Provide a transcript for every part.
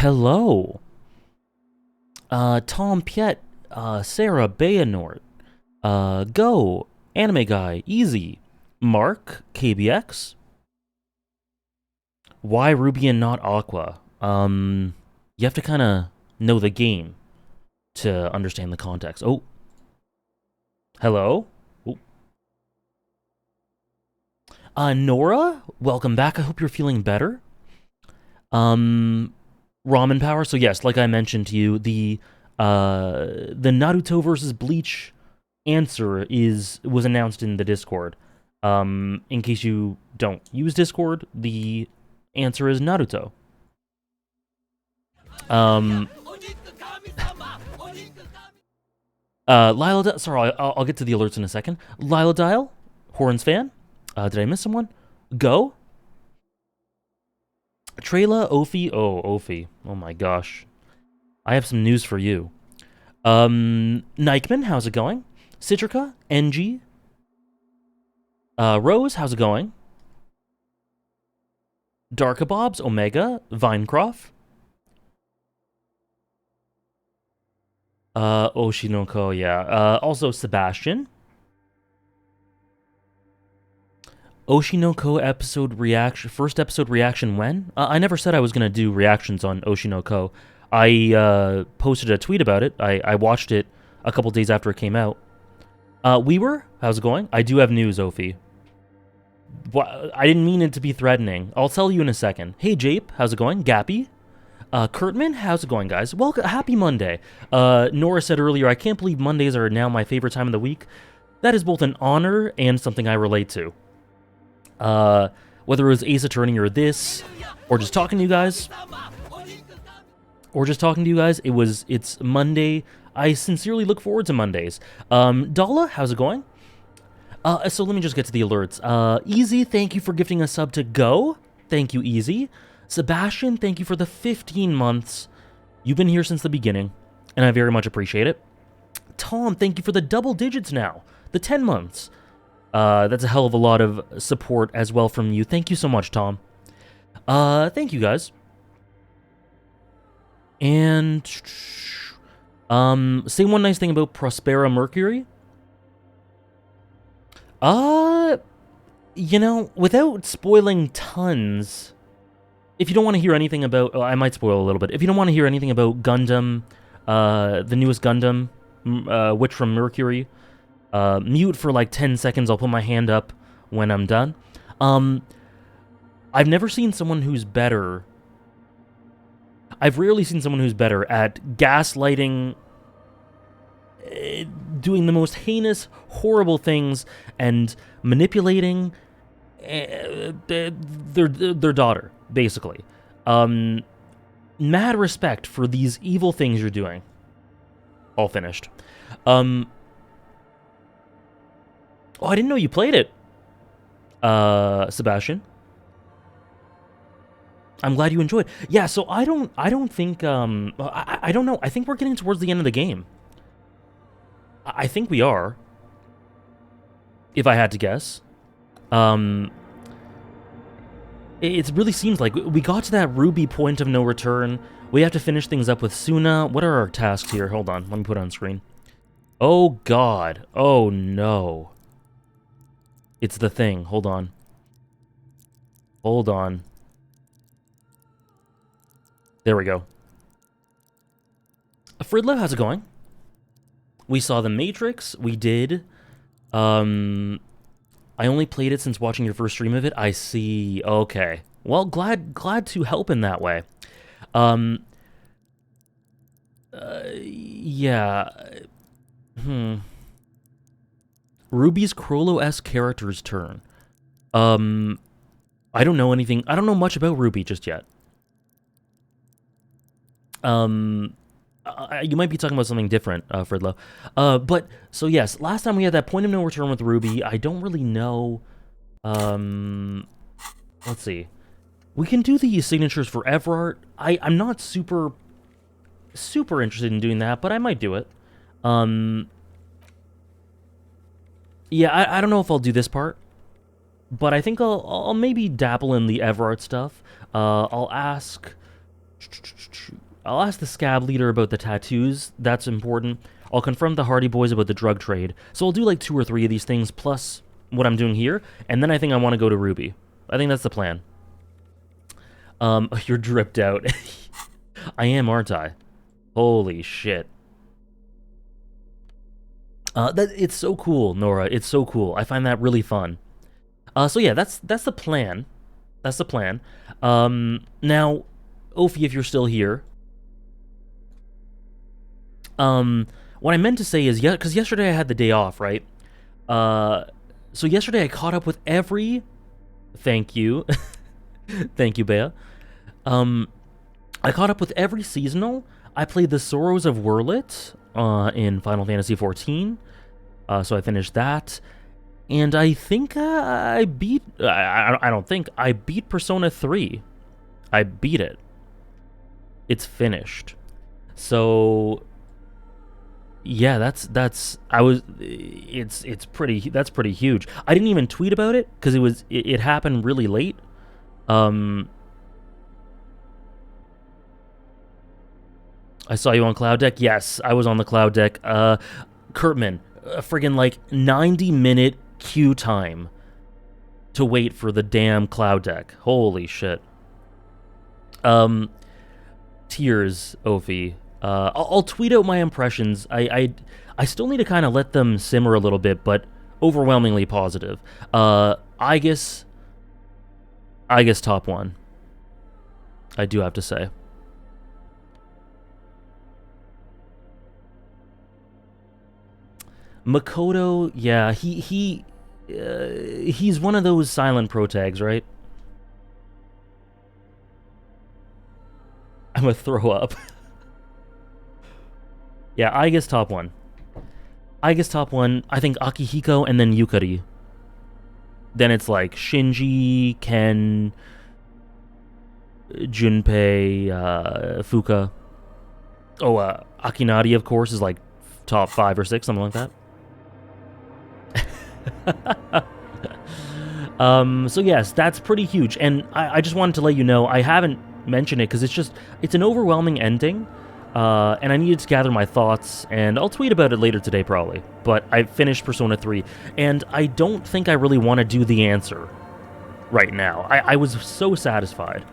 Hello. Tom Piet, Sarah Bayanort, Go, Anime Guy, Easy, Mark, KBX. Why Ruby and not Aqua? You have to kind of know the game to understand the context. Oh, hello. Oh. Nora, welcome back. I hope you're feeling better. Ramen Power. So yes, like I mentioned to you, the Naruto versus Bleach answer was announced in the Discord. In case you don't use Discord, the answer is Naruto. Lila, sorry, I'll get to the alerts in a second. Lila Dial, Horns fan. Did I miss someone? Go. Trayla, Ophi. Oh my gosh. I have some news for you. Nikman, how's it going? Citrica, NG. Rose, how's it going? Darkabobs, Omega, Vinecroft. Oshinoko, yeah. Also Sebastian. Oshinoko first episode reaction when? I never said I was going to do reactions on Oshinoko. I posted a tweet about it. I watched it a couple days after it came out. Weaver, how's it going? I do have news, Ophi. I didn't mean it to be threatening. I'll tell you in a second. Hey, Jape, how's it going? Gappy? Kurtman, how's it going, guys? Welcome, happy Monday. Nora said earlier, I can't believe Mondays are now my favorite time of the week. That is both an honor and something I relate to. Whether it was Ace Attorney or this, or just talking to you guys, it's Monday. I sincerely look forward to Mondays. Dala, how's it going? So let me just get to the alerts. Easy, thank you for gifting a sub to Go. Thank you, Easy. Sebastian, thank you for the 15 months. You've been here since the beginning, and I very much appreciate it. Tom, thank you for the double digits now. The 10 months. That's a hell of a lot of support as well from you. Thank you so much, Tom. Thank you, guys. And say one nice thing about Prospera Mercury. You know, without spoiling tons, if you don't want to hear anything about, I might spoil a little bit. If you don't want to hear anything about Gundam, the newest Gundam, Witch from Mercury. Mute for like 10 seconds. I'll put my hand up when I'm done. I've never seen someone who's better. I've rarely seen someone who's better at gaslighting, doing the most heinous, horrible things, and manipulating their daughter, basically. Mad respect for these evil things you're doing. All finished. Oh, I didn't know you played it, Sebastian. I'm glad you enjoyed. Yeah, so I don't think, I don't know. I think we're getting towards the end of the game. I think we are, if I had to guess. It really seems like we got to that Ruby point of no return. We have to finish things up with Suna. What are our tasks here? Hold on, let me put it on screen. Oh, God. Oh, no. It's the thing. Hold on. Hold on. There we go. Fridlo, how's it going? We saw The Matrix. We did. I only played it since watching your first stream of it. I see. Okay. Well, glad to help in that way. Yeah. Ruby's Crollo-esque character's turn. I don't know anything. I don't know much about Ruby just yet. You might be talking about something different, Fridlo. But, so yes, last time we had that point of no return with Ruby. I don't really know, let's see. We can do the signatures for Everart. I'm not super interested in doing that, but I might do it. Yeah, I don't know if I'll do this part, but I think I'll maybe dabble in the Everart stuff. I'll ask the scab leader about the tattoos. That's important. I'll confront the Hardy Boys about the drug trade. So I'll do like 2 or 3 of these things, plus what I'm doing here, and then I think I want to go to Ruby. I think that's the plan. You're dripped out. I am, aren't I? Holy shit. It's so cool, Nora. It's so cool. I find that really fun. So yeah, that's the plan. That's the plan. Now, Ophi, if you're still here, what I meant to say is, yeah, because yesterday I had the day off, right? So yesterday I caught up with every... Thank you. Thank you, Bea. I caught up with every seasonal. I played the Sorrows of Wurlit in Final Fantasy XIV. So I finished that. And I think I beat... I don't think. I beat Persona 3. I beat it. It's finished. So... yeah, that's pretty huge. I didn't even tweet about it because it happened really late. I saw you on Cloud Deck. Yes, I was on the Cloud Deck. Kurtman, friggin' like 90-minute queue time to wait for the damn Cloud Deck. Holy shit. Tears, Ophi. I'll tweet out my impressions. I still need to kind of let them simmer a little bit, but overwhelmingly positive. I guess top 1. I do have to say. Makoto, yeah, he's one of those silent protags, right? I'm gonna throw up. Yeah, I guess top 1. I think Akihiko and then Yukari. Then it's like Shinji, Ken, Junpei, Fuka. Oh, Akinari, of course, is like top 5 or 6, something like that. So yes, that's pretty huge, and I just wanted to let you know, I haven't mentioned it because it's an overwhelming ending, and I needed to gather my thoughts, and I'll tweet about it later today probably, but I finished Persona 3, and I don't think I really want to do the answer right now. I was so satisfied.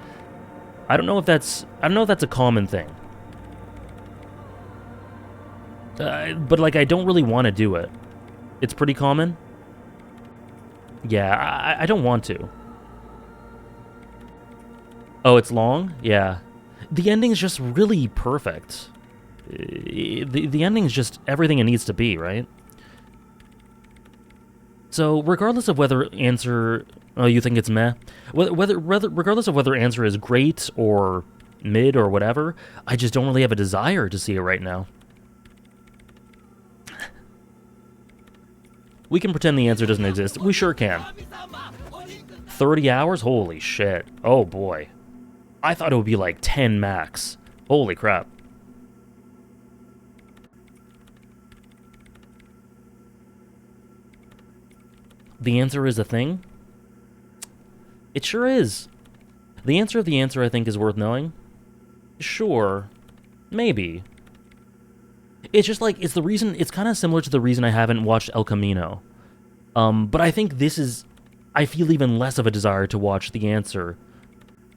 I don't know if that's a common thing. But, like, I don't really want to do it. It's pretty common. Yeah, I don't want to. Oh, it's long? Yeah. The ending's just really perfect. The ending's just everything it needs to be, right? So, regardless of whether answer... Oh, you think it's meh? Regardless of whether answer is great or mid or whatever, I just don't really have a desire to see it right now. We can pretend the answer doesn't exist. We sure can. 30 hours? Holy shit. Oh, boy. I thought it would be like 10 max. Holy crap. The answer is a thing? It sure is. The answer of the answer, I think, is worth knowing. Sure. Maybe. It's just like, it's the reason, it's kind of similar to the reason I haven't watched El Camino. But I think this is, I feel even less of a desire to watch the answer.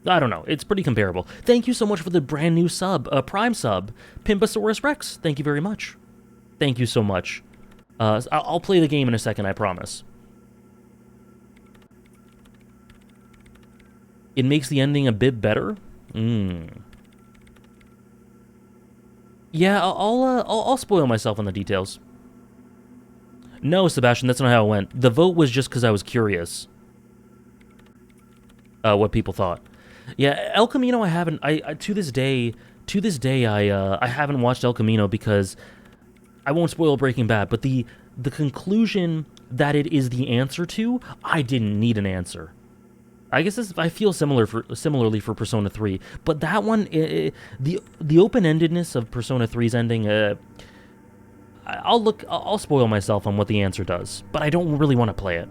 I don't know, it's pretty comparable. Thank you so much for the brand new sub, Prime sub, Pimposaurus Rex. Thank you very much. Thank you so much. I'll play the game in a second, I promise. It makes the ending a bit better? Yeah, I'll spoil myself on the details. No, Sebastian, that's not how it went. The vote was just because I was curious. What people thought. Yeah, El Camino I haven't, to this day, I haven't watched El Camino because I won't spoil Breaking Bad, but the conclusion that it is the answer to, I didn't need an answer. I guess I feel similarly for Persona 3, but that one, the open-endedness of Persona 3's ending, I'll spoil myself on what the answer does, but I don't really want to play it.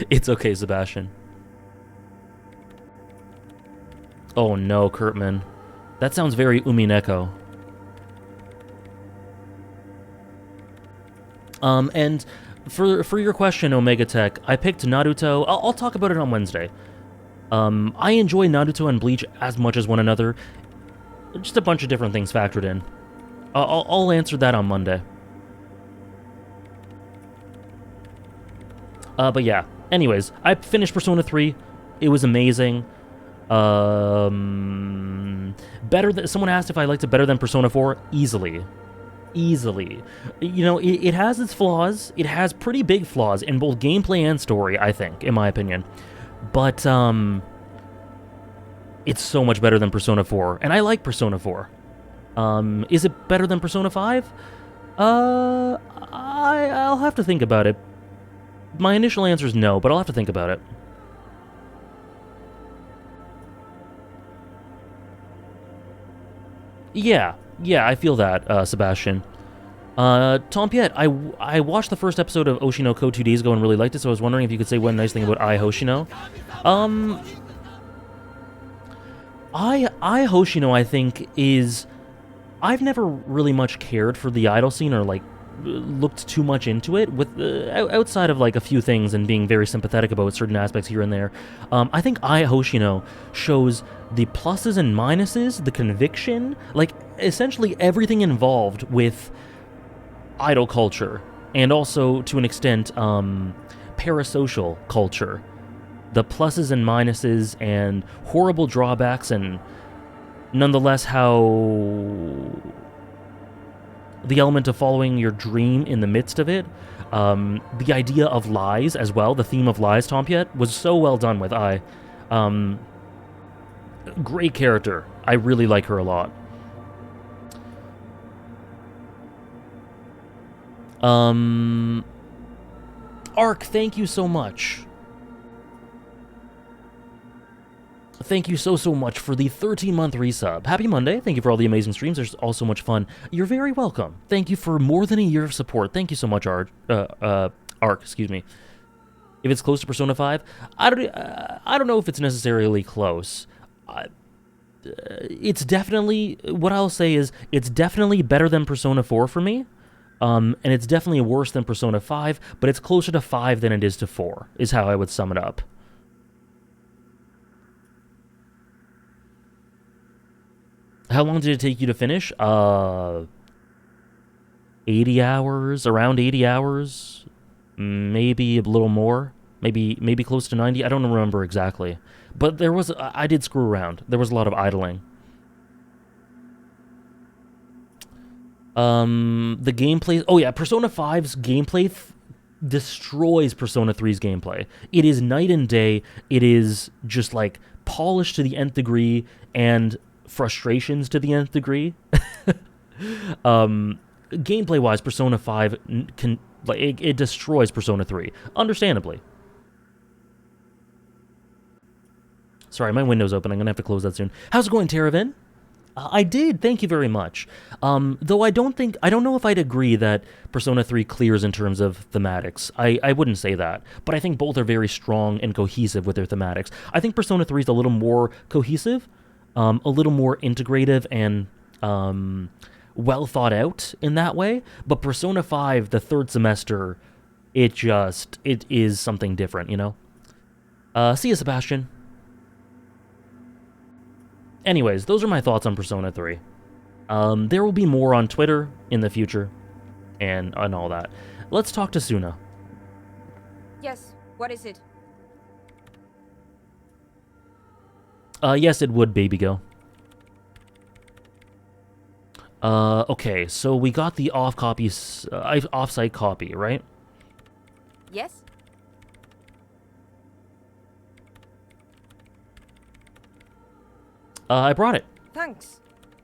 It's okay, Sebastian. Oh no, Kurtman. That sounds very Umineko. And for your question, Omega Tech, I picked Naruto. I'll talk about it on Wednesday. I enjoy Naruto and Bleach as much as one another. Just a bunch of different things factored in. I'll answer that on Monday. But yeah. Anyways, I finished Persona 3. It was amazing. Better than... Someone asked if I liked it better than Persona 4. Easily. Easily. You know, it has its flaws. It has pretty big flaws in both gameplay and story, I think, in my opinion. But, it's so much better than Persona 4, and I like Persona 4. Is it better than Persona 5? I'll have to think about it. My initial answer is no, but I'll have to think about it. Yeah, I feel that, Sebastian. Tom Piet, I watched the first episode of Oshi no Ko 2 days ago and really liked it, so I was wondering if you could say one nice thing about Ai Hoshino. Ai Hoshino, I think, is... I've never really much cared for the idol scene or, like, looked too much into it, with outside of, like, a few things and being very sympathetic about certain aspects here and there. I think Ai Hoshino shows the pluses and minuses, the conviction, like, essentially everything involved with idol culture, and also, to an extent, parasocial culture. The pluses and minuses and horrible drawbacks, and nonetheless how the element of following your dream in the midst of it, the idea of lies as well, the theme of lies, Tom Piet, was so well done with Ai. Great character. I really like her a lot. Ark, thank you so much. Thank you so much for the 13-month resub. Happy Monday. Thank you for all the amazing streams. There's all so much fun. You're very welcome. Thank you for more than a year of support. Thank you so much, Ark, excuse me. If it's close to Persona 5, I don't know if it's necessarily close. It's definitely, what I'll say is, it's definitely better than Persona 4 for me. And it's definitely worse than Persona 5, but it's closer to 5 than it is to 4, is how I would sum it up. How long did it take you to finish? 80 hours, around 80 hours, maybe a little more, maybe close to 90. I don't remember exactly, but I did screw around. There was a lot of idling. The gameplay. Oh yeah, Persona 5's gameplay destroys Persona 3's gameplay. It is night and day. It is just like polished to the nth degree and frustrations to the nth degree. Gameplay wise, Persona 5 can it destroys Persona 3, understandably. Sorry, my window's open. I'm gonna have to close that soon. How's it going, Teravin? I did. Thank you very much. Though I don't know if I'd agree that Persona 3 clears in terms of thematics. I wouldn't say that. But I think both are very strong and cohesive with their thematics. I think Persona 3 is a little more cohesive, a little more integrative and well thought out in that way. But Persona 5, the third semester, it is something different, you know? See you, Sebastian. Anyways, those are my thoughts on Persona 3. There will be more on Twitter in the future, and all that. Let's talk to Suna. Yes, what is it? Yes, it would, baby go. Okay, so we got the off-site copy, right? Yes? I brought it. Thanks.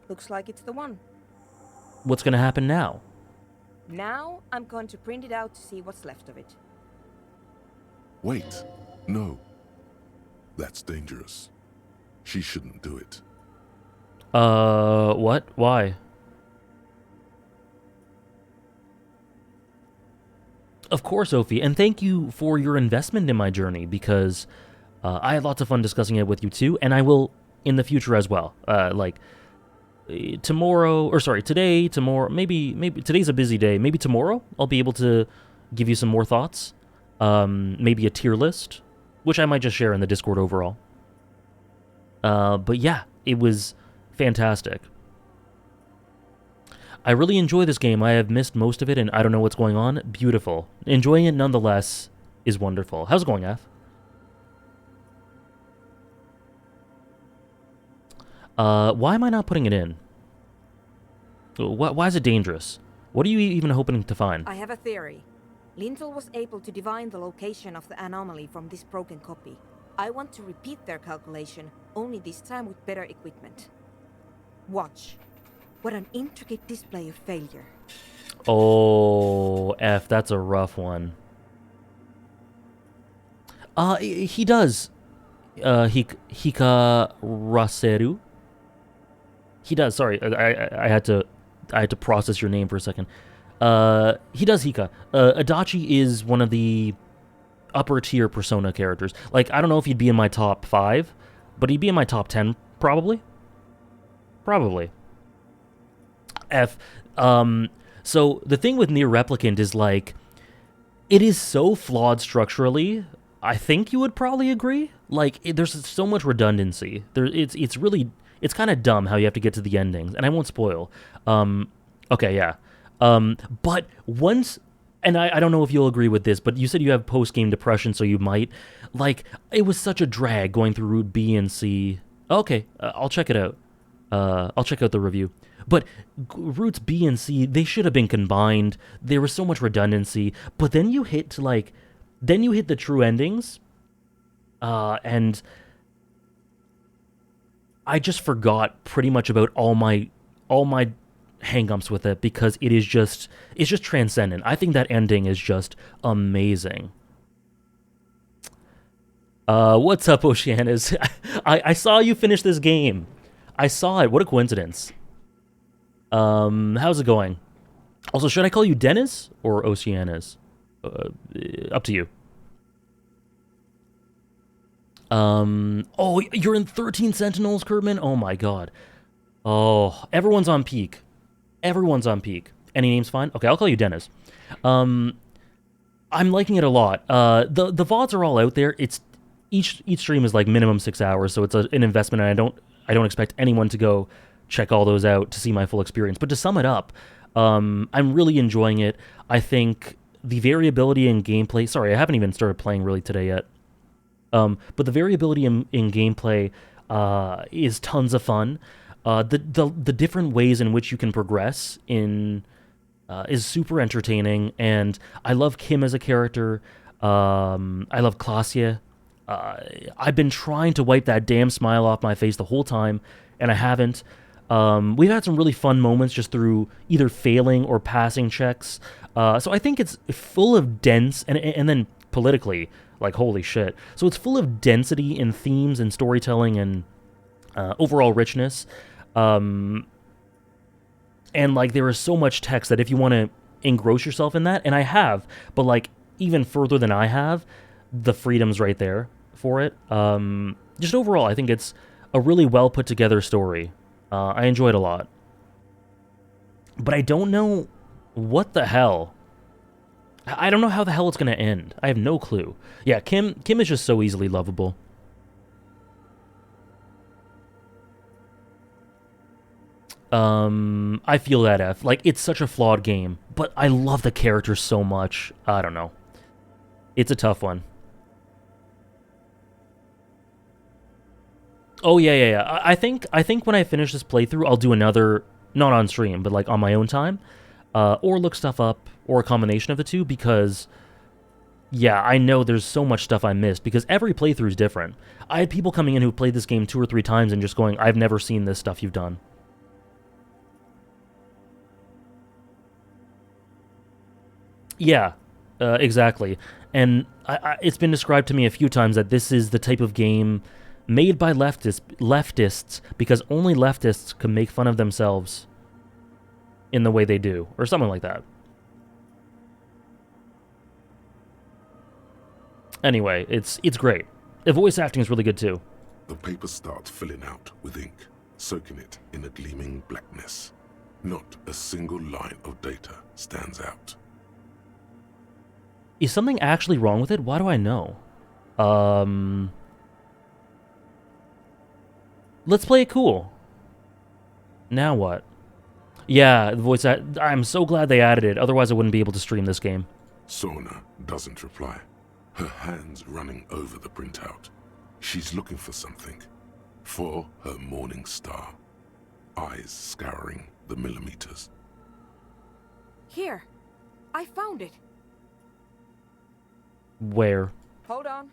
Looks like it's the one. What's gonna happen now? Now, I'm going to print it out to see what's left of it. Wait. No. That's dangerous. She shouldn't do it. What? Why? Of course, Ophi, and thank you for your investment in my journey, because I had lots of fun discussing it with you too, and I will in the future as well. Today, tomorrow, maybe today's a busy day. Maybe tomorrow I'll be able to give you some more thoughts. Maybe a tier list, which I might just share in the Discord overall. But yeah, it was fantastic. I really enjoy this game. I have missed most of it, and I don't know what's going on. Beautiful. Enjoying it nonetheless is wonderful. How's it going, F? Why am I not putting it in? Why is it dangerous? What are you even hoping to find? I have a theory. Lintel was able to divine the location of the anomaly from this broken copy. I want to repeat their calculation, only this time with better equipment. Watch. What an intricate display of failure. Oh, F, that's a rough one. He does. Hikaraseru? He does. Sorry, I had to process your name for a second. He does Hika. Adachi is one of the upper tier Persona characters. Like, I don't know if he'd be in my top 5, but he'd be in my top 10 probably. Probably. F. So the thing with Nier Replicant is like, it is so flawed structurally. I think you would probably agree. Like, there's so much redundancy. It's kind of dumb how you have to get to the endings, and I won't spoil. Okay, yeah. But once, and I don't know if you'll agree with this, but you said you have post-game depression, so you might. Like, it was such a drag going through Route B and C. Okay, I'll check it out. I'll check out the review. But routes B and C, they should have been combined. There was so much redundancy. But then you hit the true endings, and I just forgot pretty much about all my hang-ups with it, because it's just transcendent. I think that ending is just amazing. What's up, Oceanus? I saw you finish this game. I saw it. What a coincidence. How's it going? Also, should I call you Dennis or Oceanus? Up to you. Oh, you're in 13 Sentinels, Kurtman? Oh my god. Oh, everyone's on peak. Everyone's on peak. Any name's fine? Okay, I'll call you Dennis. I'm liking it a lot. The VODs are all out there. It's each stream is like minimum 6 hours, so it's an investment, and I don't expect anyone to go check all those out to see my full experience. But to sum it up, I'm really enjoying it. I think the variability in gameplay. Sorry, I haven't even started playing really today yet. But the variability in gameplay is tons of fun. The different ways in which you can progress in is super entertaining, and I love Kim as a character. I love Klaasje. I've been trying to wipe that damn smile off my face the whole time, and I haven't. We've had some really fun moments just through either failing or passing checks. So I think it's full of dense, and then politically, like, holy shit. So it's full of density in themes and storytelling and overall richness. And, like, there is so much text that if you want to engross yourself in that, and I have, but, like, even further than I have, the freedom's right there for it. Just overall, I think it's a really well put together story. I enjoyed it a lot. But I don't know what the hell. I don't know how the hell it's going to end. I have no clue. Yeah, Kim is just so easily lovable. I feel that F. Like, it's such a flawed game, but I love the character so much. I don't know. It's a tough one. Oh, yeah. I think when I finish this playthrough, I'll do another, not on stream, but, like, on my own time, or look stuff up, or a combination of the two, because, yeah, I know there's so much stuff I missed, because every playthrough is different. I had people coming in who played this game 2 or 3 times and just going, I've never seen this stuff you've done. Yeah, exactly. And it's been described to me a few times that this is the type of game made by leftists because only leftists can make fun of themselves in the way they do, or something like that. Anyway, it's great. The voice acting is really good too. The paper starts filling out with ink, soaking it in a gleaming blackness. Not a single line of data stands out. Is something actually wrong with it? Why do I know? Let's play it cool. Now what? Yeah, the voice I'm so glad they added it, otherwise I wouldn't be able to stream this game. Sona doesn't reply, her hands running over the printout. She's looking for something. For her morning star. Eyes scouring the millimeters. Here. I found it. Where? Hold on.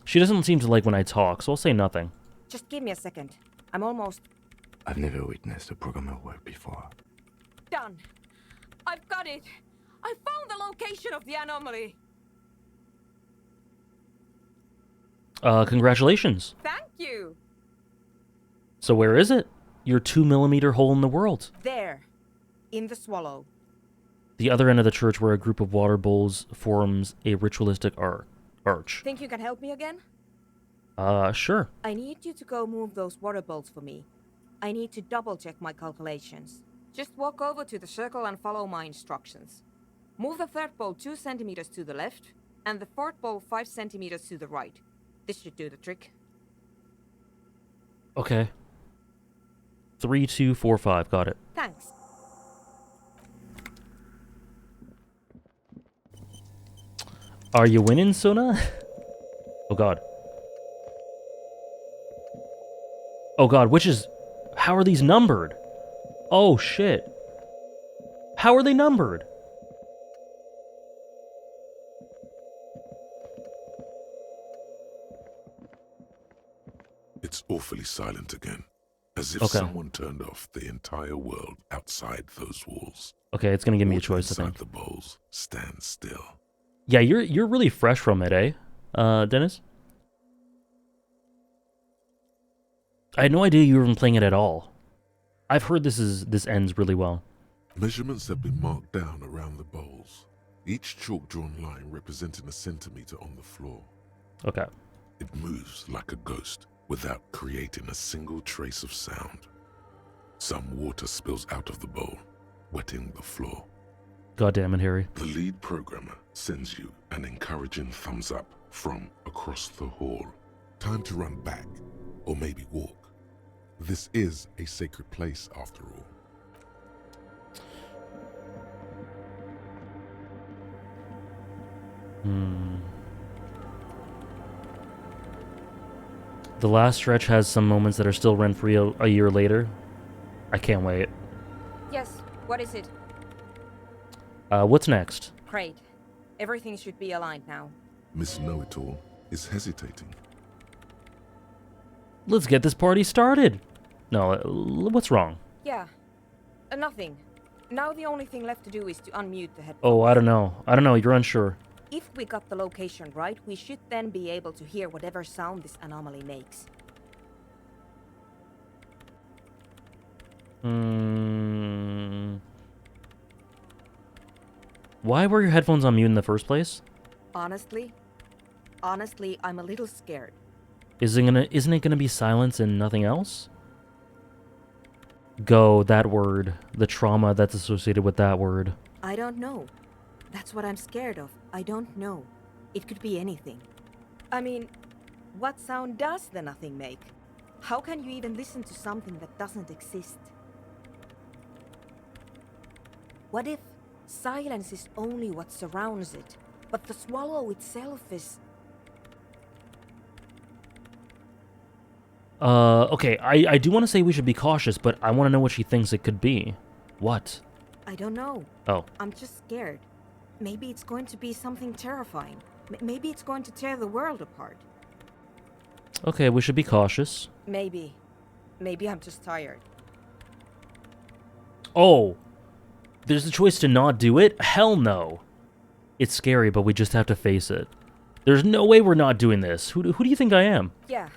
She doesn't seem to like when I talk, so I'll say nothing. Just give me a second. I'm almost I've never witnessed a programmer work before. done. I've got it. I found the location of the anomaly. Congratulations. Thank you. So where is it? Your 2mm hole in the world. There. In the swallow. The other end of the church where a group of water bowls forms a ritualistic arch. Think you can help me again? Sure. I need you to go move those water bowls for me. I need to double check my calculations. Just walk over to the circle and follow my instructions. Move the third bowl 2 centimeters to the left, and the fourth bowl 5 centimeters to the right. This should do the trick. Okay. 3, 2, 4, 5. Got it. Thanks. Are you winning, Sona? Oh god. Oh god, which is... How are these numbered? Oh shit. How are they numbered? It's awfully silent again, as if Okay. someone turned off the entire world outside those walls. Okay, it's gonna give me a Water choice, I inside think. the bowls stands still. Yeah, you're really fresh from it, eh? Dennis? I had no idea you were even playing it at all. I've heard this ends really well. Measurements have been marked down around the bowls, each chalk-drawn line representing a centimeter on the floor. Okay. It moves like a ghost without creating a single trace of sound. Some water spills out of the bowl, wetting the floor. God damn it, Harry. The lead programmer sends you an encouraging thumbs up from across the hall. Time to run back, or maybe walk. This is a sacred place, after all. The last stretch has some moments that are still rent-free a year later. I can't wait. Yes, what is it? What's next? Great. Everything should be aligned now. Miss Know-It-All is hesitating. Let's get this party started. No, what's wrong? Yeah. Nothing. Now the only thing left to do is to unmute the headphones. Oh, I don't know. You're unsure. If we got the location right, we should then be able to hear whatever sound this anomaly makes. Why were your headphones on mute in the first place? Honestly, I'm a little scared. Isn't it gonna be silence and nothing else? Go, that word. The trauma that's associated with that word. I don't know. That's what I'm scared of. I don't know. It could be anything. I mean, what sound does the nothing make? How can you even listen to something that doesn't exist? What if silence is only what surrounds it, but the swallow itself is... Okay, I do want to say we should be cautious, but I want to know what she thinks it could be. What? I don't know. Oh. I'm just scared. Maybe it's going to be something terrifying. Maybe it's going to tear the world apart. Okay, we should be cautious. Maybe. Maybe I'm just tired. Oh! There's a choice to not do it? Hell no! It's scary, but we just have to face it. There's no way we're not doing this. Who do you think I am? Yeah.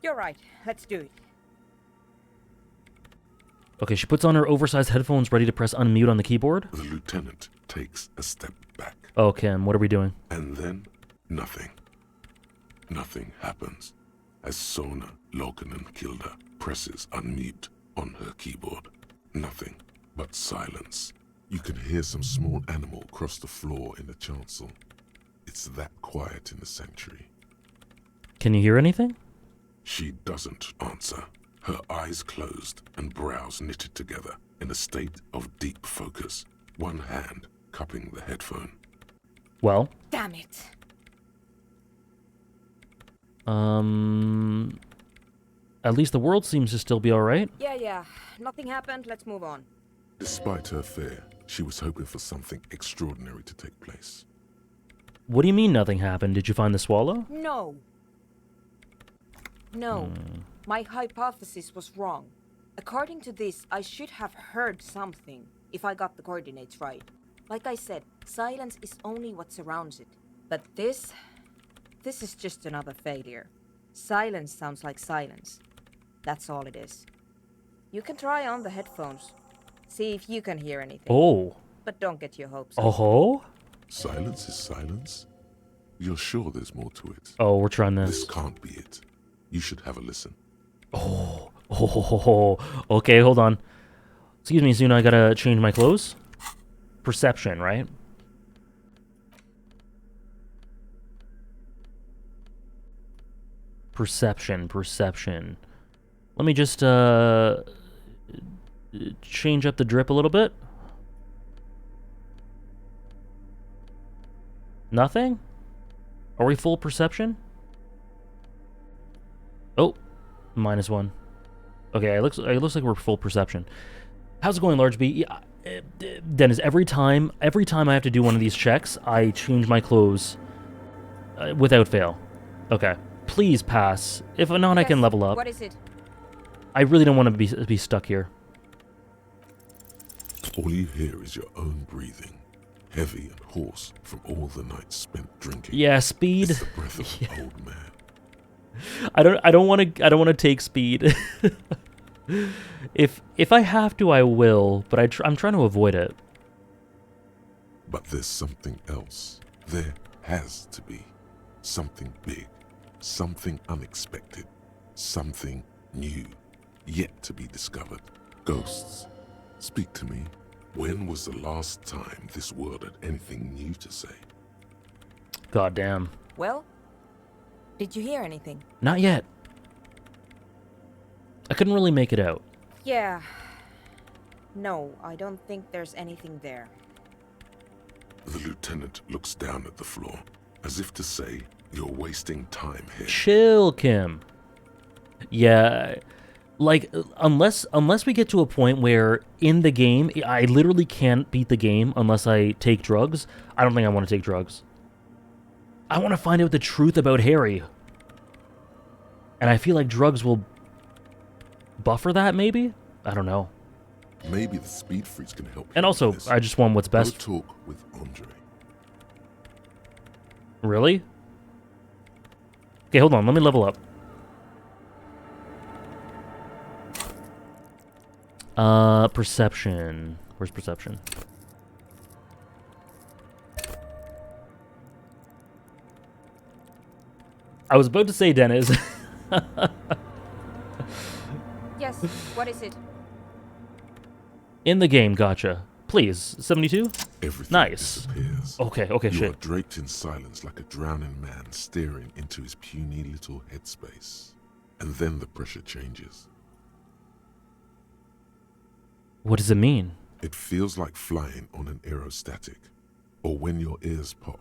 You're right. Let's do it. Okay, she puts on her oversized headphones ready to press unmute on the keyboard. The lieutenant takes a step back. Oh, Kim, what are we doing? And then, nothing. Nothing happens as Sona Lokanen-Kilda presses unmute on her keyboard. Nothing but silence. You can hear some small animal cross the floor in the chancel. It's that quiet in the sanctuary. Can you hear anything? She doesn't answer. Her eyes closed and brows knitted together in a state of deep focus, one hand cupping the headphone. Well? Damn it. At least the world seems to still be alright. Yeah. Nothing happened. Let's move on. Despite her fear, she was hoping for something extraordinary to take place. What do you mean nothing happened? Did you find the swallow? No. My hypothesis was wrong. According to this, I should have heard something if I got the coordinates right. Like I said, silence is only what surrounds it. But this is just another failure. Silence sounds like silence. That's all it is. You can try on the headphones. See if you can hear anything. Oh. But don't get your hopes up. Oh? Silence is silence? You're sure there's more to it? Oh, we're trying this. This can't be it. You should have a listen. Oh. Okay, hold on. Excuse me, Suna, I gotta change my clothes. Perception, right? Perception. Let me just, change up the drip a little bit. Nothing? Are we full perception? Oh, -1. Okay, it looks like we're full perception. How's it going, Large B? Yeah, Dennis, every time I have to do one of these checks, I change my clothes without fail. Okay, please pass. If not, I can level up. What is it? I really don't want to be stuck here. All you hear is your own breathing, heavy and hoarse from all the nights spent drinking. Yeah, speed. It's the breath of an old man. I don't want to take speed. If I have to, I will, but I'm trying to avoid it. But there's something else. There has to be something big, something unexpected, something new, yet to be discovered. Ghosts, speak to me. When was the last time this world had anything new to say? God damn. Well, Did you hear anything? Not yet. I couldn't really make it out. Yeah. No, I don't think there's anything there. The lieutenant looks down at the floor, as if to say, you're wasting time here. Chill, Kim. Yeah, like, unless we get to a point where in the game, I literally can't beat the game unless I take drugs, I don't think I want to take drugs. I want to find out the truth about Harry. And I feel like drugs will buffer that, maybe? I don't know. Maybe the speed freaks can help. And also, I just want what's best. Go talk with Andre. Really? Okay, hold on. Let me level up. Perception. Where's perception? I was about to say Dennis. Yes, what is it? In the game, gotcha. Please, 72? Everything Nice. disappears. Okay, You are shit. draped in silence like a drowning man staring into his puny little headspace. And then the pressure changes. What does it mean? It feels like flying on an aerostatic, or when your ears pop,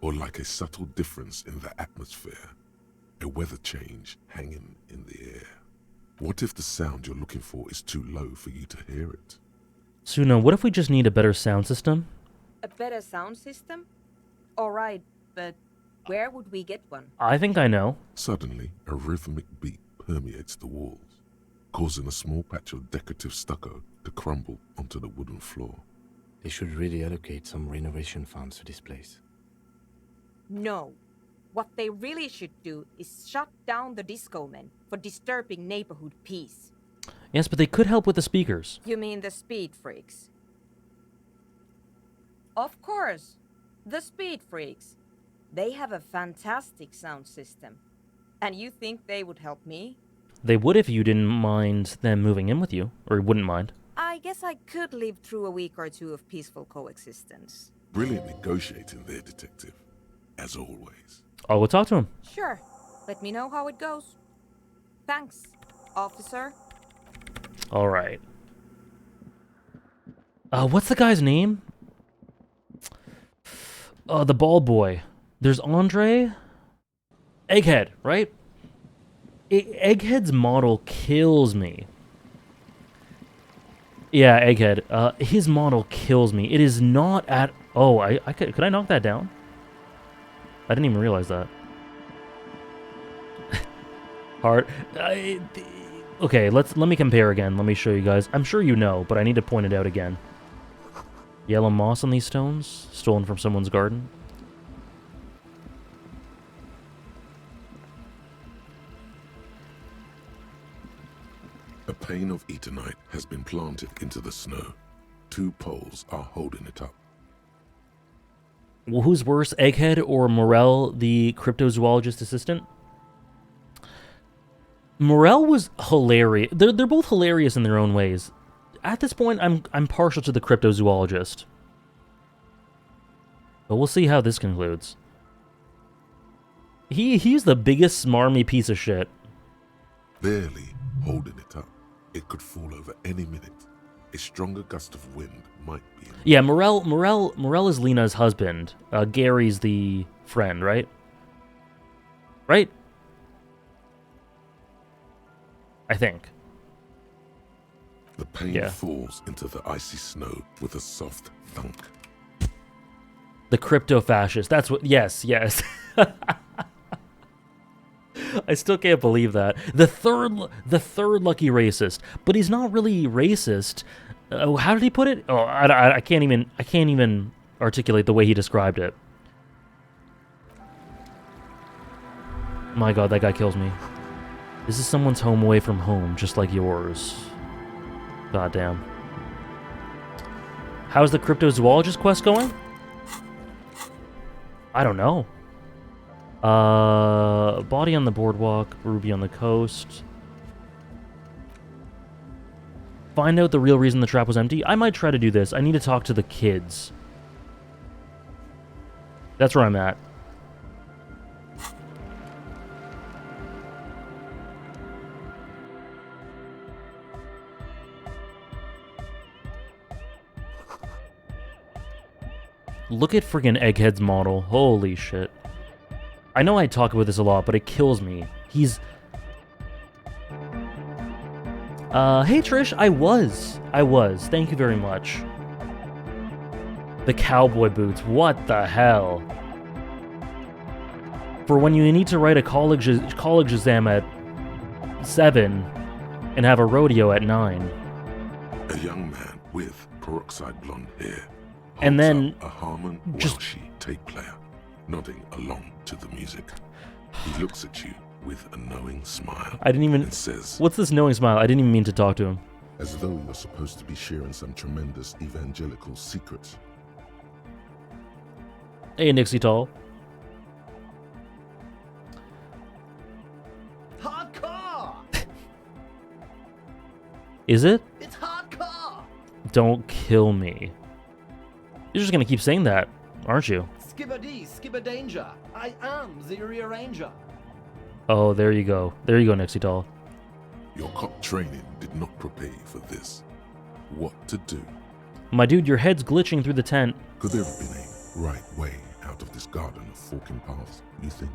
or like a subtle difference in the atmosphere, a weather change hanging in the air. What if the sound you're looking for is too low for you to hear it? Suna, what if we just need a better sound system? A better sound system? Alright, but where would we get one? I think I know. Suddenly, a rhythmic beat permeates the walls, causing a small patch of decorative stucco to crumble onto the wooden floor. They should really allocate some renovation funds to this place. No. What they really should do is shut down the disco men for disturbing neighborhood peace. Yes, but they could help with the speakers. You mean the speed freaks? Of course, the speed freaks. They have a fantastic sound system. And you think they would help me? They would if you didn't mind them moving in with you, or wouldn't mind. I guess I could live through a week or two of peaceful coexistence. Brilliant negotiating there, detective. As always. I'll go talk to him. Sure. Let me know how it goes. Thanks, officer. All right. What's the guy's name? The bald boy. There's Andre. Egghead, right? Egghead's model kills me. Yeah, Egghead. His model kills me. It is not at... Oh, could I knock that down? I didn't even realize that. Hard. Okay, let me compare again. Let me show you guys. I'm sure you know, but I need to point it out again. Yellow moss on these stones, stolen from someone's garden. A pane of eternite has been planted into the snow. 2 poles are holding it up. Well, who's worse, Egghead or Morel, the cryptozoologist assistant? Morel was hilarious. They're both hilarious in their own ways. At this point, I'm partial to the cryptozoologist. But we'll see how this concludes. He's the biggest smarmy piece of shit. Barely holding it up. It could fall over any minute. A stronger gust of wind might be... Yeah, Morel is Lena's husband. Gary's the friend, right? Right? I think. The pane falls into the icy snow with a soft thunk. The crypto-fascist. That's what... Yes. I still can't believe that. The third lucky racist. But he's not really racist. How did he put it? Oh, I can't even articulate the way he described it. My god, that guy kills me. This is someone's home away from home, just like yours. God damn. How's the cryptozoologist quest going? I don't know. Body on the boardwalk, Ruby on the coast. Find out the real reason the trap was empty. I might try to do this. I need to talk to the kids. That's where I'm at. Look at friggin' Egghead's model. Holy shit. I know I talk about this a lot, but it kills me. He's... hey Trish, I was. Thank you very much. The cowboy boots, what the hell? For when you need to write a college exam at 7 and have a rodeo at 9. A young man with peroxide blonde hair And holds then up a Harman just- Welshi tape player, nodding along to the music. He looks at you with a knowing smile I didn't even... and says, What's this knowing smile? I didn't even mean to talk to him. as though you're supposed to be sharing some tremendous evangelical secrets. Hey, Nixie Tall. Hardcore! Is it? It's hardcore! Don't kill me. You're just gonna keep saying that, aren't you? Skibbity, skibberdanger. I am the rearranger. Oh, there you go. There you go, Nixie Tall. Your cop training did not prepare you for this. What to do? My dude, your head's glitching through the tent. Could there have been a right way out of this garden of forking paths, you think?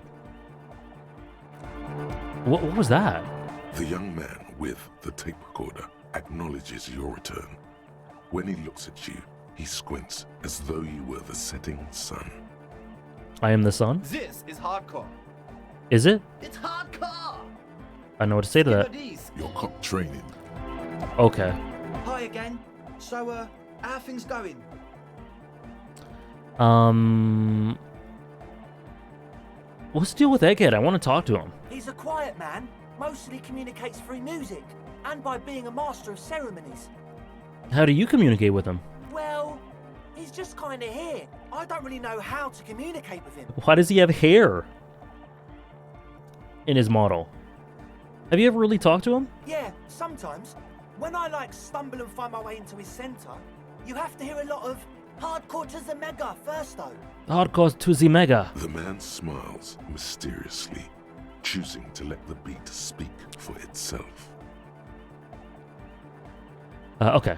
What was that? The young man with the tape recorder acknowledges your return. When he looks at you, he squints as though you were the setting sun. I am the sun? This is hardcore. Is it? It's hardcore! I know what to say to that. Skibbity, Your cop training. Okay. Hi again. So, how are things going? What's the deal with Egghead? I want to talk to him. He's a quiet man, mostly communicates through music, and by being a master of ceremonies. How do you communicate with him? Well, he's just kinda here. I don't really know how to communicate with him. Why does he have hair in his model? Have you ever really talked to him? Yeah, sometimes. When I stumble and find my way into his center, you have to hear a lot of hardcore to the mega first though. Hardcore to the mega. The man smiles mysteriously, choosing to let the beat speak for itself. Okay.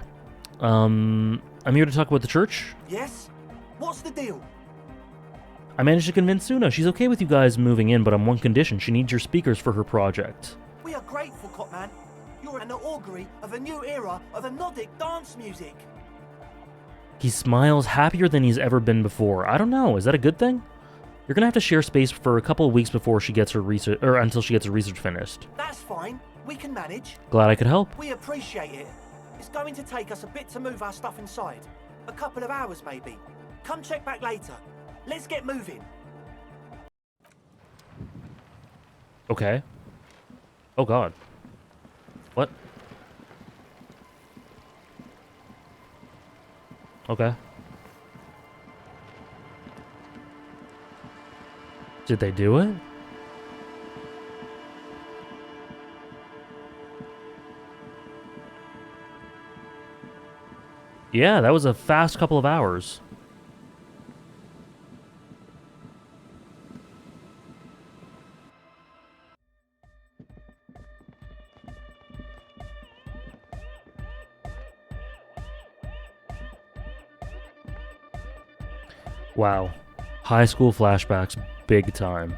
I'm here to talk about the church. Yes? What's the deal? I managed to convince Suna. She's okay with you guys moving in, but on one condition. She needs your speakers for her project. We are grateful, Copman. You're an augury of a new era of anodic dance music. He smiles happier than he's ever been before. I don't know. Is that a good thing? You're gonna have to share space for a couple of weeks before she gets her research, or until she gets her research finished. That's fine. We can manage. Glad I could help. We appreciate it. It's going to take us a bit to move our stuff inside. A couple of hours, maybe. Come check back later. Let's get moving. Okay. Oh god. What? Okay. Did they do it? Yeah, that was a fast couple of hours. Wow. High school flashbacks, big time.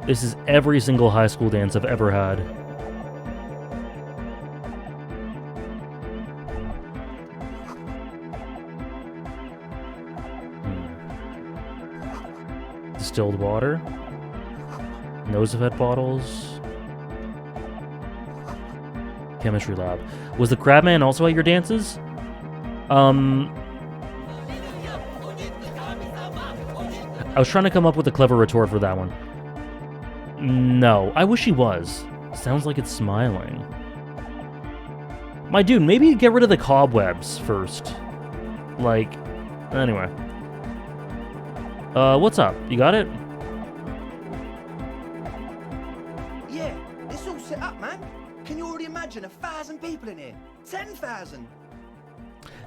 This is every single high school dance I've ever had. Distilled water. Nose-of-head bottles. Chemistry lab. Was the Crabman also at your dances? I was trying to come up with a clever retort for that one. No, I wish he was. Sounds like it's smiling. My dude, maybe get rid of the cobwebs first. Anyway. What's up? You got it? Yeah, it's all set up, man. Can you already imagine 1,000 people in here? 10,000!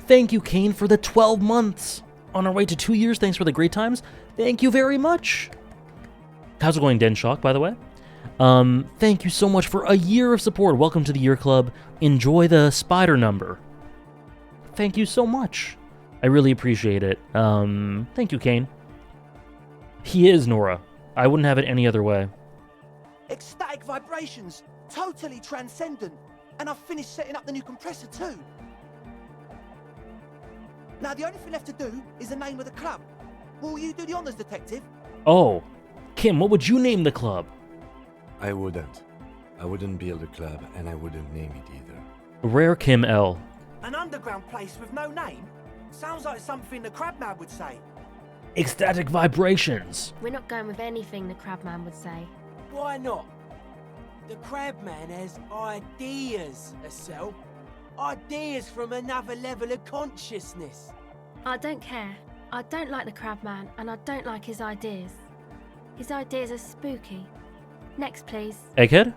Thank you, Kane, for the 12 months. On our way to 2 years, thanks for the great times. Thank you very much. How's it going, Den Shock, by the way? Thank you so much for a year of support. Welcome to the Year Club. Enjoy the spider number. Thank you so much. I really appreciate it. Thank you, Kane. He is Nora. I wouldn't have it any other way. Ecstatic vibrations, totally transcendent. And I've finished setting up the new compressor too. Now the only thing left to do is the name of the club. Will you do the honors, detective? Oh, Kim, what would you name the club? I wouldn't. I wouldn't build a club, and I wouldn't name it either. Rare Kim L. An underground place with no name? Sounds like something the Crabman would say. Ecstatic vibrations. We're not going with anything the Crabman would say. Why not? The Crabman has ideas, Estelle. Ideas from another level of consciousness. I don't care. I don't like the Crabman, and I don't like his ideas. His ideas are spooky. Next, please. Egghead?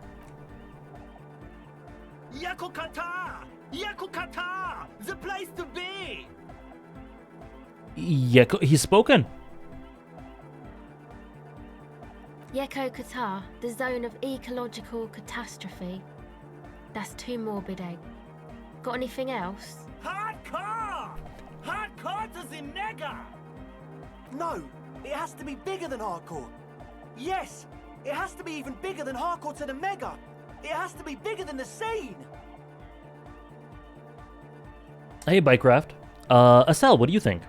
Yakukata! Yakukata! The place to be! Yeah, he's spoken. Yeko Qatar, the zone of ecological catastrophe. That's too morbid, Egg. Got anything else? Hardcore! Hardcore to the nega! No, it has to be bigger than hardcore. Yes, it has to be even bigger than hardcore to the mega. It has to be bigger than the scene. Hey, Bikecraft. Estelle, what do you think?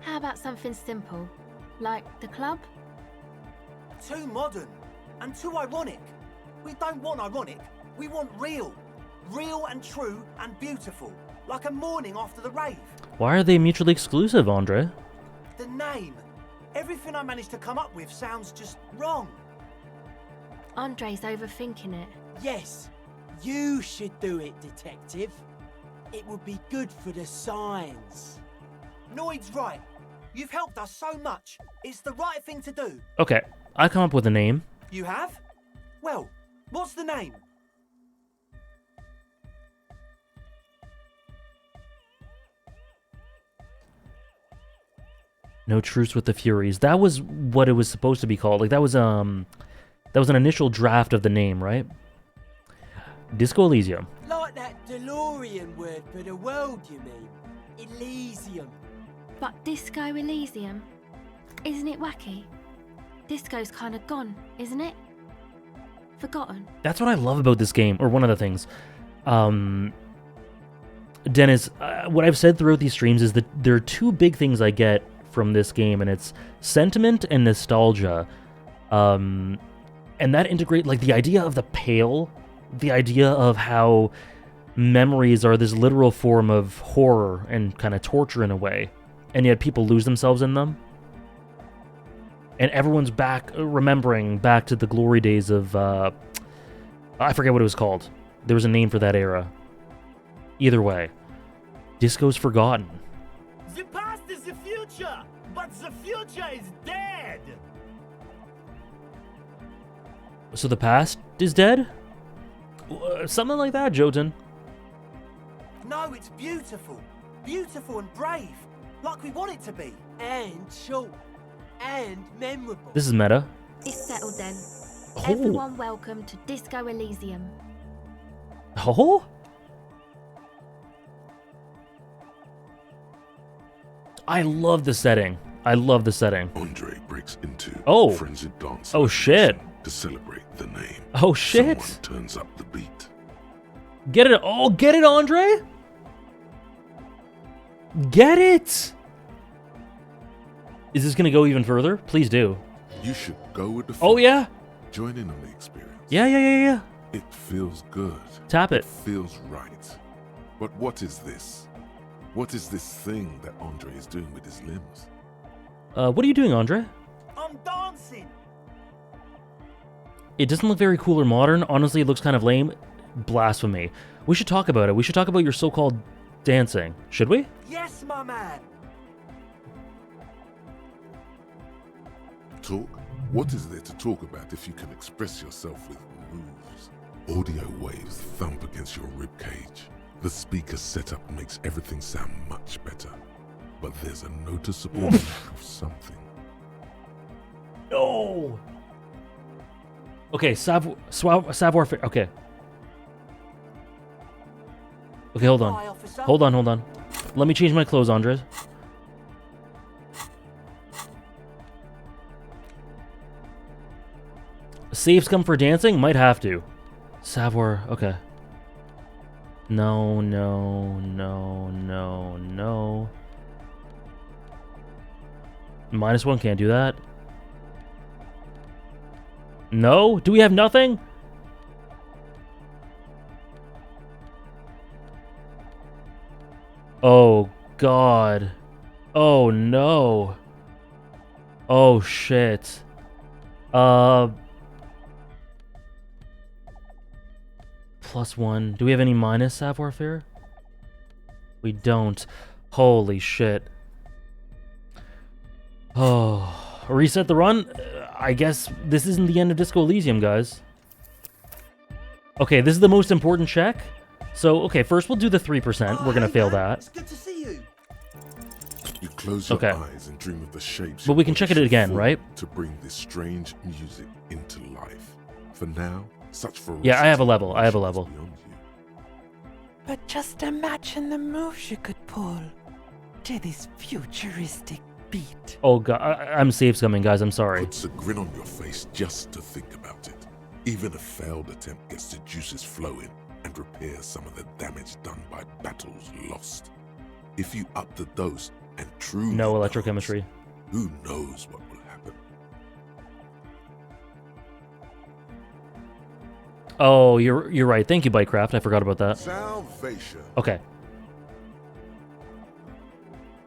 How about something simple? Like the club? Too modern and too ironic. We don't want ironic. We want real. Real and true and beautiful. Like a morning after the rave. Why are they mutually exclusive, Andre? The name. Everything I managed to come up with sounds just wrong. Andre's overthinking it. Yes, you should do it, detective. It would be good for the signs. Noid's right. You've helped us so much. It's the right thing to do. Okay, I come up with a name. You have? Well, what's the name? No Truce with the Furies. That was what it was supposed to be called. Like that was an initial draft of the name, right? Disco Elysium. Like that DeLorean word for the world, you mean? Elysium. But Disco Elysium? Isn't it wacky? Disco's kind of gone, isn't it? Forgotten. That's what I love about this game, or one of the things. Dennis, what I've said throughout these streams is that there are two big things I get from this game, and it's sentiment and nostalgia. And that integrate, like the idea of the pale, the idea of how memories are this literal form of horror and kind of torture in a way, and yet people lose themselves in them. And everyone's back, remembering back to the glory days of, I forget what it was called. There was a name for that era. Either way, disco's forgotten. The past is the future, but the future is dead. So the past is dead? Something like that, Jotun. No, it's beautiful. Beautiful and brave. Like we want it to be. And short. And memorable. This is meta. It's settled then. Oh. Everyone welcome to Disco Elysium. Oh? I love the setting. I love the setting. Andre breaks into Oh. frenzied dance. Oh, shit. To celebrate the name. Oh, shit. Someone turns up the beat. Get it? Oh, get it, Andre? Get it! Is this gonna go even further? Please do. You should go with the flow. Oh, yeah? Join in on the experience. Yeah. It feels good. Tap it. It feels right. But what is this? What is this thing that Andre is doing with his limbs? What are you doing, Andre? I'm dancing. It doesn't look very cool or modern. Honestly, it looks kind of lame. Blasphemy. We should talk about it. We should talk about your so-called dancing. Should we? Yes, my man. Talk? What is there to talk about if you can express yourself with moves? Audio waves thump against your ribcage. The speaker setup makes everything sound much better. But there's a noticeable lack of something. No! Okay, savoir faire. Okay. Okay, hold Hi, on. officer. Hold on. Let me change my clothes, Andres. Saves come for dancing? Might have to. Savoir, okay. No, no, no, no, no. -1 can't do that. No? Do we have nothing? Oh, God. Oh, no. Oh, shit. +1. Do we have any minus savoir faire? We don't. Holy shit. Oh, reset the run? I guess this isn't the end of Disco Elysium, guys. Okay, this is the most important check. So, okay, first we'll do the 3%. We're gonna fail that. It's good to see you. You close your eyes and dream of the shapes. But we can check it again, right? To bring this strange music into life. For now, such ferocity. Yeah, I have a level. I have a level. But just imagine the moves you could pull to this futuristic beat. Oh god, I'm safe scumming, guys. I'm sorry. Puts a grin on your face just to think about it. Even a failed attempt gets the juices flowing and repairs some of the damage done by battles lost. If you up the dose and truly no electrochemistry, who knows what will happen? Oh, you're right. Thank you, Bytecraft. I forgot about that. Salvation. Okay.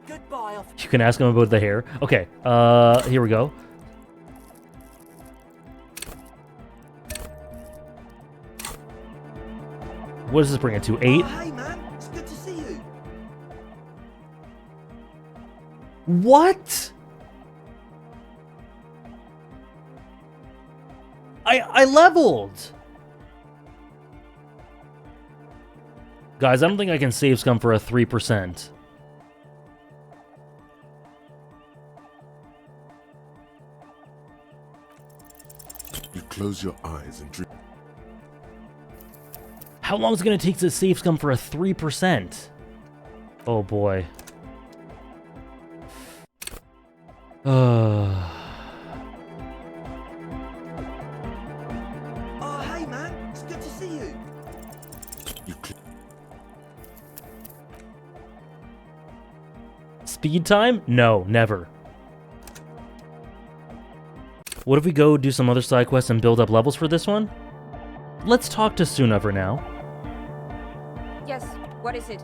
Goodbye. You can ask him about the hair. Okay. Here we go. What does this bring it to? 8? Oh, hey, man. It's good to see you. What? I leveled. Guys, I don't think I can save scum for a 3%. You close your eyes and dream. How long is it going to take to save scum for a 3%? Oh boy. Oh, hey, man. It's good to see you. Speed time? No, never. What if we go do some other side quests and build up levels for this one? Let's talk to Suna for now. Yes, what is it?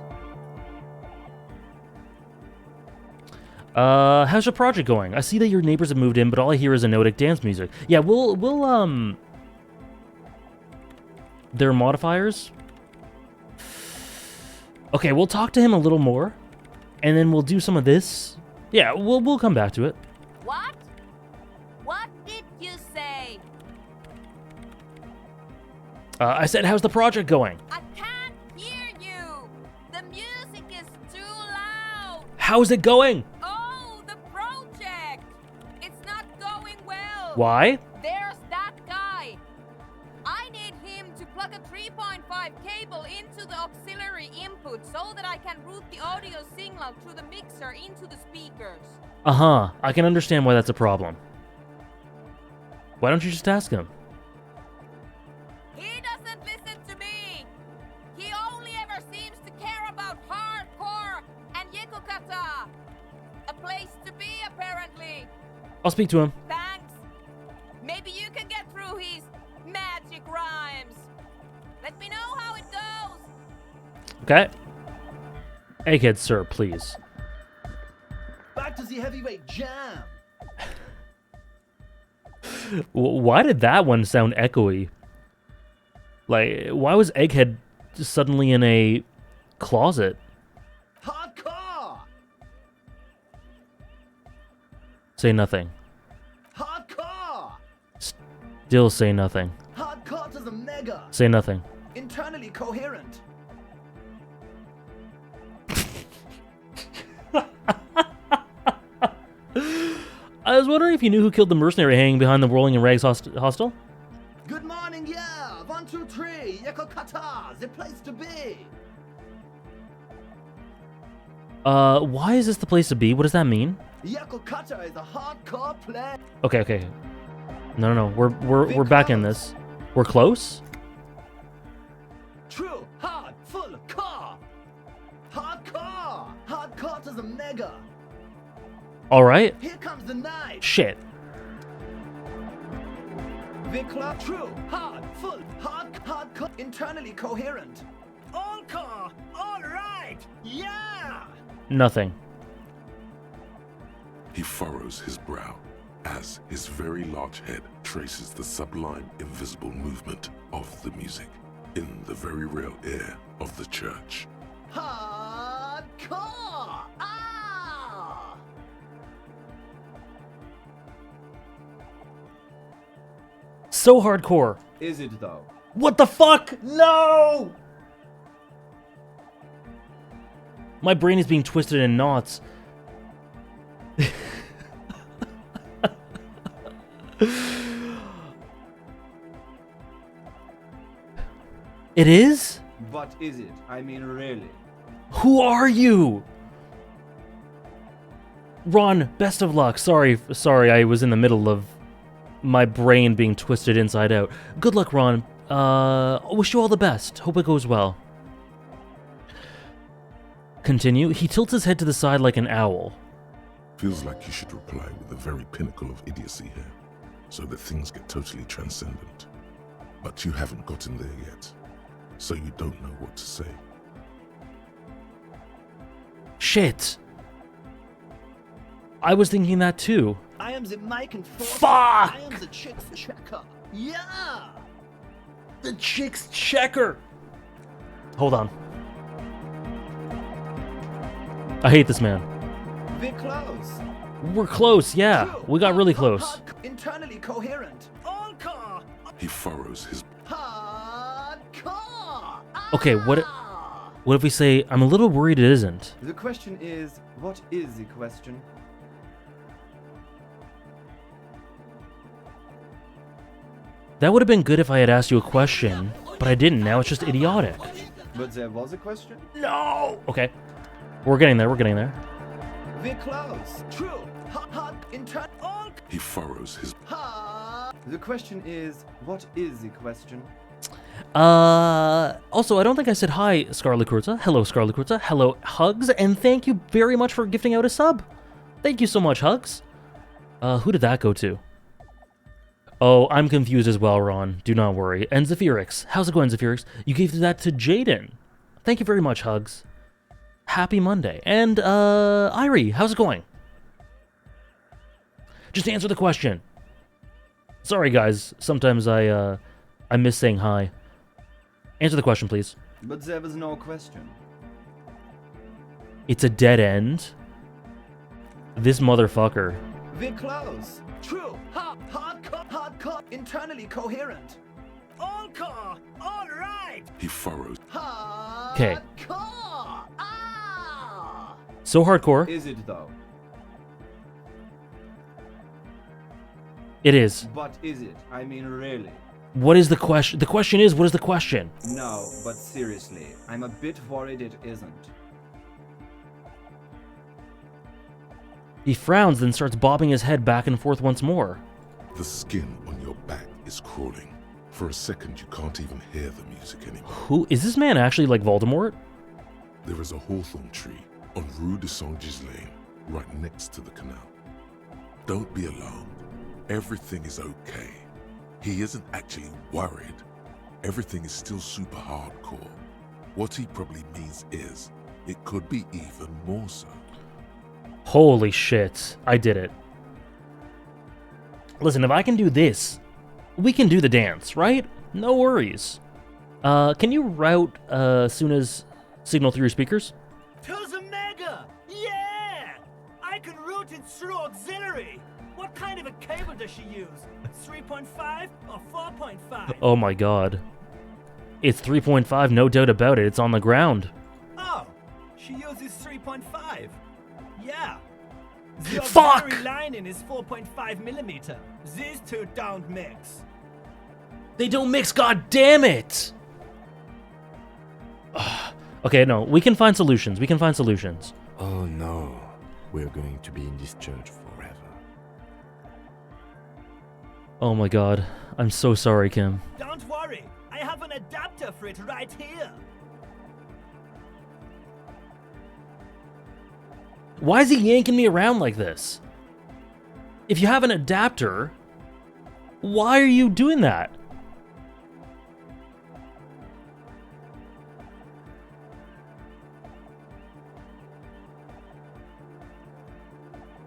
How's your project going? I see that your neighbors have moved in, but all I hear is Anotic dance music. Yeah, we'll their modifiers? Okay, we'll talk to him a little more, and then we'll do some of this. Yeah, we'll come back to it. What? What did you say? I said, how's the project going? I can't hear you. The music is too loud. How's it going? Oh, the project. It's not going well. Why? There's that guy. I need him to plug a 3.5 cable into the auxiliary input so that I can route the audio signal through the mixer into the speakers. Uh-huh. I can understand why that's a problem. Why don't you just ask him? He doesn't listen to me. He only ever seems to care about hardcore and Yekokata. A place to be, apparently. I'll speak to him. Thanks. Maybe you can get through his magic rhymes. Let me know how it goes. Okay. Egghead, sir, please. Back to the heavyweight jam. Why did that one sound echoey? Like, why was Egghead suddenly in a closet? Hardcore! Say nothing. Hardcore! Still say nothing. Hardcore to the mega. Say nothing. Internally coherent. I was wondering if you knew who killed the mercenary hanging behind the Rolling in Rags hostel? Good morning, yeah. 1, 2, 3. Yekokata, the place to be. Why is this the place to be? What does that mean? Yakokata is a hardcore player. Okay, okay. No. We're back in this. We're close? True, hard, full, car. Hardcore. Hardcore to the mega. Alright. Here comes the knife. Shit. Vikla, true, hard, full, hardcore, internally coherent. All car. All right. Yeah. Nothing. He furrows his brow as his very large head traces the sublime, invisible movement of the music in the very real air of the church. Hardcore. Ah! So hardcore. Is it though? What the fuck? No! My brain is being twisted in knots. It is? But is it? I mean, really? Who are you? Ron, best of luck. Sorry, I was in the middle of my brain being twisted inside out. Good luck, Ron. Wish you all the best. Hope it goes well. Continue. He tilts his head to the side like an owl. Feels like you should reply with the very pinnacle of idiocy here, so that things get totally transcendent. But you haven't gotten there yet, so you don't know what to say. Shit. I was thinking that too. I am the Mike and Fuck! I am the chick checker. Yeah! The chick's checker. Hold on. I hate this man. We're close. We're close, yeah. True. We got really close. Internally coherent. All car. He furrows his... Hardcore! Okay, what if we say, I'm a little worried it isn't? The question is, what is the question? That would have been good if I had asked you a question, but I didn't. Now it's just idiotic. But there was a question? No! Okay. We're getting there, we're getting there. We're close. True. All. He furrows his... The question is, what is the question? Also, I don't think I said hi, Scarlet Kurza. Hello, Scarlet Kurza. Hello, Hugs, and thank you very much for gifting out a sub. Thank you so much, Hugs. Who did that go to? Oh, I'm confused as well, Ron. Do not worry. And Zephyrix. How's it going, Zephyrix? You gave that to Jaden. Thank you very much, Hugs. Happy Monday. And, Irie, how's it going? Just answer the question. Sorry, guys. Sometimes I miss saying hi. Answer the question, please. But there was no question. It's a dead end. This motherfucker. We're close. True. Hardcore. Internally coherent. All car. All right. He furrows... Okay. Hardcore! Ah! So hardcore. Is it though? It is. But is it? I mean, really? What is the question? The question is, what is the question? No, but seriously, I'm a bit worried it isn't. He frowns, then starts bobbing his head back and forth once more. The skin on your back is crawling. For a second, you can't even hear the music anymore. Who is this man actually like Voldemort? There is a hawthorn tree on Rue de Saint-Gislain, right next to the canal. Don't be alarmed. Everything is okay. He isn't actually worried. Everything is still super hardcore. What he probably means is, it could be even more so. Holy shit. I did it. Listen, if I can do this, we can do the dance, right? No worries. Can you route Suna's signal through your speakers? To the mega! Yeah! I can route it through auxiliary. What kind of a cable does she use? 3.5 or 4.5? Oh my god. It's 3.5, no doubt about it. It's on the ground. Oh, she uses 3.5. Yeah. The Fuck! auxiliary lining is 4.5 millimeter. These two don't mix. They don't mix, god damn it! Ugh. Okay, no, we can find solutions. We can find solutions. Oh no, we're going to be in this church forever. Oh my god. I'm so sorry, Kim. Don't worry, I have an adapter for it right here. Why is he yanking me around like this? If you have an adapter, why are you doing that?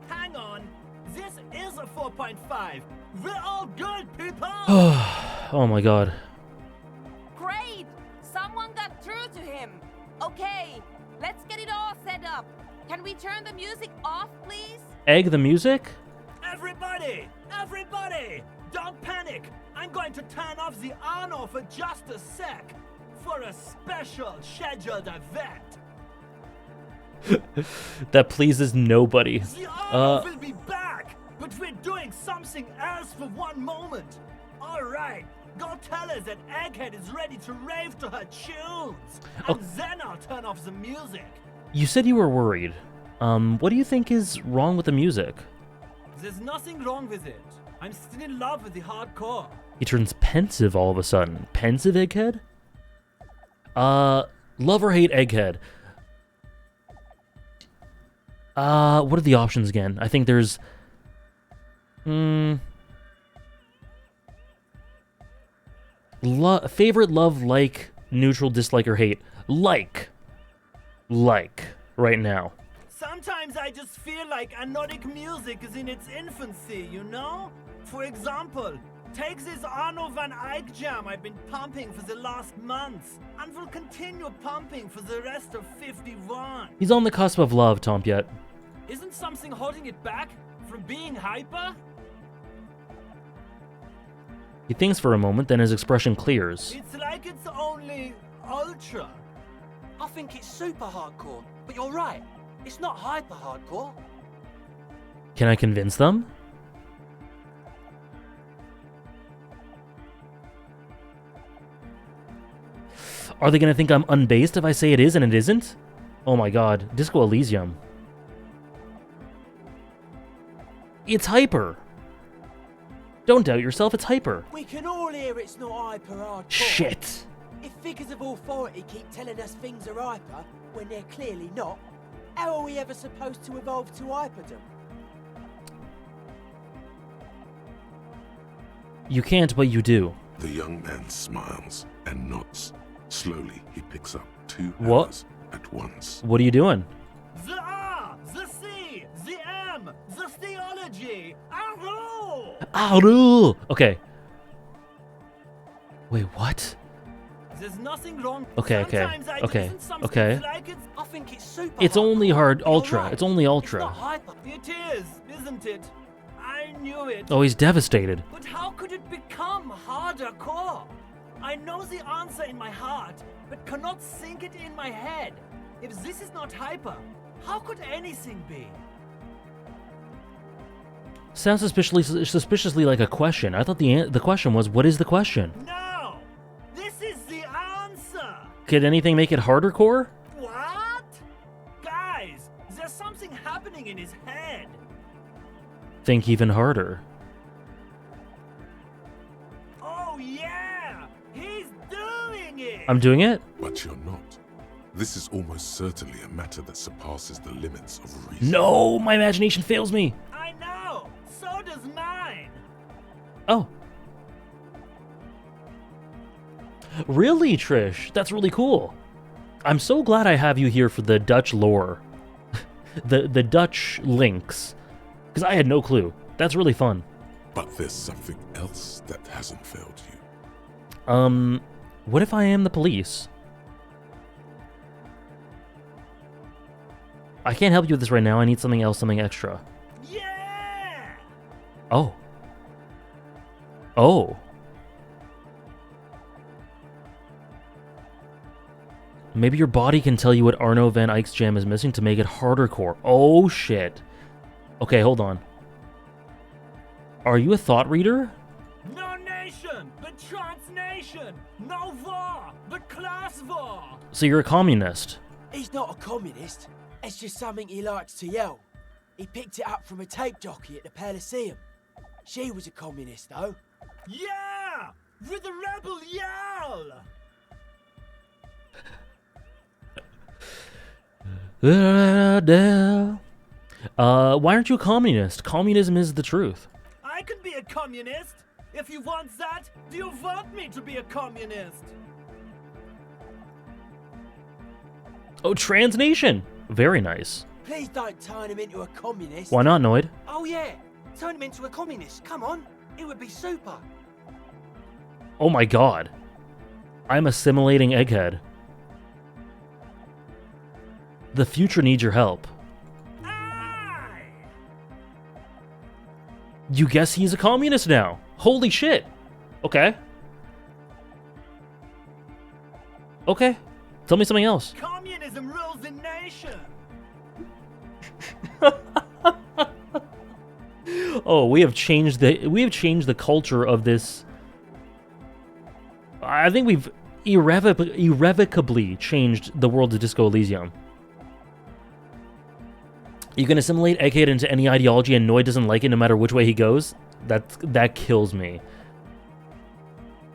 Hang on, this is a 4.5. We're all good, people! Oh my god. Great! Someone got through to him. Okay, let's get it all set up. Can we turn the music off, please? Egg the music? Everybody! Everybody! Don't panic! I'm going to turn off the Arno for just a sec. For a special scheduled event. That pleases nobody. The Arno will be back, but we're doing something else for one moment. Alright, go tell her that Egghead is ready to rave to her tunes. And then I'll turn off the music. You said you were worried. What do you think is wrong with the music? There's nothing wrong with it. I'm still in love with the hardcore. He turns pensive all of a sudden. Pensive, Egghead? Love or hate Egghead? What are the options again? I think there's... favorite, love, like, neutral, dislike, or hate. Like, right now. Sometimes I just feel like anodic music is in its infancy, you know? For example, take this Arno van Eyck jam I've been pumping for the last months, and will continue pumping for the rest of 51. He's on the cusp of love, Tompiet. Isn't something holding it back from being hyper? He thinks for a moment, then his expression clears. It's like it's only ultra. I think it's super hardcore, but you're right. It's not hyper hardcore. Can I convince them? Are they gonna think I'm unbased if I say it is and it isn't? Oh my god, Disco Elysium. It's hyper. Don't doubt yourself, it's hyper. We can all hear it's not hyper hardcore. Shit. If figures of authority keep telling us things are hyper when they're clearly not, how are we ever supposed to evolve to hyperdom? You can't, but you do. The young man smiles and nods. Slowly, he picks up two What? hammers at once. What are you doing? The R, the C, the M, the theology, Arrow! Aru! Okay. Wait, what? There's nothing wrong. Okay, Sometimes I okay, listen something okay. Like it's, I think it's super It's hardcore. only hard You're ultra. right. It's only It's ultra. not hyper. It is, isn't it? I knew it. Oh, he's devastated. But how could it become harder core? I know the answer in my heart, but cannot sink it in my head. If this is not hyper, how could anything be? Sounds suspiciously like a question. I thought the question was, what is the question? No! This is the answer! Could anything make it harder, core? What? Guys, there's something happening in his head. Think even harder. Oh yeah! He's doing it! I'm doing it? But you're not. This is almost certainly a matter that surpasses the limits of reason. No, my imagination fails me. I know! So does mine! Oh. Really, Trish? That's really cool. I'm so glad I have you here for the Dutch lore. the Dutch links. Because I had no clue. That's really fun. But there's something else that hasn't failed you. What if I am the police? I can't help you with this right now. I need something else, something extra. Yeah! Oh. Oh. Maybe your body can tell you what Arno van Eyck's jam is missing to make it harder core. Oh, shit. Okay, hold on. Are you a thought reader? No nation, but transnation! No war, but class war! So you're a communist. He's not a communist. It's just something he likes to yell. He picked it up from a tape jockey at the Elysium. She was a communist, though. Yeah! With the rebel yell! Why aren't you a communist? Communism is the truth. I can be a communist! If you want that, do you want me to be a communist? Oh, trans nation. Very nice. Please don't turn him into a communist. Why not, Noid? Oh yeah, turn him into a communist. Come on, it would be super. Oh my god. I'm assimilating Egghead. The future needs your help. Aye! You guess he's a communist now. Holy shit. Okay. Okay. Tell me something else. Communism rules the nation! Oh, we have changed the culture of this. I think we've irrevocably changed the world of Disco Elysium. You can assimilate Egghead into any ideology and Noid doesn't like it no matter which way he goes? That kills me.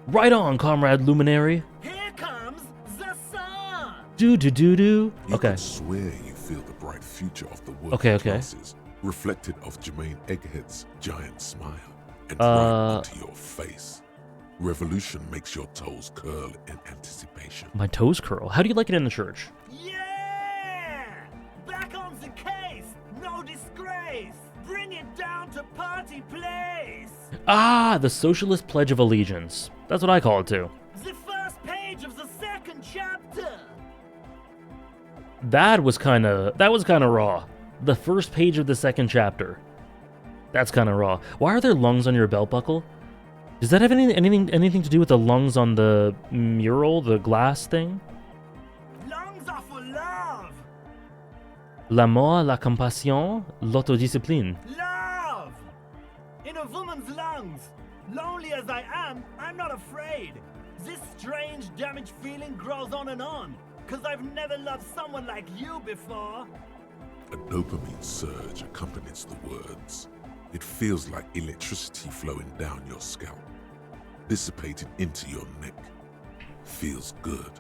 Right on, comrade luminary. Here comes the sun! Do. You Okay. could swear you feel the bright future of the working Okay. classes reflected of Jermaine Egghead's giant smile and right onto your face. Revolution makes your toes curl in anticipation. My toes curl. How do you like it in the church? Yeah! Back on the case! No disgrace! Bring it down to party place! Ah, the Socialist Pledge of Allegiance. That's what I call it too. The first page of the second chapter! That was kind of raw. The first page of the second chapter. That's kind of raw. Why are there lungs on your belt buckle? Does that have anything to do with the lungs on the mural, the glass thing? Lungs are for love! L'amour, la compassion, l'autodiscipline. Love! In a woman's lungs! Lonely as I am, I'm not afraid. This strange, damaged feeling grows on and on. 'Cause I've never loved someone like you before. A dopamine surge accompanies the words. It feels like electricity flowing down your scalp, dissipating into your neck. Feels good,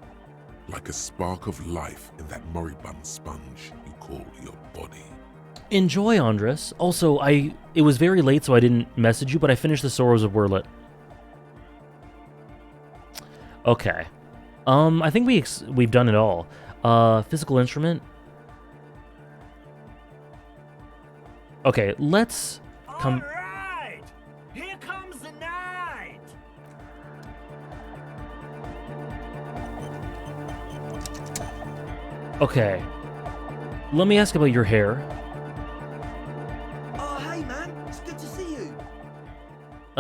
like a spark of life in that moribund sponge you call your body. Enjoy, Andres. Also, it was very late, so I didn't message you, but I finished The Sorrows of Werlet. Okay. I think we've done it all. Physical instrument. Okay, let's come. All right! Here comes the night! Okay. Let me ask about your hair. Oh hey man, it's good to see you.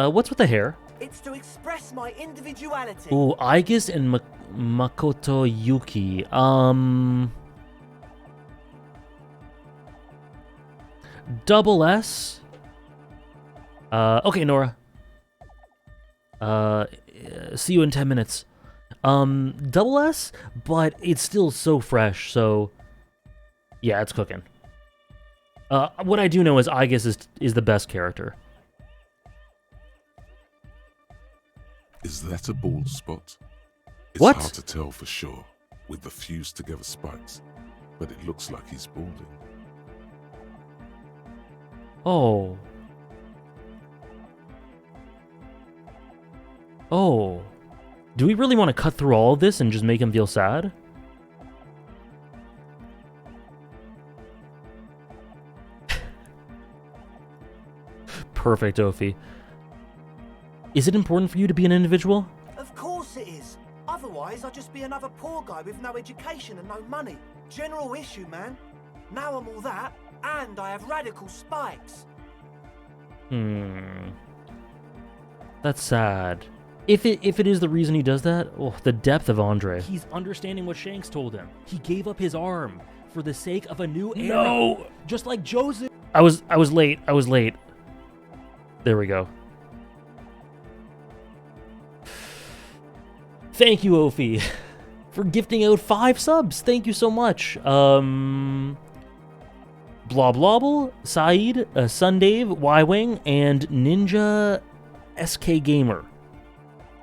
What's with the hair? It's to express my individuality. Ooh, Aigis and Makoto Yuki. Double S. Okay, Nora. See you in 10 minutes. Double S, but it's still so fresh, so yeah, it's cooking. What I do know is Aigis is the best character. Is that a bald spot? It's What? hard to tell for sure with the fused together spikes, but it looks like he's balding. Oh. Oh. Do we really want to cut through all of this and just make him feel sad? Perfect, Ophi. Is it important for you to be an individual? Of course it is. Otherwise, I'd just be another poor guy with no education and no money. General issue, man. Now I'm all that, and I have radical spikes. That's sad. If it is the reason he does that, oh, the depth of Andre. He's understanding what Shanks told him. He gave up his arm for the sake of a new era. No! Just like Joseph. I was late. There we go. Thank you, Ophi, for gifting out 5 subs. Thank you so much. Blah Blobble, Saeed, Sundave, Y-Wing, and Ninja SK Gamer.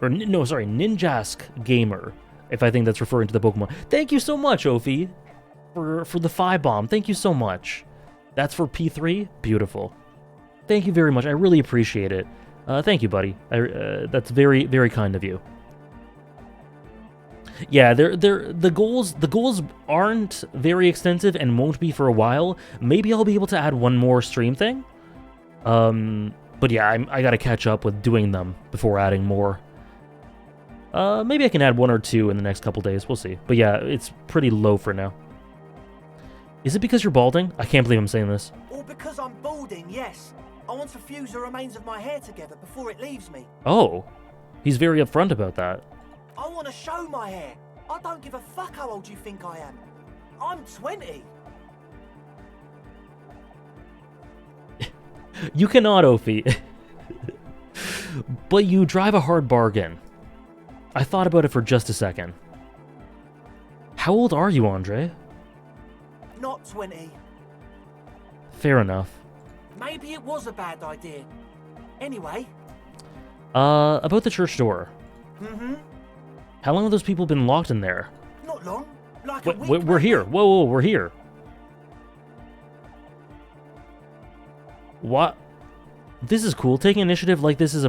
Or, no, sorry, Ninjask Gamer, if I think that's referring to the Pokemon. Thank you so much, Ophi, for the 5-bomb. Thank you so much. That's for P3? Beautiful. Thank you very much. I really appreciate it. Thank you, buddy. That's very, very kind of you. Yeah, the goals aren't very extensive and won't be for a while. Maybe I'll be able to add one more stream thing. But yeah, I gotta catch up with doing them before adding more. Maybe I can add 1 or 2 in the next couple days. We'll see. But yeah, it's pretty low for now. Is it because you're balding? I can't believe I'm saying this. Or because I'm balding, yes. I want to fuse the remains of my hair together before it leaves me. Oh, he's very upfront about that. I want to show my hair. I don't give a fuck how old you think I am. I'm 20. You cannot, Ophi. But you drive a hard bargain. I thought about it for just a second. How old are you, Andre? Not 20. Fair enough. Maybe it was a bad idea. Anyway. About the church door. Mm-hmm. How long have those people been locked in there? Not long. Like a week. We're here. Whoa, we're here. What? This is cool. Taking initiative like this is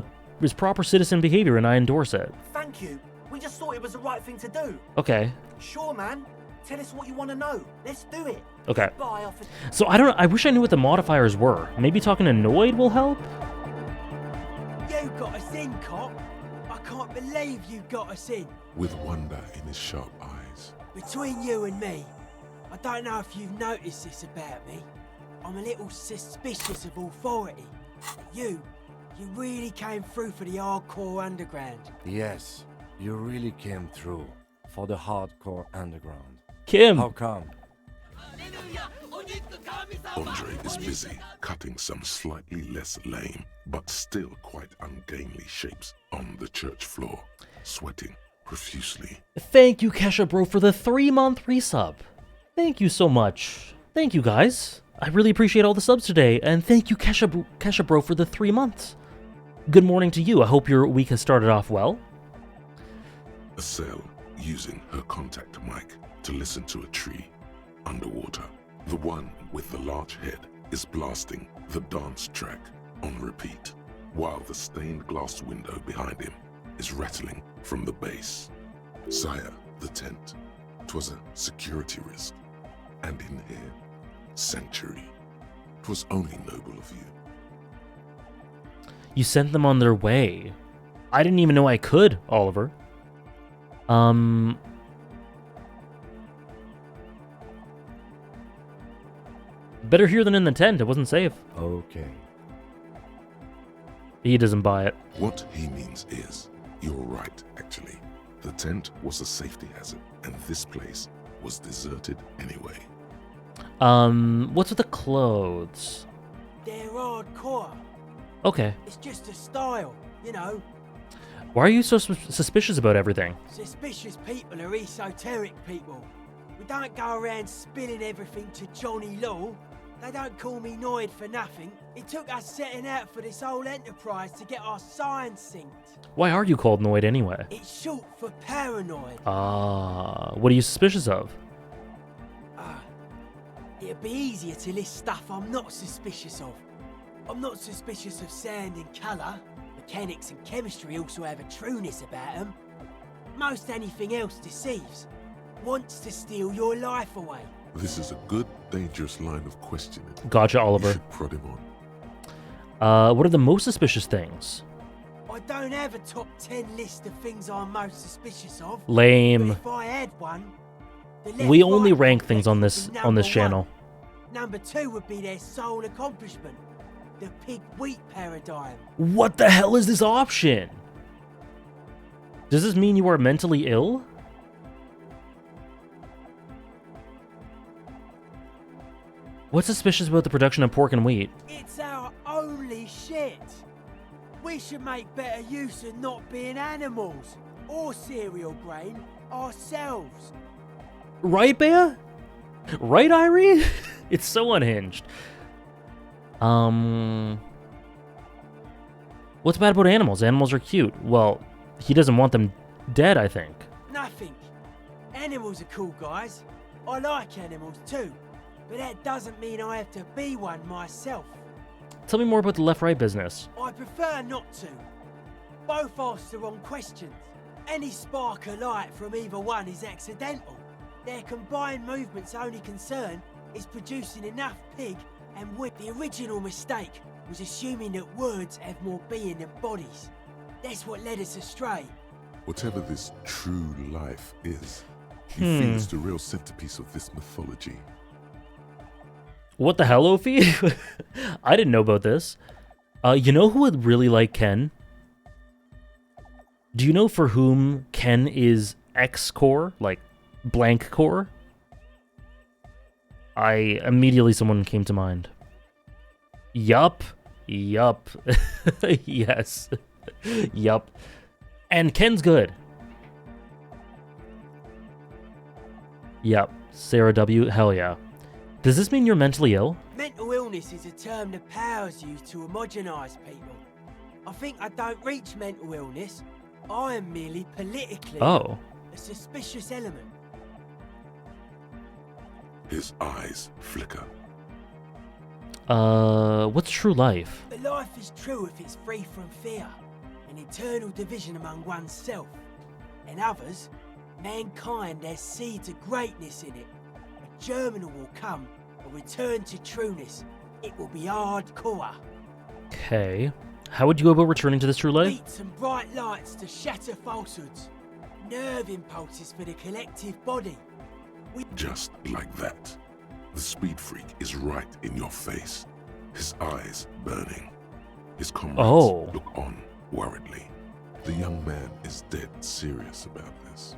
proper citizen behavior, and I endorse it. Thank you. We just thought it was the right thing to do. Okay. Sure, man. Tell us what you want to know. Let's do it. Okay. Bye, So I don't know. I wish I knew what the modifiers were. Maybe talking to Noid will help? You got us in, cop. I can't believe you got us in. With wonder in his sharp eyes. Between you and me, I don't know if you've noticed this about me. I'm a little suspicious of authority. You really came through for the hardcore underground. Yes, you really came through for the hardcore underground. Kim! How come? Andre is busy cutting some slightly less lame, but still quite ungainly shapes on the church floor, sweating profusely. Thank you, Kesha Bro, for the 3-month resub. Thank you so much. Thank you, guys. I really appreciate all the subs today, and thank you, Kesha Bro, for the 3 months. Good morning to you. I hope your week has started off well. A cell using her contact mic to listen to a tree underwater. The one with the large head is blasting the dance track on repeat, while the stained glass window behind him is rattling from the base. Sire, the tent. 'Twas a security risk. And in here, sanctuary. 'Twas only noble of you. You sent them on their way. I didn't even know I could, Oliver. Better here than in the tent. It wasn't safe. Okay. He doesn't buy it. What he means is, you're right, actually. The tent was a safety hazard, and this place was deserted anyway. What's with the clothes? They're hardcore. Okay. It's just a style, you know. Why are you so suspicious about everything? Suspicious people are esoteric people. We don't go around spilling everything to Johnny Law. They don't call me Noid for nothing. It took us setting out for this whole enterprise to get our science synced. Why are you called Noid anyway? It's short for paranoid. What are you suspicious of? It'd be easier to list stuff I'm not suspicious of. I'm not suspicious of sound and colour. Mechanics and chemistry also have a trueness about them. Most anything else deceives. Wants to steal your life away. This is a good, dangerous line of questioning. Gotcha, Oliver. You should prod him on. What are the most suspicious things? I don't have a top 10 list of things I'm most suspicious of. Lame. But if I had one, we only rank things on this channel. Number 2 would be their sole accomplishment, the pig-wheat paradigm. What the hell is this option? Does this mean you are mentally ill? What's suspicious about the production of pork and wheat? It's our only shit. We should make better use of not being animals or cereal grain ourselves. Right, Bea? Right, Irie? It's so unhinged. What's bad about animals? Animals are cute. Well, he doesn't want them dead, I think. Nothing. Animals are cool, guys. I like animals too. But that doesn't mean I have to be one myself. Tell me more about the left-right business. I prefer not to. Both ask the wrong questions. Any spark of light from either one is accidental. Their combined movement's only concern is producing enough pig and whip. The original mistake was assuming that words have more being than bodies. That's what led us astray. Whatever this true life is, he feels the real centerpiece of this mythology. What the hell, Ophi? I didn't know about this. You know who would really like Ken? Do you know for whom Ken is X-core? Like, blank core? Immediately someone came to mind. Yup. Yes. Yup. And Ken's good. Yup. Sarah W. Hell yeah. Does this mean you're mentally ill? Mental illness is a term the powers use to homogenise people. I think I don't reach mental illness. I am merely politically a suspicious element. His eyes flicker. What's true life? But life is true if it's free from fear, an eternal division among oneself and others. Mankind has seeds of greatness in it. A germinal will come, a return to trueness. It will be hardcore. Okay. How would you go about returning to this true life? Beats and bright lights to shatter falsehoods. Nerve impulses for the collective body. Just like that. The speed freak is right in your face. His eyes burning. His comrades look on worriedly. The young man is dead serious about this.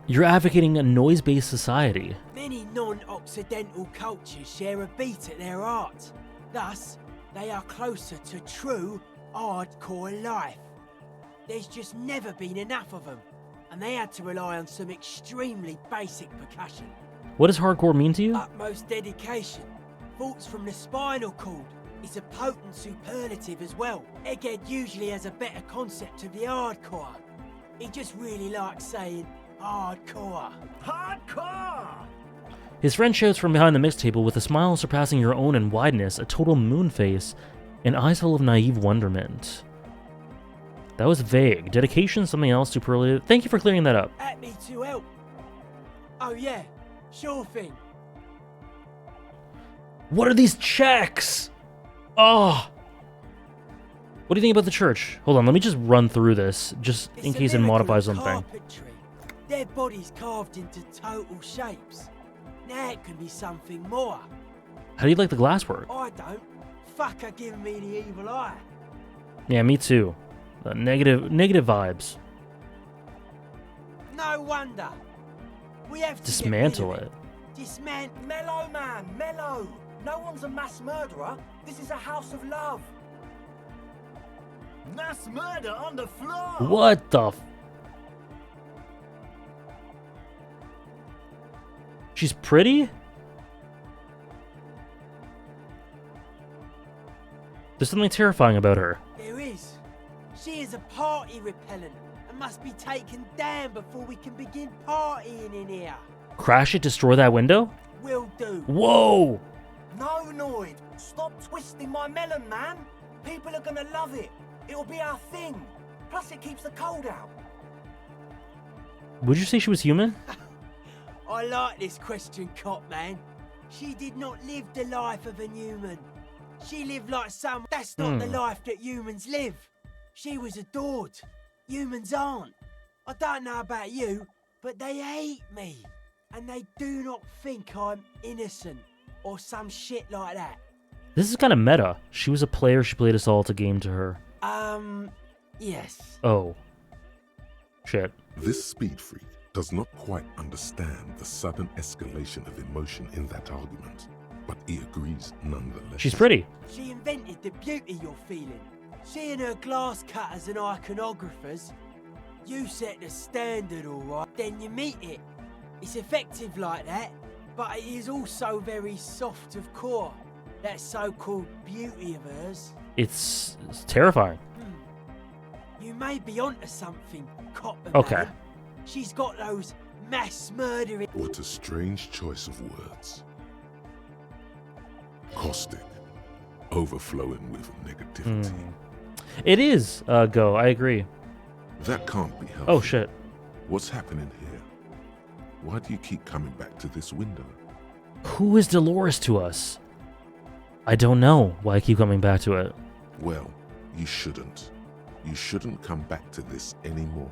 You're advocating a noise-based society. Many non-Occidental cultures share a beat at their art. Thus, they are closer to true, hardcore life. There's just never been enough of them, and they had to rely on some extremely basic percussion. What does hardcore mean to you? Utmost dedication. Thoughts from the spinal cord is a potent superlative as well. Egghead usually has a better concept of the hardcore. He just really likes saying hardcore. Hardcore! His friend shouts from behind the mixed table with a smile surpassing your own in wideness, a total moon face, and eyes full of naive wonderment. That was vague. Dedication, something else, superlative. Thank you for clearing that up. At me to help. Oh yeah, sure thing. What are these checks? Oh! What do you think about the church? Hold on, let me just run through this, just in case it modifies something. Carpentry. Their bodies carved into total shapes. Now it can be something more. How do you like the glasswork? I don't. Fuck are giving me the evil eye. Yeah, me too. Negative vibes. No wonder. We have to dismantle it. Dismantle. Mellow, man, mellow. No one's a mass murderer. This is a house of love. Mass murder on the floor. What the She's pretty? There's something terrifying about her. There is. She is a party repellent and must be taken down before we can begin partying in here. Crash it, destroy that window? Will do. Whoa! No, Noid. Stop twisting my melon, man. People are gonna love it. It'll be our thing. Plus it keeps the cold out. Would you say she was human? I like this question, Cop Man. She did not live the life of a human. She lived like some. That's not the life that humans live. She was adored. Humans aren't. I don't know about you, but they hate me. And they do not think I'm innocent or some shit like that. This is kind of meta. She was a player, she played us all to game to her. Yes. Oh. Shit. This speed freak does not quite understand the sudden escalation of emotion in that argument, but he agrees nonetheless. She's pretty. She invented the beauty you're feeling. She and her glass cutters and iconographers. You set the standard, alright, then you meet it. It's effective like that, but it is also very soft of core. That so-called beauty of hers. It's terrifying. You may be onto something, Copper. Okay. Man. She's got those mass murdering. What a strange choice of words. Caustic, overflowing with negativity. It is, Go. I agree. That can't be healthy. Oh, shit. What's happening here? Why do you keep coming back to this window? Who is Dolores to us? I don't know why I keep coming back to it. Well, you shouldn't. You shouldn't come back to this anymore.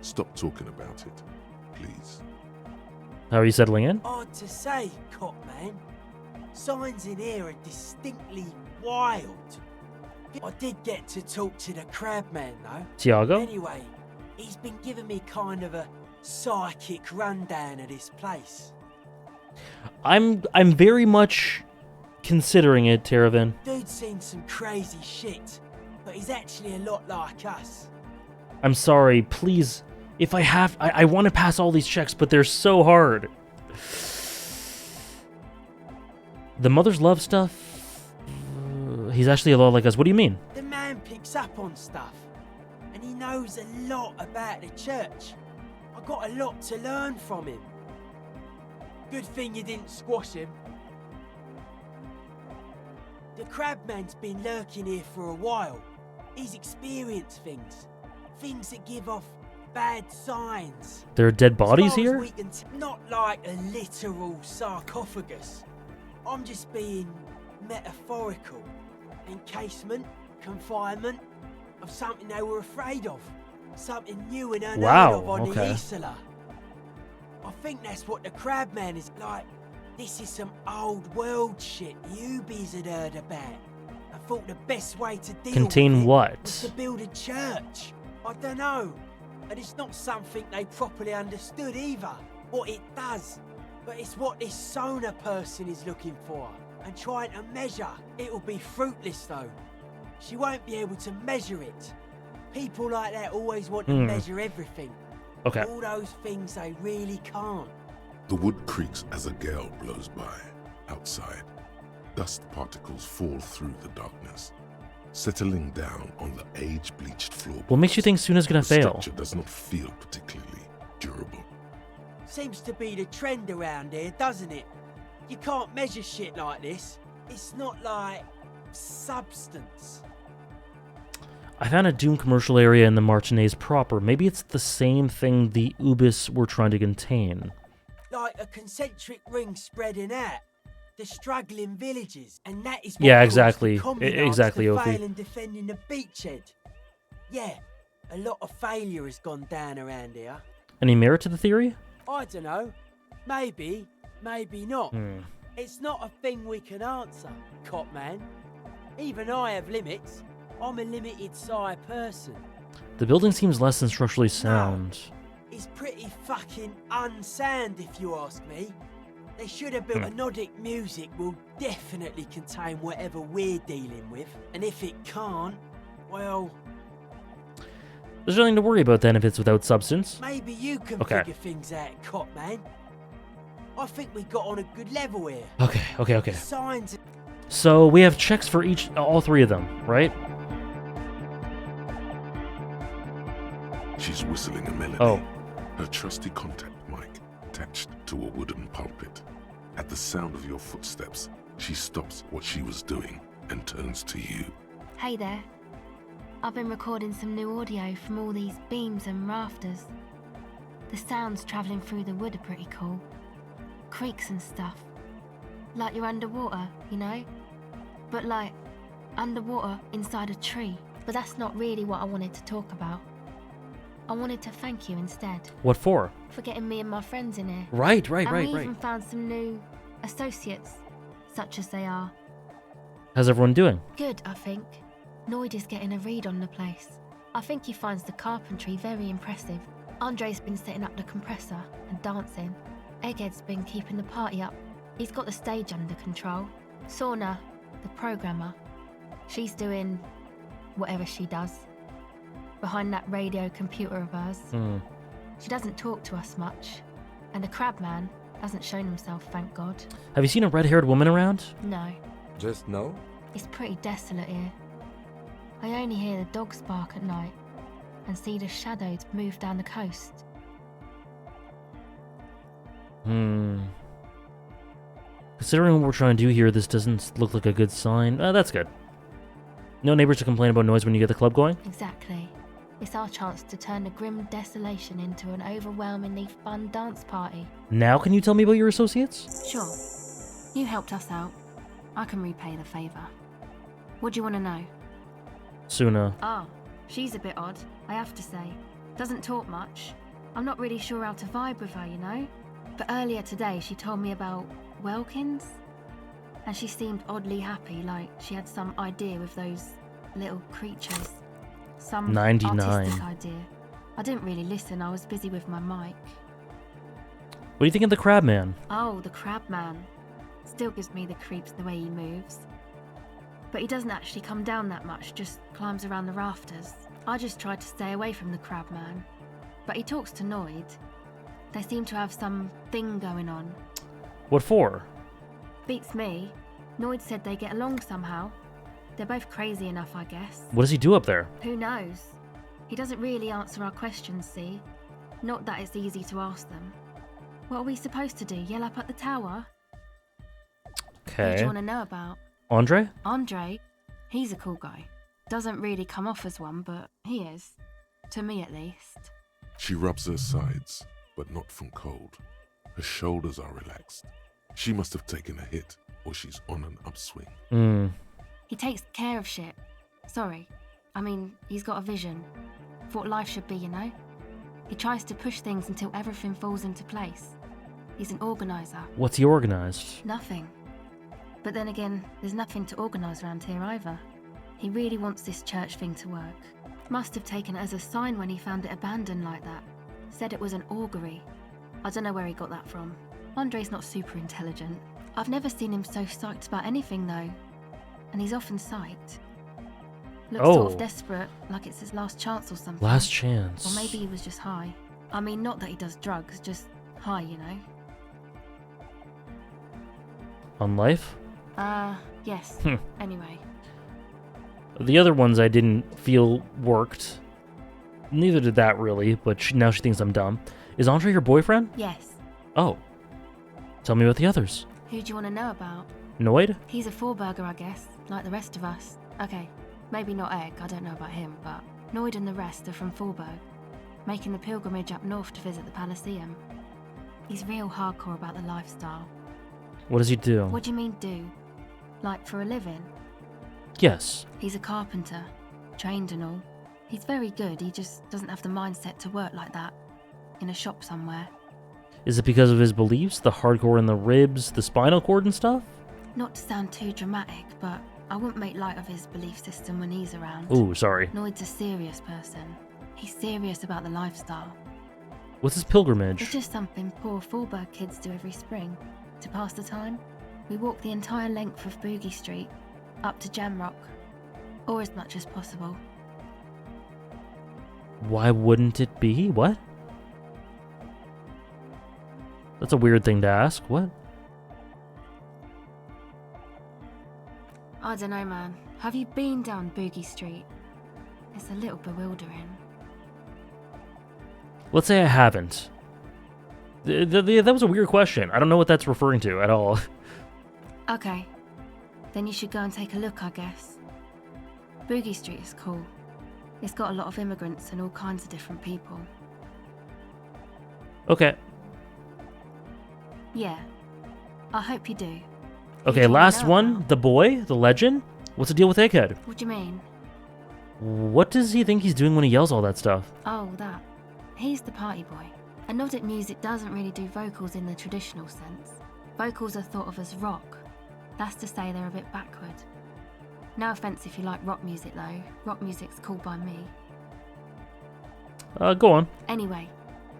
Stop talking about it, please. How are you settling in? Hard to say, Cop Man. Signs in here are distinctly wild. I did get to talk to the Crabman though. Tiago? Anyway, he's been giving me kind of a psychic rundown of this place. I'm very much considering it, Teravin. Dude's seen some crazy shit, but he's actually a lot like us. I'm sorry, please. If I want to pass all these checks, but they're so hard. The mother's love stuff? He's actually a lot like us. What do you mean? The man picks up on stuff, and he knows a lot about the church. I got a lot to learn from him. Good thing you didn't squash him. The Crabman's been lurking here for a while. He's experienced things. Things that give off bad signs. There are dead bodies As far as here? we can not like a literal sarcophagus. I'm just being metaphorical. Encasement, confinement of something they were afraid of. Something new and unheard of on the Isla. I think that's what the Crabman is like. This is some old world shit Ubies had heard about. I thought the best way to deal Contain with it what? was to build a church. I don't know. And it's not something they properly understood either, what it does. But it's what this Sona person is looking for and trying to measure. It'll be fruitless though. She won't be able to measure it. People like that always want to measure everything. Okay. All those things they really can't. The wood creaks as a gale blows by. Outside, dust particles fall through the darkness, settling down on the age-bleached floor. What makes you think Suna's gonna The fail? structure does not feel particularly durable. Seems to be the trend around here, doesn't it? You can't measure shit like this. It's not like substance. I found a Doom commercial area in the Martinez proper. Maybe it's the same thing the Ubis were trying to contain. Like a concentric ring spreading out. The struggling villages. And that is what Yeah, caused exactly. the communards Exactly, to Ophi. fail in defending the beachhead. Yeah, a lot of failure has gone down around here. Any merit to the theory? I don't know. Maybe, maybe not. It's not a thing we can answer, Cop Man. Even I have limits. I'm a limited size person. The building seems less than structurally sound. It's pretty fucking unsound if you ask me. They should have built a Nordic music will definitely contain whatever we're dealing with. And if it can't, well... There's nothing to worry about then if it's without substance. Maybe you can Okay. figure things out, Cop Man. I think we got on a good level here. Okay. Signs... So we have checks for all three of them, right? She's whistling a melody. Oh. Her trusty contact mic attached to a wooden pulpit. At the sound of your footsteps, she stops what she was doing and turns to you. Hey there. I've been recording some new audio from all these beams and rafters. The sounds travelling through the wood are pretty cool. Creaks and stuff. Like you're underwater, you know? But like, underwater inside a tree. But that's not really what I wanted to talk about. I wanted to thank you instead. What for? For getting me and my friends in here. Right. And we even found some new associates, such as they are. How's everyone doing? Good, I think. Noid is getting a read on the place. I think he finds the carpentry very impressive. Andre's been setting up the compressor and dancing. Egghead's been keeping the party up. He's got the stage under control. Sauna, the programmer, she's doing whatever she does. behind that radio computer of hers. She doesn't talk to us much, and the crab man hasn't shown himself, thank God. Have you seen a red-haired woman around? No. Just no? It's pretty desolate here. I only hear the dogs bark at night and see the shadows move down the coast. Considering what we're trying to do here, this doesn't look like a good sign. That's good. No neighbors to complain about noise when you get the club going? Exactly. It's our chance to turn the grim desolation into an overwhelmingly fun dance party. Now can you tell me about your associates? Sure. You helped us out. I can repay the favour. What do you want to know? Suna. Ah, she's a bit odd, I have to say. Doesn't talk much. I'm not really sure how to vibe with her, you know? But earlier today she told me about Welkins, and she seemed oddly happy, like she had some idea with those little creatures. Some 99. artistic idea. I didn't really listen, I was busy with my mic. What do you think of the crab man? Oh, the crab man. Still gives me the creeps the way he moves. But he doesn't actually come down that much, just climbs around the rafters. I just tried to stay away from the crab man. But he talks to Noid. They seem to have some thing going on. What for? Beats me. Noid said they get along somehow. They're both crazy enough, I guess. What does he do up there? Who knows? He doesn't really answer our questions, see? Not that it's easy to ask them. What are we supposed to do, yell up at the tower? Who do Okay. you want to know about? Andre? Andre? He's a cool guy. Doesn't really come off as one, but he is. To me, at least. She rubs her sides, but not from cold. Her shoulders are relaxed. She must have taken a hit, or she's on an upswing. He takes care of shit. Sorry. I mean, he's got a vision. For what life should be, you know? He tries to push things until everything falls into place. He's an organiser. What's he organized? Nothing. But then again, there's nothing to organise around here either. He really wants this church thing to work. Must have taken it as a sign when he found it abandoned like that. Said it was an augury. I don't know where he got that from. Andre's not super intelligent. I've never seen him so psyched about anything though. And he's often psyched. Looks sort of desperate, like it's his last chance or something. Last chance. Or maybe he was just high. I mean, not that he does drugs, just high, you know? On life? Yes. Anyway. The other ones I didn't feel worked. Neither did that really, but now she thinks I'm dumb. Is Andre your boyfriend? Yes. Oh. Tell me about the others. Who do you want to know about? Noid? He's a four-burger, I guess, like the rest of us. Okay, maybe not Egg, I don't know about him, but Noid and the rest are from Forberg, making the pilgrimage up north to visit the Palaceum. He's real hardcore about the lifestyle. What does he do? What do you mean do? Like for a living? Yes. He's a carpenter, trained and all. He's very good, he just doesn't have the mindset to work like that, in a shop somewhere. Is it because of his beliefs? The hardcore in the ribs, the spinal cord and stuff? Not to sound too dramatic, but I wouldn't make light of his belief system when he's around. Ooh, sorry. Noid's a serious person. He's serious about the lifestyle. What's his pilgrimage? It's just something poor Forberg kids do every spring. To pass the time, we walk the entire length of Boogie Street, up to Jamrock, or as much as possible. Why wouldn't it be? What? That's a weird thing to ask. What? I don't know, man. Have you been down Boogie Street? It's a little bewildering. Let's say I haven't. That was a weird question. I don't know what that's referring to at all. Okay. Then you should go and take a look, I guess. Boogie Street is cool. It's got a lot of immigrants and all kinds of different people. Okay. Yeah. I hope you do. Okay, last one. The boy? The legend? What's the deal with Egghead? What do you mean? What does he think he's doing when he yells all that stuff? Oh, that. He's the party boy. And Nordic music doesn't really do vocals in the traditional sense. Vocals are thought of as rock. That's to say they're a bit backward. No offense if you like rock music though. Rock music's cool by me. Go on. Anyway,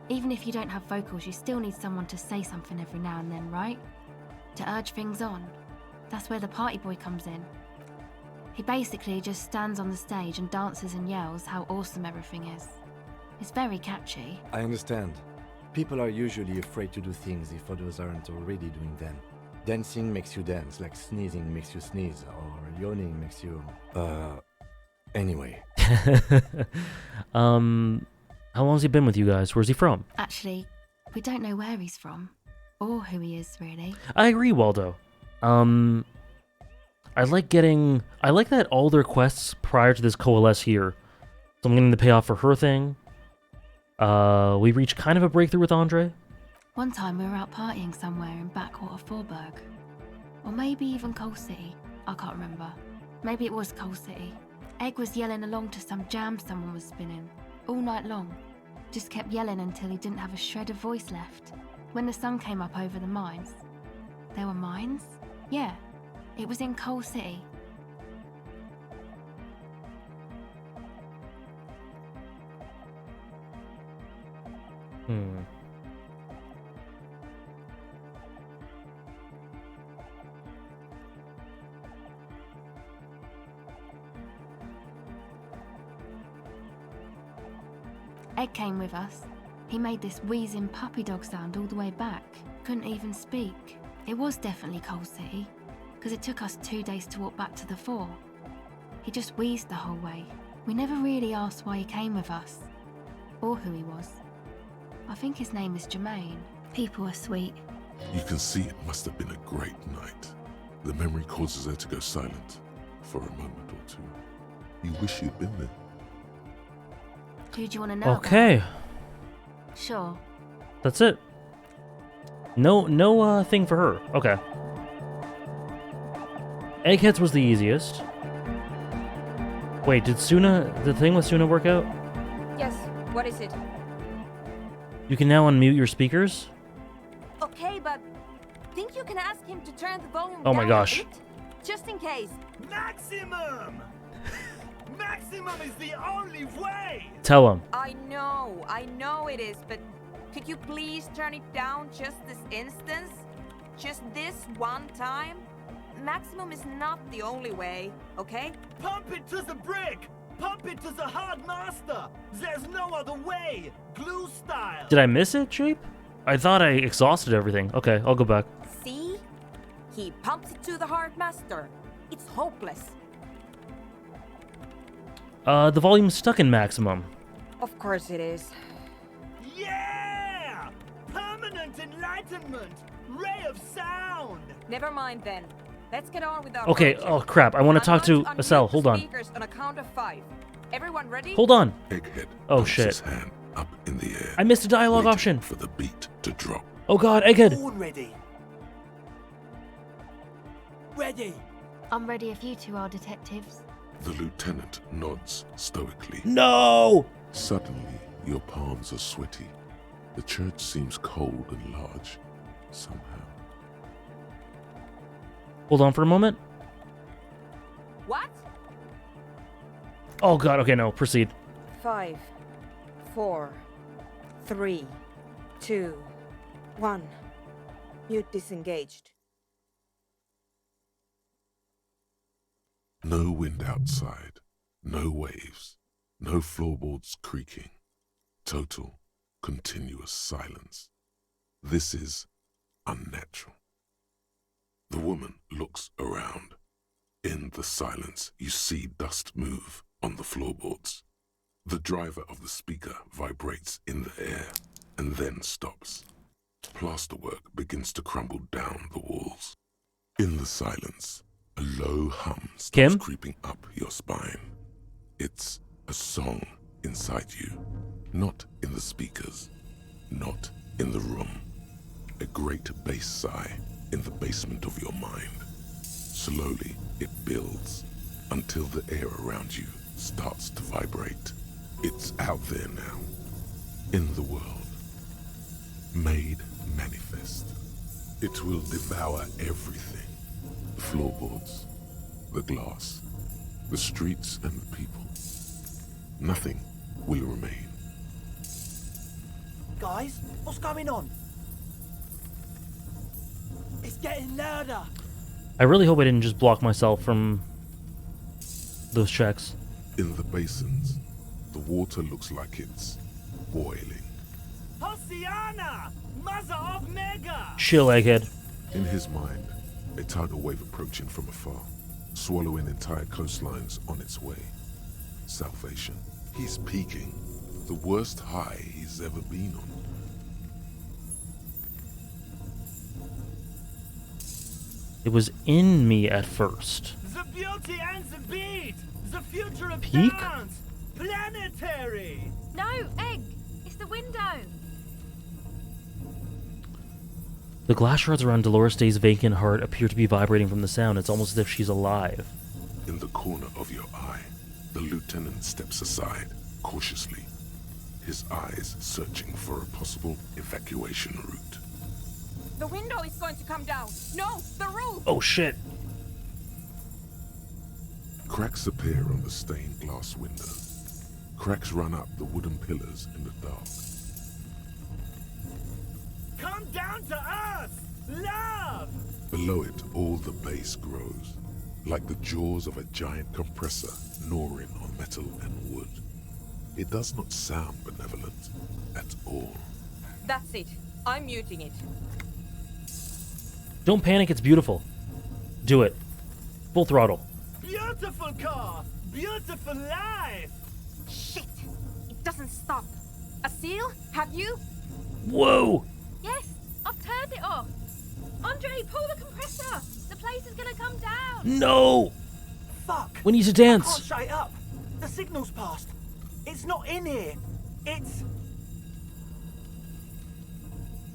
even if you don't have vocals, you still need someone to say something every now and then, right? To urge things on. That's where the party boy comes in. He basically just stands on the stage and dances and yells how awesome everything is. It's very catchy. I understand. People are usually afraid to do things if others aren't already doing them. Dancing makes you dance, like sneezing makes you sneeze, or yawning makes you... Anyway. How long's he been with you guys? Where's he from? Actually, we don't know where he's from. Or who he is, really. I agree, Waldo. I like that all their quests prior to this coalesce here. So I'm getting the payoff for her thing. We reached kind of a breakthrough with Andre. One time we were out partying somewhere in backwater Forburg. Or maybe even Coal City. I can't remember. Maybe it was Coal City. Egg was yelling along to some jam someone was spinning. All night long. Just kept yelling until he didn't have a shred of voice left. When the sun came up over the mines. There were mines? Yeah. It was in Coal City. Egg came with us. He made this wheezing puppy dog sound all the way back. Couldn't even speak. It was definitely Coal City, because it took us 2 days to walk back to the fort. He just wheezed the whole way. We never really asked why he came with us, or who he was. I think his name is Jermaine. People are sweet. You can see it must have been a great night. The memory causes her to go silent for a moment or two. You wish you'd been there. Who do you want to know? Okay. About? Sure. That's it. No thing for her. Okay. Eggheads was the easiest. Wait, did the thing with Suna work out? Yes, what is it? You can now unmute your speakers? Okay, but think you can ask him to turn the volume Oh down my gosh. a bit? Just in case. Maximum! Maximum is the only way! Tell him. I know it is, but could you please turn it down just this instance? Just this one time? Maximum is not the only way, okay? Pump it to the brick! Pump it to the hard master! There's no other way! Glue style! Did I miss it, Shape? I thought I exhausted everything. Okay, I'll go back. See? He pumps it to the hard master. It's hopeless. The volume's stuck in maximum. Of course it is. Yeah! Permanent enlightenment! Ray of sound! Never mind then. Let's get on with our Okay, project. oh crap, I want to I'm talk going to unmute Estelle. the Hold on. speakers on a count of 5. Everyone ready? Hold on. Egghead Oh, pumps shit. his hand up in the air. I missed a dialogue waiting option. for the beat to drop. Oh god, Egghead. All ready. Ready. I'm ready if you two are detectives. The lieutenant nods stoically. No! Suddenly, your palms are sweaty. The church seems cold and large, somehow. Hold on for a moment. What? Oh god, okay, no, proceed. 5, 4, 3, 2, 1. Mute disengaged. No wind outside, no waves, no floorboards creaking. Total, continuous silence. This is unnatural. The woman looks around. In the silence, you see dust move on the floorboards. The driver of the speaker vibrates in the air and then stops. Plasterwork begins to crumble down the walls. In the silence, a low hum starts Kim? creeping up your spine. It's a song inside you, not in the speakers, not in the room. A great bass sigh in the basement of your mind. Slowly, it builds until the air around you starts to vibrate. It's out there now, in the world, made manifest. It will devour everything. The floorboards, the glass, the streets and the people. Nothing will remain. Guys, what's going on? It's getting louder. I really hope I didn't just block myself from those checks. In the basins, the water looks like it's boiling. Hosiana! Mother of Mega! Chill, egghead. In his mind, a tidal wave approaching from afar, swallowing entire coastlines on its way. Salvation. He's peaking. The worst high he's ever been on. It was in me at first. The beauty and the beat! The future of Peak? dance! Planetary! No, Egg! It's the window! The glass shards around Dolores Day's vacant heart appear to be vibrating from the sound. It's almost as if she's alive. In the corner of your eye, the lieutenant steps aside, cautiously, his eyes searching for a possible evacuation route. The window is going to come down. No, the roof! Oh shit. Cracks appear on the stained glass window. Cracks run up the wooden pillars in the dark. Come down to earth! Love! Below it, all the base grows, like the jaws of a giant compressor gnawing on metal and wood. It does not sound benevolent at all. That's it. I'm muting it. Don't panic, it's beautiful. Do it. Full throttle. Beautiful car! Beautiful life! Shit! It doesn't stop. A seal? Have you? Whoa! Yes, I've turned it off. Andre, pull the compressor. The place is gonna come down. No! Fuck! We need to I dance. can't shut it up. The signal's passed. It's not in here. It's...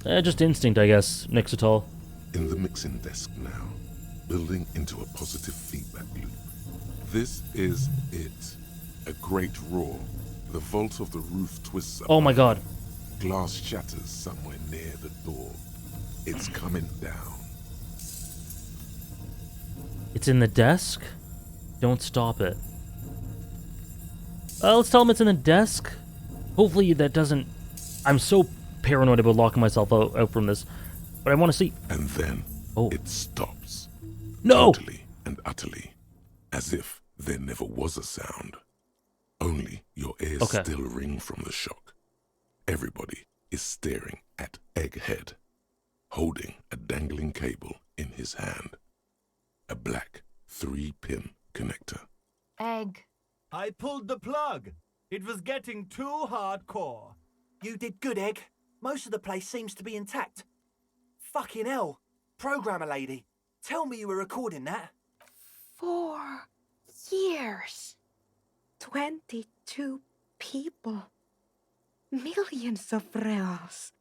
Just instinct, I guess, Nixatal. In the mixing desk now, building into a positive feedback loop. This is it. A great roar. The vault of the roof twists up. Oh my god. Glass shatters somewhere near the door. It's coming down. It's in the desk? Don't stop it. Let's tell him it's in the desk. Hopefully that doesn't... I'm so paranoid about locking myself out from this. But I want to see... And then Oh. it stops. No! Totally and utterly. As if there never was a sound. Only your ears Okay. still ring from the shock. Everybody is staring at Egghead, holding a dangling cable in his hand. A black 3-pin connector. Egg. I pulled the plug. It was getting too hardcore. You did good, Egg. Most of the place seems to be intact. Fucking hell. Programmer lady, tell me you were recording that. 4 years. 22 people. Millions of reals.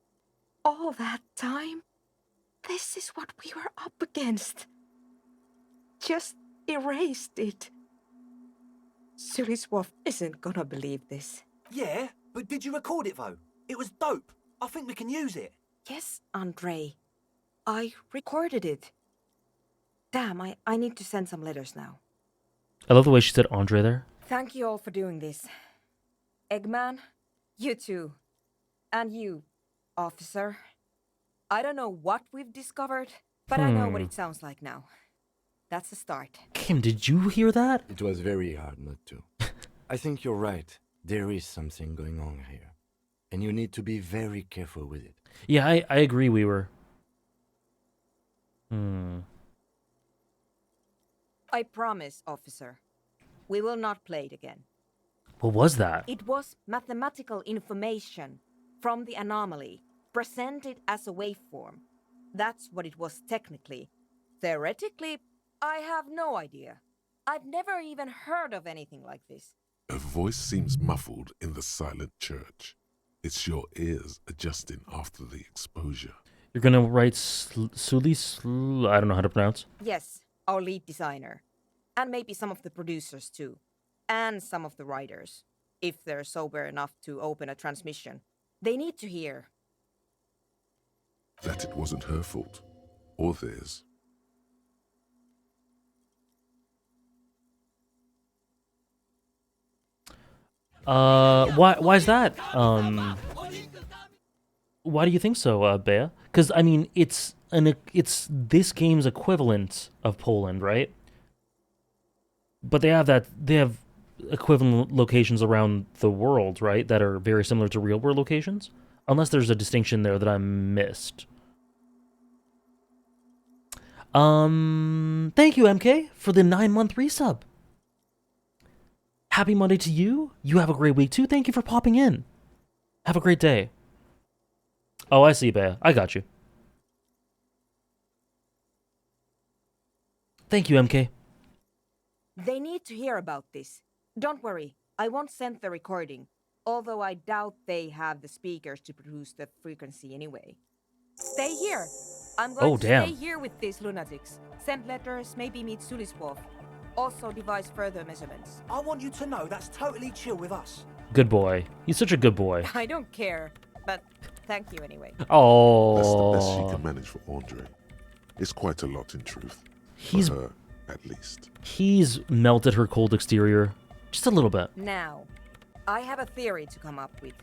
All that time? This is what we were up against. Just erased it. Suliswolf isn't gonna believe this. Yeah, but did you record it though? It was dope. I think we can use it. Yes, Andre. I recorded it. Damn, I need to send some letters now. I love the way she said Andre there. Thank you all for doing this. Eggman, you too. And you, officer. I don't know what we've discovered, but I know what it sounds like now. That's a start. Kim, did you hear that? It was very hard not to. I think you're right. There is something going on here. And you need to be very careful with it. Yeah, I agree, Weaver. I promise, officer. We will not play it again. What was that? It was mathematical information from the anomaly, presented as a waveform. That's what it was technically. Theoretically, I have no idea. I've never even heard of anything like this. A voice seems muffled in the silent church. It's your ears adjusting after the exposure. You're gonna write Sulis? I don't know how to pronounce. Yes, our lead designer. And maybe some of the producers too. And some of the writers. If they're sober enough to open a transmission. They need to hear. That it wasn't her fault. Or theirs. Why is that? Why do you think so, Bea? Because I mean, it's this game's equivalent of Poland, right? But they have equivalent locations around the world, right? That are very similar to real world locations. Unless there's a distinction there that I missed. Thank you, MK, for the 9-month resub. Happy Monday to you. You have a great week too. Thank you for popping in. Have a great day. Oh, I see, Bea. I got you. Thank you, MK. They need to hear about this. Don't worry, I won't send the recording, although I doubt they have the speakers to produce the frequency anyway. Stay here. I'm going to stay here with these lunatics. Send letters, maybe meet Suliswolf. Also devise further measurements. I want you to know that's totally chill with us. Good boy. He's such a good boy. I don't care, but thank you anyway. Oh. That's the best she can manage for Andre. It's quite a lot in truth. For her, at least. He's melted her cold exterior. Just a little bit. Now, I have a theory to come up with.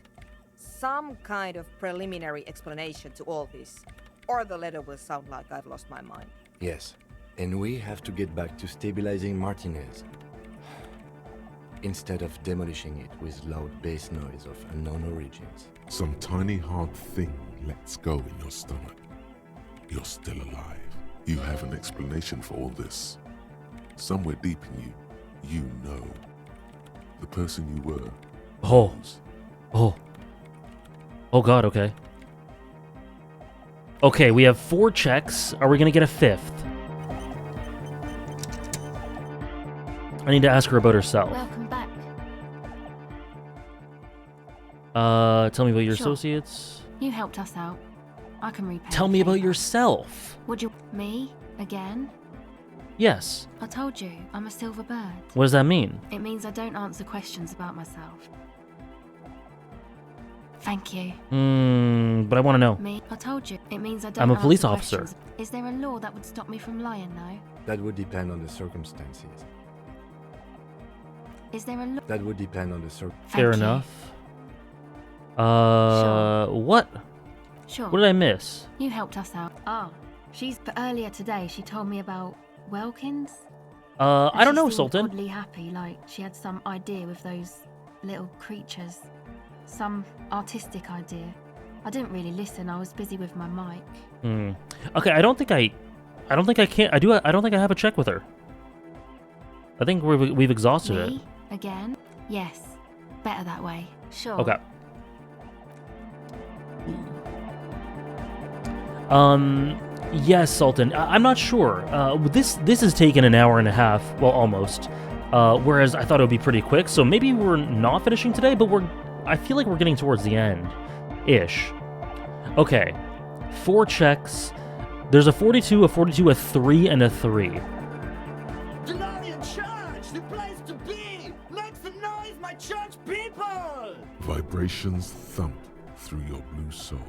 Some kind of preliminary explanation to all this. Or the letter will sound like I've lost my mind. Yes. And we have to get back to stabilizing Martinez. Instead of demolishing it with loud bass noise of unknown origins. Some tiny hard thing lets go in your stomach. You're still alive. You have an explanation for all this. Somewhere deep in you, you know. The person you were. Oh god, okay. Okay, we have 4 checks. Are we gonna get a 5th? I need to ask her about herself. Welcome back. Tell me about your associates. You helped us out. I can repay. Tell me about yourself. Would you... Me? Again? Yes. I told you, I'm a silver bird. What does that mean? It means I don't answer questions about myself. Thank you. But I want to know. Me? I told you, it means I don't I'm a answer police officer. questions. Is there a law that would stop me from lying, though? That would depend on the circumstances. Is there a law? That would depend on the circumstances. Fair enough. What? Sure. What did I miss? You helped us out. Ah, but earlier today she told me about Welkins. I don't know, She seemed Sultan. oddly happy, like she had some idea with those little creatures. Some artistic idea. I didn't really listen, I was busy with my mic. Okay, I don't think I have a check with her. I think we've exhausted it. Me? Again? Yes. Better that way. Sure. Okay. Yes, Sultan. I'm not sure. This has taken an hour and a half. Well, almost. Whereas I thought it would be pretty quick. So maybe we're not finishing today, but I feel like we're getting towards the end, ish. Okay. 4 checks. There's a 42, a 42, a 3, and a 3. Delarian Church, the place to be. Make some noise, my church people. Vibrations thump through your blue soul.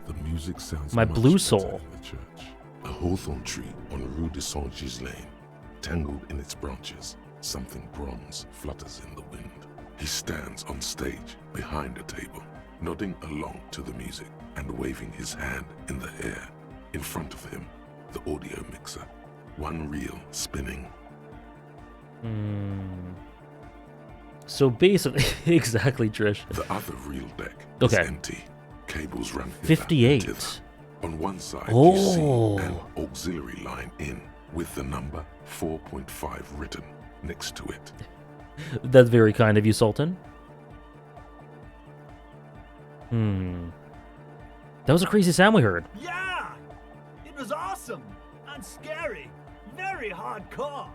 The music sounds My much blue better soul. in the church. A hawthorn tree on Rue de Saint-Gislain, tangled in its branches, something bronze flutters in the wind. He stands on stage behind a table, nodding along to the music and waving his hand in the air. In front of him, the audio mixer, one reel spinning. So basically, exactly, Trish. The other reel deck Okay. is empty. Cables run hither 58. and thither. On one side, you see an auxiliary line in with the number 4.5 written next to it. That's very kind of you, Sultan. That was a crazy sound we heard. Yeah! It was awesome! And scary. Very hardcore.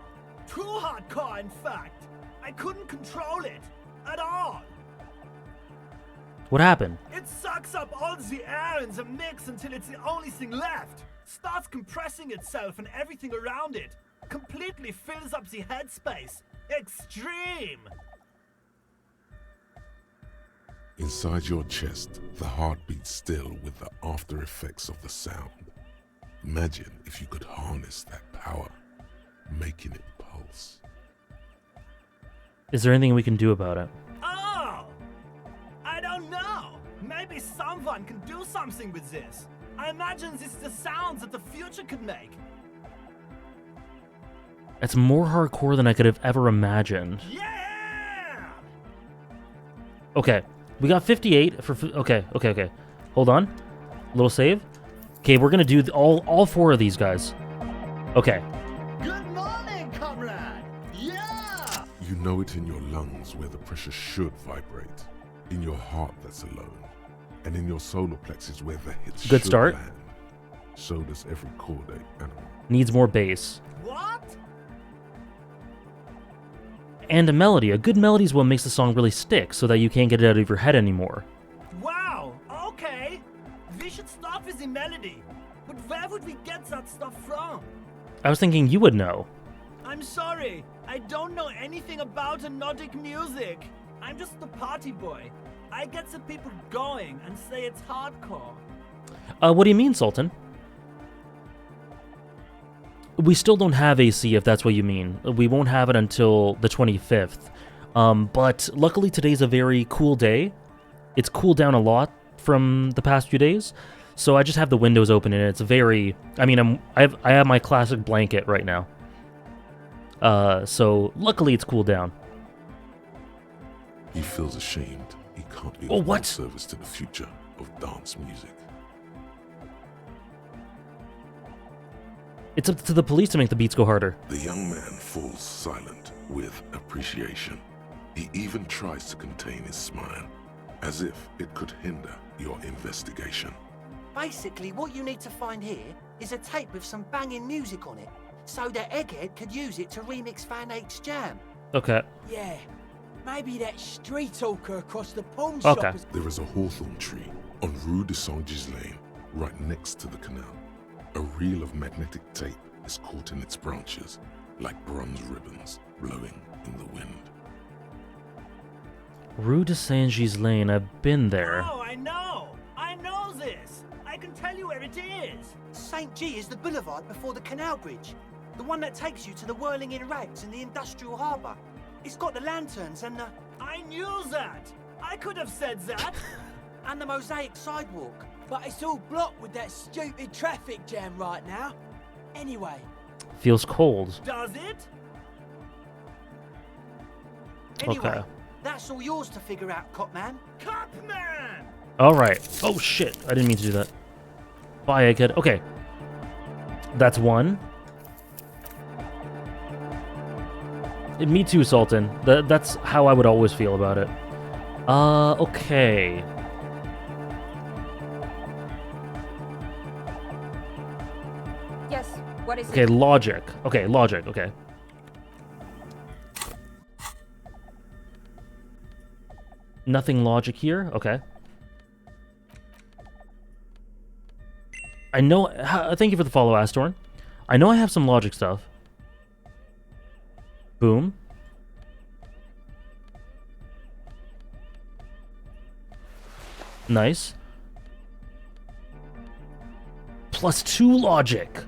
Too hardcore, in fact. I couldn't control it. At all. What happened? It sucks up all the air in the mix until it's the only thing left. Starts compressing itself and everything around it. Completely fills up the headspace. Extreme! Inside your chest, the heart beats still with the after effects of the sound. Imagine if you could harness that power, making it pulse. Is there anything we can do about it? Oh! I don't know. Maybe someone can do something with this. I imagine this is the sounds that the future could make. It's more hardcore than I could have ever imagined. Yeah! Okay, we got 58 for... Okay. Hold on. Little save. Okay, we're gonna do all 4 of these guys. Okay. Good morning, comrade! Yeah! You know it in your lungs where the pressure should vibrate, in your heart that's alone, and in your solar plexus where the hits Good should start. land. So does every chordate animal. Needs more bass. What? And a melody. A good melody is what makes the song really stick, so that you can't get it out of your head anymore. Wow, okay. We should start with the melody. But where would we get that stuff from? I was thinking you would know. I'm sorry, I don't know anything about Nordic music. I'm just the party boy. I get the people going and say it's hardcore. What do you mean, Sultan? We still don't have AC, if that's what you mean. We won't have it until the 25th. But luckily today's a very cool day. It's cooled down a lot from the past few days. So I just have the windows open and it's very... I mean, I have my classic blanket right now. So luckily it's cooled down. He feels ashamed. He can't be Oh, of what? service to the future of dance music. It's up to the police to make the beats go harder. The young man falls silent with appreciation. He even tries to contain his smile, as if it could hinder your investigation. Basically, what you need to find here is a tape with some banging music on it, so that Egghead could use it to remix Fan 8's jam. Okay. Yeah, maybe that street talker across the pawn shop Okay. is... There is a hawthorn tree on Rue de Saint-Gislain, right next to the canal. A reel of magnetic tape is caught in its branches, like bronze ribbons blowing in the wind. Rue de Saint-Gislain, I've been there. Oh, I know! I know this! I can tell you where it is! St. G is the boulevard before the canal bridge. The one that takes you to the whirling in rags in the industrial harbour. It's got the lanterns and the... I knew that! I could have said that! and the mosaic sidewalk. But it's all blocked with that stupid traffic jam right now. Anyway, Feels cold. Does it? Anyway, Okay. that's all yours to figure out, Copman. Copman! Alright. Oh shit, I didn't mean to do that. Bye, Egghead. Okay. That's one. Me too, Sultan. That's how I would always feel about it. Okay. Yes, what is Okay, it? logic. Okay, logic, okay. Nothing logic here? Okay. I know... Thank you for the follow, Astorn. I know I have some logic stuff. Boom. Nice. +2 logic.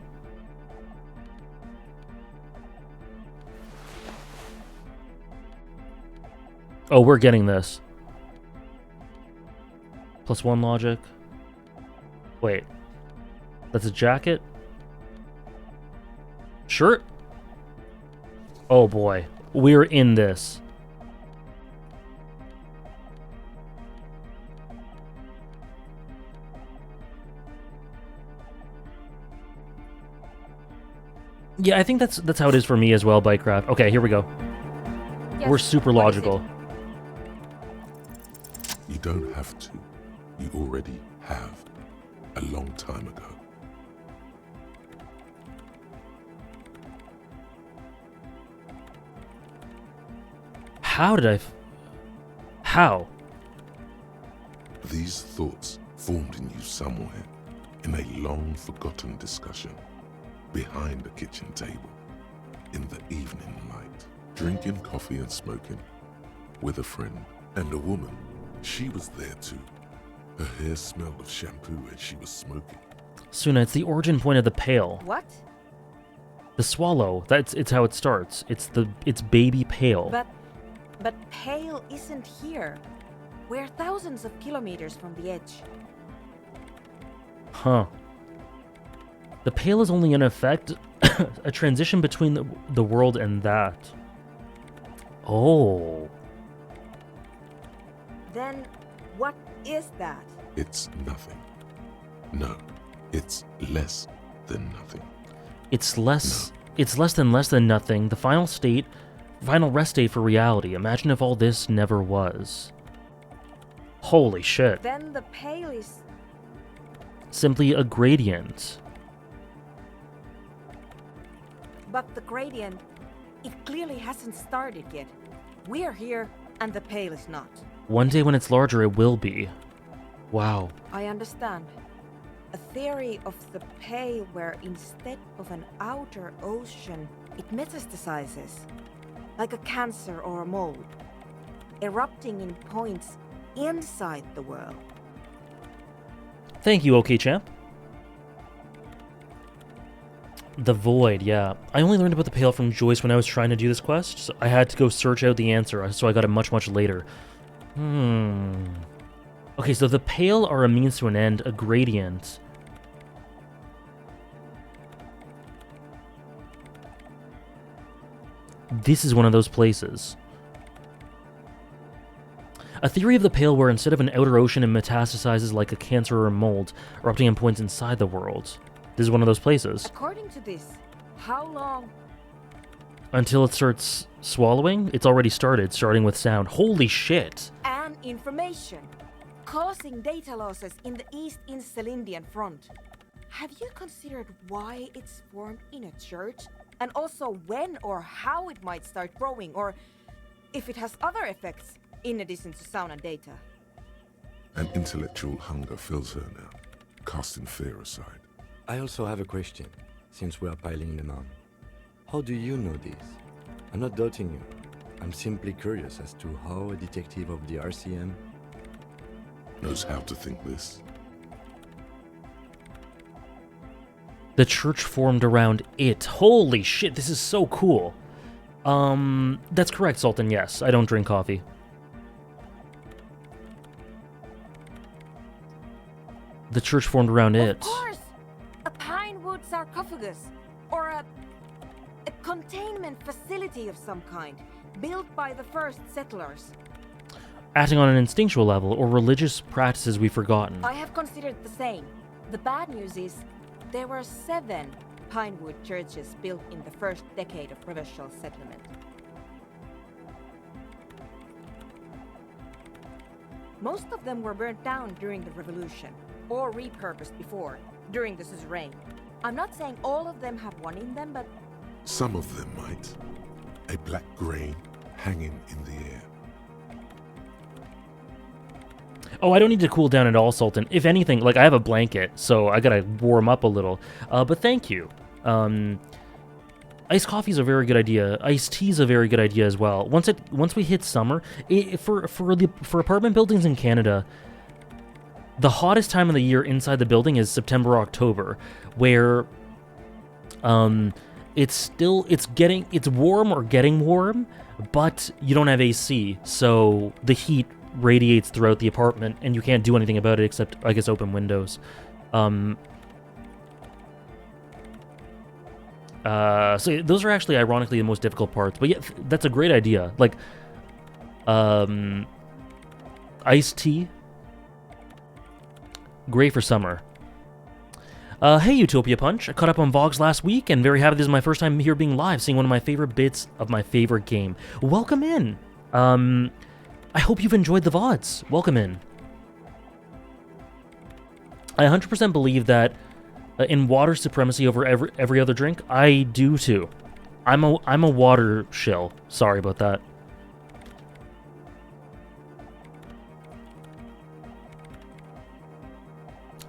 Oh, we're getting this. +1 logic. Wait. That's a jacket? Shirt? Oh boy. We're in this. Yeah, I think that's how it is for me as well, Bytecraft. Okay, here we go. Yes, We're super what is logical. it? You don't have to. You already have. A long time ago. How did I... How? These thoughts formed in you somewhere, in a long-forgotten discussion, behind a kitchen table, in the evening light, drinking coffee and smoking, with a friend and a woman. She was there too. Her hair smelled of shampoo and she was smoking. Suna, it's the origin point of the pail. What? The swallow. It's how it starts. It's baby pail. But Pale isn't here. We're thousands of kilometers from the edge. Huh. The pail is only in effect A transition between the world and that. Oh. Then, what is that? It's nothing. No, it's less than nothing. It's less. No. It's less than nothing. The final rest state for reality. Imagine if all this never was. Holy shit. Then the pale is simply a gradient. But the gradient, it clearly hasn't started yet. We're here, and the pale is not. One day when it's larger, it will be. Wow. I understand. A theory of the pale where instead of an outer ocean, it metastasizes. Like a cancer or a mold. Erupting in points inside the world. Thank you, OK Champ. The Void, yeah. I only learned about the Pale from Joyce when I was trying to do this quest, so I had to go search out the answer, so I got it much, much later. Okay, so the Pale are a means to an end, a gradient. This is one of those places. A theory of the Pale where instead of an outer ocean it metastasizes like a cancer or a mold, erupting in points inside the world. This is one of those places. According to this, how long? Until it starts swallowing? It's already started, starting with sound. Holy shit! And information. Causing data losses in the East Insulindian front. Have you considered why it's formed in a church? And also when or how it might start growing, or if it has other effects, in addition to sound and data? An intellectual hunger fills her now, casting fear aside. I also have a question, since we are piling them on. How do you know this? I'm not doubting you. I'm simply curious as to how a detective of the RCM knows how to think this. The church formed around it. Holy shit, this is so cool. That's correct, Sultan, yes. I don't drink coffee. The church formed around it. Of course! A pine wood sarcophagus, or a containment facility of some kind, built by the first settlers. Acting on an instinctual level, or religious practices we've forgotten. I have considered the same. The bad news is, there were 7 pine wood churches built in the first decade of provincial settlement. Most of them were burnt down during the revolution, or repurposed before, during the suzerain. I'm not saying all of them have one in them, but... Some of them might. A black grain hanging in the air. Oh, I don't need to cool down at all, Sultan. If anything, like, I have a blanket, so I gotta warm up a little. But thank you. Iced coffee's a very good idea. Iced tea's a very good idea as well. Once we hit summer, for apartment buildings in Canada, the hottest time of the year inside the building is September, October, where it's warm or getting warm, but you don't have AC, so the heat radiates throughout the apartment, and you can't do anything about it except, I guess, open windows. So those are actually, ironically, the most difficult parts. But yeah, that's a great idea. Like, iced tea, great for summer. Hey, Utopia Punch. I caught up on Vogs last week, and very happy this is my first time here being live, seeing one of my favorite bits of my favorite game. Welcome in. I hope you've enjoyed the VODs. Welcome in. I 100% believe that in water supremacy over every other drink, I do too. I'm a water shill. Sorry about that.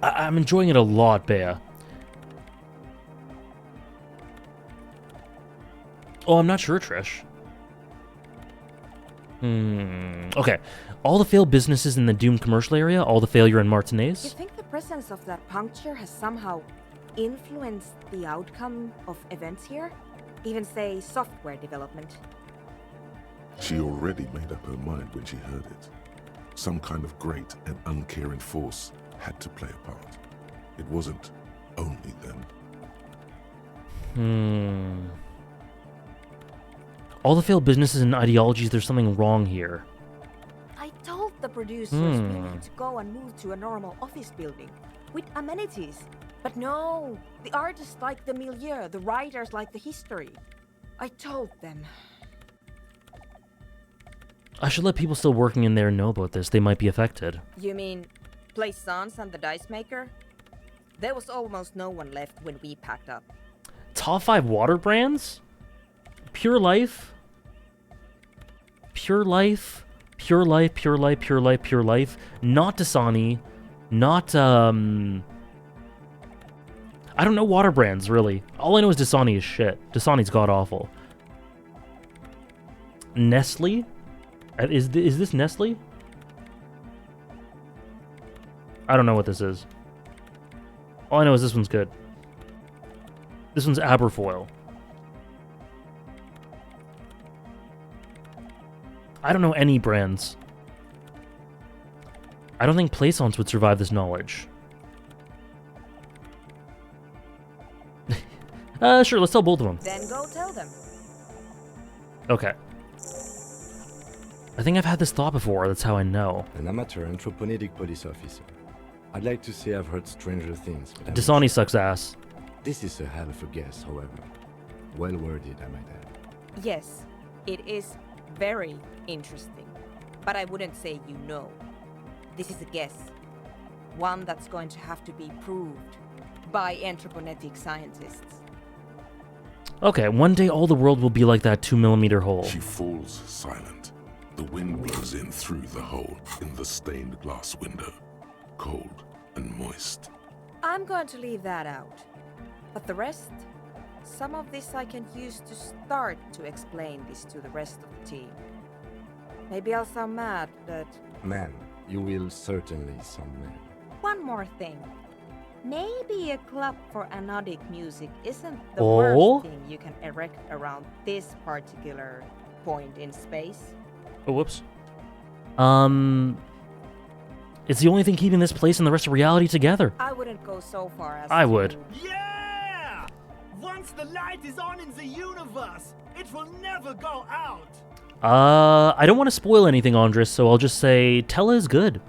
I'm enjoying it a lot, Bea. Oh, I'm not sure, Trish. Okay. All the failed businesses in the doomed commercial area, all the failure in Martinez. You think the presence of that puncture has somehow influenced the outcome of events here? Even, say, software development? She already made up her mind when she heard it. Some kind of great and uncaring force had to play a part. It wasn't only them. All the failed businesses and ideologies, there's something wrong here. I told the producers we need to go and move to a normal office building with amenities. But no, the artists like the milieu, the writers like the history. I told them. I should let people still working in there know about this. They might be affected. You mean Plaisance and the Dice Maker? There was almost no one left when we packed up. Top 5 water brands? Pure Life? Pure Life? Pure Life, Pure Life, Pure Life, Pure Life. Not Dasani. Not, I don't know water brands, really. All I know is Dasani is shit. Dasani's god-awful. Nestle? Is this Nestle? I don't know what this is. All I know is this one's good. This one's Aberfoyle. I don't know any brands. I don't think Plaisance would survive this knowledge. Sure, let's tell both of them. Then go tell them. Okay. I think I've had this thought before, that's how I know. An amateur anthropomedic police officer. I'd like to say I've heard stranger things, but Dasani sucks ass. This is a hell of a guess, however. Well worded, I might add. Yes, it is very interesting. But I wouldn't say you know. This is a guess. One that's going to have to be proved by anthroponetic scientists. Okay, one day all the world will be like that 2mm hole. She falls silent. The wind blows in through the hole in the stained glass window. Cold and moist. I'm going to leave that out. But the rest? Some of this I can use to start to explain this to the rest of the team. Maybe I'll sound mad, but... Man, you will certainly sound mad. One more thing. Maybe a club for anodic music isn't the Oh? worst thing you can erect around this particular point in space. Oh, whoops. It's the only thing keeping this place and the rest of reality together. I wouldn't go so far as I to- would. Yeah! Once the light is on in the universe, it will never go out. I don't want to spoil anything, Andres, so I'll just say Tella is good.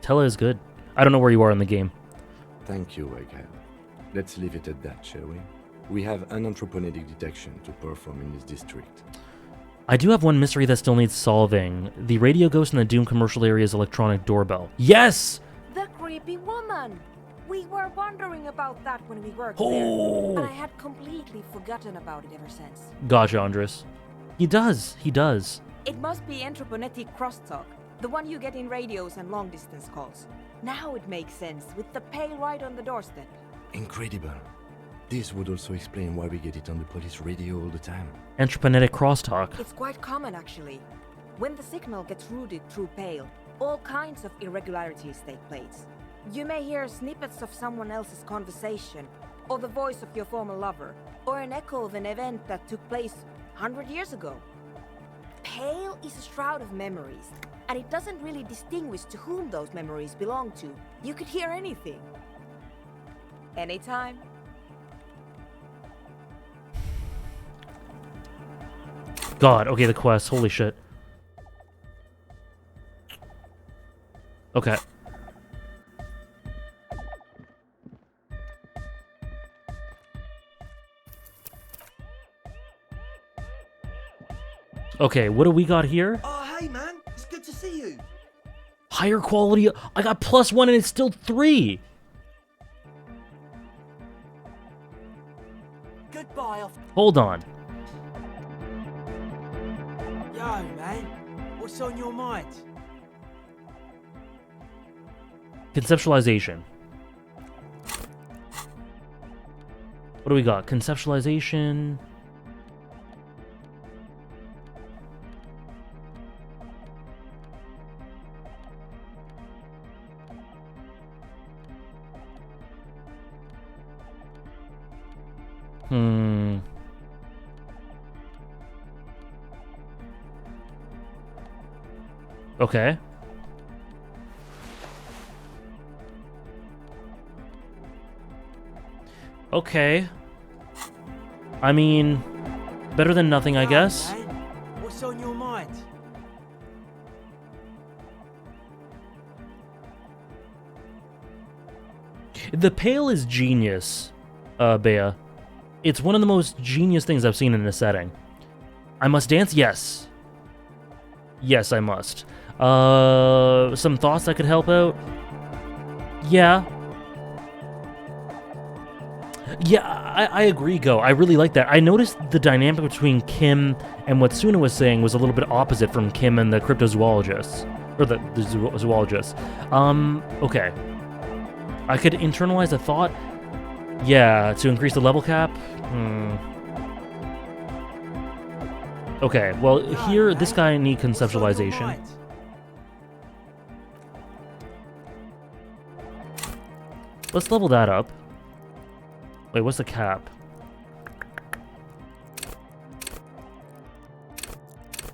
Tella is good. I don't know where you are in the game. Thank you, Egghead. Let's leave it at that, shall we? We have an anthropomedic detection to perform in this district. I do have one mystery that still needs solving. The radio ghost in the Doom commercial area's electronic doorbell. Yes! The creepy woman! We were wondering about that when we worked Oh. there. And I had completely forgotten about it ever since. Gotcha, Andres. He does. He does. It must be anthroponetic crosstalk, the one you get in radios and long-distance calls. Now it makes sense, with the pail right on the doorstep. Incredible. This would also explain why we get it on the police radio all the time. Anthroponetic crosstalk. It's quite common, actually. When the signal gets routed through pail, all kinds of irregularities take place. You may hear snippets of someone else's conversation, or the voice of your former lover, or an echo of an event that took place 100 years ago. Pale is a shroud of memories, and it doesn't really distinguish to whom those memories belong to. You could hear anything. Anytime. God, okay, the quest. Holy shit. Okay. Okay, what do we got here? Oh, hey, man. It's good to see you. Higher quality. I got +1 and it's still 3. Goodbye. Hold on. Yo, man. What's on your mind? Conceptualization. What do we got? Conceptualization. Okay. Okay. I mean, better than nothing, I guess. Man, what's on your mind? The pail is genius, Bea. It's one of the most genius things I've seen in a setting. I must dance? Yes. Yes, I must. Some thoughts that could help out? Yeah. Yeah, I agree, Go. I really like that. I noticed the dynamic between Kim and what Suna was saying was a little bit opposite from Kim and the cryptozoologists. Or the zoologists. Okay. I could internalize a thought. Yeah, to increase the level cap? Okay, well, here, this guy needs conceptualization. Let's level that up. Wait, what's the cap?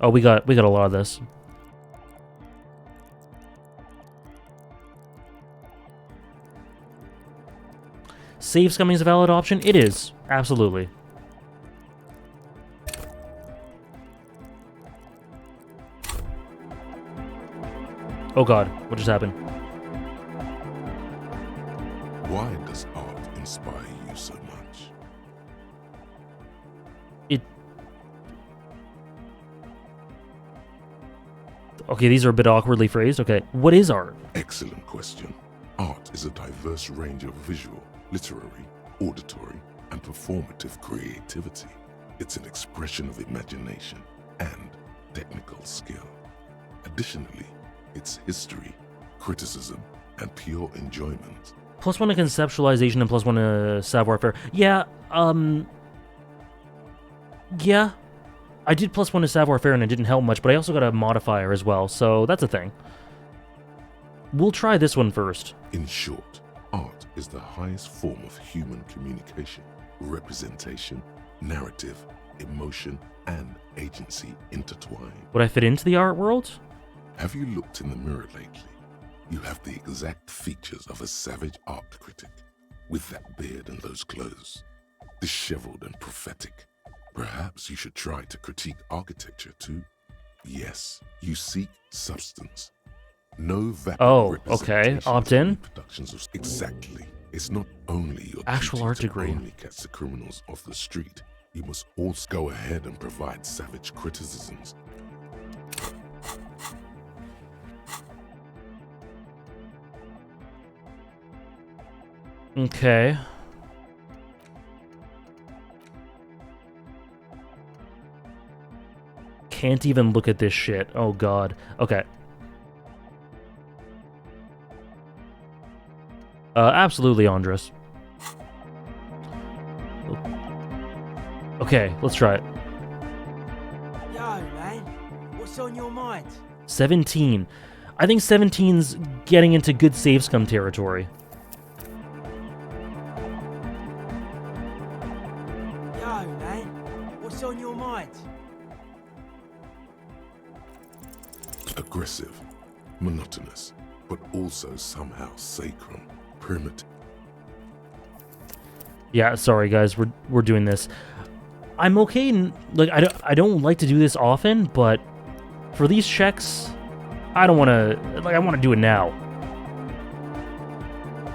Oh, we got a lot of this. Save scumming is a valid option? It is. Absolutely. Oh god, what just happened? Why does art inspire you so much? Okay, these are a bit awkwardly phrased. Okay, what is art? Excellent question. Art is a diverse range of visual, literary, auditory, and performative creativity. It's an expression of imagination and technical skill. Additionally, it's history, criticism, and pure enjoyment. +1 to conceptualization and +1 to savoir-faire. Yeah, yeah. I did +1 to savoir-faire and it didn't help much, but I also got a modifier as well, so that's a thing. We'll try this one first. In short, art is the highest form of human communication, representation, narrative, emotion, and agency intertwined. Would I fit into the art world? Have you looked in the mirror lately? You have the exact features of a savage art critic, with that beard and those clothes, disheveled and prophetic. Perhaps you should try to critique architecture too. Yes, you seek substance. No vapid Oh, okay. Opt in? Productions of exactly. It's not only your Actual duty art to degree. only catch the criminals off the street. You must also go ahead and provide savage criticisms. Okay. Can't even look at this shit. Oh god. Okay. Absolutely, Andres. Okay, let's try it. Yo, man, what's on your mind? 17. I think 17's getting into good save scum territory. Yo, man, what's on your mind? Aggressive, monotonous, but also somehow sacred, primitive. Yeah, sorry guys, we're doing this. I'm okay. Like I don't like to do this often, but for these checks, I don't want to. Like I want to do it now.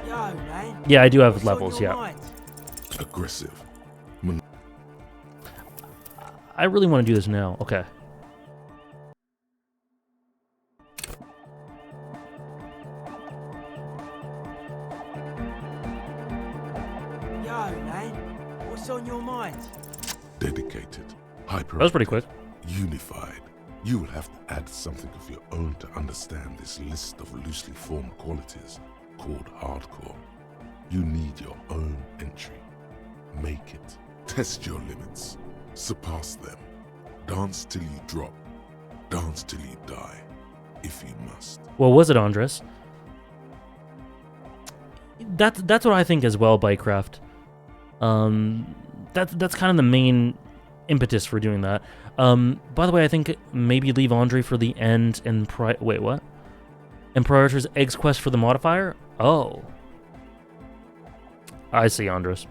Yo, man, Yeah, I do have what's levels. on your Yeah, mind? Aggressive. I really want to do this now. Okay. Yo, man, what's on your mind? Dedicated, hyper. That was pretty quick. Unified. You will have to add something of your own to understand this list of loosely formed qualities called hardcore. You need your own entry. Make it. Test your limits. Surpass them. Dance till you drop. Dance till you die, if you must. What was it, Andres? That's what I think as well, Bytecraft. That's kind of the main impetus for doing that. By the way, I think maybe leave Andre for the end and wait, what? And prioritize Egg's quest for the modifier? Oh. I see, Andres.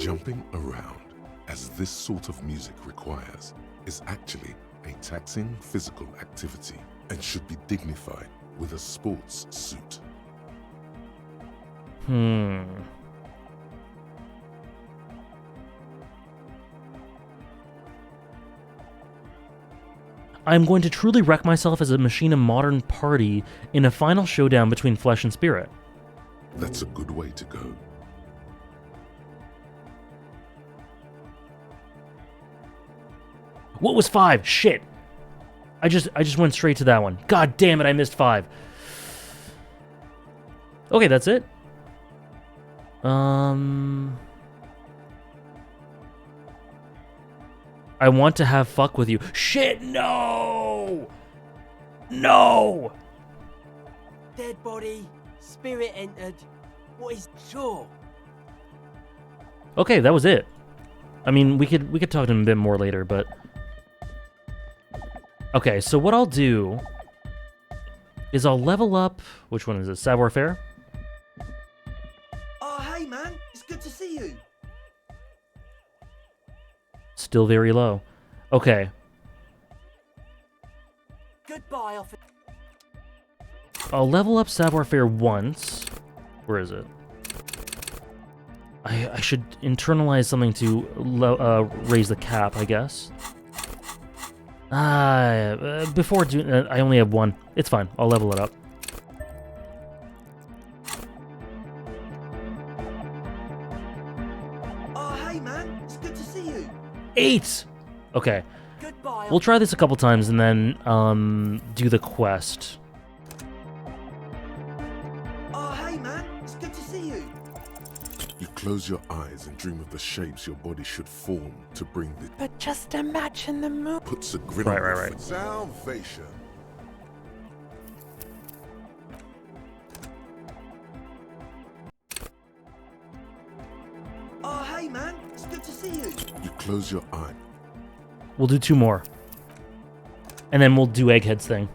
Jumping around, as this sort of music requires, is actually a taxing physical activity and should be dignified with a sports suit. I'm going to truly wreck myself as a machine of modern party in a final showdown between flesh and spirit. That's a good way to go. What was 5? Shit. I just went straight to that one. God damn it, I missed 5. Okay, that's it. I want to have fuck with you. Shit, no! No! Dead body, spirit entered. What is sure? Okay, that was it. I mean, we could talk to him a bit more later, but okay, so what I'll do is I'll level up. Which one is it? Savoir Faire? Oh, hey, man. It's good to see you. Still very low. Okay. Goodbye, officer. I'll level up Savoir Faire once. Where is it? I should internalize something to raise the cap, I guess. Before doing I only have 1. It's fine. I'll level it up. Oh, hey, man. It's good to see you. 8! Okay. Goodbye. We'll try this a couple times and then do the quest. Oh, hey, man. It's good to see you. You close your eyes and dream of the shapes your body should form to bring the... But just imagine the moon. Puts a grin Right, on your right. face. Salvation. Oh, hey, man. It's good to see you. You close your eye. We'll do 2 more. And then we'll do Egghead's thing.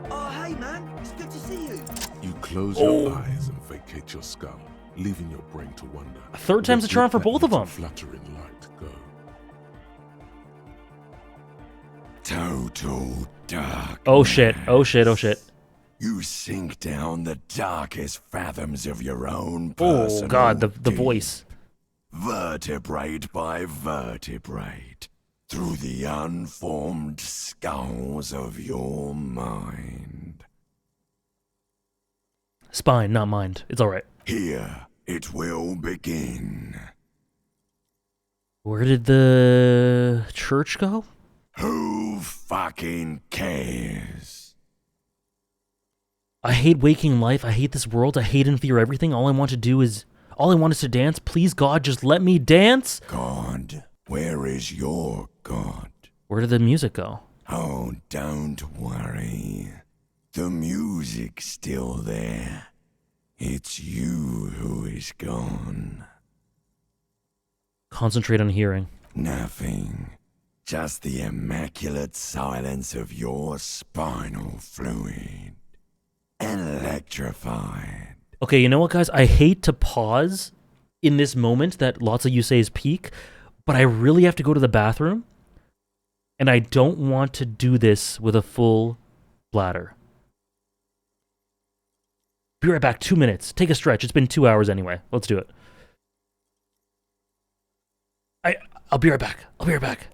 Oh, hey, man. It's good to see you. You close your eyes and vacate your skull, leaving your brain to wonder. A third time's a charm for both of them. Fluttering light go. Total dark. Oh shit, oh shit, oh shit. You sink down the darkest fathoms of your own Oh personal god, the deep, voice. vertebrate by vertebrate, through the unformed skulls of your mind. Spine, not mind. It's alright. Here it will begin. Where did the church go? Who fucking cares? I hate waking life. I hate this world. I hate and fear everything. All I want is to dance. Please, God, just let me dance. God, where is your God? Where did the music go? Oh, don't worry. The music's still there. It's you who is gone. Concentrate on hearing. Nothing. Just the immaculate silence of your spinal fluid. Electrified. Okay, you know what, guys? I hate to pause in this moment that lots of you say is peak, but I really have to go to the bathroom, and I don't want to do this with a full bladder. Be right back. 2 minutes. Take a stretch. It's been 2 hours anyway. Let's do it. I'll be right back. I'll be right back.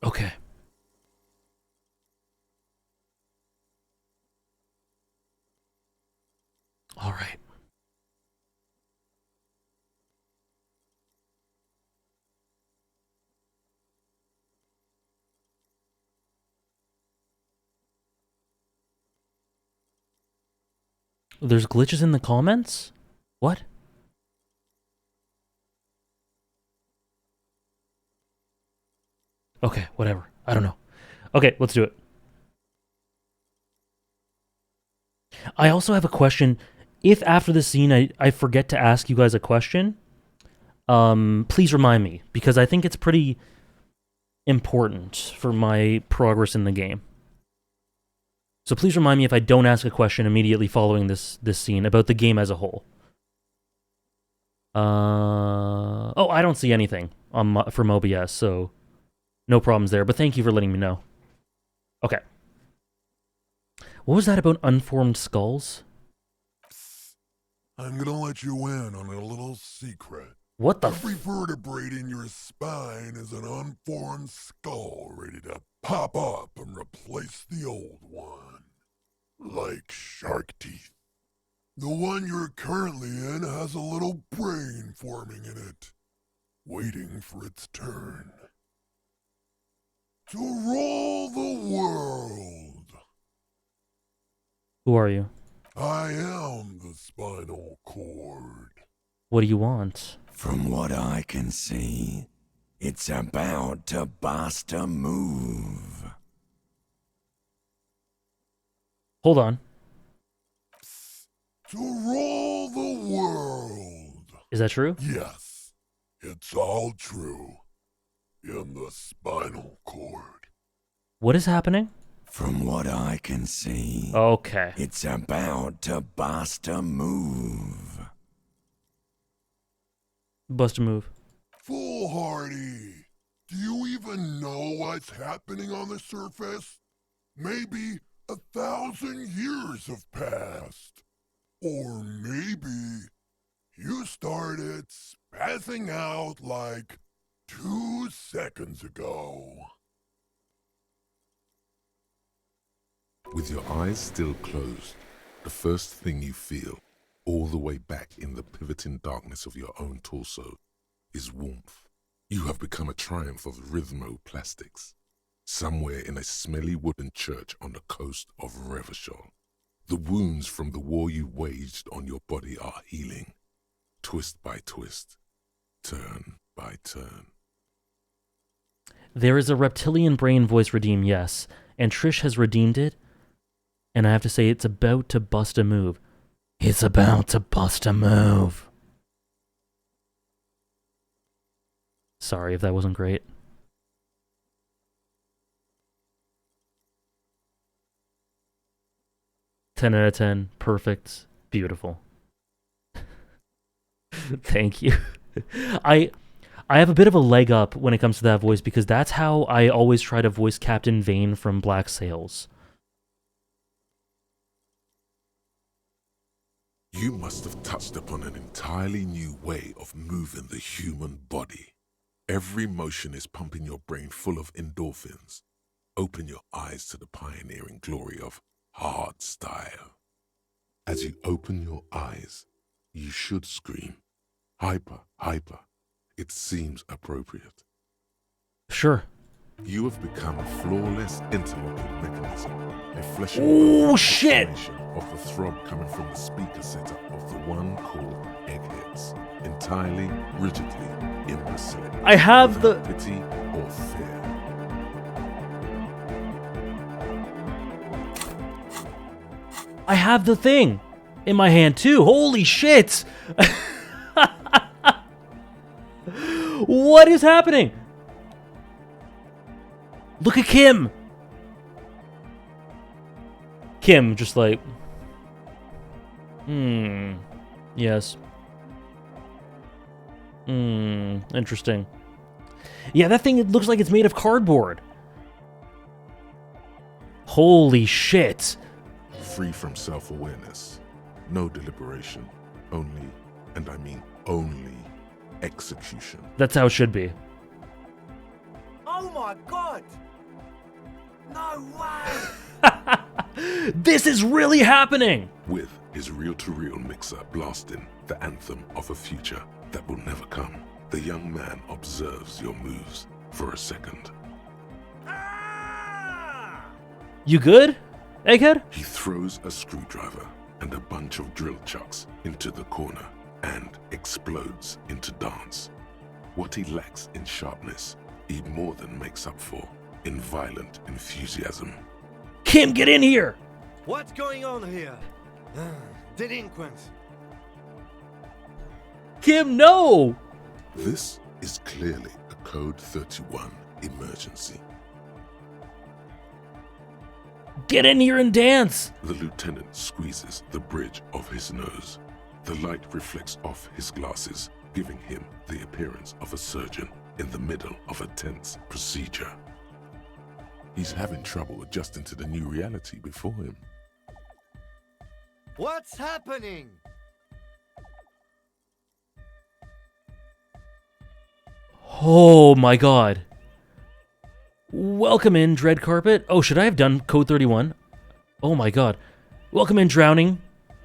Okay. All right. There's glitches in the comments? What? Okay, whatever. I don't know. Okay, let's do it. I also have a question. If after the scene I forget to ask you guys a question, please remind me, because I think it's pretty important for my progress in the game. So please remind me if I don't ask a question immediately following this scene about the game as a whole. Oh, I don't see anything from OBS, so no problems there, but thank you for letting me know. Okay. What was that about unformed skulls? I'm gonna let you in on a little secret. What the Every vertebrae in your spine is an unformed skull ready to pop up and replace the old one. Like shark teeth. The one you're currently in has a little brain forming in it, waiting for its turn. To rule the world. Who are you? I am the spinal cord. What do you want? From what I can see, it's about to bust a move. Hold on. To rule the world. Is that true? Yes, it's all true. In the spinal cord. What is happening? From what I can see, okay, it's about to bust a move. Bust a move. Foolhardy, do you even know what's happening on the surface? Maybe 1,000 years have passed. Or maybe you started spazzing out like 2 seconds ago. With your eyes still closed, the first thing you feel, all the way back in the pivoting darkness of your own torso, is warmth. You have become a triumph of rhythmoplastics, somewhere in a smelly wooden church on the coast of Revachol. The wounds from the war you waged on your body are healing, twist by twist, turn by turn. There is a reptilian brain voice redeem, yes, and Trish has redeemed it, and I have to say it's about to bust a move. It's about to bust a move. Sorry if that wasn't great. Ten out of 10, perfect, beautiful. Thank you. I have a bit of a leg up when it comes to that voice because that's how I always try to voice Captain Vane from Black Sails. You must have touched upon an entirely new way of moving the human body. Every motion is pumping your brain full of endorphins. Open your eyes to the pioneering glory of hard style. As you open your eyes, you should scream, hyper, hyper. It seems appropriate. Sure. You have become a flawless interlocking mechanism, a fleshing shit! Of the throb coming from the speaker setup of the one called Eggheads, entirely, rigidly, imbecile. I have the pity or fear. I have the thing in my hand too. Holy shit! What is happening? Look at Kim. Kim just like, yes. Interesting. Yeah, that thing, it looks like it's made of cardboard. Holy shit. Free from self-awareness. No deliberation. Only, and I mean only, execution. That's how it should be. Oh my god! No way! This is really happening! With his reel-to-reel mixer blasting the anthem of a future that will never come, the young man observes your moves for a second. You good, Egghead? He throws a screwdriver and a bunch of drill chucks into the corner and explodes into dance. What he lacks in sharpness, he more than makes up for in violent enthusiasm. Kim, get in here! What's going on here? Delinquent. Kim, no! This is clearly a Code 31 emergency. Get in here and dance! The lieutenant squeezes the bridge of his nose. The light reflects off his glasses, giving him the appearance of a surgeon in the middle of a tense procedure. He's having trouble adjusting to the new reality before him. What's happening? Oh my god. Welcome in, Dread Carpet. Oh, should I have done Code 31? Oh my god. Welcome in, Drowning.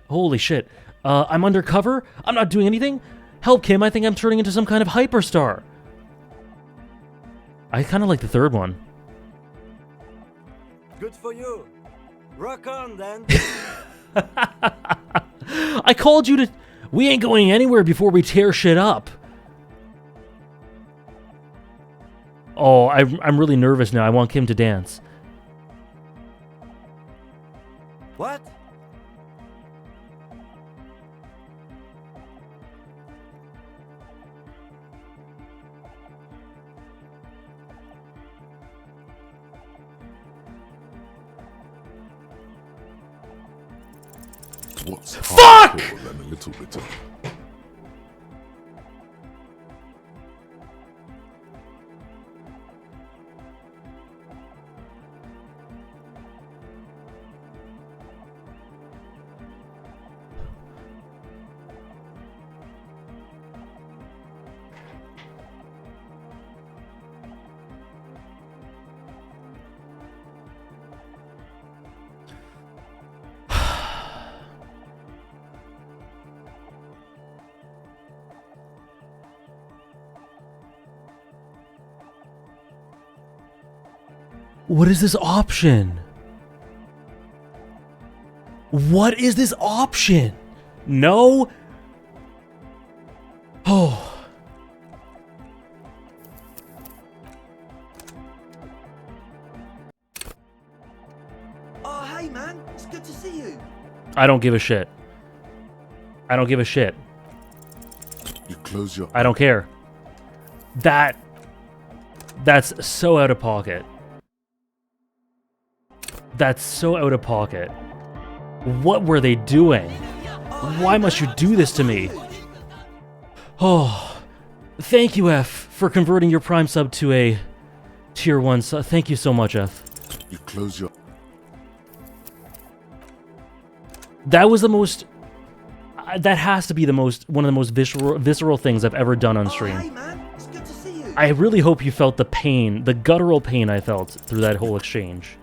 Holy shit. I'm undercover? I'm not doing anything? Help, Kim, I think I'm turning into some kind of hyperstar. I kind of like the third one. Good for you. Rock on, then. I called you to... We ain't going anywhere before we tear shit up. Oh, I'm really nervous now. I want Kim to dance. What? What's Fuck! hardcore than a little bit of... What is this option? What is this option? No? Oh. Oh, hey man, it's good to see you. I don't give a shit. I don't give a shit. You close your... I don't care. That's so out of pocket. That's so out of pocket. What were they doing? Why must you do this to me? Oh, thank you, F, for converting your Prime sub to a Tier 1 sub. Thank you so much, F. You close your... That was the most... that has to be the most... one of the most visceral things I've ever done on stream. Oh, hey man, it's good to see you. I really hope you felt the pain, the guttural pain I felt through that whole exchange.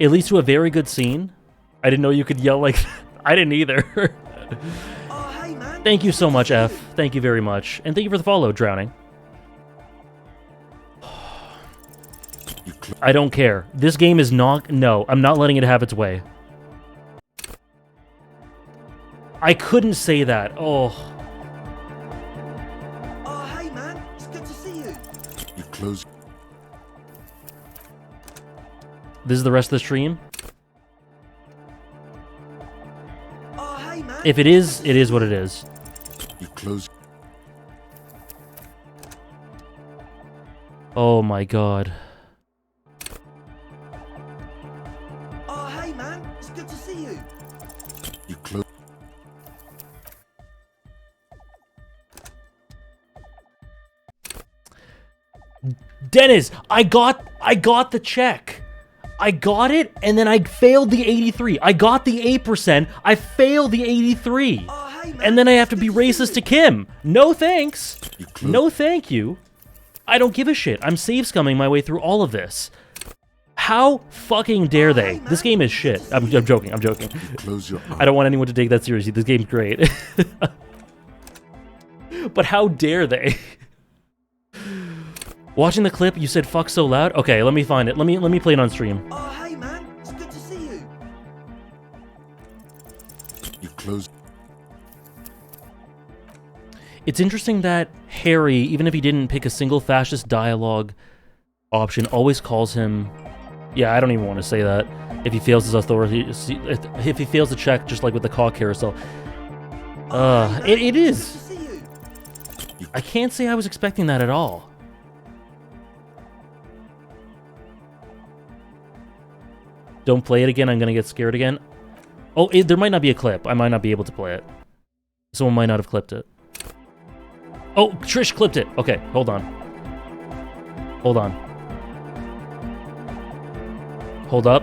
It leads to a very good scene. I didn't know you could yell like that. I didn't either. Oh, hey man. Thank you so much, F. Thank you very much. And thank you for the follow, Drowning. I don't care. This game is not... No, I'm not letting it have its way. I couldn't say that. Oh. Oh, hey man, it's good to see you. You close... This is the rest of the stream? Oh, hey man. If it is what it is. You close... Oh my god. Oh, hey man, it's good to see you. You close... Dennis, I got the check. I got it, and then I failed the 83. I got the 8%. I failed the 83. Oh, hey, man. And then I have to be racist to Kim. No thanks. No thank you. I don't give a shit. I'm save scumming my way through all of this. How fucking dare they? This game is shit. I'm joking. I'm joking. Close your eyes. I don't want anyone to take that seriously. This game's great. But how dare they? Watching the clip, you said fuck so loud? Okay, let me find it. Let me play it on stream. Oh, hey, man. It's good to see you. You close. It's interesting that Harry, even if he didn't pick a single fascist dialogue option, always calls him... Yeah, I don't even want to say that. If he fails his authority... If he fails to check, just like with the cock carousel. It is. I can't say I was expecting that at all. Don't play it again, I'm gonna get scared again. Oh, there might not be a clip. I might not be able to play it. Someone might not have clipped it. Oh, Trish clipped it. Okay, hold on. Hold on. Hold up.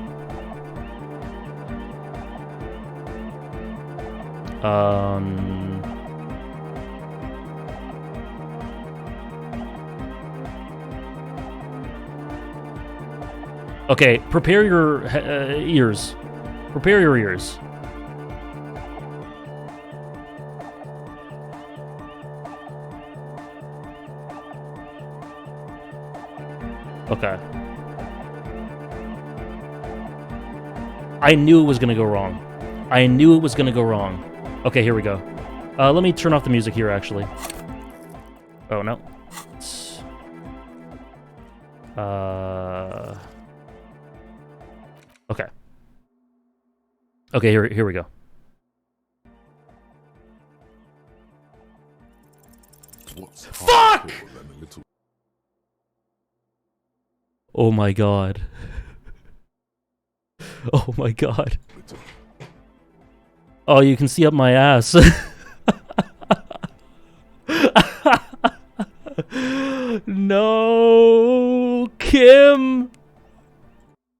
Okay, prepare your ears. Prepare your ears. Okay. I knew it was gonna go wrong. I knew it was gonna go wrong. Okay, here we go. Let me turn off the music here, actually. Oh, no. Okay. Okay, here we go. Fuck! Oh my god. Oh my god. Oh, you can see up my ass. No, Kim.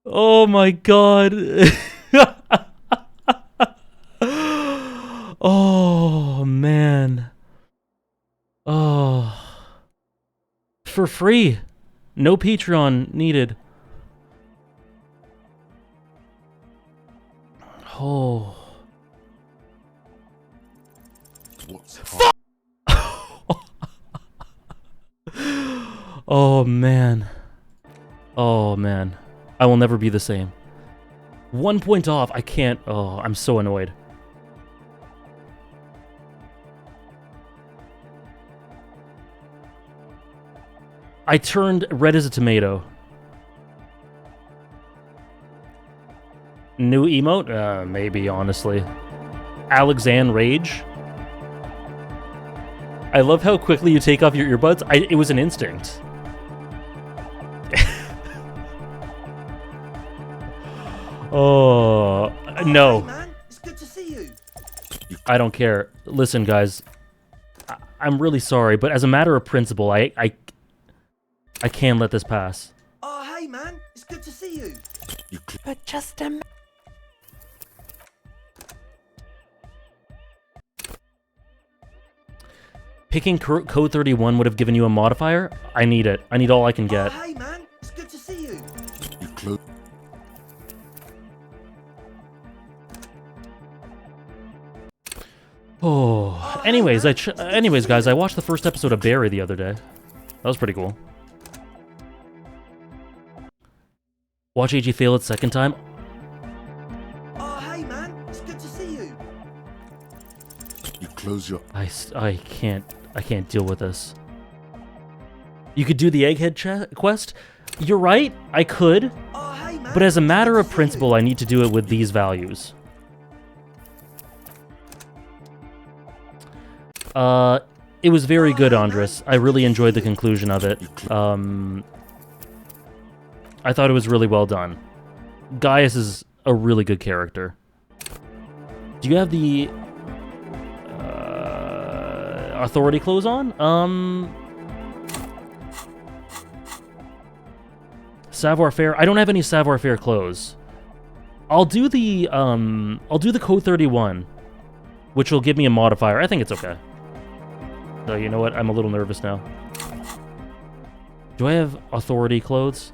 Oh my god. Oh man. Oh. For free. No Patreon needed. Oh. Oh man. Oh man. I will never be the same. 1 point off. I can't. Oh, I'm so annoyed. I turned red as a tomato. New emote? Maybe, honestly. Alexand Rage? I love how quickly you take off your earbuds. It was an instinct. Oh, no. Hey, man. It's good to see you. I don't care. Listen, guys. I'm really sorry, but as a matter of principle, I can't let this pass. Oh, hey, man. It's good to see you. But just a Picking code 31 would have given you a modifier? I need it. I need all I can get. Oh, hey, man. It's good to see you. You close. Oh. Anyways, guys, I watched the first episode of Barry the other day. That was pretty cool. Watch AG fail it second time. Oh, hey, man. It's good to see you. You close your. I can't deal with this. You could do the egghead quest. You're right. I could. Oh, hey, man. But as a matter of principle, I need to do it with these values. It was very good, Andres. I really enjoyed the conclusion of it. I thought it was really well done. Gaius is a really good character. Do you have the authority clothes on? Savoir-faire. I don't have any savoir-faire clothes. I'll do the code 31. which will give me a modifier. I think it's okay. So you know what? I'm a little nervous now. Do I have authority clothes?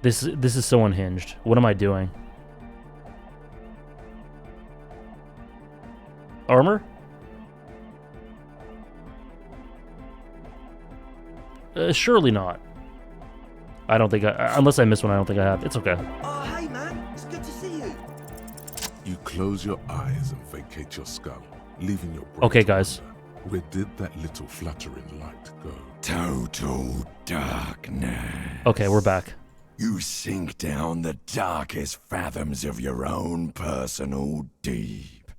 This is so unhinged. What am I doing? Armor? Surely not. I don't think unless I miss one, I don't think I have. It's okay. Oh, hey, man. It's good to see you. You close your eyes and vacate your skull, leaving your brain. Okay, guys. Where did that little fluttering light go? Total darkness. Okay, we're back. You sink down the darkest fathoms of your own personal deep,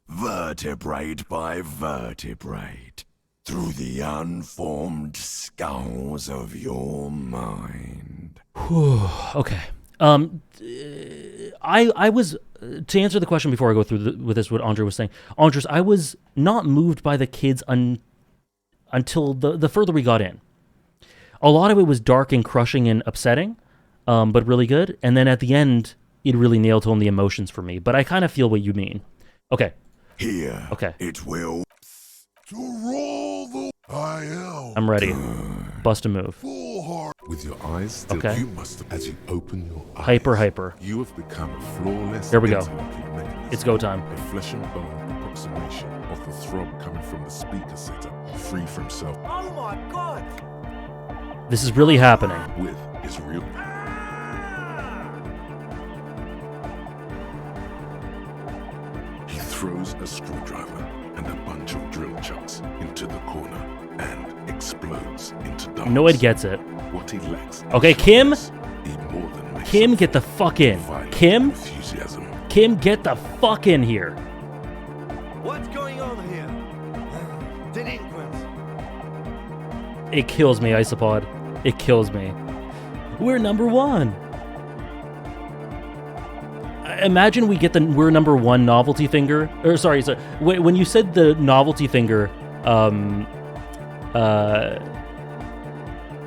vertebrate by vertebrate, through the unformed skulls of your mind. Okay. I was to answer the question before I go through with this, what Andre was saying. Andres, I was not moved by the kids until the further we got in. A lot of it was dark and crushing and upsetting, but really good. And then at the end, it really nailed home the emotions for me. But I kind of feel what you mean. Okay. Here, okay. It will. To roll the I am. I'm ready. Bust a move. With your eyes still, okay. You must, as you open your eyes, hyper. You have become a flawless. There we go. Mechanism, it's go time. A flesh and bone approximation of the throb coming from the speaker setup, free from self. Oh my god! This is really happening. With is real. He throws a screwdriver and a bunch of drill chucks into the corner and explodes into darkness. Noid gets it. What he lacks. Okay, Kim. Kim, get the fuck in. Kim. Enthusiasm. Kim, get the fuck in here. What's going on here? Delinquents. It kills me, Isopod. It kills me. We're number one. Imagine we get the we're number one novelty finger. Or sorry. When you said the novelty finger,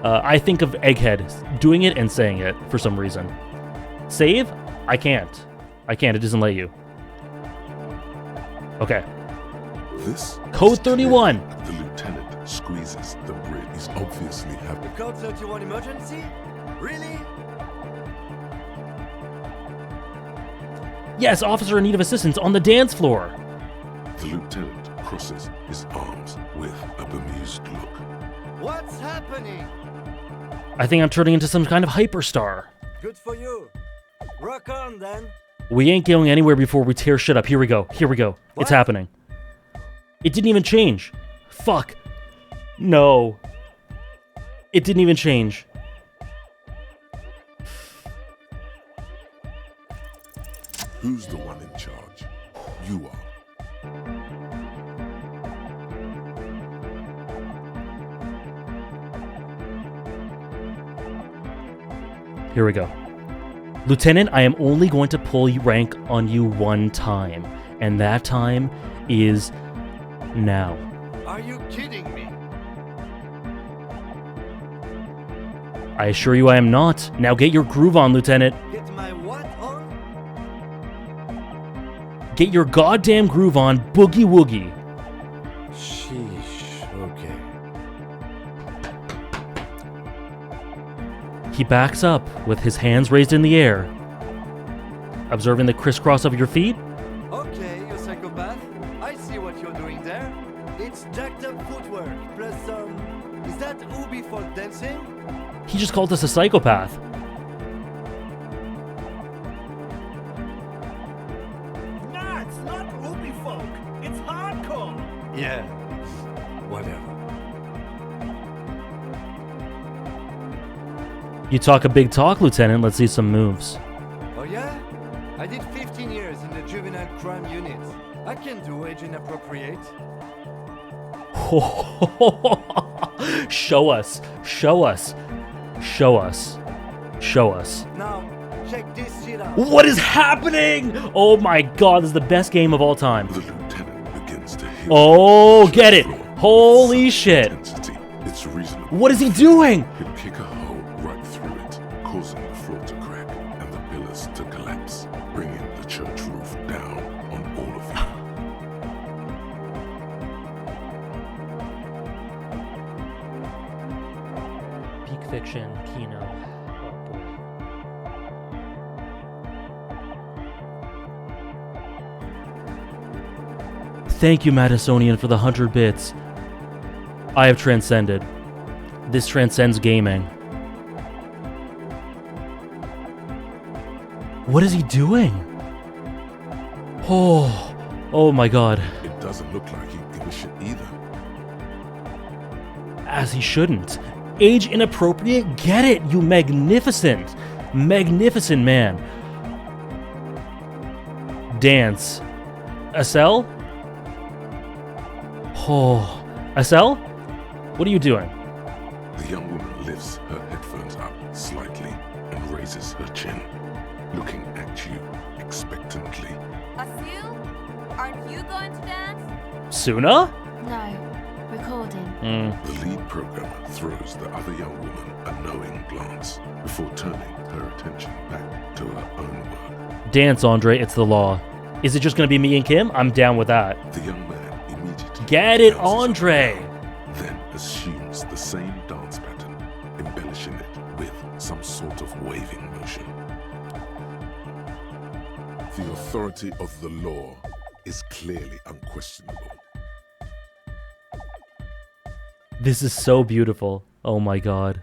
I think of Egghead doing it and saying it for some reason. Save? I can't. It doesn't let you. Okay. This Code 31. The lieutenant squeezes the bridge. He's obviously having. Code 31 emergency? Really? Yes, officer in need of assistance on the dance floor. The lieutenant crosses his arms with a bemused look. What's happening? I think I'm turning into some kind of hyperstar. Good for you. Rock on, then. We ain't going anywhere before we tear shit up. Here we go. What? It's happening. It didn't even change. Fuck. No. It didn't even change. Who's the one in charge? You are. Here we go. Lieutenant, I am only going to pull rank on you one time, and that time is now. Are you kidding me? I assure you I am not. Now get your groove on, Lieutenant. Get my what on? Get your goddamn groove on, boogie woogie. Sheesh, okay. He backs up with his hands raised in the air, observing the crisscross of your feet. Okay, you psychopath. I see what you're doing there. It's jacked up footwork, plus is that Ubi for dancing? He just called us a psychopath. Nah, it's not Ubi folk. It's hardcore. Yeah, whatever. You talk a big talk, Lieutenant. Let's see some moves. Oh yeah? I did 15 years in the juvenile crime unit. I can do age inappropriate. Show us. Show us. Show us. Show us. Now, check this shit out. What is happening? Oh my god, this is the best game of all time. The lieutenant begins to hit. Oh, get it. Holy shit. It's reasonable. What is he doing? He'll kick a hole right through it, causing the floor to crack and the pillars to collapse, bringing the church roof down on all of you. Peak Fiction, Kino. Oh boy. Thank you, Madisonian, for the 100 bits. I have transcended. This transcends gaming. What is he doing? Oh my god. It doesn't look like he give a shit either. As he shouldn't. Age inappropriate? Get it, you magnificent man. Dance. Estelle? Oh. Estelle? What are you doing? The young woman lifts her headphones up slightly and raises her chin, looking at you expectantly. Asil, aren't you going to dance? Suna? No, recording. The lead programmer throws the other young woman a knowing glance before turning her attention back to her own work. Dance, Andre, it's the law. Is it just gonna be me and Kim? I'm down with that. The young man immediately Get it, bounces Andre! up and down, then assumes the same dance pattern, embellishing it with some sort of waving motion. The authority of the law is clearly unquestionable. This is so beautiful. Oh my god.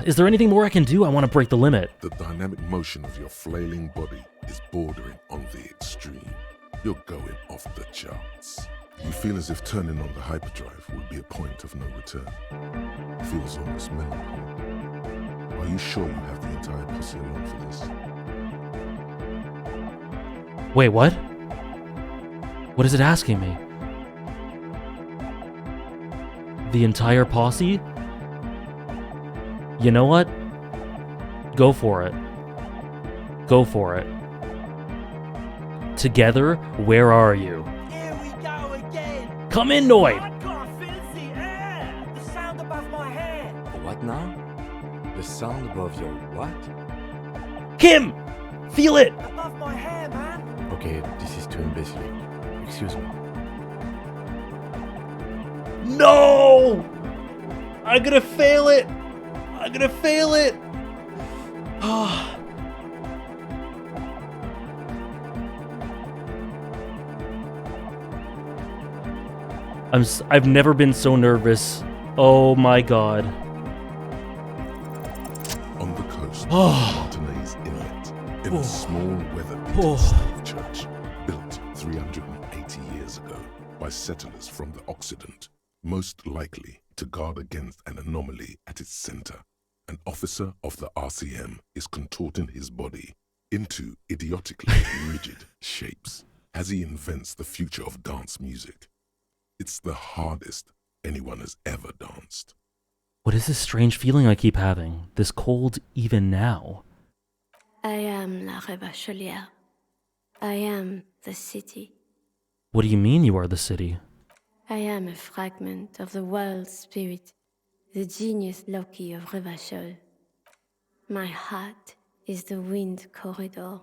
Is there anything more I can do? I want to break the limit. The dynamic motion of your flailing body is bordering on the extreme. You're going off the charts. You feel as if turning on the hyperdrive would be a point of no return. It feels almost melancholy. Are you sure you have the entire pussy along for this? Wait, what? What is it asking me? The entire posse? You know what? Go for it. Go for it. Together, where are you? Here we go again. Come in, Noid! I can't feel the air. The sound above my head. What now? The sound above your what? Kim! Feel it! Above my hair, man. Okay, this is too imbecile. Excuse me. No! I'm gonna fail it! I'm gonna fail it! I've never been so nervous. Oh my god. On the coast of Montanay's Inlet, in a small weather-beaten stone church built 380 years ago by settlers from the Occident, most likely to guard against an anomaly at its center, an officer of the RCM is contorting his body into idiotically rigid shapes as he invents the future of dance music. It's the hardest anyone has ever danced. What is this strange feeling I keep having? This cold even now? I am la Rebachelière. I am the city. What do you mean you are the city? I am a fragment of the world spirit, the genius Loki of Revachol. My heart is the wind corridor.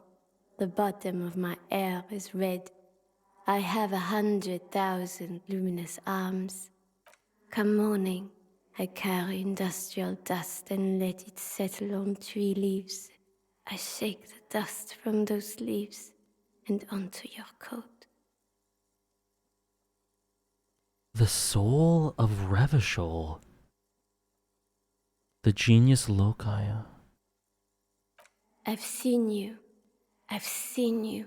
The bottom of my air is red. I have 100,000 luminous arms. Come morning, I carry industrial dust and let it settle on tree leaves. I shake the dust from those leaves and onto your coat. The soul of Revachol. The genius loci. I've seen you. I've seen you.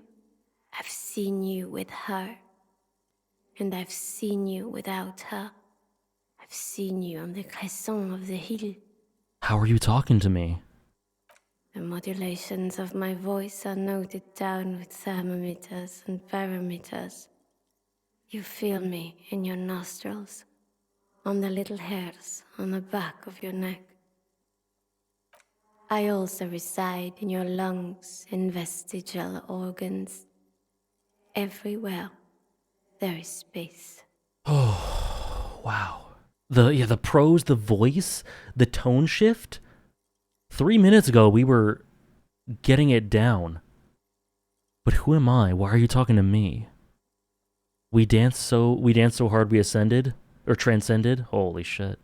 I've seen you with her. And I've seen you without her. I've seen you on the crescent of the hill. How are you talking to me? The modulations of my voice are noted down with thermometers and barometers. You feel me in your nostrils, on the little hairs on the back of your neck. I also reside in your lungs and vestigial organs. Everywhere there is space. Oh, wow. The prose, the voice, the tone shift. 3 minutes ago, we were getting it down. But who am I? Why are you talking to me? We danced so hard we ascended or transcended. Holy shit!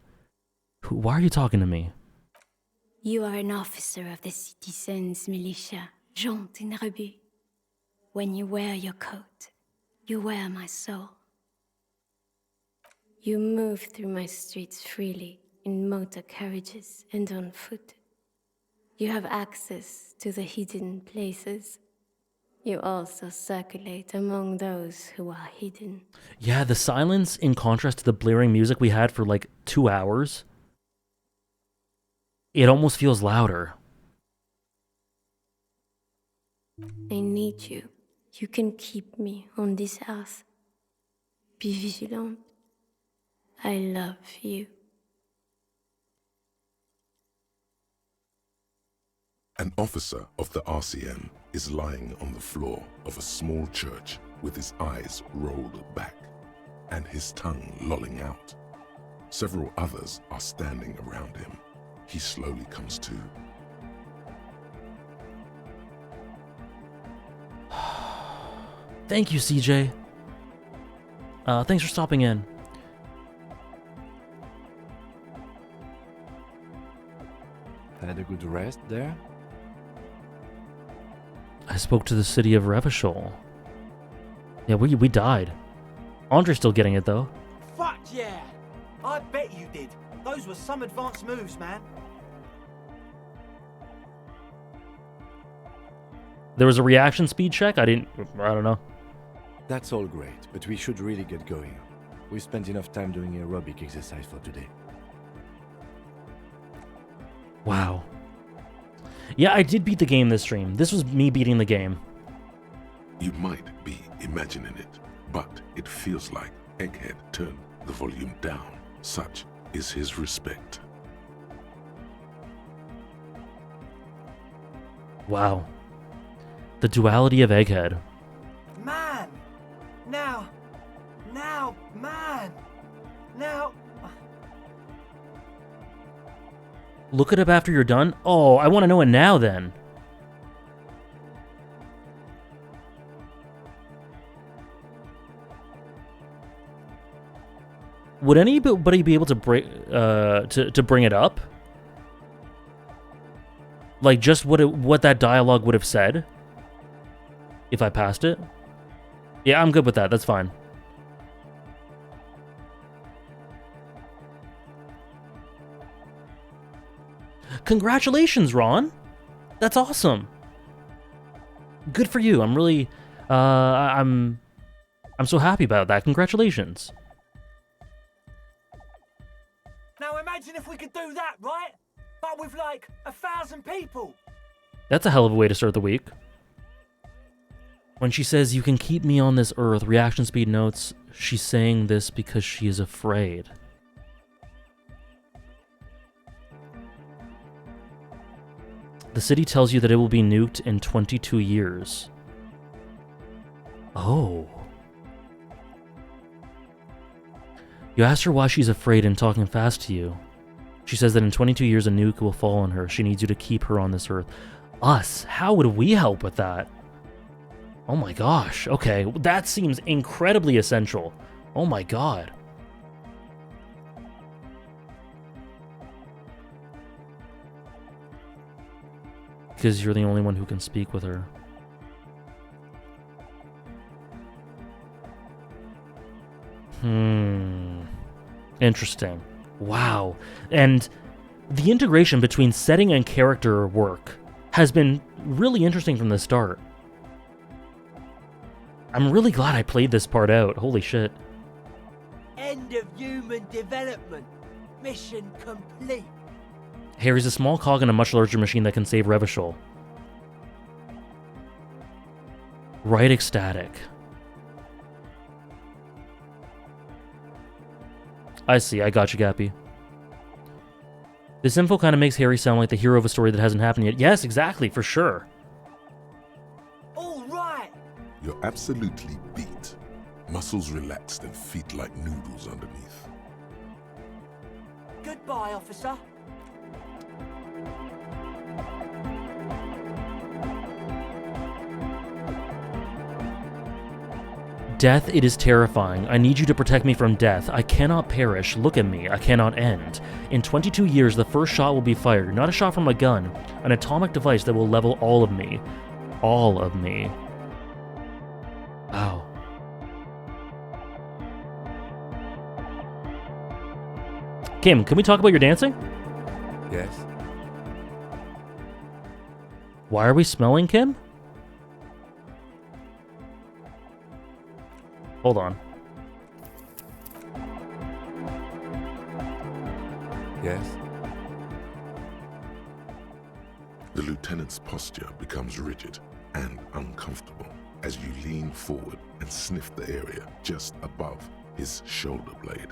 Why are you talking to me? You are an officer of the citizens' militia, Jante and Rebut. When you wear your coat, you wear my soul. You move through my streets freely, in motor carriages and on foot. You have access to the hidden places. You also circulate among those who are hidden. Yeah, the silence in contrast to the blaring music we had for like 2 hours. It almost feels louder. I need you. You can keep me on this earth. Be vigilant. I love you. An officer of the RCM is lying on the floor of a small church with his eyes rolled back and his tongue lolling out. Several others are standing around him. He slowly comes to. Thank you, CJ. Thanks for stopping in. Had a good rest there? I spoke to the city of Revachol. Yeah, we died. Andre's still getting it, though. Fuck yeah! I bet you did. Those were some advanced moves, man. There was a reaction speed check? I don't know. That's all great, but we should really get going. We spent enough time doing aerobic exercise for today. Wow. Yeah, I did beat the game this stream. This was me beating the game. You might be imagining it, but it feels like Egghead turned the volume down. Such is his respect. Wow. The duality of Egghead. Man! Now, man! Now... Look it up after you're done? Oh, I want to know it now then. Would anybody be able to bring it up? Like just what that dialogue would have said if I passed it? Yeah, I'm good with that. That's fine. Congratulations, Ron. That's awesome. Good for you. I'm really I'm so happy about that. Congratulations. Now imagine if we could do that, right? But with like 1,000 people. That's a hell of a way to start the week. When she says, "You can keep me on this earth," reaction speed notes, she's saying this because she is afraid. The city tells you that it will be nuked in 22 years. Oh. You asked her why she's afraid and talking fast to you. She says that in 22 years a nuke will fall on her. She needs you to keep her on this earth. Us? How would we help with that? Oh my gosh. Okay, that seems incredibly essential. Oh my god. Because you're the only one who can speak with her. Interesting. Wow. And the integration between setting and character work has been really interesting from the start. I'm really glad I played this part out. Holy shit. End of human development. Mission complete. Harry's a small cog in a much larger machine that can save Revachol. Right, ecstatic. I see, I got you, Gappy. This info kind of makes Harry sound like the hero of a story that hasn't happened yet. Yes, exactly, for sure. All right. You're absolutely beat. Muscles relaxed and feet like noodles underneath. Goodbye, officer. Death, it is terrifying. I need you to protect me from death. I cannot perish. Look at me. I cannot end. In 22 years, the first shot will be fired. Not a shot from a gun. An atomic device that will level all of me. All of me. Wow. Kim, can we talk about your dancing? Yes? Why are we smelling, Kim? Hold on. Yes? The lieutenant's posture becomes rigid and uncomfortable as you lean forward and sniff the area just above his shoulder blade.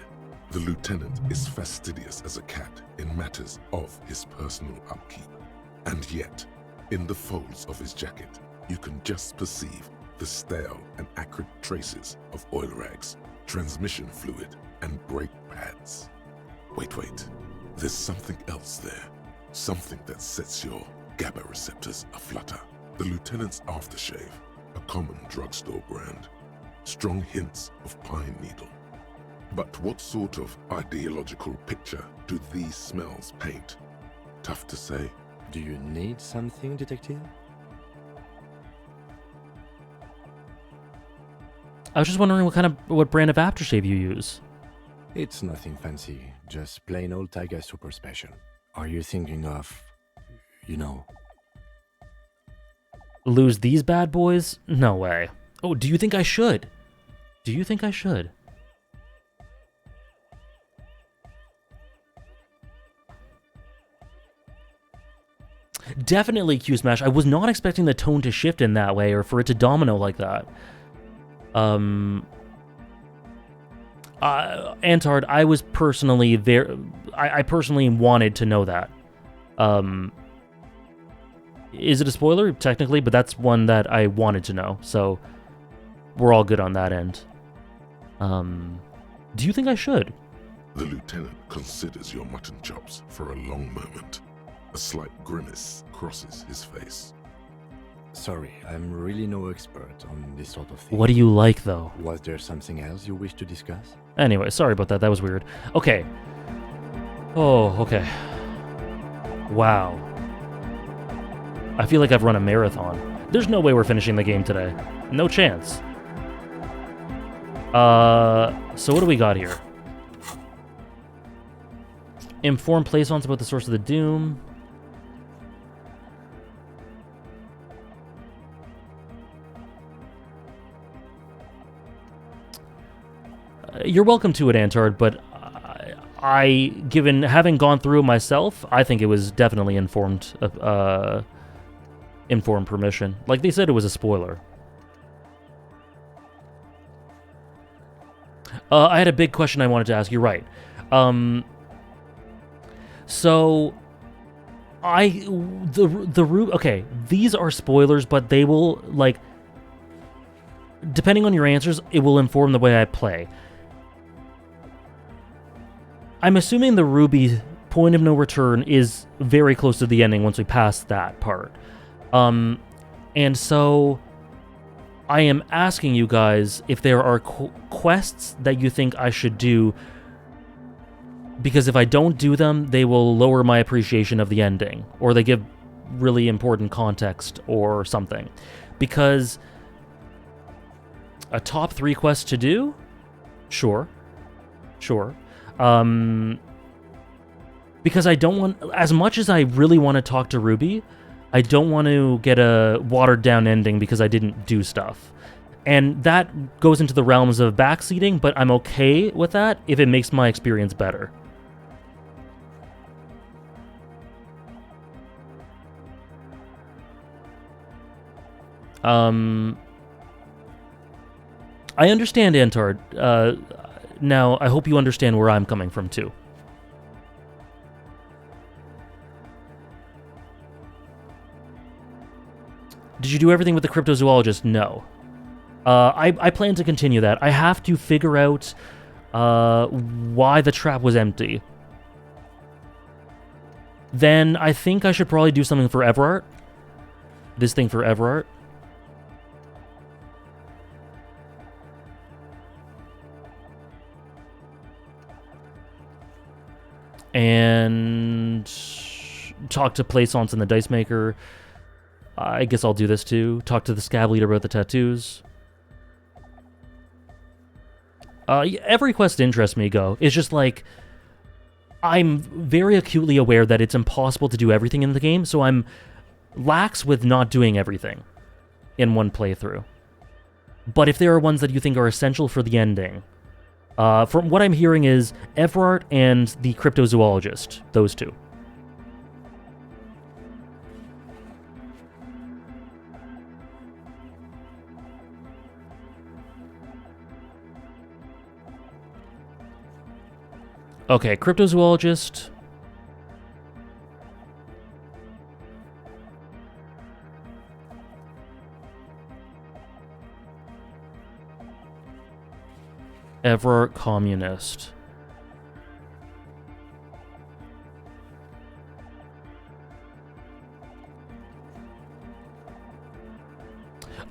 The lieutenant is fastidious as a cat in matters of his personal upkeep. And yet, in the folds of his jacket, you can just perceive the stale and acrid traces of oil rags, transmission fluid, and brake pads. Wait. There's something else there. Something that sets your GABA receptors aflutter. The lieutenant's aftershave, a common drugstore brand. Strong hints of pine needle. But what sort of ideological picture do these smells paint? Tough to say. Do you need something, detective? I was just wondering what brand of aftershave you use. It's nothing fancy, just plain old Tiger Super Special. Are you thinking of, Lose these bad boys? No way. Oh, do you think I should? Do you think I should? Definitely Q Smash. I was not expecting the tone to shift in that way or for it to domino like that. Antard, I was personally I personally wanted to know that. Is it a spoiler? Technically, but that's one that I wanted to know, so we're all good on that end. Do you think I should? The lieutenant considers your mutton chops for a long moment. A slight grimace crosses his face. Sorry, I'm really no expert on this sort of thing. What do you like, though? Was there something else you wish to discuss? Anyway, sorry about that. That was weird. Okay. Oh, okay. Wow. I feel like I've run a marathon. There's no way we're finishing the game today. No chance. So what do we got here? Inform Plaisance about the source of the doom. You're welcome to it, Antard, but given having gone through it myself, I think it was definitely informed permission. Like they said, it was a spoiler. I had a big question I wanted to ask. You're right. So okay, these are spoilers, but they will, like, depending on your answers, it will inform the way I play. I'm assuming the Ruby point of no return is very close to the ending once we pass that part. And so I am asking you guys if there are quests that you think I should do, because if I don't do them, they will lower my appreciation of the ending, or they give really important context or something. Because a top 3 quest to do? Sure. Because I don't want, as much as I really want to talk to Ruby, I don't want to get a watered down ending because I didn't do stuff. And that goes into the realms of backseating, but I'm okay with that if it makes my experience better. I understand, Antard. Now, I hope you understand where I'm coming from, too. Did you do everything with the cryptozoologist? No. I plan to continue that. I have to figure out why the trap was empty. Then I think I should probably do something for Everart. This thing for Everart. And talk to Plaisance and the Dice Maker. I guess I'll do this too. Talk to the Scab Leader about the tattoos. Every quest interests me, Go. It's just like, I'm very acutely aware that it's impossible to do everything in the game, so I'm lax with not doing everything in one playthrough. But if there are ones that you think are essential for the ending, from what I'm hearing is Everart and the Cryptozoologist, those two. Okay, Cryptozoologist. Everart Communist.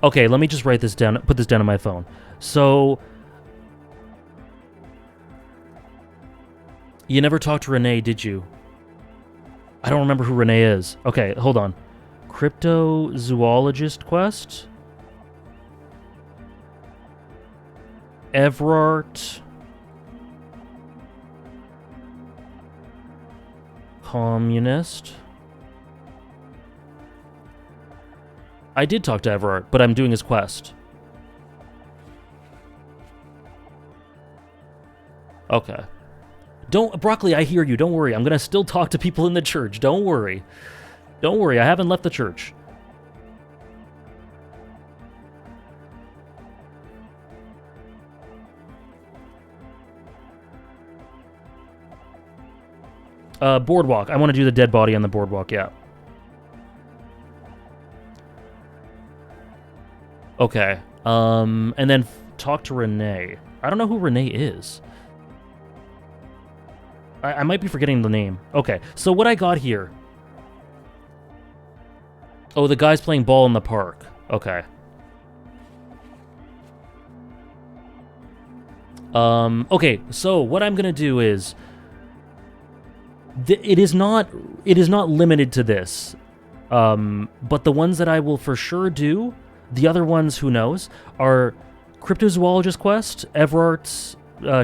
Okay, let me just write this down, put this down on my phone. So, you never talked to Renee, did you? I don't remember who Renee is. Okay, hold on. Cryptozoologist quest? Everart Communist. I did talk to Everart, but I'm doing his quest. Okay. Broccoli, I hear you. Don't worry. I'm gonna still talk to people in the church. Don't worry. Don't worry. I haven't left the church. Boardwalk. I want to do the dead body on the boardwalk, yeah. Okay. And then talk to Renee. I don't know who Renee is. I might be forgetting the name. Okay, so what I got here... Oh, the guy's playing ball in the park. Okay. Okay, so what I'm gonna do is... It is not limited to this. But the ones that I will for sure do, the other ones, who knows, are Cryptozoologist quest, Everart's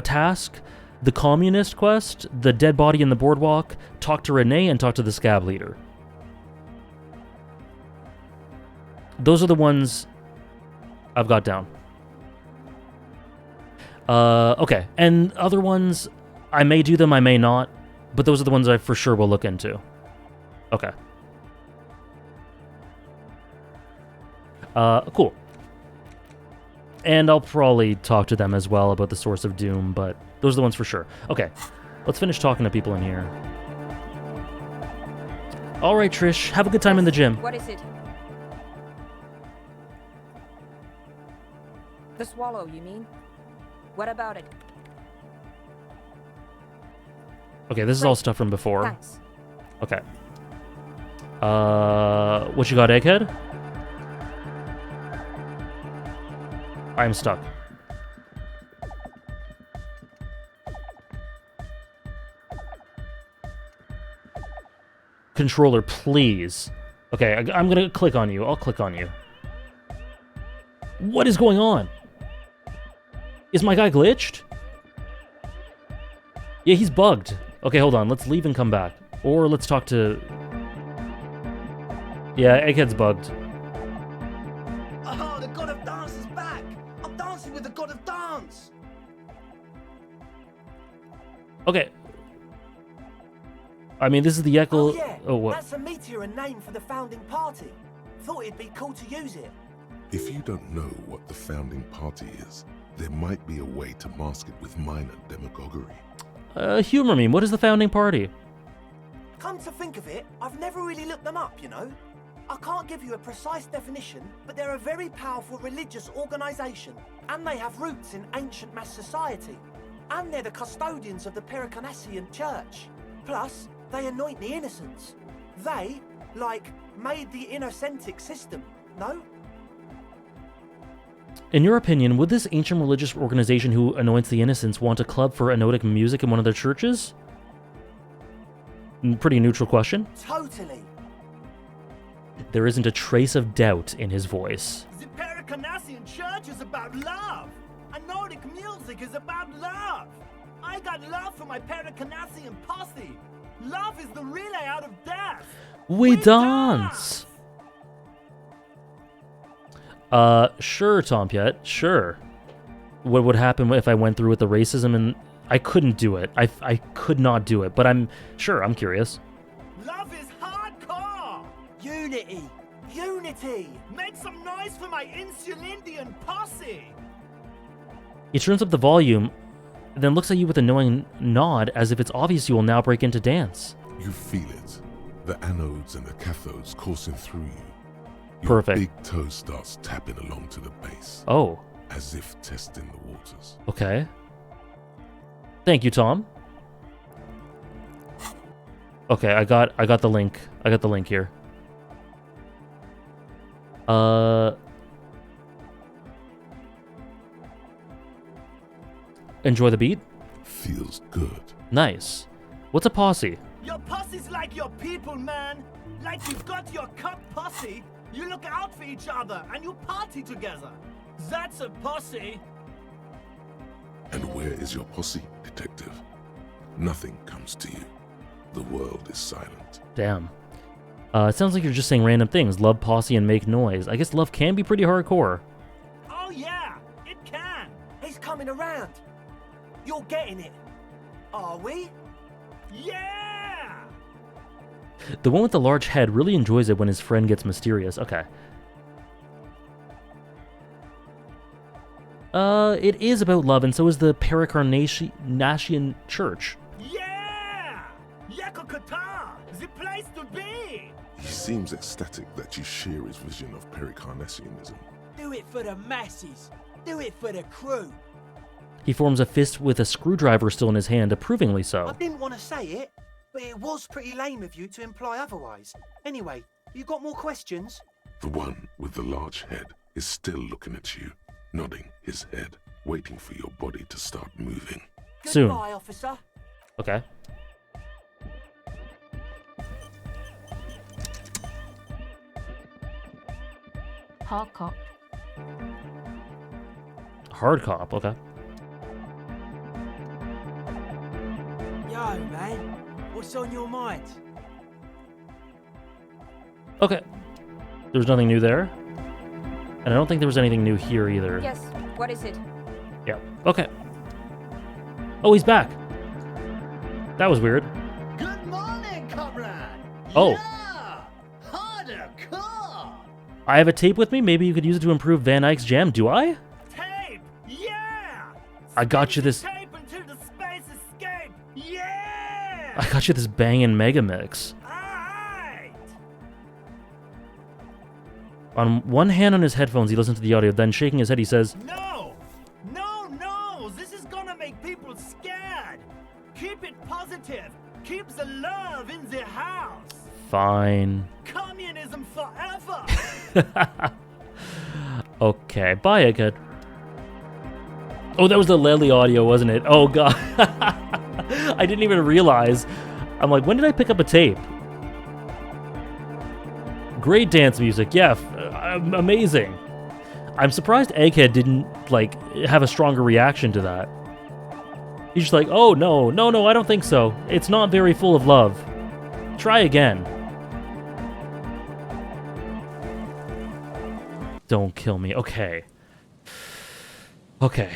task, the Communist quest, the dead body in the boardwalk, talk to Renee, and talk to the Scab Leader. Those are the ones I've got down. Okay, and other ones, I may do them, I may not, but those are the ones I for sure will look into. Okay. Cool. And I'll probably talk to them as well about the Source of Doom, but those are the ones for sure. Okay, let's finish talking to people in here. All right, Trish, have a good time in the gym. What is it? The swallow, you mean? What about it? Okay, this is all stuff from before. Thanks. Okay. What you got, Egghead? I'm stuck. Controller, please. Okay, I'm gonna click on you. I'll click on you. What is going on? Is my guy glitched? Yeah, he's bugged. Okay, hold on. Let's leave and come back. Or let's talk to... Yeah, Egghead's bugged. Oh, the god of dance is back! I'm dancing with the god of dance! Okay. I mean, this is the Echo... Oh, yeah. Oh, what? That's a meteor and name for the founding party. Thought it'd be cool to use it. If you don't know what the founding party is, there might be a way to mask it with minor demagoguery. Humor me. What is the founding party? Come to think of it, I've never really looked them up, you know? I can't give you a precise definition, but they're a very powerful religious organisation, and they have roots in ancient mass society. And they're the custodians of the Pericanassian Church. Plus, They anoint the innocents. They, like, made the innocentic system, no? In your opinion, would this ancient religious organization who anoints the innocents want a club for anotic music in one of their churches? Pretty neutral question. Totally. There isn't a trace of doubt in his voice. The Pericarnassian church is about love. Anotic music is about love. I got love for my Pericarnassian posse. Love is the relay out of death. We dance! Sure, Tom Piet, sure. What would happen if I went through with the racism and I couldn't do it. I could not do it, but I'm curious. Love is hardcore! Unity! Unity! Make some noise for my Insulindian posse! He turns up the volume, then looks at you with a knowing nod as if it's obvious you will now break into dance. You feel it. The anodes and the cathodes coursing through you. Your Perfect. big toe starts tapping along to the base. Oh. As if testing the waters. Okay. Thank you, Tom. Okay, I got the link. I got the link here. Enjoy the beat? Feels good. Nice. What's a posse? Your posse's like your people, man. Like you've got your cup posse. You look out for each other and you party together. That's a posse. And where is your posse, detective? Nothing comes to you. The world is silent. Damn. It sounds like you're just saying random things. Love posse and make noise. I guess love can be pretty hardcore. Oh yeah, it can. He's coming around. You're getting it. Are we? Yeah! The one with the large head really enjoys it when his friend gets mysterious. Okay. It is about love, and so is the Pericarnassian church. Yeah! Yakokata! The place to be! He seems ecstatic that you share his vision of Pericarnassianism. Do it for the masses. Do it for the crew. He forms a fist with a screwdriver still in his hand, approvingly I so. didn't want to say it, but it was pretty lame of you to imply otherwise. Anyway, you got more questions? The one with the large head is still looking at you, nodding his head, waiting for your body to start moving. Soon. Goodbye, officer. Okay. Hard cop. Hard cop, okay. Yo, man. What's on your mind? Okay. There's nothing new there. And I don't think there was anything new here either. Yes, what is it? Yeah. Okay. Oh, he's back. That was weird. Good morning, comrade. Oh. Yeah! Harder core! I have a tape with me. Maybe you could use it to improve Van Eyck's jam. Do I? Tape! Yeah! I got you this. Tape until the space escape! Yeah! I got you this bangin' mega mix. Alright! On one hand on his headphones, he listens to the audio. Then, shaking his head, he says, No! No, no! This is gonna make people scared! Keep it positive! Keep the love in the house! "Fine." Communism forever! Okay, bye, Egghead. Oh, that was the Lely audio, wasn't it? Oh, God. I didn't even realize. I'm like, when did I pick up a tape? Great dance music. Yeah, amazing. I'm surprised Egghead didn't, like, have a stronger reaction to that. He's just like, oh, no, I don't think so. It's not very full of love. Try again. Don't kill me. Okay. Okay.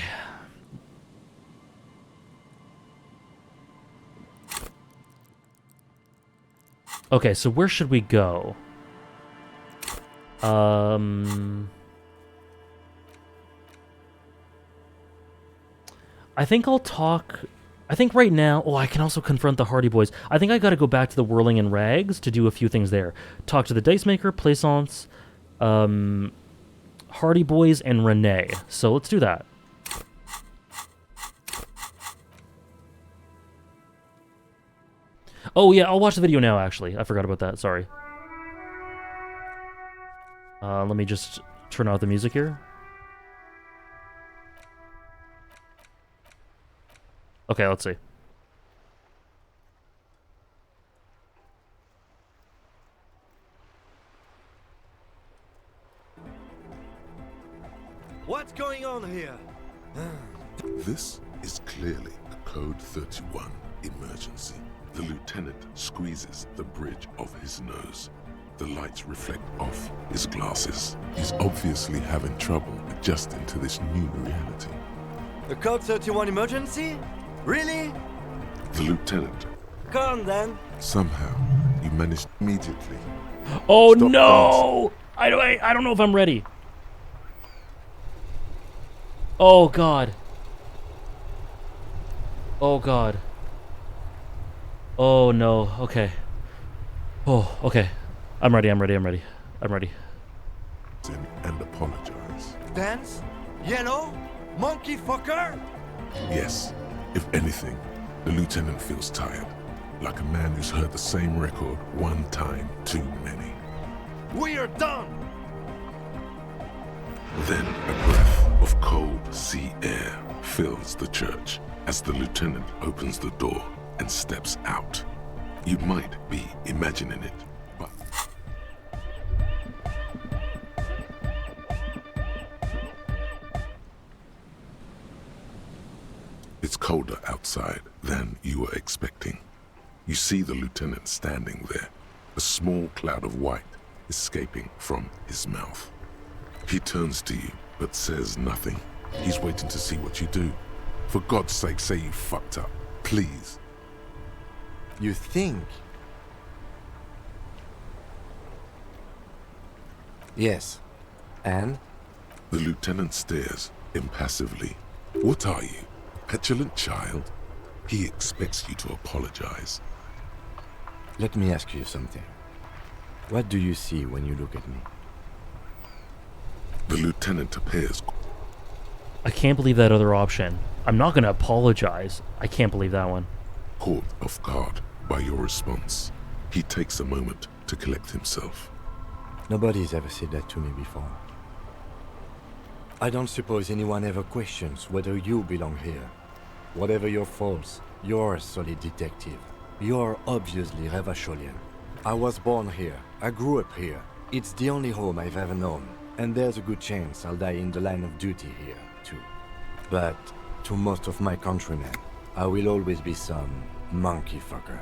Okay, so where should we go? I think I'll talk... I think right now... Oh, I can also confront the Hardy Boys. I think I gotta go back to the Whirling in Rags to do a few things there. Talk to the Dice Maker, Plaisance, Hardy Boys, and Renee. So let's do that. Oh yeah, I'll watch the video now, actually. I forgot about that, sorry. Let me just turn off the music here. Okay, let's see. What's going on here? This is clearly a Code 31 emergency. The lieutenant squeezes the bridge of his nose. The lights reflect off his glasses. He's obviously having trouble adjusting to this new reality. A Code 31 emergency? Really? The lieutenant. Come on then. Somehow, you managed immediately. Oh Stop no! I don't know if I'm ready. Oh god. Oh god. Oh no. Okay. Oh, okay. I'm ready. I'm ready. And apologize. Dance? Yellow? Monkey fucker? Yes, if anything, the lieutenant feels tired, like a man who's heard the same record one time too many. We are done! Then a breath of cold sea air fills the church as the lieutenant opens the door and steps out. You might be imagining it, but it's colder outside than you were expecting. You see the lieutenant standing there, a small cloud of white escaping from his mouth. He turns to you, but says nothing. He's waiting to see what you do. For God's sake, say you fucked up, please. You think? Yes. And? The lieutenant stares impassively. What are you, a petulant child? He expects you to apologize. Let me ask you something. What do you see when you look at me? The lieutenant appears. I can't believe that other option. I'm not gonna apologize. I can't believe that one. Caught off guard by your response, he takes a moment to collect himself. Nobody's ever said that to me before. I don't suppose anyone ever questions whether you belong here. Whatever your faults, you're a solid detective. You're obviously Revacholian. I was born here. I grew up here. It's the only home I've ever known. And there's a good chance I'll die in the line of duty here, too. But to most of my countrymen, I will always be some monkey fucker.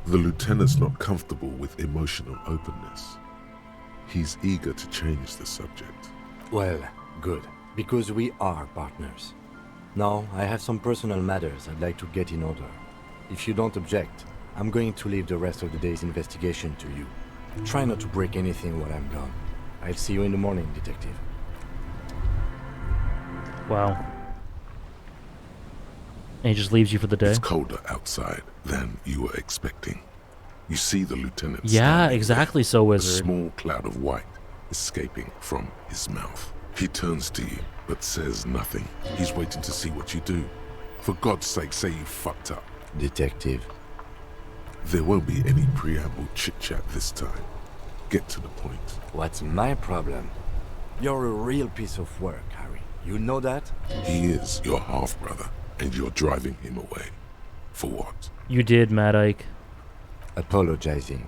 The lieutenant's not comfortable with emotional openness. He's eager to change the subject. Well, good, because we are partners. Now, I have some personal matters I'd like to get in order. If you don't object, I'm going to leave the rest of the day's investigation to you. Try not to break anything while I'm gone. I'll see you in the morning, detective. Wow. And he just leaves you for the day? It's colder outside than you were expecting. You see the lieutenant. Yeah, exactly so, Wizard. A small cloud of white escaping from his mouth. He turns to you, but says nothing. He's waiting to see what you do. For God's sake, say you fucked up. Detective. There won't be any preamble chit-chat this time. Get to the point. What's my problem? You're a real piece of work, Harry. You know that? He is your half-brother, and you're driving him away. For what? You did, Mad Ike. Apologizing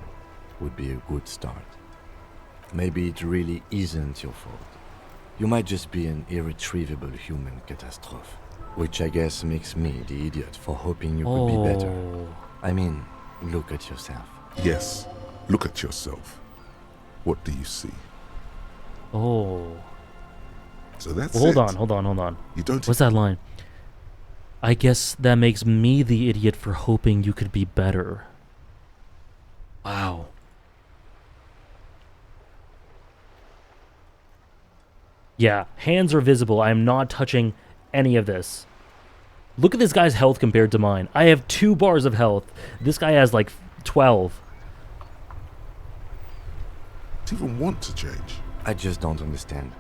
would be a good start. Maybe it really isn't your fault. You might just be an irretrievable human catastrophe. Which I guess makes me the idiot for hoping you could be better. I mean, look at yourself. Yes, look at yourself. What do you see? Oh. So that's Hold it. on. You don't. What's that line? I guess that makes me the idiot for hoping you could be better. Wow. Yeah, hands are visible. I am not touching any of this. Look at this guy's health compared to mine. I have 2 bars of health. This guy has like 12. Do you even want to change? I just don't understand.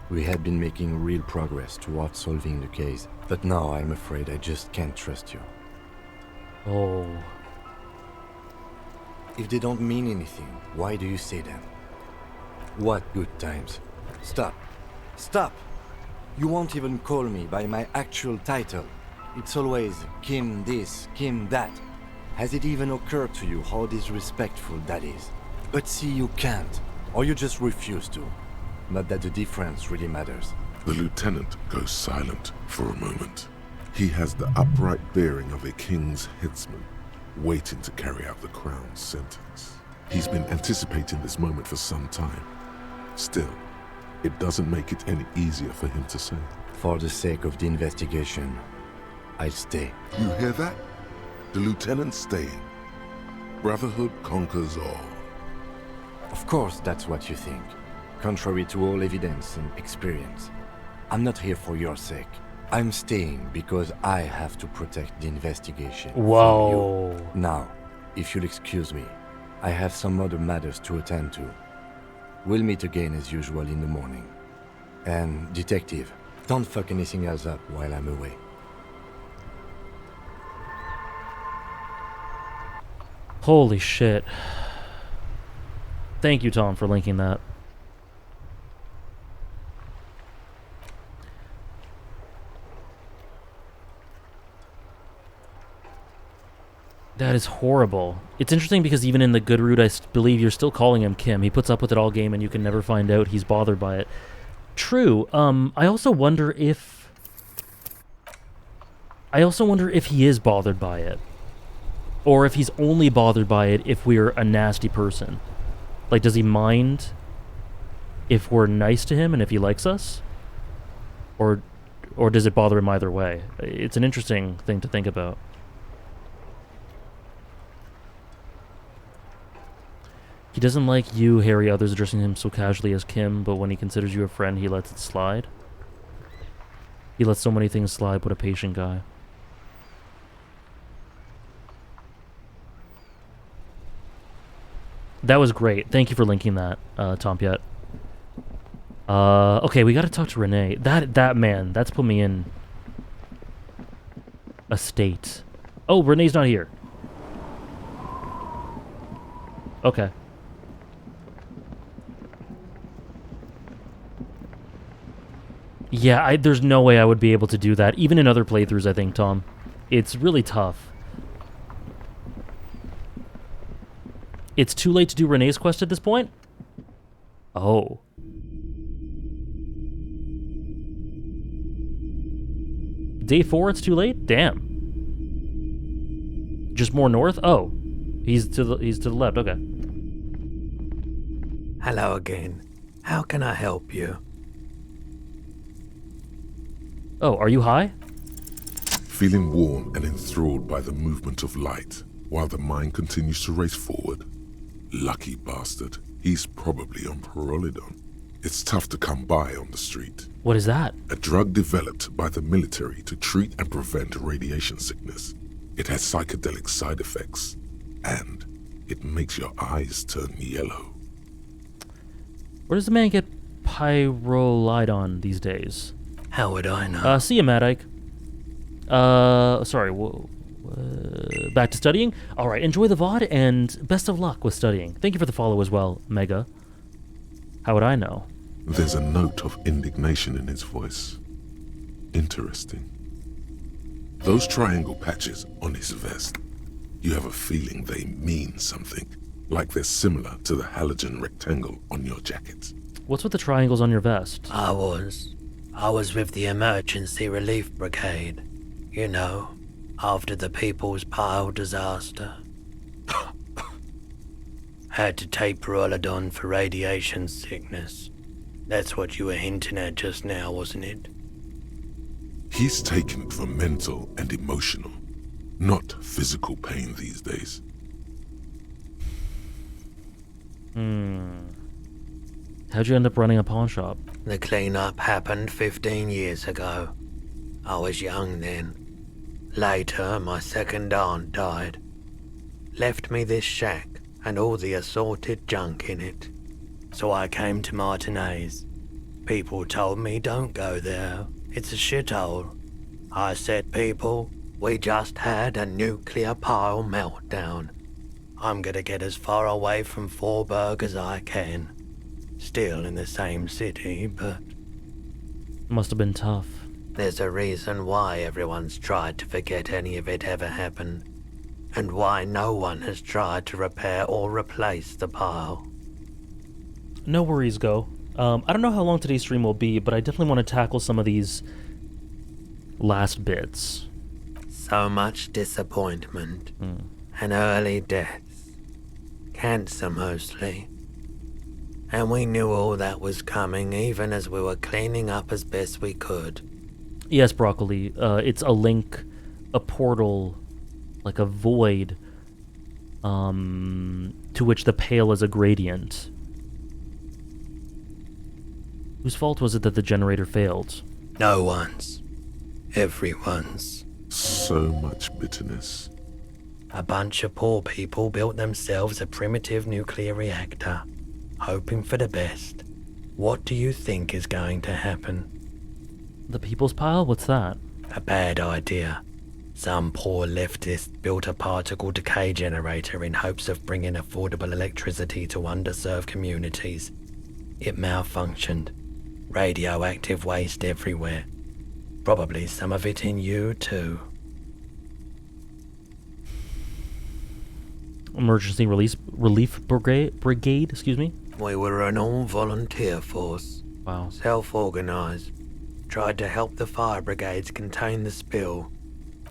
We had been making real progress towards solving the case, but now I'm afraid I just can't trust you. Oh. If they don't mean anything, why do you say them? What good times? Stop. Stop! You won't even call me by my actual title. It's always Kim this, Kim that. Has it even occurred to you how disrespectful that is? But see, you can't, or you just refuse to. Not that the difference really matters. The lieutenant goes silent for a moment. He has the upright bearing of a king's headsman, waiting to carry out the crown's sentence. He's been anticipating this moment for some time. Still, it doesn't make it any easier for him to say. For the sake of the investigation, I'll stay. You hear that? The lieutenant's staying. Brotherhood conquers all. Of course that's what you think, contrary to all evidence and experience. I'm not here for your sake. I'm staying because I have to protect the investigation. Whoa. From you. Now, if you'll excuse me, I have some other matters to attend to. We'll meet again as usual in the morning. And, detective, don't fuck anything else up while I'm away. Holy shit. Thank you, Tom, for linking that. That is horrible. It's interesting because even in the good route, I believe you're still calling him Kim. He puts up with it all game and you can never find out he's bothered by it. True. I also wonder if he is bothered by it. Or if he's only bothered by it if we're a nasty person. Like, does he mind if we're nice to him and if he likes us? Or does it bother him either way? It's an interesting thing to think about. He doesn't like you, Harry, others addressing him so casually as Kim, but when he considers you a friend, he lets it slide. He lets so many things slide, but a patient guy. That was great. Thank you for linking that, Tom Piet. Okay, we gotta talk to Renee. That man, that's put me in a state. Oh, Renee's not here. Okay. Yeah, there's no way I would be able to do that, even in other playthroughs, I think, Tom. It's really tough. It's too late to do Renee's quest at this point? Oh. Day 4, it's too late? Damn. Just more north? Oh. He's to the left, okay. Hello again. How can I help you? Oh, are you high? Feeling warm and enthralled by the movement of light, while the mind continues to race forward. Lucky bastard. He's probably on Perolidon. It's tough to come by on the street. What is that? A drug developed by the military to treat and prevent radiation sickness. It has psychedelic side effects, and it makes your eyes turn yellow. Where does the man get pyrolidon these days? How would I know? See you, Mad Ike. Sorry, back to studying? Alright, enjoy the VOD, and best of luck with studying. Thank you for the follow as well, Mega. How would I know? There's a note of indignation in his voice. Interesting. Those triangle patches on his vest, you have a feeling they mean something, like they're similar to the halogen rectangle on your jacket. What's with the triangles on your vest? I was with the Emergency Relief Brigade. You know, after the People's Pile disaster. Had to take Perolidon for radiation sickness. That's what you were hinting at just now, wasn't it? He's taken it for mental and emotional, not physical pain these days. How'd you end up running a pawn shop? The cleanup happened 15 years ago. I was young then. Later, my second aunt died. Left me this shack and all the assorted junk in it. So I came to Martinez. People told me don't go there. It's a shithole. I said, people, we just had a nuclear pile meltdown. I'm gonna get as far away from Forberg as I can. Still in the same city, but Must have been tough. there's a reason why everyone's tried to forget any of it ever happened, and why no one has tried to repair or replace the pile. No worries, Go. I don't know how long today's stream will be, but I definitely want to tackle some of these last bits. So much disappointment, and early deaths. Cancer mostly. And we knew all that was coming even as we were cleaning up as best we could. Yes, Broccoli. It's a link, a portal, like a void, to which the pale is a gradient. Whose fault was it that the generator failed? No one's. Everyone's. So much bitterness. A bunch of poor people built themselves a primitive nuclear reactor, hoping for the best. What do you think is going to happen? The People's Pile? What's that? A bad idea. Some poor leftist built a particle decay generator in hopes of bringing affordable electricity to underserved communities. It malfunctioned. Radioactive waste everywhere. Probably some of it in you too. Emergency relief brigade, excuse me? We were an all-volunteer force. Wow. Self-organized. Tried to help the fire brigades contain the spill.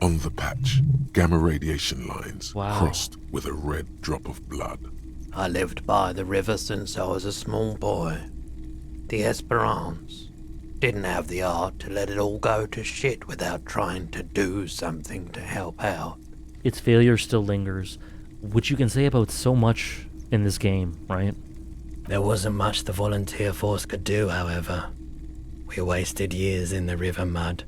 On the patch, gamma radiation lines Wow. crossed with a red drop of blood. I lived by the river since I was a small boy. The Esperance. Didn't have the art to let it all go to shit without trying to do something to help out. Its failure still lingers, which you can say about so much in this game, right? There wasn't much the volunteer force could do, however. We wasted years in the river mud.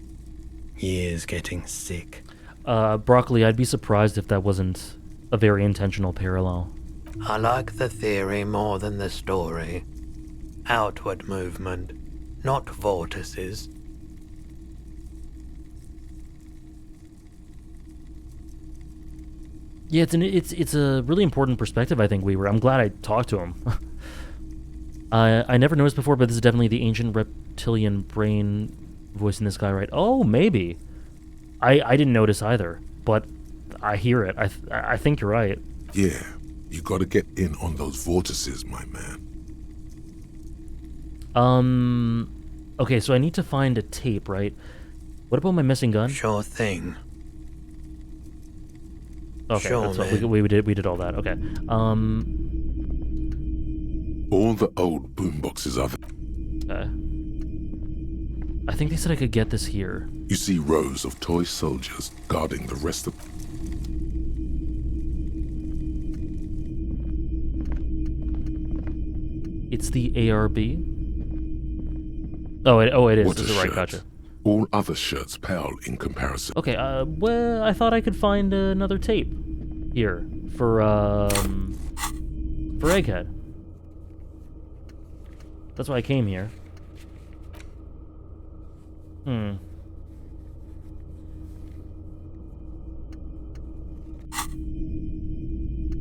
Years getting sick. Broccoli, I'd be surprised if that wasn't a very intentional parallel. I like the theory more than the story. Outward movement, not vortices. Yeah, it's a really important perspective, I think, Weaver. I'm glad I talked to him. I never noticed before, but this is definitely the ancient reptilian brain voicing this guy, right? Oh, maybe. I didn't notice either, but I hear it. I think you're right. Yeah, you gotta get in on those vortices, my man. Okay, so I need to find a tape, right? What about my missing gun? Sure thing. Okay, Sure, that's what we did all that. Okay. All the old boomboxes are there. I think they said I could get this here. You see rows of toy soldiers guarding the rest of... It's the ARB? Oh, it is. What This a is right, shirt. gotcha. All other shirts pale in comparison. Okay, well, I thought I could find another tape here for Egghead. That's why I came here.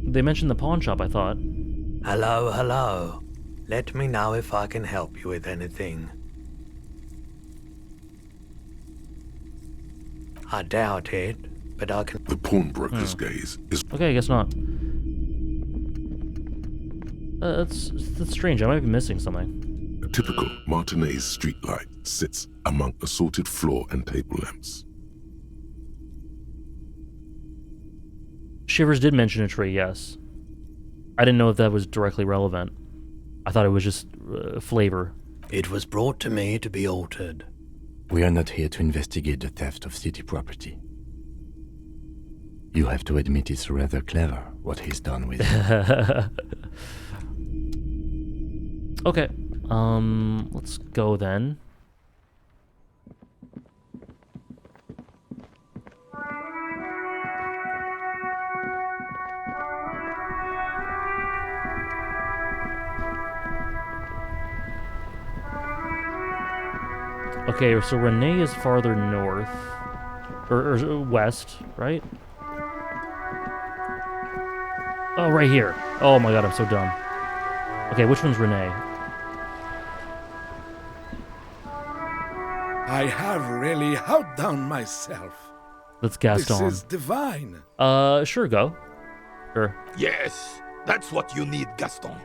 They mentioned the pawn shop, I thought. Hello, hello. Let me know if I can help you with anything. I doubt it, but I can... The pawnbroker's gaze is... Okay, I guess not. That's strange. I might be missing something. A typical Martinez streetlight sits among assorted floor and table lamps. Shivers did mention a tree, yes. I didn't know if that was directly relevant. I thought it was just flavor. It was brought to me to be altered. We are not here to investigate the theft of city property. You have to admit it's rather clever what he's done with it. Okay, let's go then. Okay, so Renee is farther north. Or west, right? Oh, right here. Oh my god, I'm so dumb. Okay, which one's Renee? I have really outdone myself. That's Gaston. This is divine. Sure, go. Sure. Yes, that's what you need, Gaston.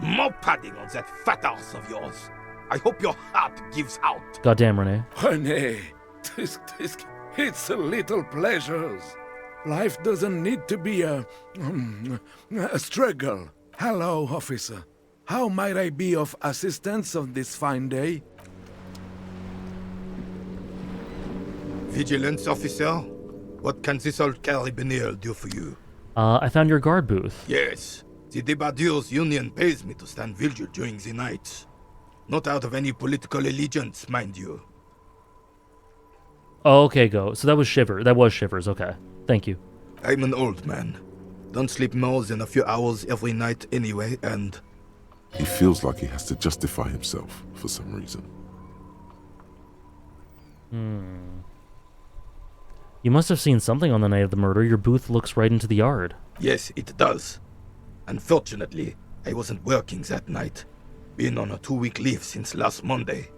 More padding on that fat arse of yours. I hope your heart gives out. Goddamn, Renee. Renee, it's a little pleasures. Life doesn't need to be a struggle. Hello, officer. How might I be of assistance on this fine day? Vigilance officer, what can this old carabinier do for you? I found your guard booth. Yes, the Debardeurs Union pays me to stand vigil during the nights. Not out of any political allegiance, mind you. Oh, okay, go. So that was Shiver. That was Shivers, okay. Thank you. I'm an old man. Don't sleep more than a few hours every night anyway, and... He feels like he has to justify himself for some reason. You must have seen something on the night of the murder. Your booth looks right into the yard. Yes, it does. Unfortunately, I wasn't working that night. Been on a 2-week leave since last Monday.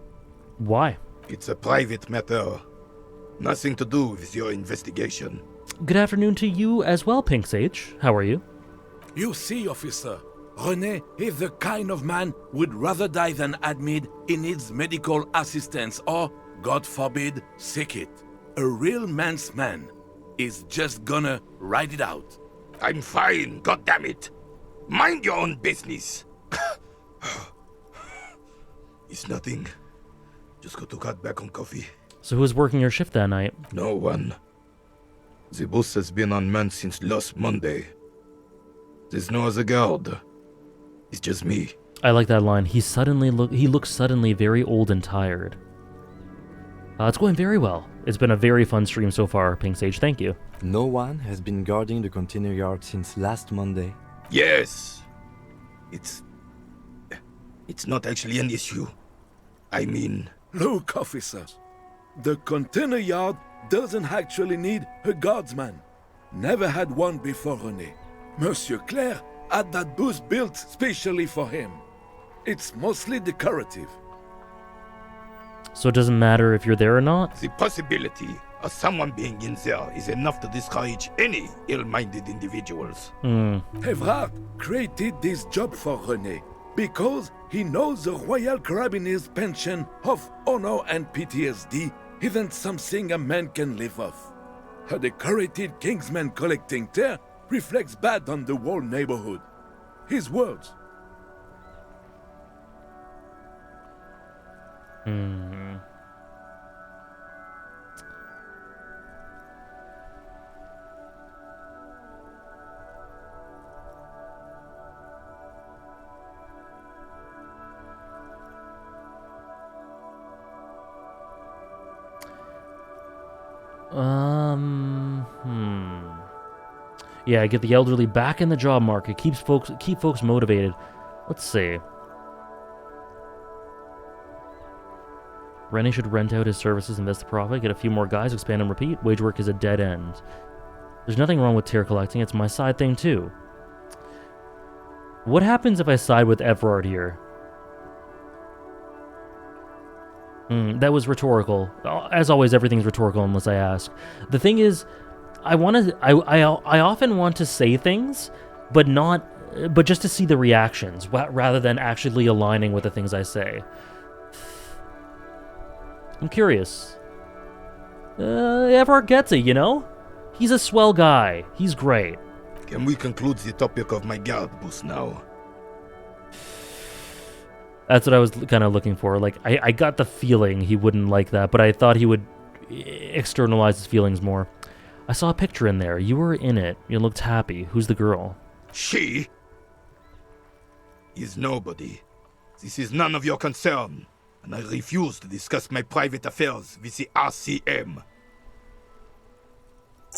Why? It's a private matter. Nothing to do with your investigation. Good afternoon to you as well, Pink Sage. How are you? You see, officer, René is the kind of man would rather die than admit he needs medical assistance or, God forbid, sick it. A real man's man is just gonna ride it out. I'm fine, goddammit. Mind your own business. It's nothing. Just got to cut back on coffee. So who's working your shift that night? No one. The boss has been unmanned since last Monday. There's no other guard. It's just me. I like that line. He looks suddenly very old and tired. It's going very well. It's been a very fun stream so far, Pink Sage. Thank you. No one has been guarding the container yard since last Monday. Yes. It's not actually an issue. I mean... Look, officer. The container yard doesn't actually need a guardsman. Never had one before René. Monsieur Claire had that booth built specially for him. It's mostly decorative. So it doesn't matter if you're there or not? The possibility of someone being in there is enough to discourage any ill-minded individuals. Evrard created this job for René because he knows the Royal Carabinier's pension of honor and PTSD isn't something a man can live off. A decorated Kingsman collecting tear reflects bad on the whole neighborhood. His words. Yeah, get the elderly back in the job market. Keep folks motivated. Let's see. Rennie should rent out his services, invest the profit, get a few more guys, expand and repeat. Wage work is a dead end. There's nothing wrong with tear collecting. It's my side thing too. What happens if I side with Evrard here? That was rhetorical. As always, everything's rhetorical unless I ask. The thing is, I often want to say things, but just to see the reactions, rather than actually aligning with the things I say. I'm curious. Evrard gets it, you know? He's a swell guy. He's great. Can we conclude the topic of my guard boost now? That's what I was kind of looking for. Like, I got the feeling he wouldn't like that, but I thought he would externalize his feelings more. I saw a picture in there. You were in it. You looked happy. Who's the girl? She is nobody. This is none of your concern, and I refuse to discuss my private affairs with the RCM.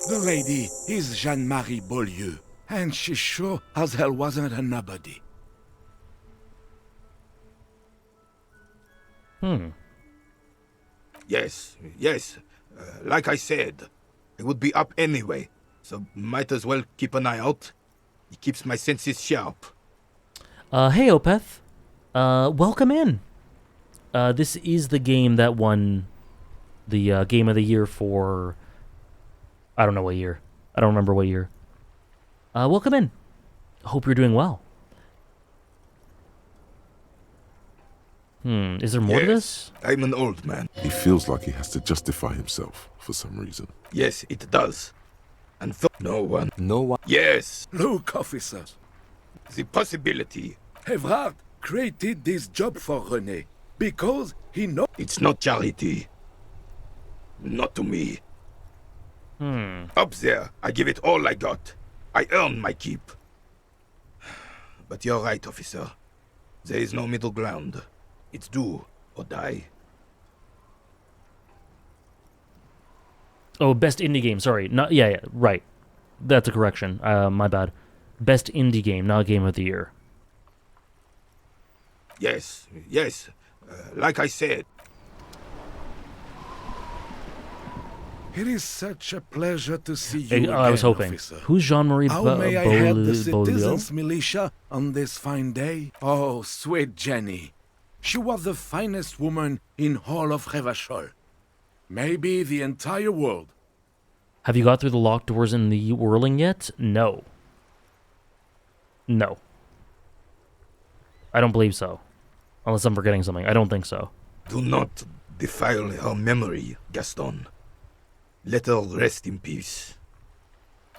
The lady is Jeanne-Marie Beaulieu, and she sure as hell wasn't a nobody. Yes, like I said, I would be up anyway, so might as well keep an eye out. It keeps my senses sharp. Hey, Opeth. Welcome in. This is the game that won the Game of the Year for... I don't know what year. I don't remember what year. Welcome in. Hope you're doing well. Is there more to this? I'm an old man. He feels like he has to justify himself for some reason. Yes, it does. And no one. No one. Yes, Look, officer. the possibility. Evrard created this job for René because he knows. It's not charity. Not to me. Up there, I give it all I got. I earn my keep. But you're right, officer. There is no middle ground. It's do or die. Oh, best indie game. Sorry. Not. Yeah, right. That's a correction. My bad. Best indie game, not Game of the Year. Yes. Like I said. It is such a pleasure to see you Hey, again, I was hoping. officer. Who's Jean-Marie How may I help the Beaulieu? citizens' militia on this fine day? Oh, sweet Jenny. She was the finest woman in all of Revachol. Maybe the entire world. Have you got through the locked doors in the whirling yet? No. I don't believe so. Unless I'm forgetting something. I don't think so. Do not defile her memory, Gaston. Let her rest in peace.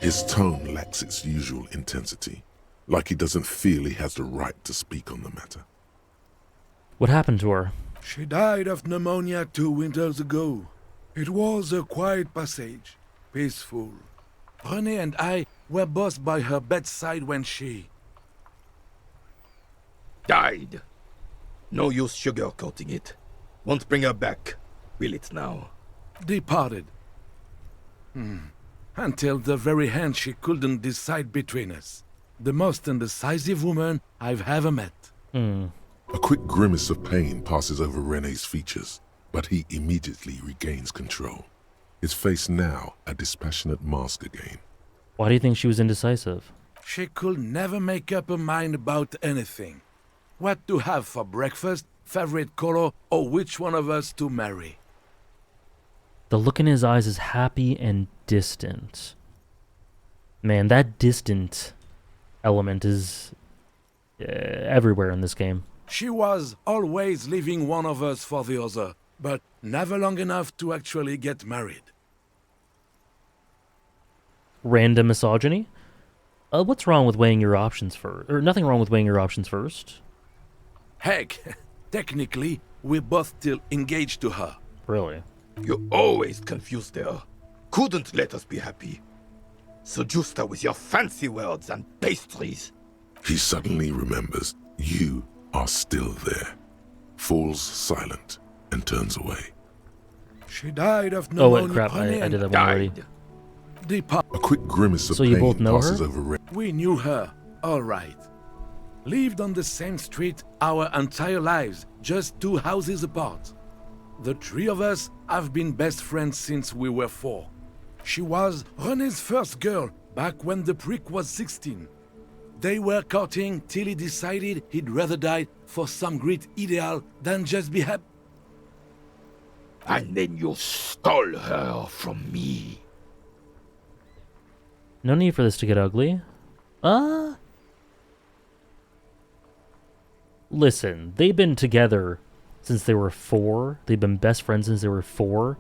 His tone lacks its usual intensity, like he doesn't feel he has the right to speak on the matter. What happened to her? She died of pneumonia 2 winters ago. It was a quiet passage, peaceful. René and I were both by her bedside when she... Died. No use sugarcoating it. Won't bring her back. Will it now? departed. Until the very end she couldn't decide between us. The most indecisive woman I've ever met. A quick grimace of pain passes over René's features, but he immediately regains control. His face now a dispassionate mask again. Why do you think she was indecisive? She could never make up her mind about anything. What to have for breakfast, favorite color, or which one of us to marry. The look in his eyes is happy and distant. Man, that distant element is everywhere in this game. She was always leaving one of us for the other, but never long enough to actually get married. Random misogyny? What's wrong with weighing your options first? Or nothing wrong with weighing your options first? Heck, technically, we're both still engaged to her. Really? You always confused her. Couldn't let us be happy. Seduced her with your fancy words and pastries. He suddenly remembers you are still there, falls silent, and turns away. She died of Oh pneumonia. wait, crap! I did that one already. A quick grimace of So you pain both know passes her? over We knew her, all right. Lived on the same street our entire lives, just 2 houses apart. The 3 of us have been best friends since we were 4. She was René's first girl, back when the prick was 16. They were courting till he decided he'd rather die for some great ideal than just be happy. And then you stole her from me. No need for this to get ugly. Listen, they've been together since they were 4. They've been best friends since they were 4.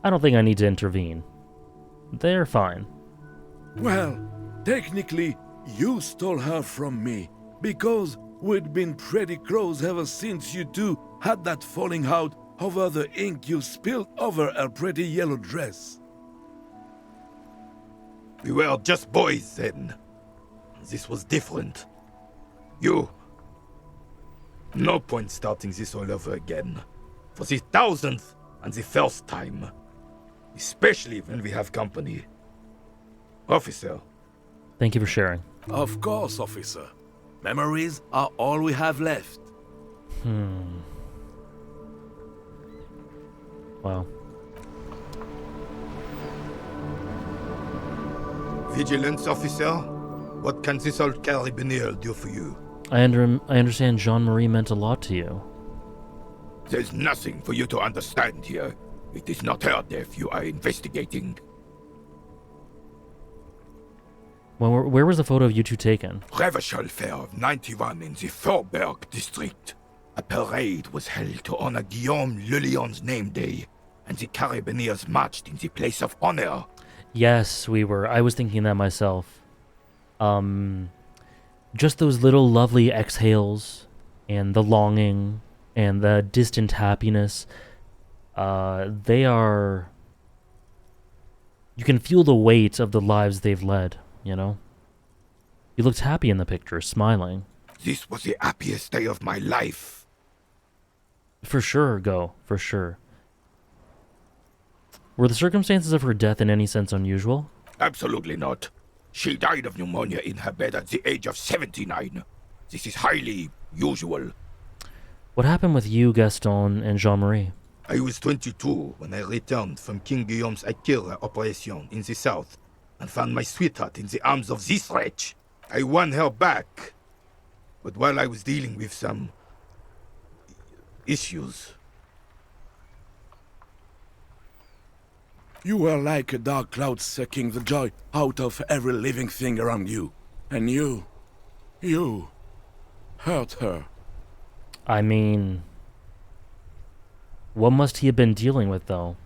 I don't think I need to intervene. They're fine. Well, technically, you stole her from me, because we'd been pretty close ever since you two had that falling out over the ink you spilled over her pretty yellow dress. We were just boys then. This was different. No point starting this all over again. For the 1000th and the first time. Especially when we have company. Officer. Thank you for sharing. Of course, officer. Memories are all we have left. Wow. Vigilance officer? What can this old carabinier do for you? I understand Jean-Marie meant a lot to you. There's nothing for you to understand here. It is not her death you are investigating. Well, where was the photo of you two taken? Reversal Fair of 91 in the Faubourg district. A parade was held to honor Guillaume Le Lion's name day, and the Carabiniers marched in the place of honor. Yes, we were. I was thinking that myself. Just those little lovely exhales, and the longing, and the distant happiness. They are... You can feel the weight of the lives they've led, you know? He looked happy in the picture, smiling. This was the happiest day of my life. For sure, Go. For sure. Were the circumstances of her death in any sense unusual? Absolutely not. She died of pneumonia in her bed at the age of 79. This is highly usual. What happened with you, Gaston, and Jean-Marie? I was 22 when I returned from King Guillaume's Akira operation in the south and found my sweetheart in the arms of this wretch. I won her back, but while I was dealing with some issues. You were like a dark cloud sucking the joy out of every living thing around you. And you hurt her. I mean... What must he have been dealing with, though?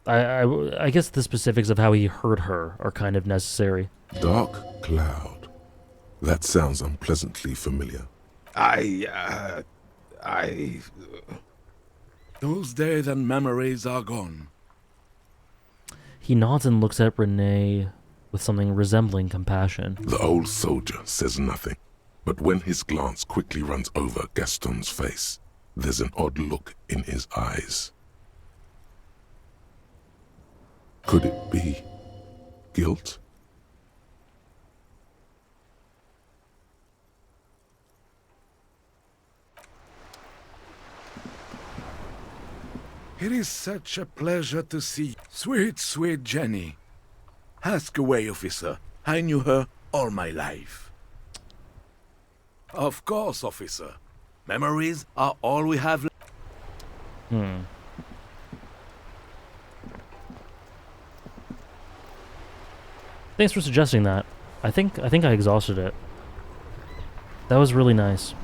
I guess the specifics of how he hurt her are kind of necessary. Dark cloud. That sounds unpleasantly familiar. Those days and memories are gone. He nods and looks at Renee with something resembling compassion. The old soldier says nothing, but when his glance quickly runs over Gaston's face, there's an odd look in his eyes. Could it be guilt? It is such a pleasure to see sweet, sweet Jenny. Ask away, officer. I knew her all my life. Of course, officer. Memories are all we have. Thanks for suggesting that. I think I exhausted it. That was really nice.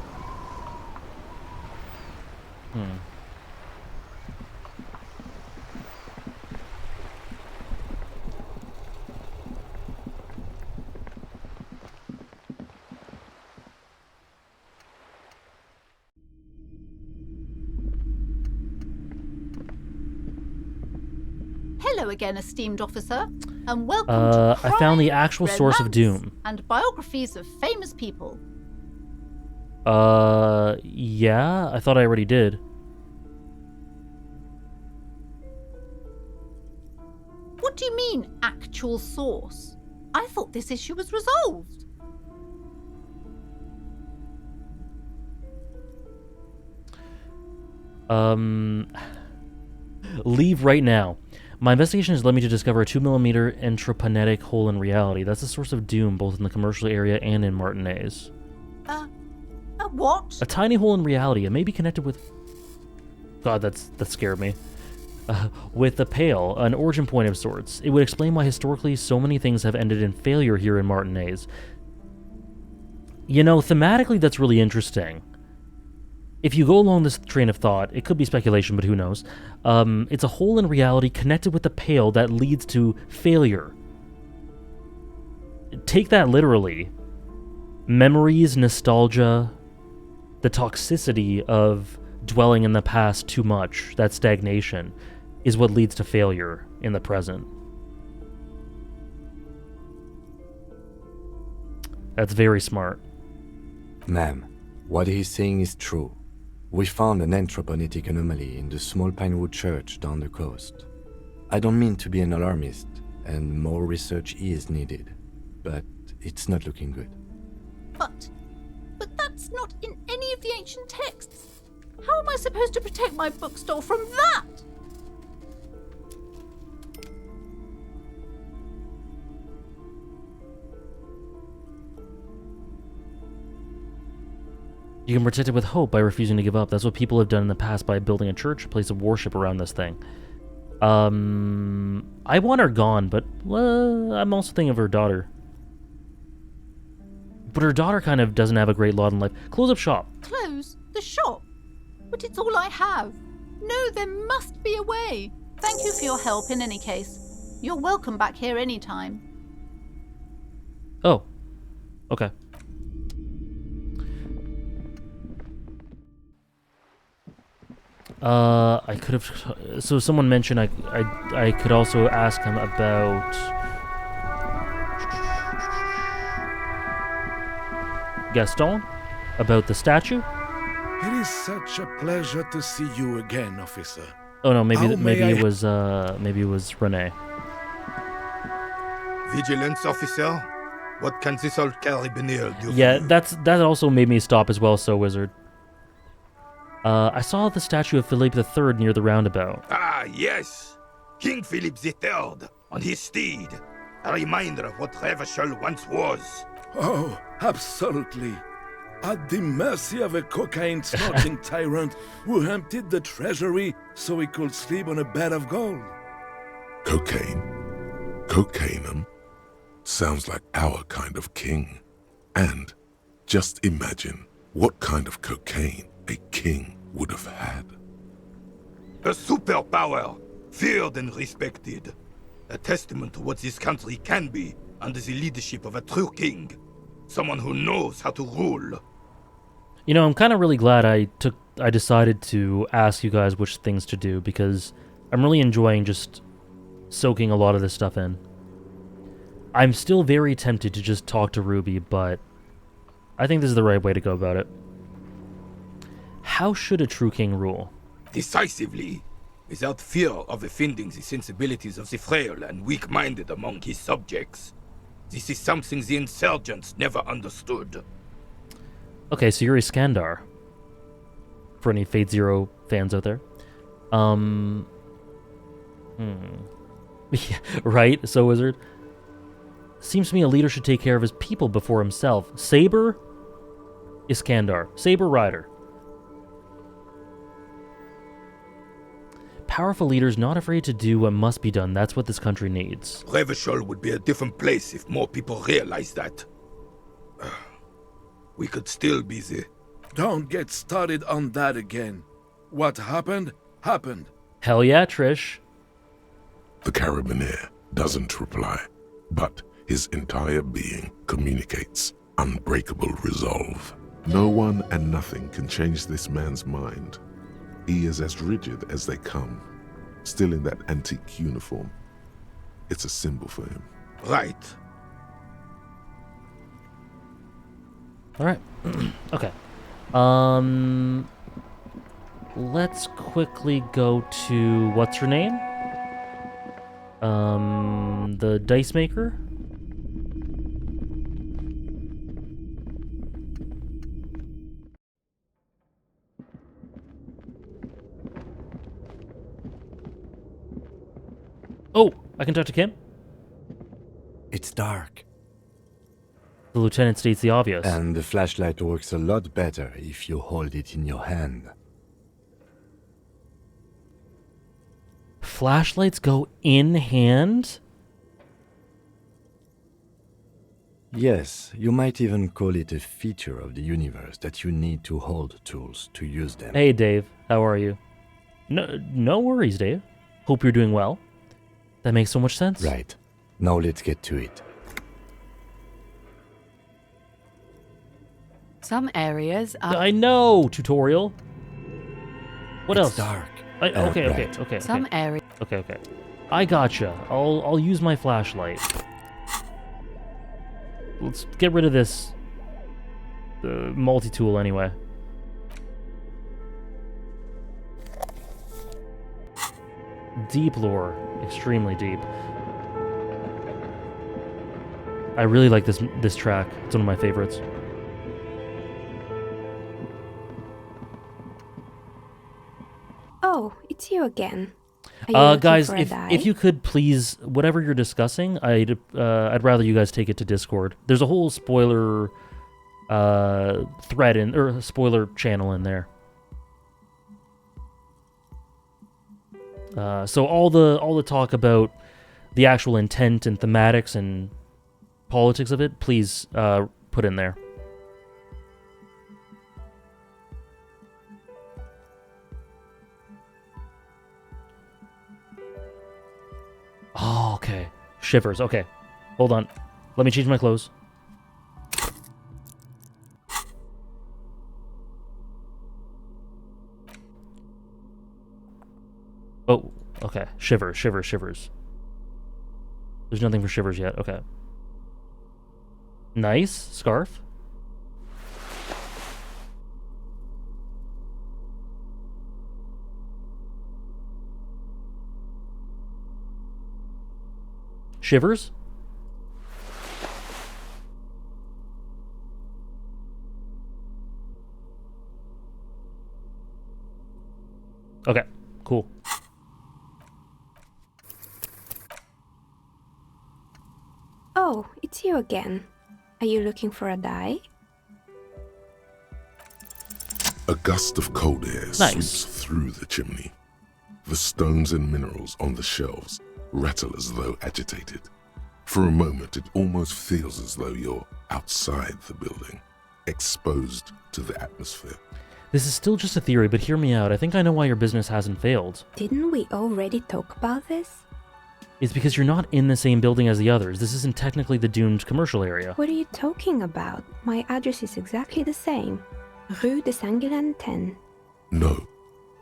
Hello again, esteemed officer, and welcome to I found the crime, actual source of romance, Doom. and biographies of famous people. Yeah, I thought I already did. What do you mean, actual source? I thought this issue was resolved. Leave right now. My investigation has led me to discover a 2mm intraplanetic hole in reality. That's the source of Doom, both in the commercial area and in Martinez. What? A tiny hole in reality. It may be connected with... God, that scared me. With the Pale, an origin point of sorts. It would explain why historically so many things have ended in failure here in Martinez. You know, thematically that's really interesting. If you go along this train of thought, it could be speculation, but who knows. It's a hole in reality connected with the Pale that leads to failure. Take that literally. Memories, nostalgia, the toxicity of dwelling in the past too much, that stagnation, is what leads to failure in the present. That's very smart. Ma'am, what he's saying is true. We found an anthroponetic anomaly in the small Pinewood church down the coast. I don't mean to be an alarmist, and more research is needed, but it's not looking good. But that's not in any of the ancient texts. How am I supposed to protect my bookstore from that? You can protect it with hope by refusing to give up. That's what people have done in the past by building a church, a place of worship around this thing. I want her gone, but I'm also thinking of her daughter. But her daughter kind of doesn't have a great lot in life. Close up shop. Close the shop? But it's all I have. No, there must be a way. Thank you for your help in any case. You're welcome back here anytime. Oh. Okay. I could have... So someone mentioned I could also ask him about... Gaston? About the statue? It is such a pleasure to see you again, officer. Oh no, maybe How maybe may it was Renee. Vigilance officer? What can this old carabiner do Yeah, for you? that also made me stop as well, so Wizard. I saw the statue of Philippe III near the roundabout. Ah, yes! King Philip III, on his steed. A reminder of what Revachol once was. Oh, absolutely. At the mercy of a cocaine-snorting tyrant who emptied the treasury so he could sleep on a bed of gold. Cocaine? Cocainum? Sounds like our kind of king. And just imagine what kind of cocaine a king would have had. A superpower, feared and respected. A testament to what this country can be under the leadership of a true king. Someone who knows how to rule. You know, I'm kind of really glad I decided to ask you guys which things to do, because I'm really enjoying just soaking a lot of this stuff in. I'm still very tempted to just talk to Ruby, but I think this is the right way to go about it. How should a true king rule? Decisively, without fear of offending the sensibilities of the frail and weak-minded among his subjects. This is something the insurgents never understood. Okay, so you're Iskandar. For any Fate Zero fans out there. Yeah, right, so Wizard. Seems to me a leader should take care of his people before himself. Saber? Iskandar. Saber Rider. Powerful leaders not afraid to do what must be done. That's what this country needs. Revachol would be a different place if more people realized that. We could still be the... Don't get started on that again. What happened, happened. Hell yeah, Trish. The carabiner doesn't reply, but his entire being communicates unbreakable resolve. No one and nothing can change this man's mind. He is as rigid as they come, still in that antique uniform. It's a symbol for him. Right. Alright. Okay. Let's quickly go to... What's her name? The dice maker? Oh, I can talk to Kim? It's dark. The lieutenant states the obvious. And the flashlight works a lot better if you hold it in your hand. Flashlights go in hand? Yes, you might even call it a feature of the universe that you need to hold tools to use them. Hey, Dave. How are you? No worries, Dave. Hope you're doing well. That makes so much sense. Right. Now let's get to it. Some areas are... I know, tutorial. What it's else? Dark. Okay. Some areas... Okay. I gotcha. I'll use my flashlight. Let's get rid of this multi-tool anyway. Deep lore. Extremely deep. I really like this track. It's one of my favorites. it's you again. Are you looking guys, for a die? if you could please, whatever you're discussing, I'd rather you guys take it to Discord. There's a whole spoiler thread or spoiler channel in there. So all the talk about the actual intent and thematics and politics of it, please put in there. Oh, okay. Shivers. Okay. Hold on. Let me change my clothes. Oh, okay. Shivers, shivers, shivers. There's nothing for shivers yet. Okay. Nice. Scarf. Shivers? Okay, cool. Oh, it's you again. Are you looking for a die? A gust of cold air sweeps through the chimney. The stones and minerals on the shelves rattle as though agitated. For a moment, it almost feels as though you're outside the building, exposed to the atmosphere. This is still just a theory, but hear me out. I think I know why your business hasn't failed. Didn't we already talk about this? It's because you're not in the same building as the others. This isn't technically the doomed commercial area. What are you talking about? My address is exactly the same. Rue de Saint-Guilain 10. No,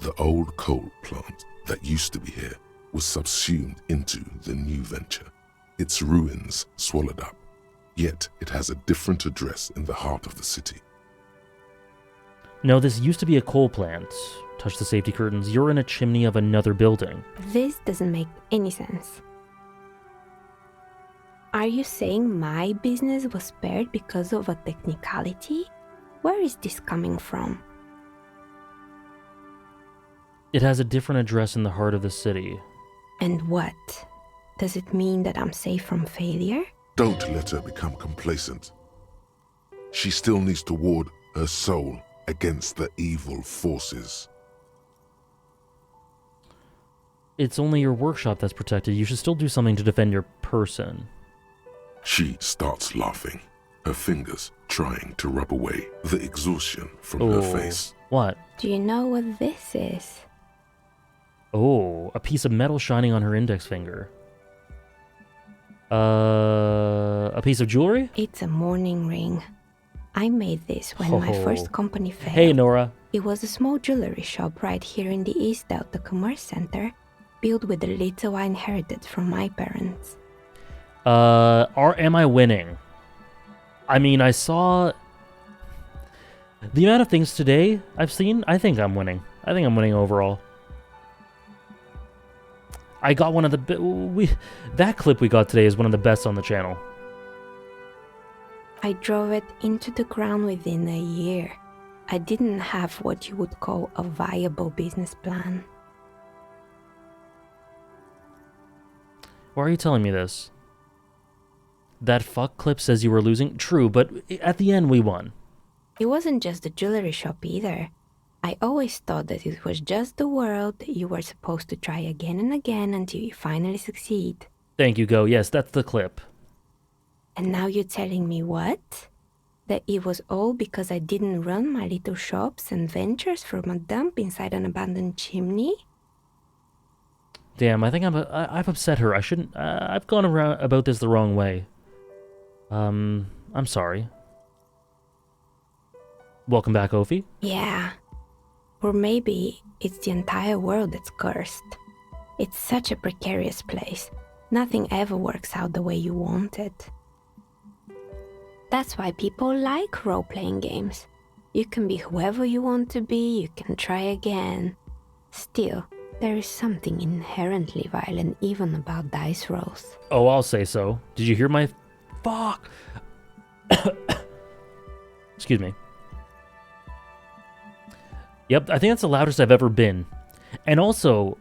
the old coal plant that used to be here was subsumed into the new venture. Its ruins swallowed up. Yet it has a different address in the heart of the city. No, this used to be a coal plant. Touch the safety curtains. You're in a chimney of another building. This doesn't make any sense. Are you saying my business was spared because of a technicality? Where is this coming from? It has a different address in the heart of the city. And what? Does it mean that I'm safe from failure? Don't let her become complacent. She still needs to ward her soul against the evil forces. It's only your workshop that's protected. You should still do something to defend your person. She starts laughing, her fingers trying to rub away the exhaustion from her face. What? Do you know what this is? Oh, a piece of metal shining on her index finger. A piece of jewelry? It's a mourning ring. I made this when my first company failed. Hey, Nora. It was a small jewelry shop right here in the East Delta Commerce Center, built with the little I inherited from my parents. Am I winning? I mean, I saw the amount of things today I've seen. I think I'm winning. I think I'm winning overall. I got one of the that clip we got today is one of the best on the channel. I drove it into the ground within a year. I didn't have what you would call a viable business plan. Why are you telling me this? That fuck clip says you were losing? True, but at the end we won. It wasn't just the jewelry shop either. I always thought that it was just the world that you were supposed to try again and again until you finally succeed. Thank you, Go. Yes, that's the clip. And now you're telling me what? That it was all because I didn't run my little shops and ventures from a dump inside an abandoned chimney? Damn, I think I've upset her. I shouldn't. I've gone around about this the wrong way. I'm sorry. Welcome back, Ofi. Yeah. Or maybe it's the entire world that's cursed. It's such a precarious place. Nothing ever works out the way you want it. That's why people like role-playing games. You can be whoever you want to be, you can try again. Still, there is something inherently violent even about dice rolls. Oh, I'll say so. Did you hear my... Fuck! Excuse me. Yep, I think that's the loudest I've ever been. And also,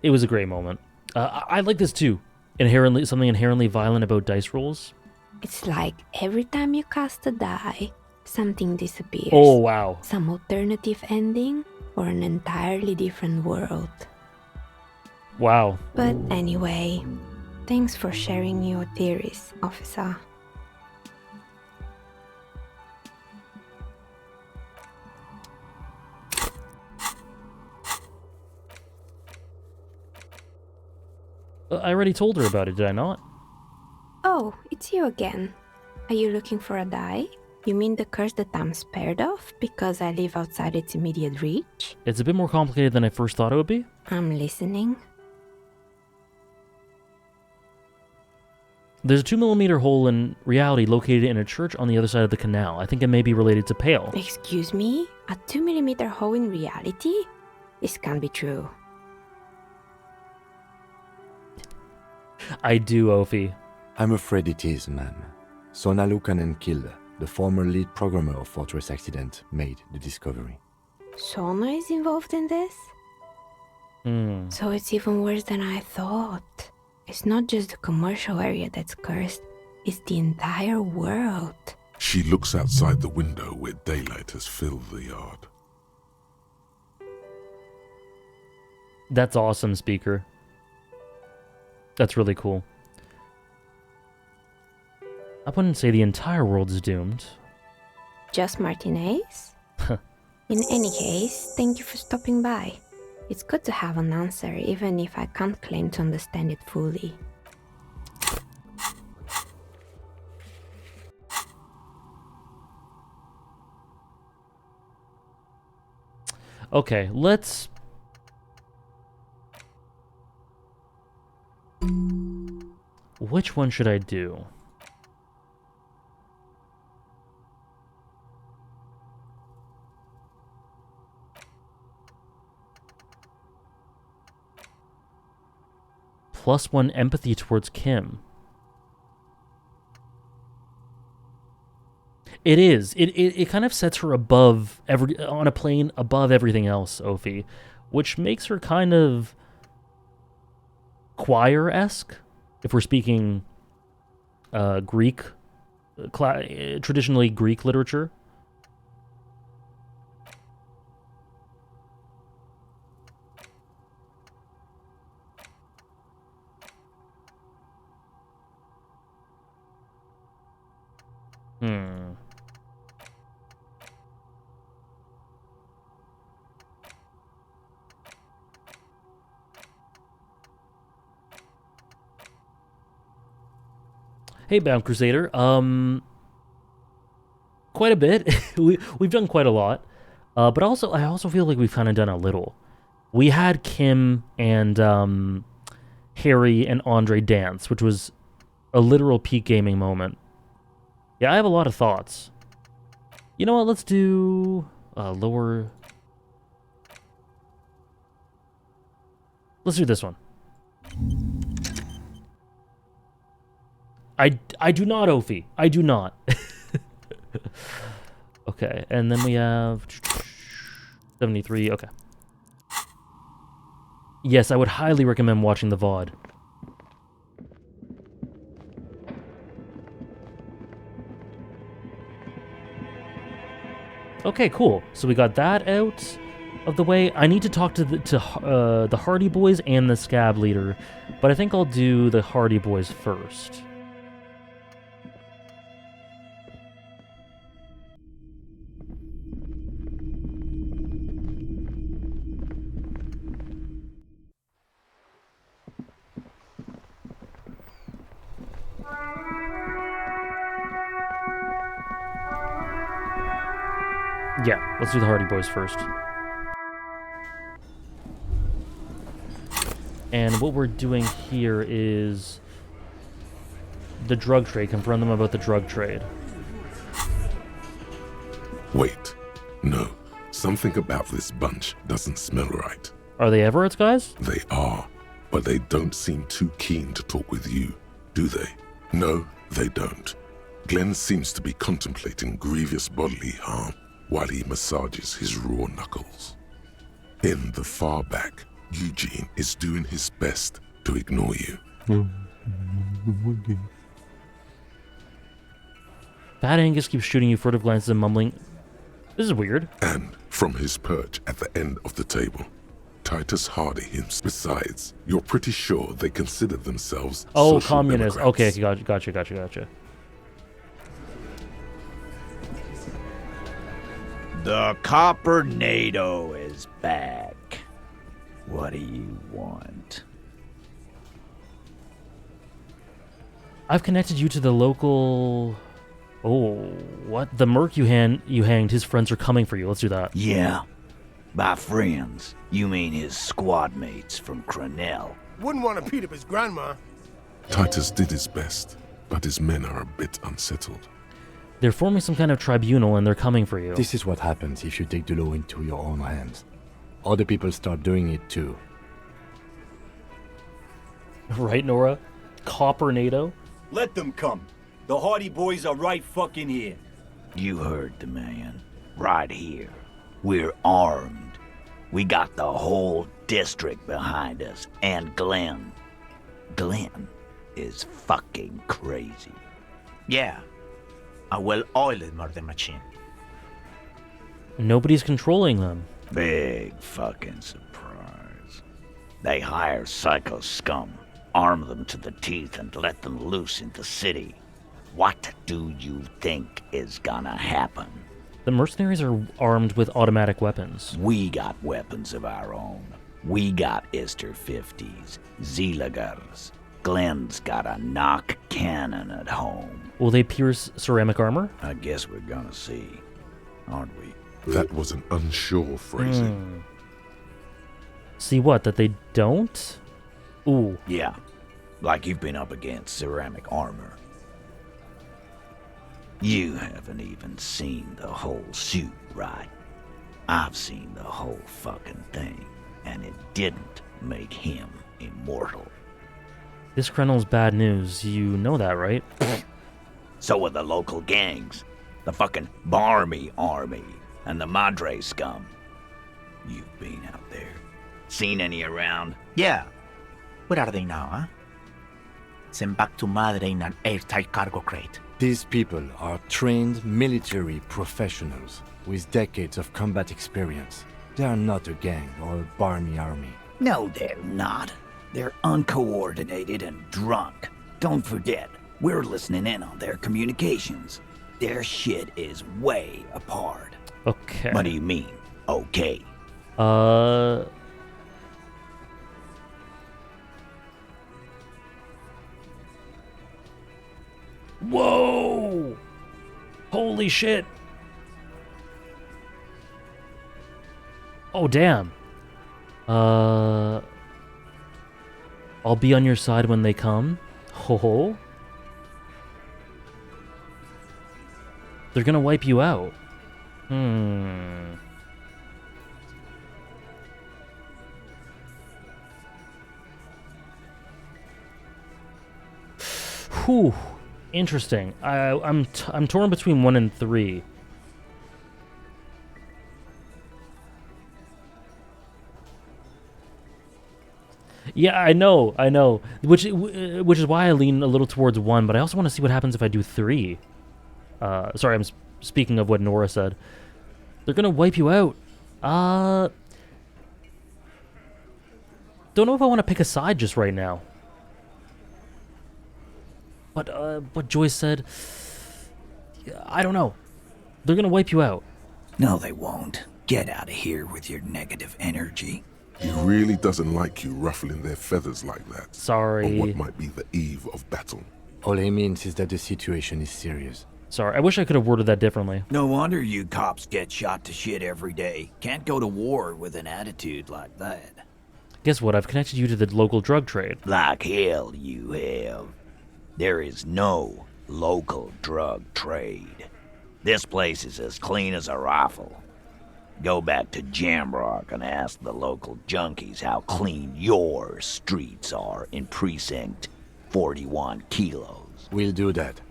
it was a great moment. I like this too. Something inherently violent about dice rolls. It's like every time you cast a die, something disappears. Oh, wow. Some alternative ending or an entirely different world. Wow. But anyway, thanks for sharing your theories, officer. I already told her about it, did I not? Oh, it's you again. Are you looking for a die? You mean the curse that I'm spared of because I live outside its immediate reach? It's a bit more complicated than I first thought it would be. I'm listening. There's a 2mm hole in reality located in a church on the other side of the canal. I think it may be related to Pale. Excuse me? A 2mm hole in reality? This can't be true. I do, Ophi. I'm afraid it is, ma'am. Sona Lukanen killed the former lead programmer of Fortress Accident made the discovery. Sona is involved in this? So it's even worse than I thought. It's not just the commercial area that's cursed, it's the entire world. She looks outside the window where daylight has filled the yard. That's awesome, Speaker. That's really cool. I wouldn't say the entire world is doomed. Just Martinez? In any case, thank you for stopping by. It's good to have an answer, even if I can't claim to understand it fully. Okay, let's... Which one should I do? +1 empathy towards Kim. It is. It kind of sets her above on a plane above everything else, Ophi, which makes her kind of choir-esque, if we're speaking Greek, traditionally Greek literature. Hey, Bound Crusader. Quite a bit. We've done quite a lot, but I also feel like we've kind of done a little. We had Kim and Harry and Andre dance, which was a literal peak gaming moment. Yeah, I have a lot of thoughts. You know what? Let's do lower. Let's do this one. I do not, Ophi. I do not. Okay, and then we have 73. Okay. Yes, I would highly recommend watching the VOD. Okay, cool. So we got that out of the way. I need to talk to the Hardy Boys and the Scab Leader, but I think I'll do the Hardy Boys first. Yeah, let's do the Hardy Boys first. And what we're doing here is the drug trade. Confront them about the drug trade. Wait. No. Something about this bunch doesn't smell right. Are they Everett's guys? They are, but they don't seem too keen to talk with you, do they? No, they don't. Glenn seems to be contemplating grievous bodily harm. while he massages his raw knuckles. In the far back, Eugene is doing his best to ignore you. Fat Angus keeps shooting you furtive glances and mumbling, "This is weird." And from his perch at the end of the table, Titus Hardy himself. Besides, you're pretty sure they consider themselves social communist. democrats. Okay, gotcha. The Copper NATO is back. What do you want? I've connected you to the local... Oh, what? The merc you hanged, his friends are coming for you. Let's do that. Yeah. By friends, you mean his squad mates from Cronell. Wouldn't want to beat up his grandma. Titus did his best, but his men are a bit unsettled. They're forming some kind of tribunal and they're coming for you. This is what happens if you take the law into your own hands. Other people start doing it too. Right, Nora? Copper NATO? Let them come. The Hardy Boys are right fucking here. You heard the man. Right here. We're armed. We got the whole district behind us. And Glenn. Glenn is fucking crazy. Yeah. A well-oiled murder machine. Nobody's controlling them. Big fucking surprise. They hire psycho scum, arm them to the teeth, and let them loose in the city. What do you think is gonna happen? The mercenaries are armed with automatic weapons. We got weapons of our own. We got Ister 50s, Zeelagers. Glenn's got a knock cannon at home. Will they pierce ceramic armor? I guess we're gonna see, aren't we? That was an unsure phrasing. See what? That they don't? Ooh. Yeah, like you've been up against ceramic armor. You haven't even seen the whole suit, right? I've seen the whole fucking thing, and it didn't make him immortal. This Crenel's bad news. You know that, right? So are the local gangs. The fucking Barmy Army and the Madre scum. You've been out there. Seen any around? Yeah. Where are they now, huh? Sent back to Madre in an airtight cargo crate. These people are trained military professionals with decades of combat experience. They are not a gang or a Barmy army. No, they're not. They're uncoordinated and drunk. Don't forget, we're listening in on their communications. Their shit is way apart. Okay. What do you mean, okay? Whoa! Holy shit! Oh, damn. I'll be on your side when they come. Ho. They're gonna wipe you out. Whew. Interesting. I'm torn between 1 and 3. Yeah, I know. Which is why I lean a little towards 1, but I also want to see what happens if I do 3. Sorry, I'm speaking of what Nora said. They're gonna wipe you out. Don't know if I want to pick a side just right now. But what Joyce said, I don't know. They're gonna wipe you out. No, they won't. Get out of here with your negative energy. He really doesn't like you ruffling their feathers like that. Sorry. On what might be the eve of battle. All he means is that the situation is serious. Sorry, I wish I could have worded that differently. No wonder you cops get shot to shit every day. Can't go to war with an attitude like that. Guess what? I've connected you to the local drug trade. Like hell you have. There is no local drug trade. This place is as clean as a rifle. Go back to Jamrock and ask the local junkies how clean your streets are in Precinct 41 Kilos. We'll do that.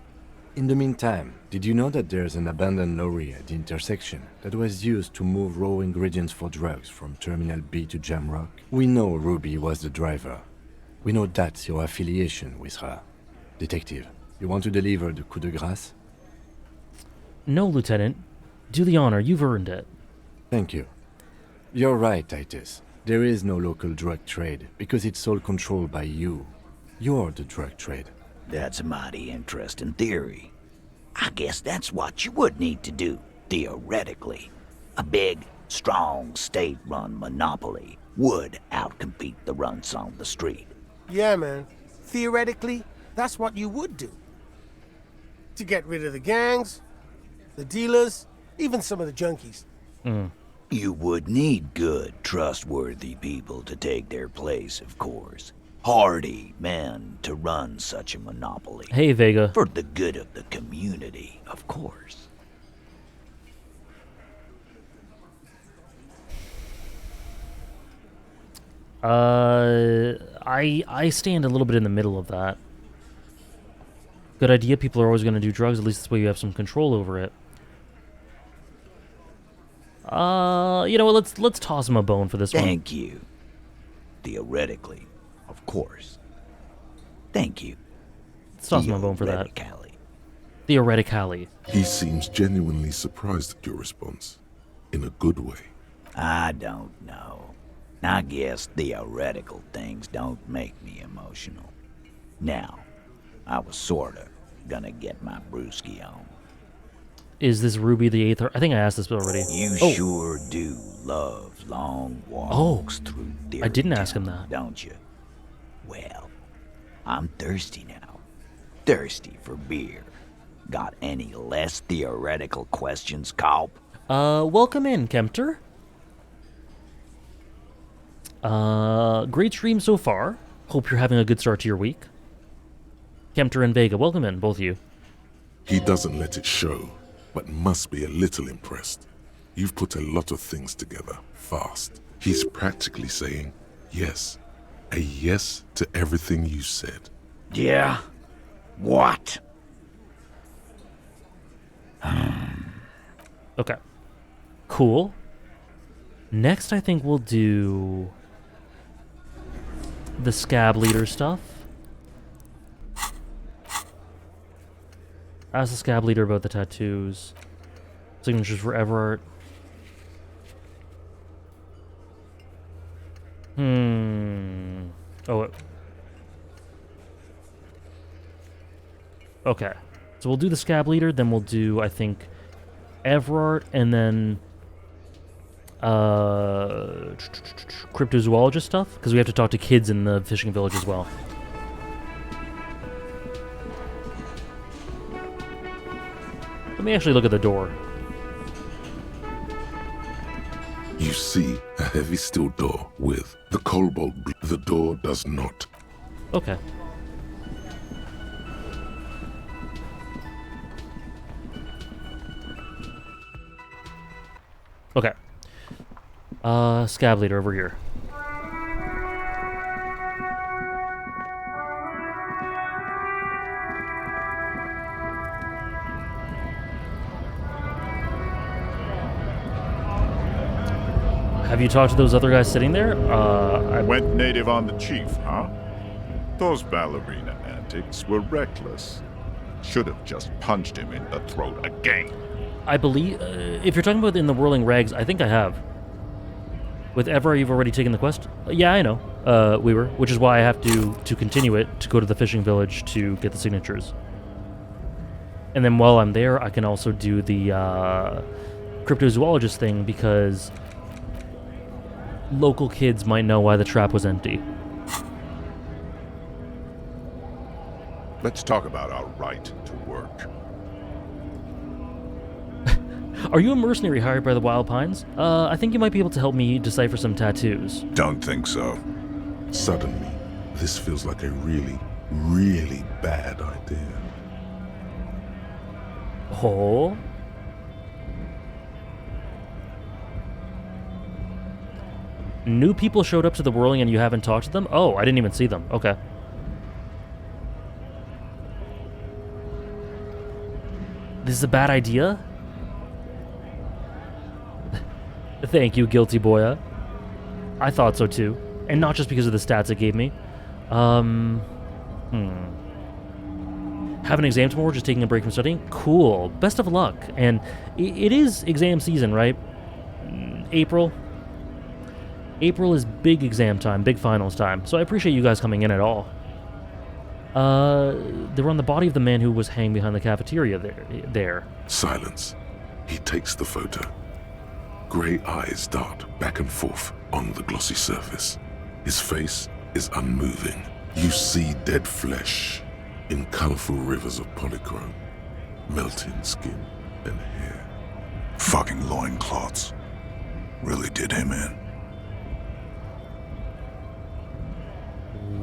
In the meantime, did you know that there's an abandoned lorry at the intersection that was used to move raw ingredients for drugs from Terminal B to Jamrock? We know Ruby was the driver. We know that's your affiliation with her. Detective, you want to deliver the coup de grâce? No, Lieutenant. Do the honor. You've earned it. Thank you. You're right, Titus. There is no local drug trade because it's all controlled by you. You're the drug trade. That's a mighty interesting theory. I guess that's what you would need to do, theoretically. A big, strong, state-run monopoly would outcompete the runts on the street. Yeah, man. Theoretically, that's what you would do. To get rid of the gangs, the dealers, even some of the junkies. You would need good, trustworthy people to take their place, of course. Hardy men to run such a monopoly. Hey, Vega. For the good of the community, of course. I stand a little bit in the middle of that. Good idea. People are always going to do drugs. At least this way you have some control over it. You know what? Let's toss him a bone for this one. Thank you. Theoretically, of course. Thank you. Let's toss him a bone for that. Theoretically. He seems genuinely surprised at your response. In a good way. I don't know. I guess theoretical things don't make me emotional. Now, I was sorta gonna get my brewski on. Is this Ruby the Eighth? I think I asked this already. You sure do love long walks through theory. I didn't ask him that. Don't you? Well, I'm thirsty now. Thirsty for beer. Got any less theoretical questions, Calp? Welcome in, Kempter. Great stream so far. Hope you're having a good start to your week. Kempter and Vega, welcome in, both of you. He doesn't let it show, but must be a little impressed. You've put a lot of things together, fast. He's practically saying yes. A yes to everything you said. Yeah? What? Okay. Cool. Next, I think we'll do the scab leader stuff. Ask the scab leader about the tattoos. Signatures for Everart. Oh. Okay. So we'll do the scab leader, then we'll do, I think, Everart, and then cryptozoologist stuff, because we have to talk to kids in the fishing village as well. Let me actually look at the door. You see a heavy steel door with the cobalt. The door does not. Okay. Okay. Scab leader over here. Have you talked to those other guys sitting there? I went native on the chief, huh? Those ballerina antics were reckless. Should have just punched him in the throat again. I believe, if you're talking about in the Whirling Rags, I think I have. With Ever, you've already taken the quest? Yeah, I know, Weaver, which is why I have to continue it, to go to the fishing village to get the signatures. And then while I'm there, I can also do the cryptozoologist thing, because local kids might know why the trap was empty. Let's talk about our right to work. Are you a mercenary hired by the Wild Pines? I think you might be able to help me decipher some tattoos. Don't think so. Suddenly, this feels like a really, really bad idea. Oh? New people showed up to the Whirling and you haven't talked to them? Oh, I didn't even see them. Okay. This is a bad idea? Thank you, Guilty Boya. I thought so too. And not just because of the stats it gave me. Have an exam tomorrow, just taking a break from studying? Cool. Best of luck. And it is exam season, right? April. April is big exam time, big finals time. So I appreciate you guys coming in at all. They were on the body of the man who was hanging behind the cafeteria there. Silence. He takes the photo. Grey eyes dart back and forth on the glossy surface. His face is unmoving. You see dead flesh in colorful rivers of polychrome, melting skin and hair. Fucking loincloths. Really did him in.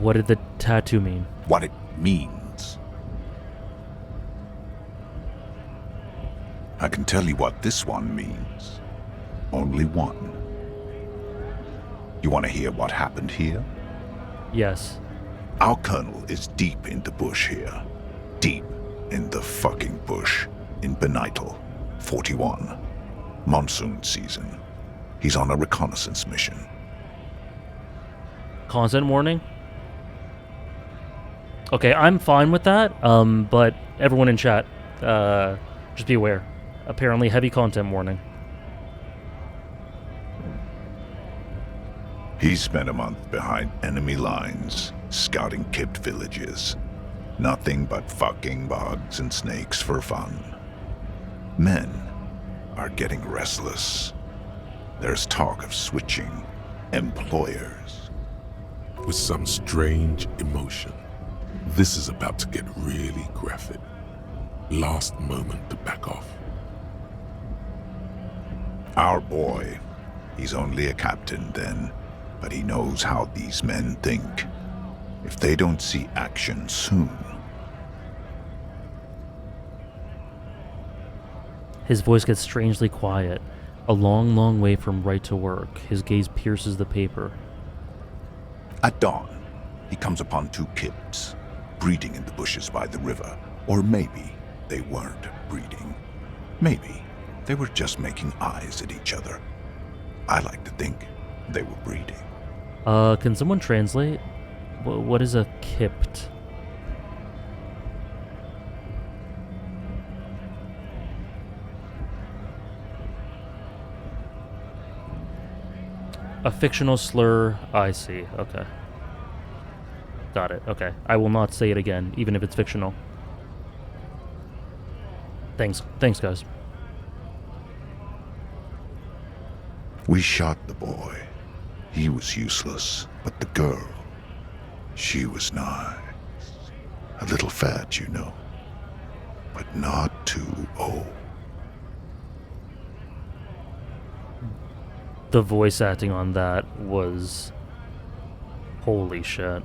What did the tattoo mean? What it means. I can tell you what this one means. Only one. You want to hear what happened here? Yes. Our colonel is deep in the bush here. Deep in the fucking bush. In Benital, 41. Monsoon season. He's on a reconnaissance mission. Content warning? Okay, I'm fine with that, but everyone in chat, just be aware. Apparently heavy content warning. He spent a month behind enemy lines, scouting kipped villages. Nothing but fucking bugs and snakes for fun. Men are getting restless. There's talk of switching employers. With some strange emotion, this is about to get really graphic. Last moment to back off. Our boy, he's only a captain then, but he knows how these men think. If they don't see action soon. His voice gets strangely quiet. A long, long way from right to work. His gaze pierces the paper. At dawn, he comes upon two kips, breeding in the bushes by the river. Or maybe they weren't breeding. Maybe they were just making eyes at each other. I like to think they were breeding. Can someone translate? What is a kipped? A fictional slur. I see. Okay. Got it. Okay. I will not say it again, even if it's fictional. Thanks, guys. We shot the boy. He was useless, but the girl, she was nice. A little fat, you know, but not too old. The voice acting on that was... holy shit.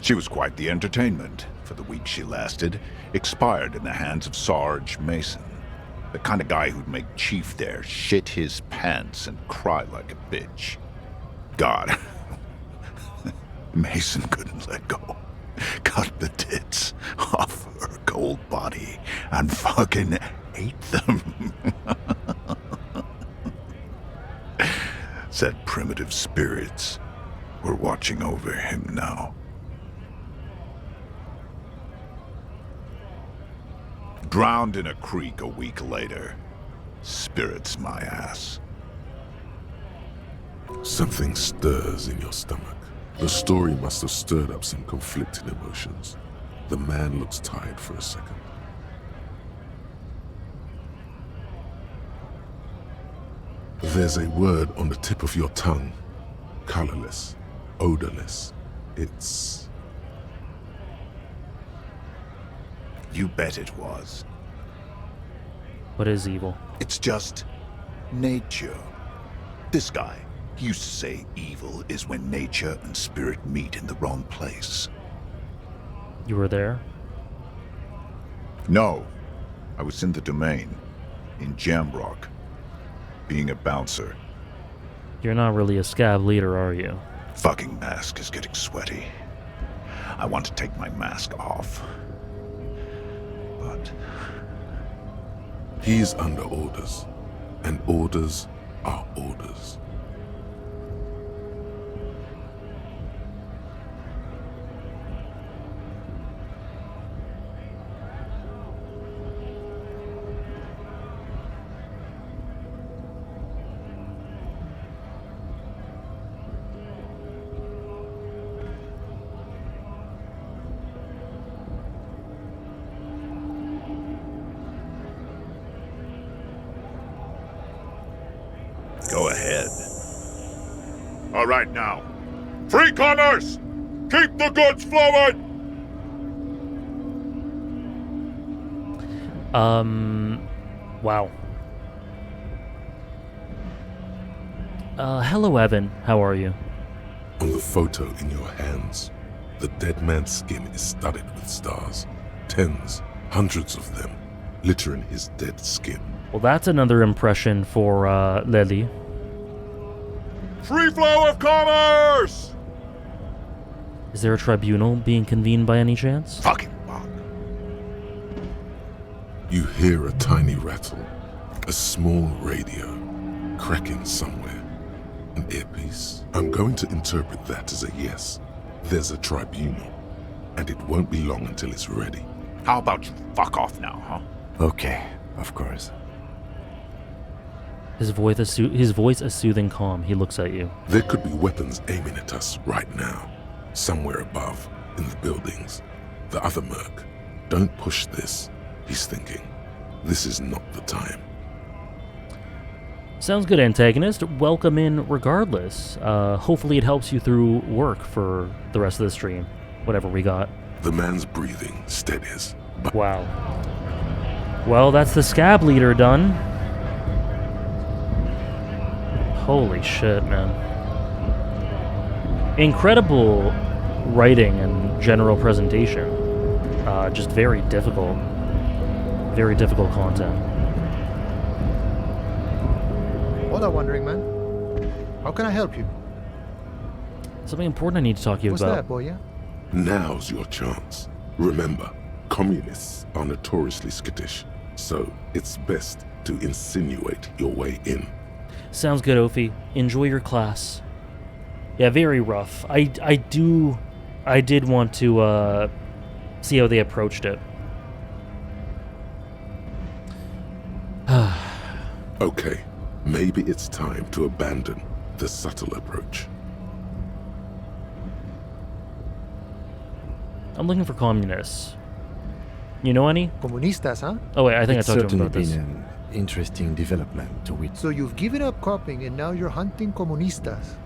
She was quite the entertainment for the week she lasted. Expired in the hands of Sarge Mason. The kind of guy who'd make Chief there shit his pants and cry like a bitch. God. Mason couldn't let go. Cut the tits off her cold body and fucking ate them. Said primitive spirits were watching over him now. Drowned in a creek a week later. Spirits my ass. Something stirs in your stomach. The story must have stirred up some conflicting emotions. The man looks tired for a second. There's a word on the tip of your tongue. Colorless, odorless. It's... You bet it was. What is evil? It's just nature. This guy, he used to say evil is when nature and spirit meet in the wrong place. You were there? No. I was in the domain. In Jamrock. Being a bouncer. You're not really a scab leader, are you? Fucking mask is getting sweaty. I want to take my mask off. But He's under orders, and orders are orders. go ahead. All right now. Free commerce! Keep the goods flowing! Wow. Hello, Evan. How are you? On the photo in your hands, the dead man's skin is studded with stars. Tens, hundreds of them, littering his dead skin. Well, that's another impression for, Lely. Free flow of commerce! Is there a tribunal being convened by any chance? Fucking bug. You hear a tiny rattle, a small radio, cracking somewhere. An earpiece. I'm going to interpret that as a yes. There's a tribunal, and it won't be long until it's ready. How about you fuck off now, huh? Okay, of course. His voice a soothing calm. He looks at you. There could be weapons aiming at us right now, somewhere above, in the buildings. The other merc. Don't push this, he's thinking. This is not the time. Sounds good, antagonist. Welcome in regardless. Hopefully it helps you through work for the rest of the stream. Whatever we got. The man's breathing steadies. Wow. Well, that's the scab leader done. Holy shit, man. Incredible writing and general presentation. Just very difficult content. Hola, Wandering Man. How can I help you? Something important I need to talk to you What's about. that, boy? Now's your chance. Remember, communists are notoriously skittish, so it's best to insinuate your way in. Sounds good, Ophi. Enjoy your class. Yeah, very rough. I did want to see how they approached it. Okay, maybe it's time to abandon the subtle approach. I'm looking for communists. You know any? Comunistas, huh? Oh wait, I think It's I talked to him certainly about this. been an interesting development to witness. So you've given up copying and now you're hunting comunistas.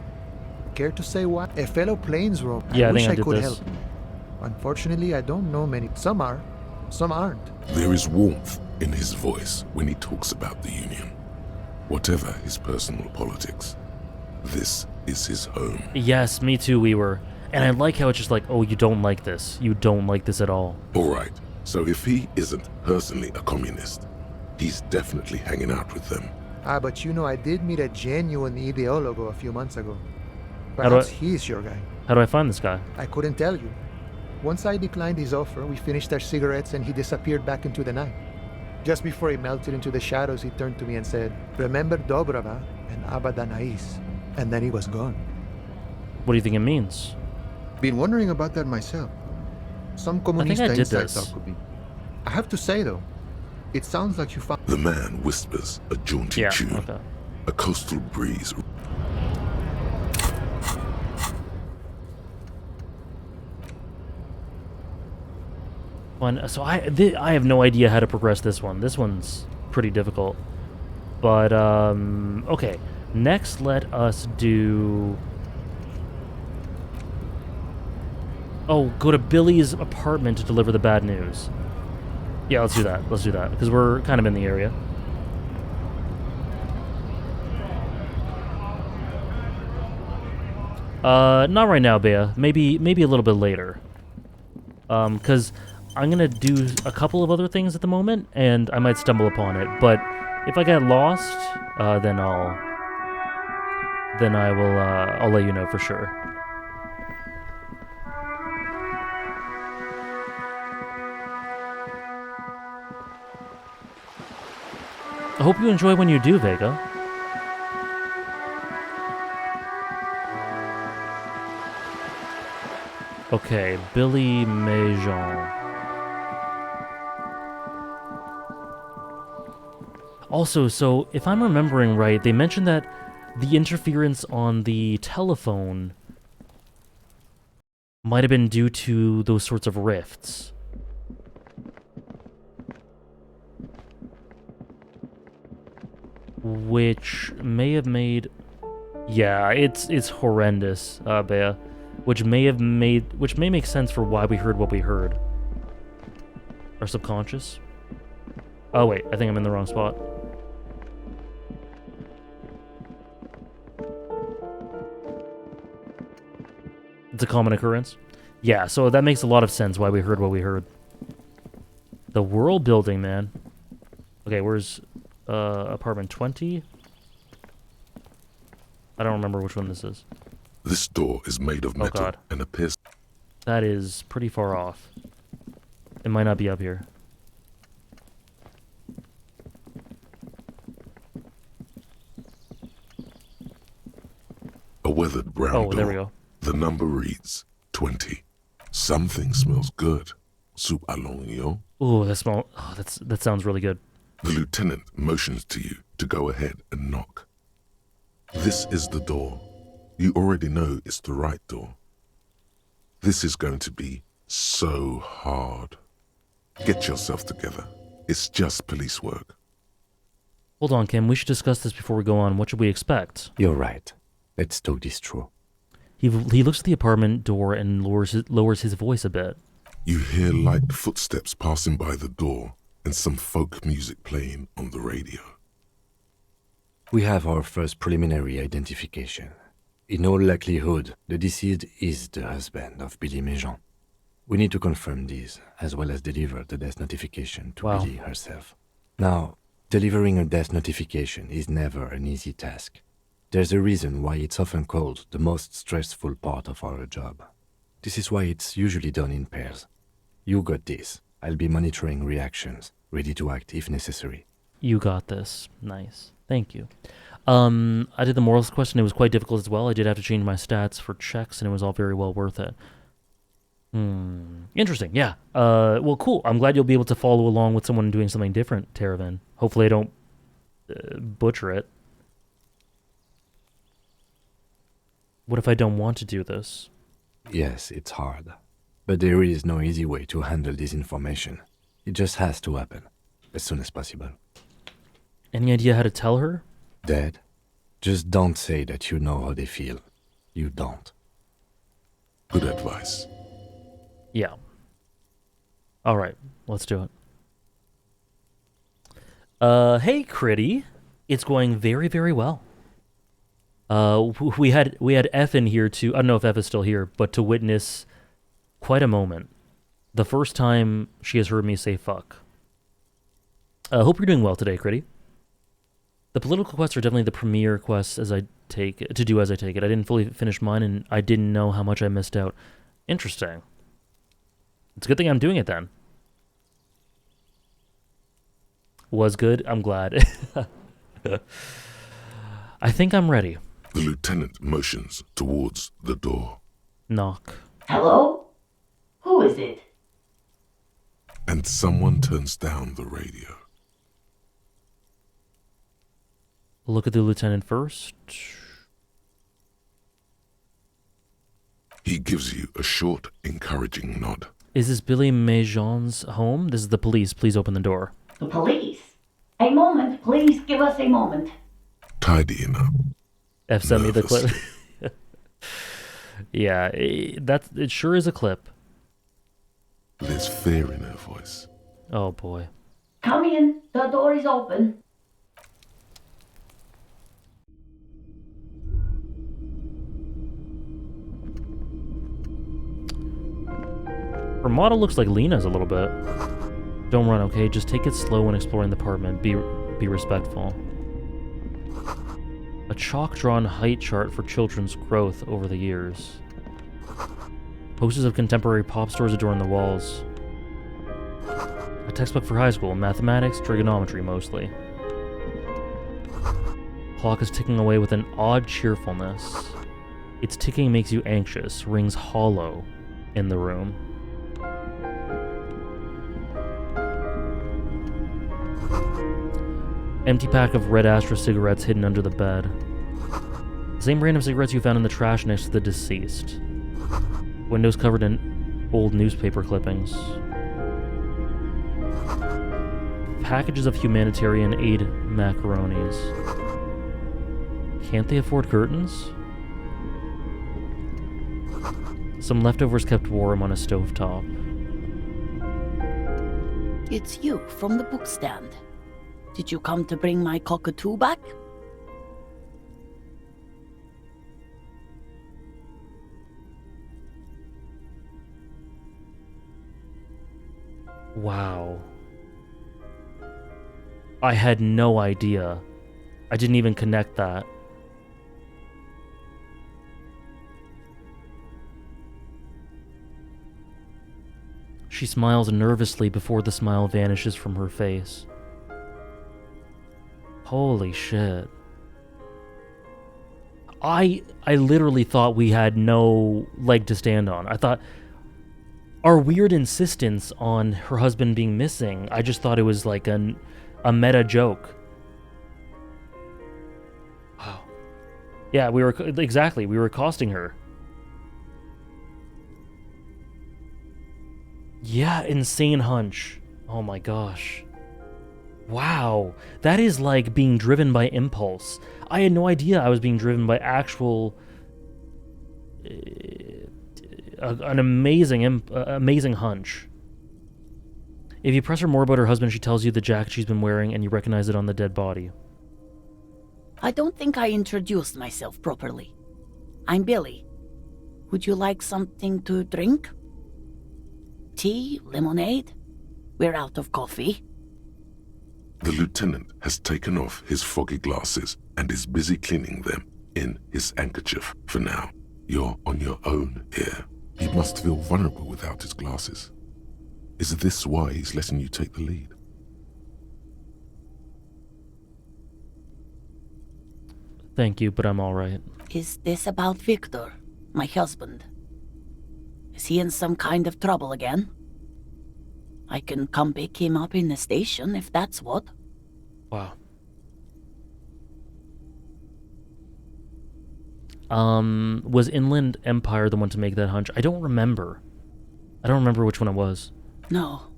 Care to say why? A fellow plains rover. Yeah, I wish think I I did could this. help. Unfortunately, I don't know many. Some are, some aren't. There is warmth in his voice when he talks about the Union. Whatever his personal politics, this is his home. Yes, me too, we were. And I like how it's just like, oh, you don't like this. You don't like this at all. Alright, so if he isn't personally a communist, he's definitely hanging out with them. Ah, but you know, I did meet a genuine ideologo a few months ago. How do Perhaps I- he's your guy. How do I find this guy? I couldn't tell you. Once I declined his offer, we finished our cigarettes and he disappeared back into the night. Just before he melted into the shadows, he turned to me and said, "Remember Dobrava and Abadanais." And then he was gone. What do you think it means? Been wondering about that myself. Some comunista did inside this. talk could be. I have to say though, it sounds like you found. The man whispers a jaunty Yeah, tune. okay. A coastal breeze. So I have no idea how to progress this one. This one's pretty difficult. But, okay. Next, let us do... Oh, go to Billy's apartment to deliver the bad news. Yeah, let's do that. Let's do that. Because we're kind of in the area. Not right now, Bea. Maybe a little bit later. Because I'm gonna do a couple of other things at the moment, and I might stumble upon it. But if I get lost, then I'll let you know for sure. hope you enjoy when you do, Vega. Okay, Billy Majon. Also, so if I'm remembering right, they mentioned that the interference on the telephone might have been due to those sorts of rifts. Which may have made... Yeah, it's horrendous, Bea. Which may make sense for why we heard what we heard. Our subconscious? Oh wait, I think I'm in the wrong spot. It's a common occurrence? Yeah, so that makes a lot of sense why we heard what we heard. The world building, man. Okay, where's apartment 20? I don't remember which one this is. This door is made of metal God. and appears... That is pretty far off. It might not be up here. A weathered brown door. Oh, there we go. The number reads 20. Something smells good. Soup alongio. Ooh, that sounds really good. The lieutenant motions to you to go ahead and knock. This is the door. You already know it's the right door. This is going to be so hard. Get yourself together. It's just police work. Hold on, Kim. We should discuss this before we go on. What should we expect? You're right. Let's talk this through. He looks at the apartment door and lowers his voice a bit. You hear light footsteps passing by the door and some folk music playing on the radio. We have our first preliminary identification. In all likelihood, the deceased is the husband of Billy Majon. We need to confirm this, as well as deliver the death notification to Billy herself. Now, delivering a death notification is never an easy task. There's a reason why it's often called the most stressful part of our job. This is why it's usually done in pairs. You got this. I'll be monitoring reactions, ready to act if necessary. You got this. Nice. Thank you. I did the morals question. It was quite difficult as well. I did have to change my stats for checks, and it was all very well worth it. Interesting. Yeah. Well, cool. I'm glad you'll be able to follow along with someone doing something different, Teravan. Hopefully I don't butcher it. What if I don't want to do this? Yes, it's hard. But there is no easy way to handle this information. It just has to happen, as soon as possible. Any idea how to tell her? Dad, just don't say that you know how they feel. You don't. Good advice. Yeah. Alright, let's do it. Hey, Critty. It's going very, very well. We had F in here to, I don't know if F is still here, but to witness quite a moment. The first time she has heard me say fuck. Hope you're doing well today, Critty. The political quests are definitely the premier quests as I take it. I didn't fully finish mine, and I didn't know how much I missed out. Interesting. It's a good thing I'm doing it then. Was good. I'm glad. I think I'm ready. The lieutenant motions towards the door. Knock. Hello? Who is it? And someone turns down the radio. Look at the lieutenant first. He gives you a short, encouraging nod. Is this Billy Majon's home? This is the police. Please open the door. The police? A moment, please give us a moment. Tidying up. F sent me the clip. Yeah, it sure is a clip. There's fear in her voice. Oh boy. Come in, the door is open. Her model looks like Lena's a little bit. Don't run, okay? Just take it slow when exploring the apartment. Be respectful. A chalk-drawn height chart for children's growth over the years. Posters of contemporary pop stores adorn the walls. A textbook for high school, mathematics, trigonometry mostly. Clock is ticking away with an odd cheerfulness. Its ticking makes you anxious, rings hollow in the room. Empty pack of red Astra cigarettes hidden under the bed. The same random cigarettes you found in the trash next to the deceased. Windows covered in old newspaper clippings. Packages of humanitarian aid macaronis. Can't they afford curtains? Some leftovers kept warm on a stovetop. It's you from the bookstand. Did you come to bring my cockatoo back? Wow. I had no idea. I didn't even connect that. She smiles nervously before the smile vanishes from her face. Holy shit. I literally thought we had no leg to stand on. I thought our weird insistence on her husband being missing, I just thought it was like a meta joke. Wow. Yeah, we were accosting her. Yeah, insane hunch. Oh my gosh. Wow. That is like being driven by impulse. I had no idea I was being driven by actual... an amazing hunch. If you press her more about her husband, she tells you the jacket she's been wearing and you recognize it on the dead body. I don't think I introduced myself properly. I'm Billy. Would you like something to drink? Tea? Lemonade? We're out of coffee. The lieutenant has taken off his foggy glasses and is busy cleaning them in his handkerchief for now. You're on your own here. He must feel vulnerable without his glasses. Is this why he's letting you take the lead? Thank you, but I'm alright. Is this about Victor, my husband? Is he in some kind of trouble again? I can come pick him up in the station if that's what. Wow. Was Inland Empire the one to make that hunch? I don't remember. I don't remember which one it was. No.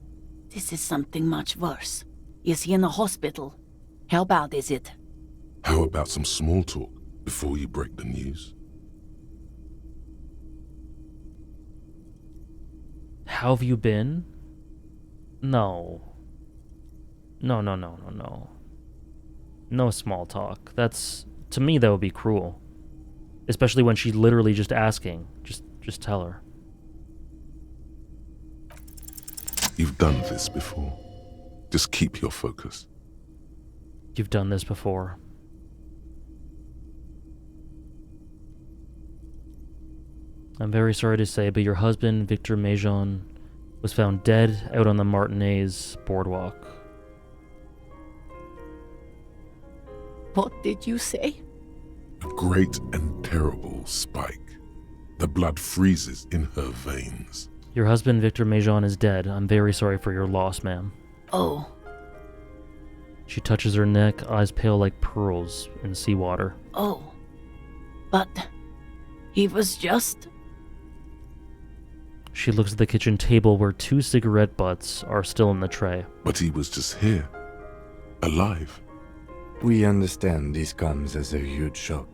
This is something much worse. Is he in the hospital? How bad is it? How about some small talk before you break the news? How have you been? No. No. No small talk. That's... To me, that would be cruel. Especially when she's literally just asking. Just tell her. You've done this before. Just keep your focus. You've done this before. I'm very sorry to say, but your husband, Victor Mejon, was found dead out on the Martinez boardwalk. What did you say? A great and terrible spike. The blood freezes in her veins. Your husband, Victor Mejon, is dead. I'm very sorry for your loss, ma'am. Oh. She touches her neck, eyes pale like pearls in seawater. Oh. But he was just... She looks at the kitchen table where 2 cigarette butts are still in the tray. But he was just here. Alive. We understand this comes as a huge shock.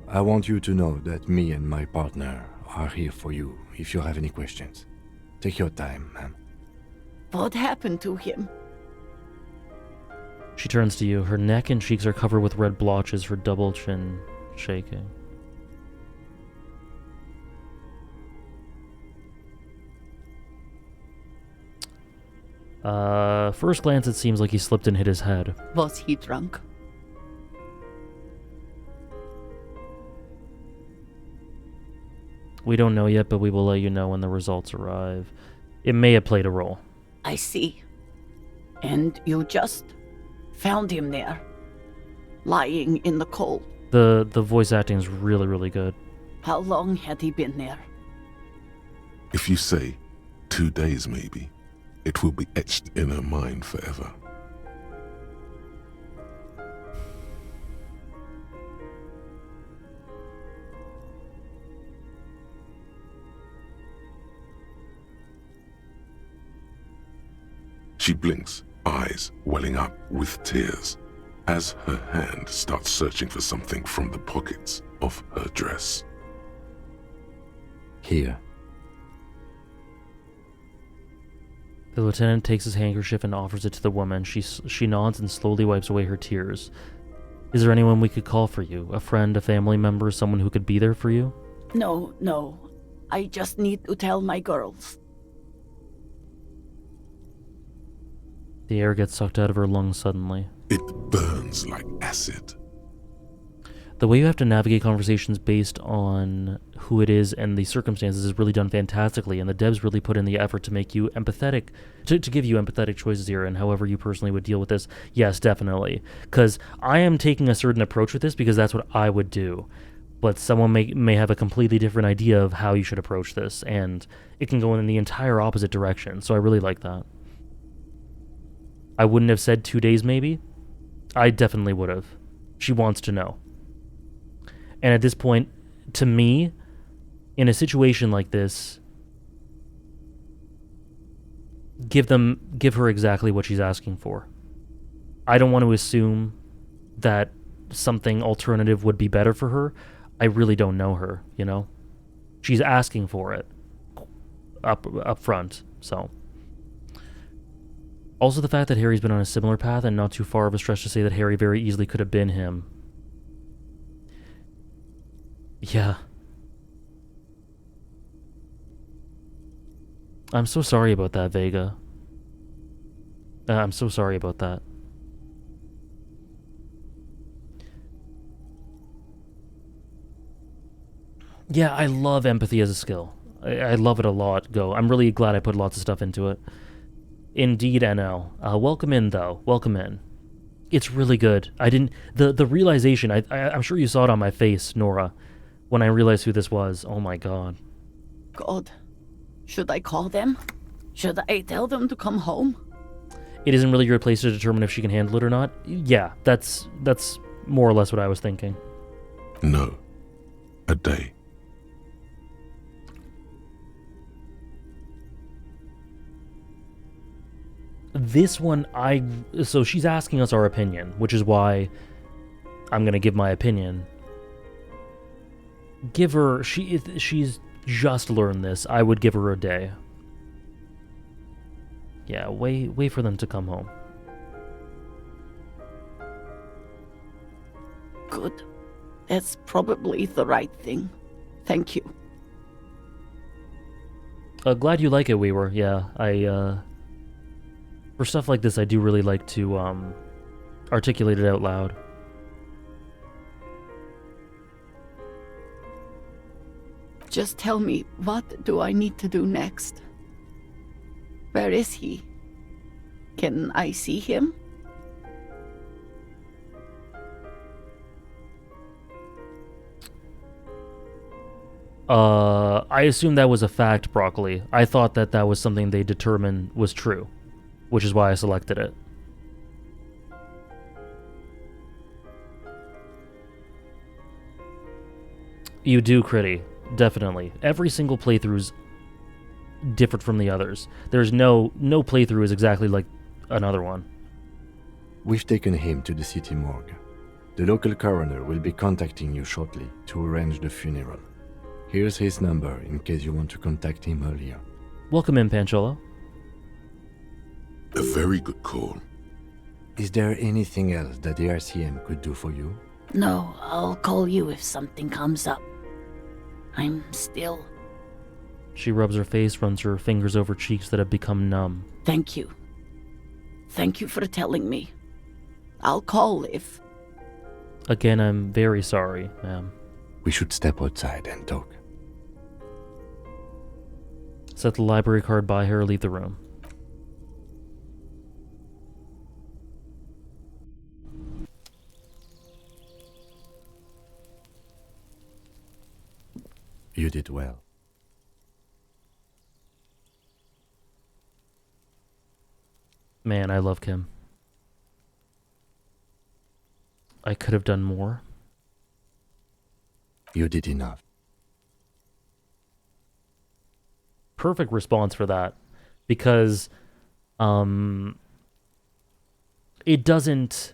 I want you to know that me and my partner are here for you if you have any questions. Take your time, ma'am. What happened to him? She turns to you. Her neck and cheeks are covered with red blotches, her double chin shaking. First glance, it seems like he slipped and hit his head. Was he drunk? We don't know yet, but we will let you know when the results arrive. It may have played a role. I see. And you just found him there? lying in the cold. The voice acting is really, really good. How long had he been there? If you say 2 days maybe, it will be etched in her mind forever. She blinks, eyes welling up with tears, as her hand starts searching for something from the pockets of her dress. Here. The lieutenant takes his handkerchief and offers it to the woman. She nods and slowly wipes away her tears. Is there anyone we could call for you? A friend, a family member, someone who could be there for you? No. I just need to tell my girls. The air gets sucked out of her lungs suddenly. It burns like acid. The way you have to navigate conversations based on who it is and the circumstances is really done fantastically, and the devs really put in the effort to make you empathetic, to give you empathetic choices here, and however you personally would deal with this. Yes, definitely. Because I am taking a certain approach with this because that's what I would do. But someone may have a completely different idea of how you should approach this, and it can go in the entire opposite direction, so I really like that. I wouldn't have said 2 days maybe. I definitely would have. She wants to know. And at this point, to me, in a situation like this, give her exactly what she's asking for. I don't want to assume that something alternative would be better for her. I really don't know her, you know? She's asking for it up front, so. Also the fact that Harry's been on a similar path and not too far of a stretch to say that Harry very easily could have been him. Yeah. I'm so sorry about that, Vega. I'm so sorry about that. Yeah, I love empathy as a skill. I love it a lot, Go. I'm really glad I put lots of stuff into it. Indeed, NL. Welcome in, though. Welcome in. It's really good. The realization, I'm sure you saw it on my face, Nora, when I realized who this was. Oh my god. God. Should I call them? Should I tell them to come home? It isn't really your place to determine if she can handle it or not. Yeah, that's more or less what I was thinking. No. A day. This one, so she's asking us our opinion, which is why I'm gonna give my opinion. Give her, she's just learned this. I would give her a day. Yeah, wait for them to come home. Good. That's probably the right thing. Thank you. Glad you like it, Weaver. Yeah, for stuff like this, I do really like to, articulate it out loud. Just tell me, what do I need to do next? Where is he? Can I see him? I assume that was a fact, Broccoli. I thought that was something they determined was true, which is why I selected it. You do, Critty. Definitely. Every single playthrough's different from the others. There's no playthrough is exactly like another one. We've taken him to the city morgue. The local coroner will be contacting you shortly to arrange the funeral. Here's his number in case you want to contact him earlier. Welcome in, Pancholo. A very good call. Is there anything else that the RCM could do for you? No, I'll call you if something comes up. I'm still... She rubs her face, runs her fingers over cheeks that have become numb. Thank you. Thank you for telling me. I'll call if... Again, I'm very sorry, ma'am. We should step outside and talk. Set the library card by her, leave the room. did well. Man, I love Kim. I could have done more. You did enough. Perfect response for that. Because it doesn't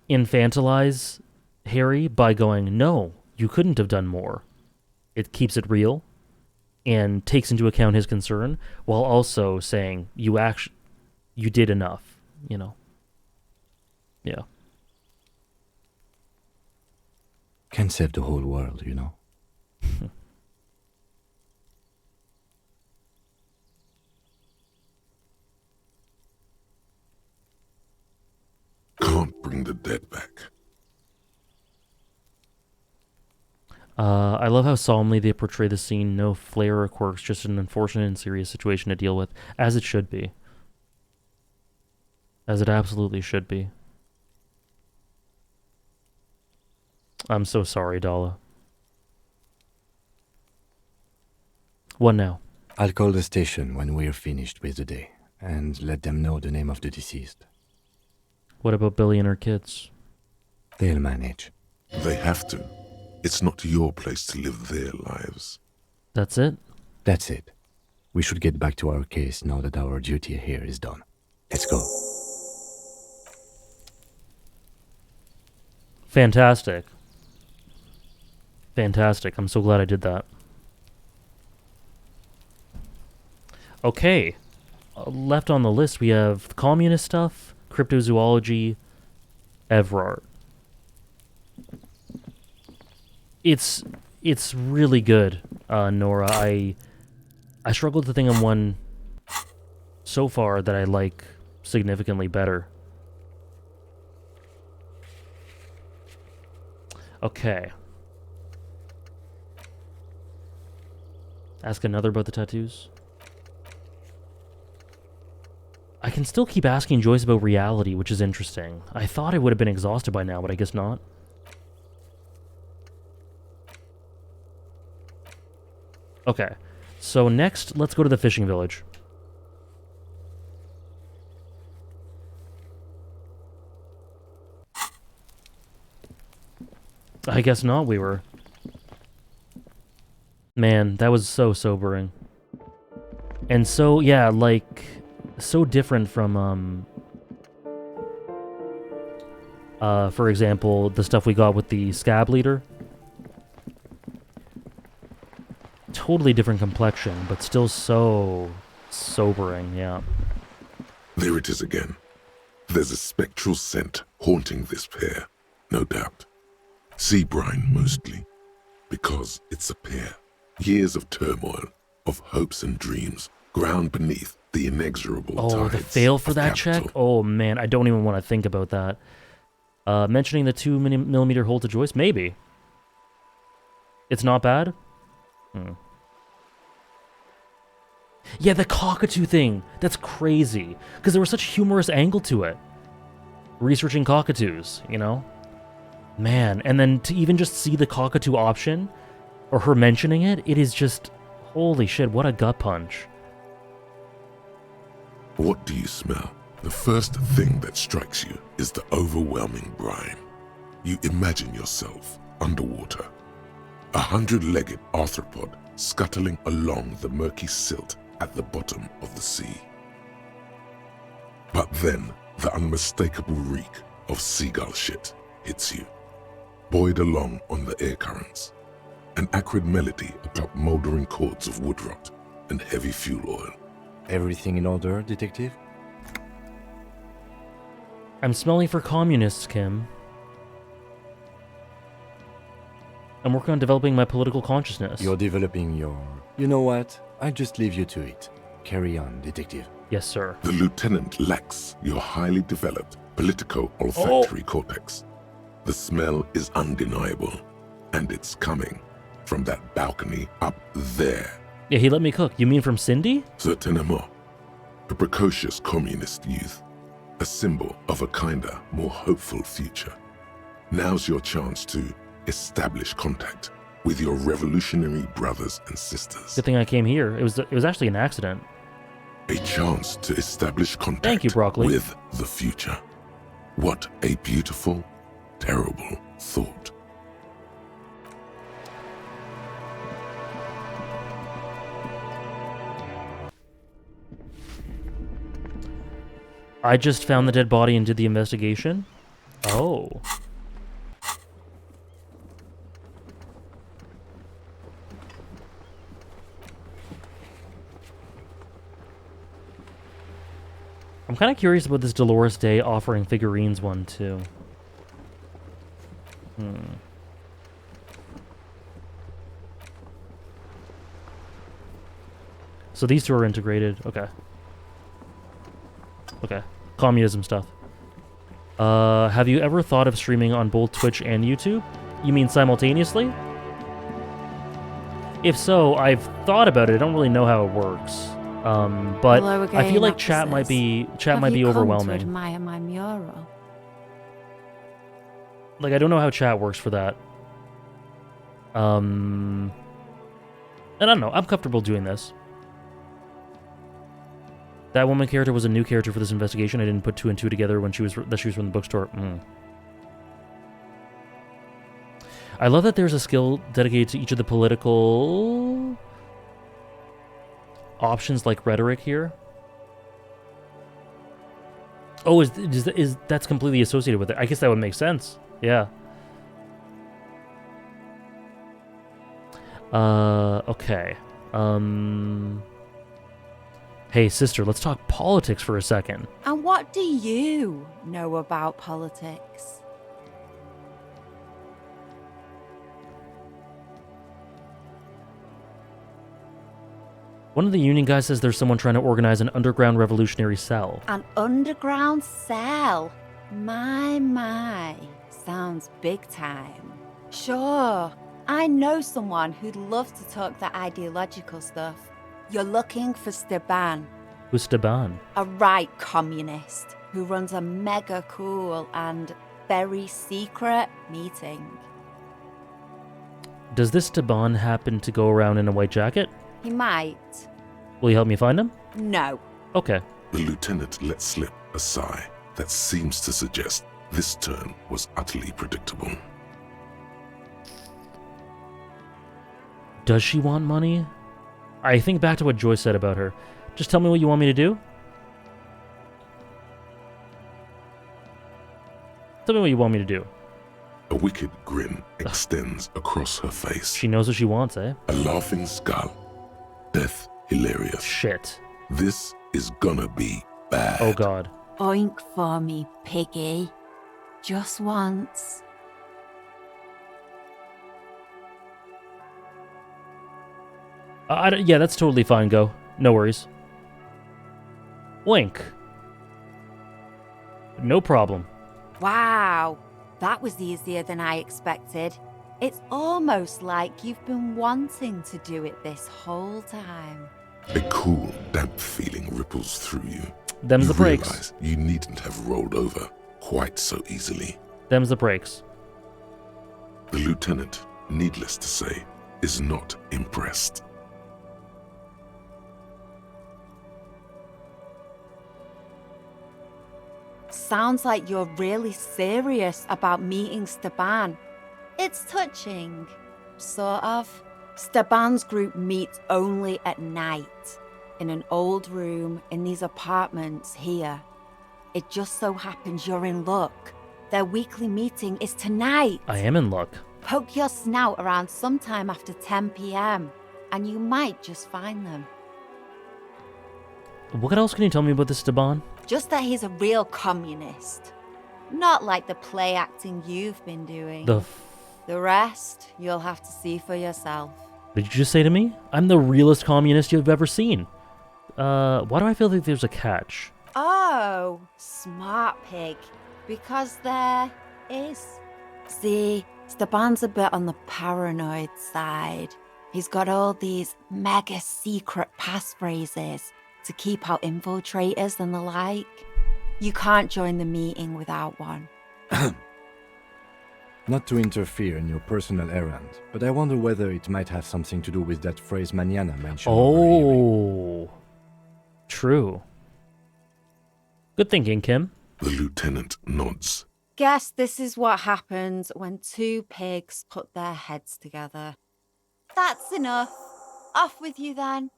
infantilize Harry by going, no, you couldn't have done more. It keeps it real and takes into account his concern while also saying you did enough, you know. Yeah. Can't save the whole world, you know. Can't bring the dead back. I love how solemnly they portray the scene. No flair or quirks, just an unfortunate and serious situation to deal with, as it should be. As it absolutely should be. I'm so sorry, Dala. What now? I'll call the station when we're finished with the day, and let them know the name of the deceased. What about Billy and her kids? They'll manage. They have to. It's not your place to live their lives. That's it? That's it. We should get back to our case now that our duty here is done. Let's go. Fantastic. Fantastic. I'm so glad I did that. Okay. Left on the list, we have communist stuff, cryptozoology, Evrart. It's really good, Nora. I struggled to think of one so far that I like significantly better. Okay. Ask another about the tattoos. I can still keep asking Joyce about reality, which is interesting. I thought I would have been exhausted by now, but I guess not. Okay, so next, let's go to the fishing village. I guess not, we were. Man, that was so sobering. And so, yeah, like, so different from, for example, the stuff we got with the scab leader. Totally different complexion, but still so sobering, yeah. There it is again. There's a spectral scent haunting this pair, no doubt. Sea brine mostly, because it's a pair. Years of turmoil, of hopes and dreams, ground beneath the inexorable tides. Oh, the fail for of that capital. check? Oh man, I don't even want to think about that. Mentioning the 2mm hole to Joyce? Maybe. It's not bad? Yeah, the cockatoo thing. That's crazy. Because there was such a humorous angle to it. Researching cockatoos, you know? Man, and then to even just see the cockatoo option, or her mentioning it, it is just... Holy shit, what a gut punch. What do you smell? The first thing that strikes you is the overwhelming brine. You imagine yourself underwater. 100-legged arthropod scuttling along the murky silt at the bottom of the sea. But then, the unmistakable reek of seagull shit hits you, buoyed along on the air currents. An acrid melody atop mouldering cords of wood rot and heavy fuel oil. Everything in order, detective? I'm smelling for communists, Kim. I'm working on developing my political consciousness. You're developing your... You know what? I just leave you to it. Carry on, detective. Yes, sir. The lieutenant lacks your highly developed politico-olfactory cortex. The smell is undeniable, and it's coming from that balcony up there. Yeah, he let me cook. You mean from Cindy? Certainement. A precocious communist youth. A symbol of a kinder, more hopeful future. Now's your chance to establish contact with your revolutionary brothers and sisters. Good thing I came here. It was actually an accident. A chance to establish contact Thank you, Broccoli. with the future. What a beautiful, terrible thought. I just found the dead body and did the investigation. Oh. I'm kind of curious about this Dolores Day offering figurines one, too. So these two are integrated. Okay. Okay. Communism stuff. Have you ever thought of streaming on both Twitch and YouTube? You mean simultaneously? If so, I've thought about it. I don't really know how it works. But I feel like chat might be overwhelming. To admire my mural? Like, I don't know how chat works for that. And I don't know. I'm comfortable doing this. That woman character was a new character for this investigation. I didn't put 2 and 2 together when she was from the bookstore. I love that there's a skill dedicated to each of the political options, like rhetoric here. Oh, is that's completely associated with it? I guess that would make sense. Yeah. Okay. Hey, sister, let's talk politics for a second. And what do you know about politics? One of the union guys says there's someone trying to organize an underground revolutionary cell. An underground cell? My. Sounds big time. Sure, I know someone who'd love to talk that ideological stuff. You're looking for Steban. Who's Steban? A right communist who runs a mega cool and very secret meeting. Does this Steban happen to go around in a white jacket? He might. Will you help me find him? No. Okay. The lieutenant let slip a sigh that seems to suggest this turn was utterly predictable. Does she want money? I think back to what Joyce said about her. Just tell me what you want me to do. Tell me what you want me to do. A wicked grin extends across her face. She knows what she wants, eh? A laughing skull. Death hilarious. Shit. This is gonna be bad. Oh god. Oink for me, piggy. Just once. Yeah, that's totally fine, go. No worries. Wink. No problem. Wow, that was easier than I expected. It's almost like you've been wanting to do it this whole time. A cool, damp feeling ripples through you. Them's the breaks. Realize you needn't have rolled over quite so easily. Them's the breaks. The lieutenant, needless to say, is not impressed. Sounds like you're really serious about meeting Steban. It's touching, sort of. Steban's group meets only at night, in an old room in these apartments here. It just so happens you're in luck. Their weekly meeting is tonight. I am in luck. Poke your snout around sometime after 10 p.m. and you might just find them. What else can you tell me about this Steban? Just that he's a real communist. Not like the play acting you've been doing. The rest, you'll have to see for yourself. What did you just say to me? I'm the realest communist you've ever seen. Why do I feel like there's a catch? Oh, smart pig. Because there is. See, Steban's a bit on the paranoid side. He's got all these mega secret passphrases to keep out infiltrators and the like. You can't join the meeting without one. Not to interfere in your personal errand, but I wonder whether it might have something to do with that phrase Mañana mentioned. Oh, true. Good thinking, Kim. The lieutenant nods. Guess this is what happens when two pigs put their heads together. That's enough. Off with you then.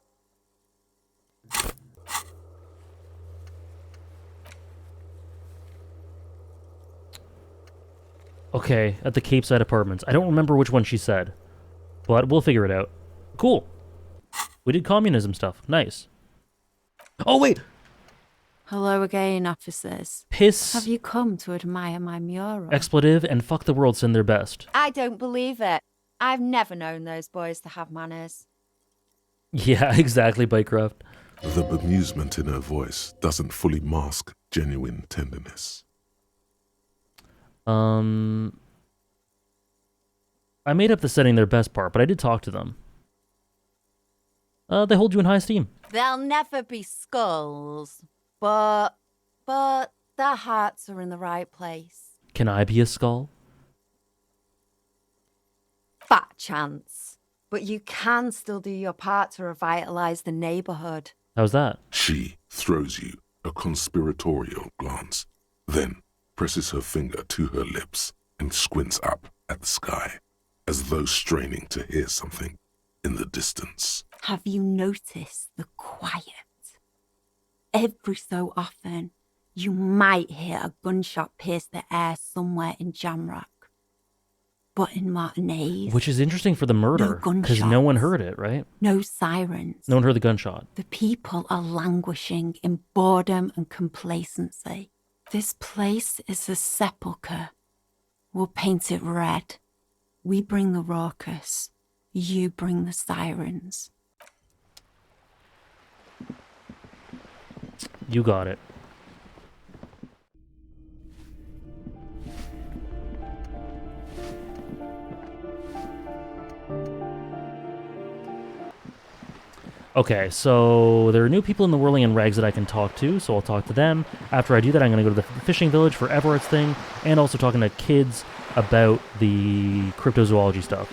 Okay, at the Cape Side Apartments. I don't remember which one she said, but we'll figure it out. Cool. We did communism stuff. Nice. Oh, wait! Hello again, officers. Piss. Have you come to admire my mural? Expletive and fuck the world send their best. I don't believe it. I've never known those boys to have manners. Yeah, exactly, Bycroft. The bemusement in her voice doesn't fully mask genuine tenderness. I made up the setting their best part, but I did talk to them. They hold you in high esteem. They'll never be skulls, but their hearts are in the right place. Can I be a skull? Fat chance. But you can still do your part to revitalize the neighborhood. How's that? She throws you a conspiratorial glance, then presses her finger to her lips and squints up at the sky, as though straining to hear something in the distance. Have you noticed the quiet? Every so often, you might hear a gunshot pierce the air somewhere in Jamrock. But in Martinez... Which is interesting for the murder, because no one heard it, right? No sirens. No one heard the gunshot. The people are languishing in boredom and complacency. This place is a sepulchre. We'll paint it red. We bring the raucous. You bring the sirens. You got it. Okay, so there are new people in the Whirling and Rags that I can talk to, so I'll talk to them. After I do that, I'm going to go to the fishing village for Everett's thing, and also talking to kids about the cryptozoology stuff.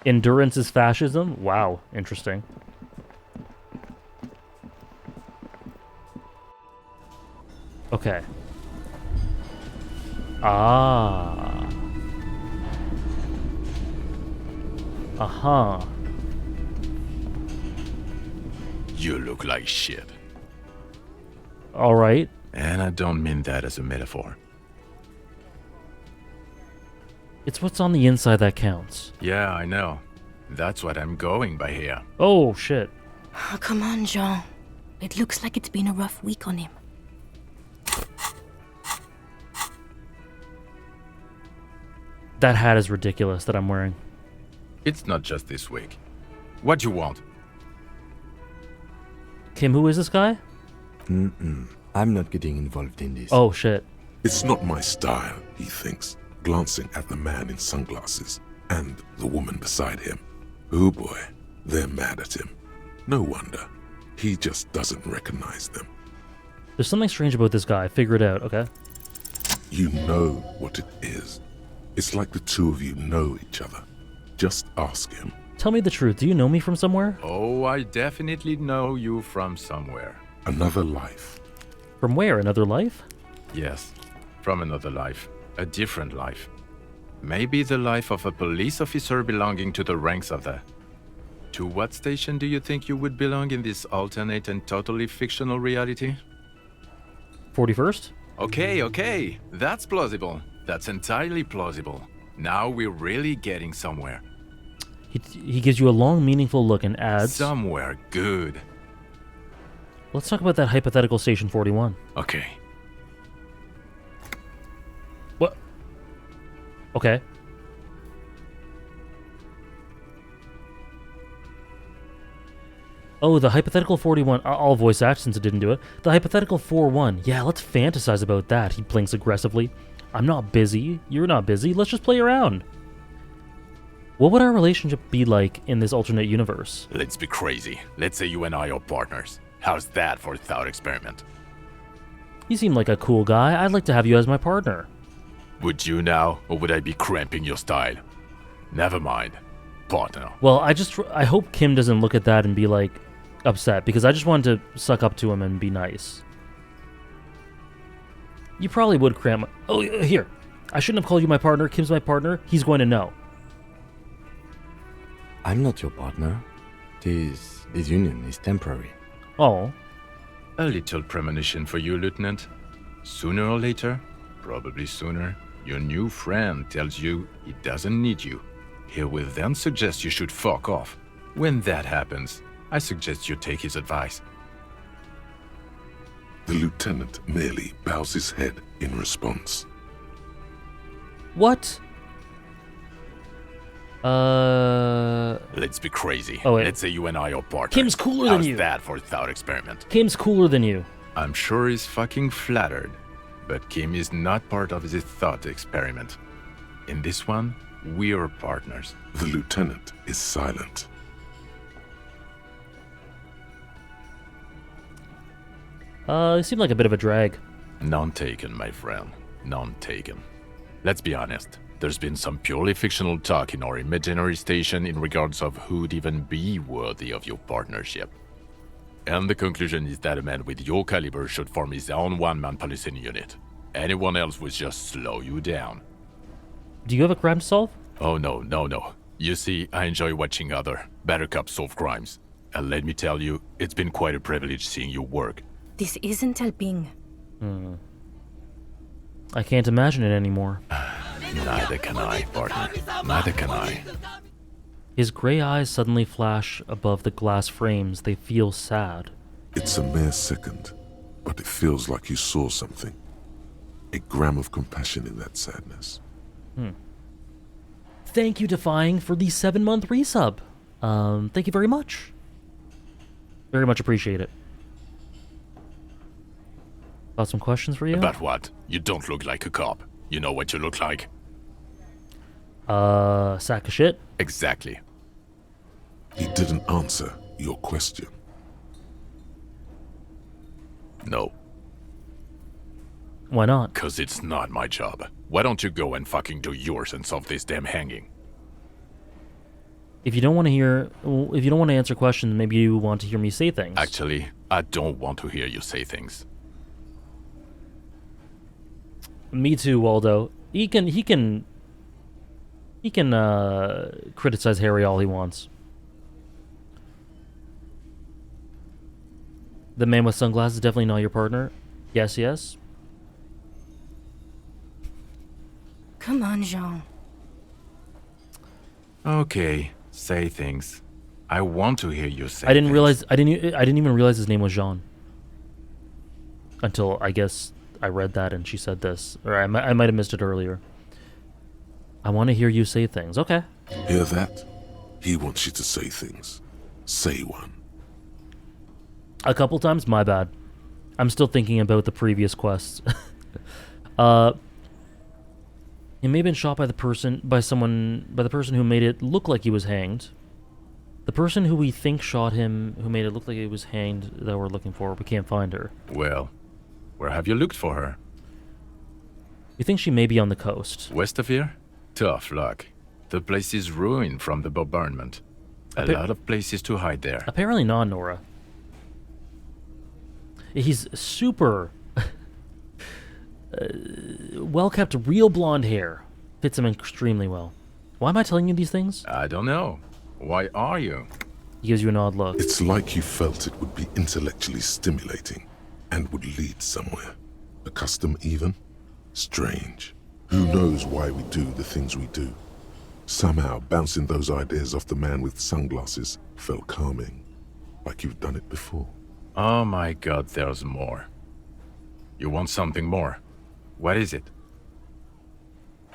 Endurance is fascism? Wow, interesting. Okay. Ah. Uh-huh. You look like shit. All right. And I don't mean that as a metaphor. It's what's on the inside that counts. Yeah, I know. That's what I'm going by here. Oh, shit. Oh, come on, Jean. It looks like it's been a rough week on him. That hat is ridiculous that I'm wearing. It's not just this week. What you want? Kim, who is this guy? I'm not getting involved in this. Oh, shit. It's not my style, he thinks, glancing at the man in sunglasses and the woman beside him. Oh boy, they're mad at him. No wonder. He just doesn't recognize them. There's something strange about this guy. Figure it out, okay? You know what it is. It's like the two of you know each other. Just ask him. Tell me the truth. Do you know me from somewhere? Oh, I definitely know you from somewhere. Another life. From where? Another life? Yes, from another life. A different life. Maybe the life of a police officer belonging to the ranks of the... To what station do you think you would belong in this alternate and totally fictional reality? 41st? Okay. That's plausible. That's entirely plausible. Now we're really getting somewhere. He gives you a long, meaningful look and adds... Somewhere good. Let's talk about that hypothetical Station 41. Okay. What? Okay. Oh, the hypothetical 41. I'll voice act since it didn't do it. The hypothetical 4-1. Yeah, let's fantasize about that. He blinks aggressively. I'm not busy. You're not busy. Let's just play around. What would our relationship be like in this alternate universe? Let's be crazy. Let's say you and I are partners. How's that for a thought experiment? You seem like a cool guy. I'd like to have you as my partner. Would you now, or would I be cramping your style? Never mind. Partner. Well, I hope Kim doesn't look at that and be like upset, because I just wanted to suck up to him and be nice. You probably would cramp. Oh, here. I shouldn't have called you my partner. Kim's my partner. He's going to know. I'm not your partner. This union is temporary. Oh. A little premonition for you, Lieutenant. Sooner or later, probably sooner, your new friend tells you he doesn't need you. He will then suggest you should fuck off. When that happens, I suggest you take his advice. The lieutenant merely bows his head in response. What? Let's be crazy. Oh, wait. Let's say you and I are partners. Kim's cooler than you. How's that for a thought experiment? Kim's cooler than you. I'm sure he's fucking flattered, but Kim is not part of his thought experiment. In this one, we are partners. The lieutenant is silent. It seemed like a bit of a drag. None taken, my friend. None taken. Let's be honest. There's been some purely fictional talk in our imaginary station in regards of who'd even be worthy of your partnership. And the conclusion is that a man with your caliber should form his own one-man policing unit. Anyone else would just slow you down. Do you have a crime to solve? Oh, no. You see, I enjoy watching other better cops solve crimes. And let me tell you, it's been quite a privilege seeing you work. This isn't helping. I can't imagine it anymore. Neither can I, partner. Neither can I. His gray eyes suddenly flash above the glass frames. They feel sad. It's a mere second, but it feels like you saw something. A gram of compassion in that sadness. Thank you, Defying, for the 7-month resub. Thank you very much. Very much appreciate it. Got some questions for you? About what? You don't look like a cop. You know what you look like? Sack of shit? Exactly. He didn't answer your question. No. Why not? 'Cause it's not my job. Why don't you go and fucking do yours and solve this damn hanging? If you don't want to answer questions, maybe you want to hear me say things. Actually, I don't want to hear you say things. Me too, Waldo. He can criticize Harry all he wants. The man with sunglasses is definitely not your partner. Yes. Come on, Jean. Okay, say things. I want to hear you say I didn't things. I didn't even realize his name was Jean. Until, I guess, I read that and she said this. Or I might have missed it earlier. I want to hear you say things. Okay. Hear that? He wants you to say things. Say one. A couple times? My bad. I'm still thinking about the previous quests. He may have been shot by the person who made it look like he was hanged. The person who we think shot him, who made it look like he was hanged, that we're looking for. We can't find her. Well, where have you looked for her? We think she may be on the coast. West of here? Tough luck. The place is ruined from the bombardment. A lot of places to hide there. Apparently not, Nora. He's super well-kept, real blonde hair. Fits him extremely well. Why am I telling you these things? I don't know. Why are you? He gives you an odd look. It's like you felt it would be intellectually stimulating and would lead somewhere. A custom even? Strange. Who knows why we do the things we do? Somehow, bouncing those ideas off the man with sunglasses felt calming. Like you've done it before. Oh my god, there's more. You want something more? What is it?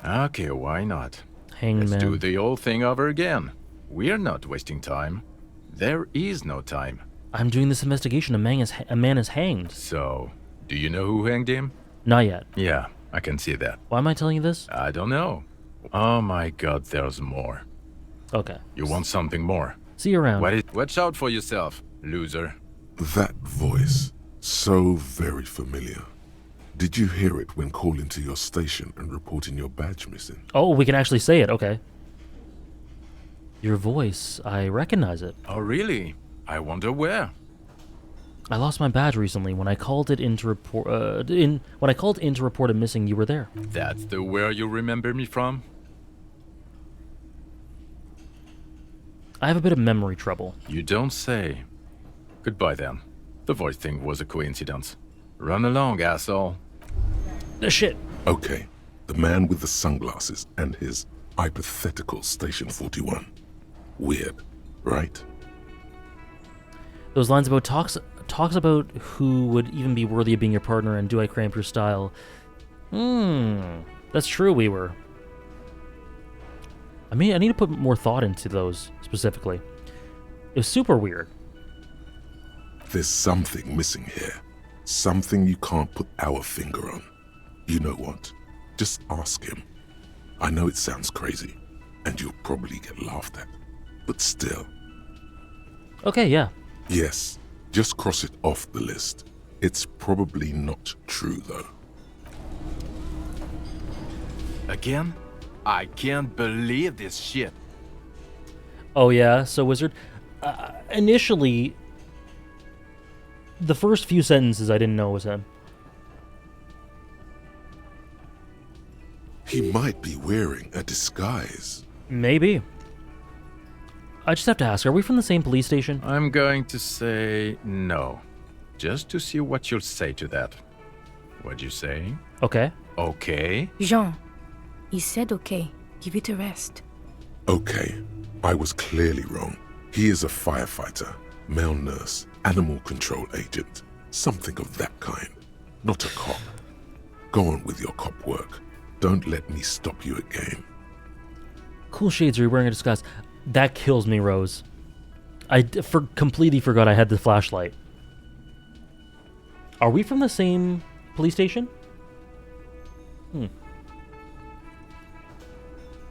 Okay, why not? Hangman. Let's do the old thing over again. We're not wasting time. There is no time. I'm doing this investigation. A man is hanged. So, do you know who hanged him? Not yet. Yeah, I can see that. Why am I telling you this? I don't know. Oh my god, there's more. Okay. You want something more? See you around. Watch out for yourself, loser. That voice, so very familiar. Did you hear it when calling to your station and reporting your badge missing? Oh, we can actually say it. Okay. Your voice, I recognize it. Oh, really? I wonder where. I lost my badge recently. When I called it in to report, when I called in to report a missing, you were there. That's the where you remember me from? I have a bit of memory trouble. You don't say. Goodbye then. The voice thing was a coincidence. Run along, asshole. Shit. Okay, the man with the sunglasses and his hypothetical Station 41. Weird, right? Those lines about talks about who would even be worthy of being your partner and do I cramp your style. That's true, we were. I mean, I need to put more thought into those, specifically. It was super weird. There's something missing here. Something you can't put our finger on. You know what? Just ask him. I know it sounds crazy, and you'll probably get laughed at. But still. Okay, yeah. Yes, just cross it off the list. It's probably not true, though. Again? I can't believe this shit. Oh yeah, so Wizard, initially, the first few sentences I didn't know was him. He might be wearing a disguise. Maybe. I just have to ask, are we from the same police station? I'm going to say no. Just to see what you'll say to that. What'd you say? Okay. Okay? Jean, he said okay. Give it a rest. Okay, I was clearly wrong. He is a firefighter, male nurse, animal control agent, something of that kind. Not a cop. Go on with your cop work. Don't let me stop you again. Cool shades, are you wearing a disguise? That kills me, Rose. I completely forgot I had the flashlight. Are we from the same police station?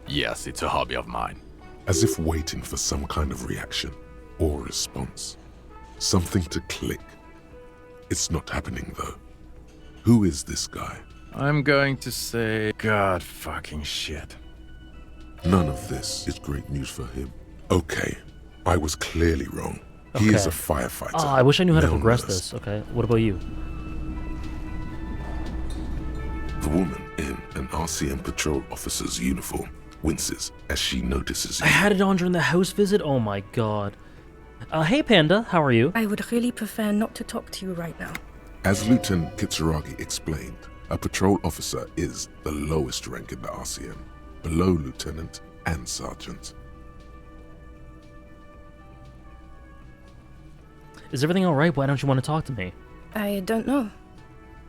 Yes, it's a hobby of mine. As if waiting for some kind of reaction or response. Something to click. It's not happening, though. Who is this guy? I'm going to say God fucking shit. None of this is great news for him. Okay, I was clearly wrong. He is a firefighter. Oh, I wish I knew how to progress nurse. this. Okay, what about you? The woman in an RCM patrol officer's uniform winces as she notices you. I had it on during the house visit? Oh my god. Hey Panda, how are you? I would really prefer not to talk to you right now. As Lieutenant Kitsuragi explained, a patrol officer is the lowest rank in the RCM, below lieutenant and sergeant. Is everything alright? Why don't you want to talk to me? I don't know.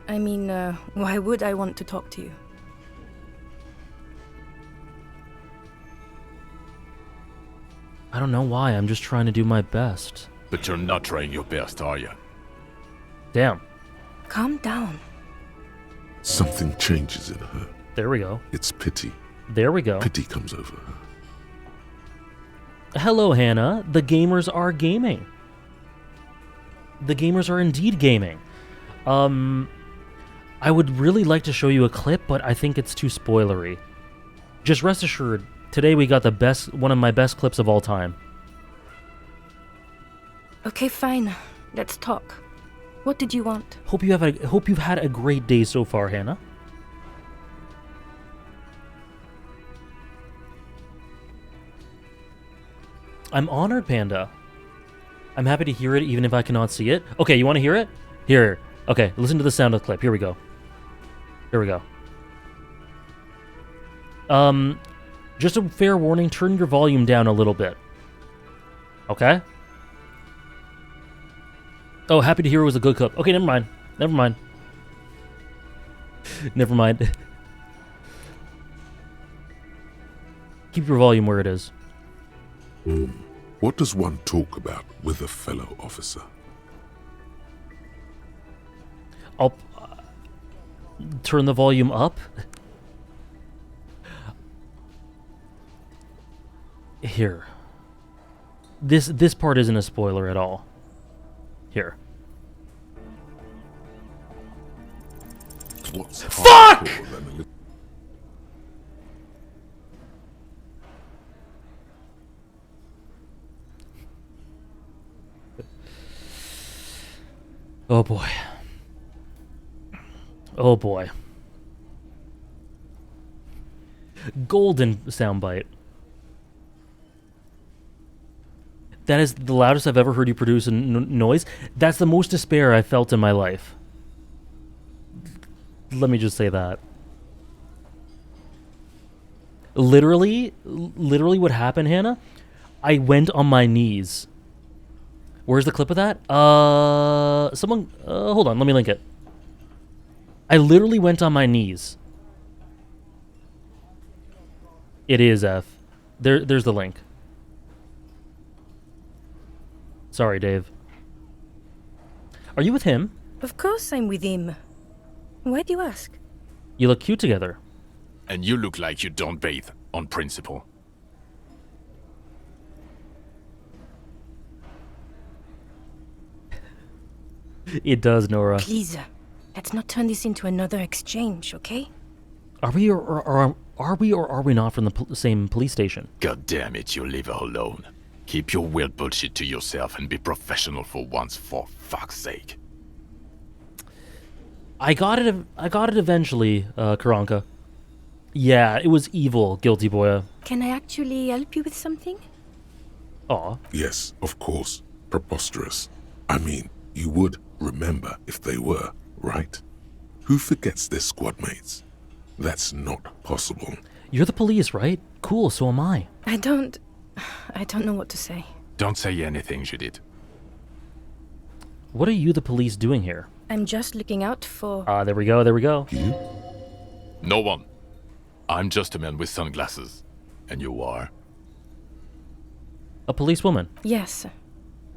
I mean, why would I want to talk to you? I don't know why, I'm just trying to do my best. But you're not trying your best, are you? Damn. Calm down. Something changes in her. There we go. It's pity. There we go. Pity comes over her. Hello, Hannah. The gamers are gaming. The gamers are indeed gaming. I would really like to show you a clip, but I think it's too spoilery. Just rest assured, today we got one of my best clips of all time. Okay, fine. Let's talk. What did you want? Hope you've had a great day so far, Hannah. I'm honored, Panda. I'm happy to hear it, even if I cannot see it. Okay, you want to hear it? Here. Okay, listen to the sound of the clip. Here we go. Here we go. Just a fair warning, turn your volume down a little bit. Okay? Oh, happy to hear it was a good clip. Okay, never mind. Never mind. Never mind. Keep your volume where it is. What does one talk about with a fellow officer? I'll turn the volume up. Here. This part isn't a spoiler at all. Here. What's Fuck! hardcore than a little... Oh boy. Oh boy. Golden soundbite. That is the loudest I've ever heard you produce a noise. That's the most despair I've felt in my life. Let me just say that. Literally what happened, Hannah? I went on my knees. Where's the clip of that? Someone, hold on, let me link it. I literally went on my knees. It is F. There's the link. Sorry, Dave. Are you with him? Of course I'm with him. Why do you ask? You look cute together. And you look like you don't bathe, on principle. It does, Nora. Please, let's not turn this into another exchange, okay? Are we or are we not from the same police station? God damn it, you leave her alone. Keep your weird bullshit to yourself and be professional for once, for fuck's sake. I got it eventually, Karanka. Yeah, it was evil, Guilty Boya. Can I actually help you with something? Aw. Yes, of course. Preposterous. I mean, you would remember if they were, right? Who forgets their squad mates? That's not possible. You're the police, right? Cool, so am I. I don't know what to say. Don't say anything, Judith. What are you, the police, doing here? I'm just looking out for... There we go. You? No one. I'm just a man with sunglasses. And you are? A policewoman. Yes.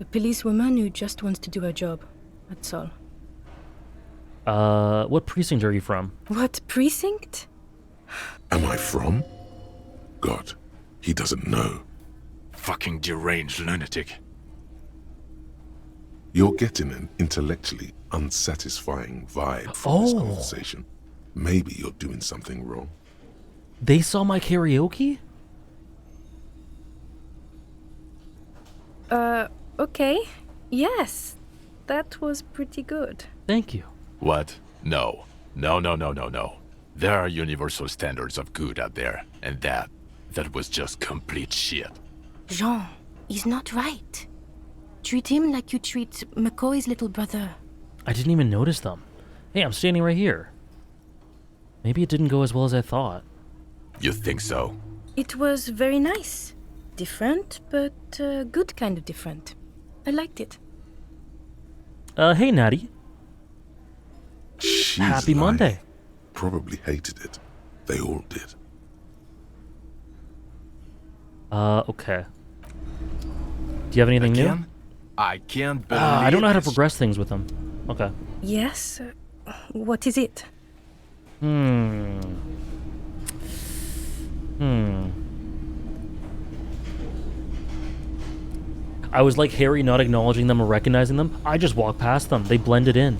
A policewoman who just wants to do her job. That's all. What precinct are you from? What precinct? Am I from? God, he doesn't know. Fucking deranged lunatic. You're getting an intellectually unsatisfying vibe from this conversation. Maybe you're doing something wrong. They saw my karaoke? Okay. Yes. That was pretty good. Thank you. What? No. No. There are universal standards of good out there, and that was just complete shit. Jean, he's not right. Treat him like you treat McCoy's little brother. I didn't even notice them. Hey, I'm standing right here. Maybe it didn't go as well as I thought. You think so? It was very nice. Different, but good kind of different. I liked it. Hey, Natty. She's Happy lying. Monday. Probably hated it. They all did. Okay. Do you have anything Again? new? I can't believe I don't know how to this. progress things with them. Okay. Yes? What is it? I was like Harry, not acknowledging them or recognizing them. I just walked past them. They blended in.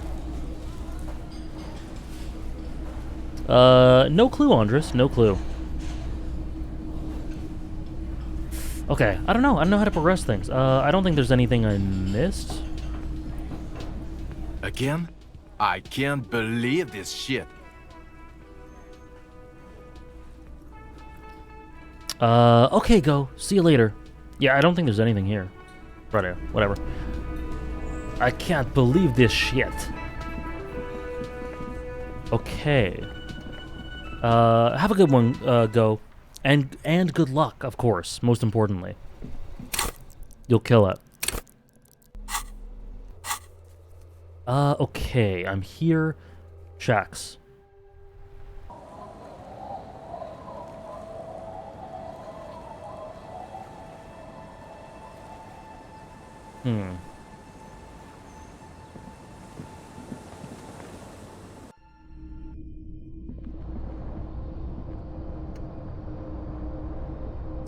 No clue, Andres. No clue. Okay, I don't know. I don't know how to progress things. I don't think there's anything I missed. Again? I can't believe this shit. Okay, go. See you later. Yeah, I don't think there's anything here. Right, whatever. I can't believe this shit. Okay. Have a good one, Go. And good luck, of course, most importantly. You'll kill it. Okay, I'm here. Shax.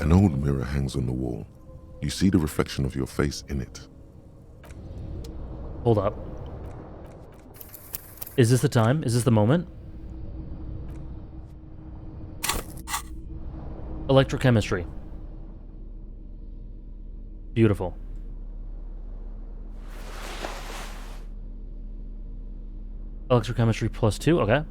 An old mirror hangs on the wall. You see the reflection of your face in it. Hold up. Is this the time? Is this the moment? Electrochemistry. Beautiful. Electrochemistry +2, okay.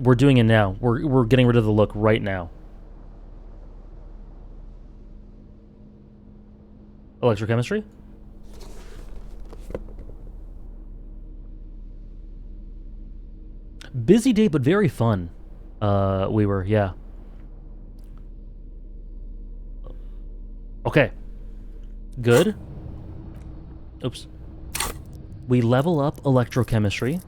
We're doing it now. We're getting rid of the look right now. Electrochemistry? Busy day, but very fun. We were, yeah. Okay. Good. Oops. We level up electrochemistry.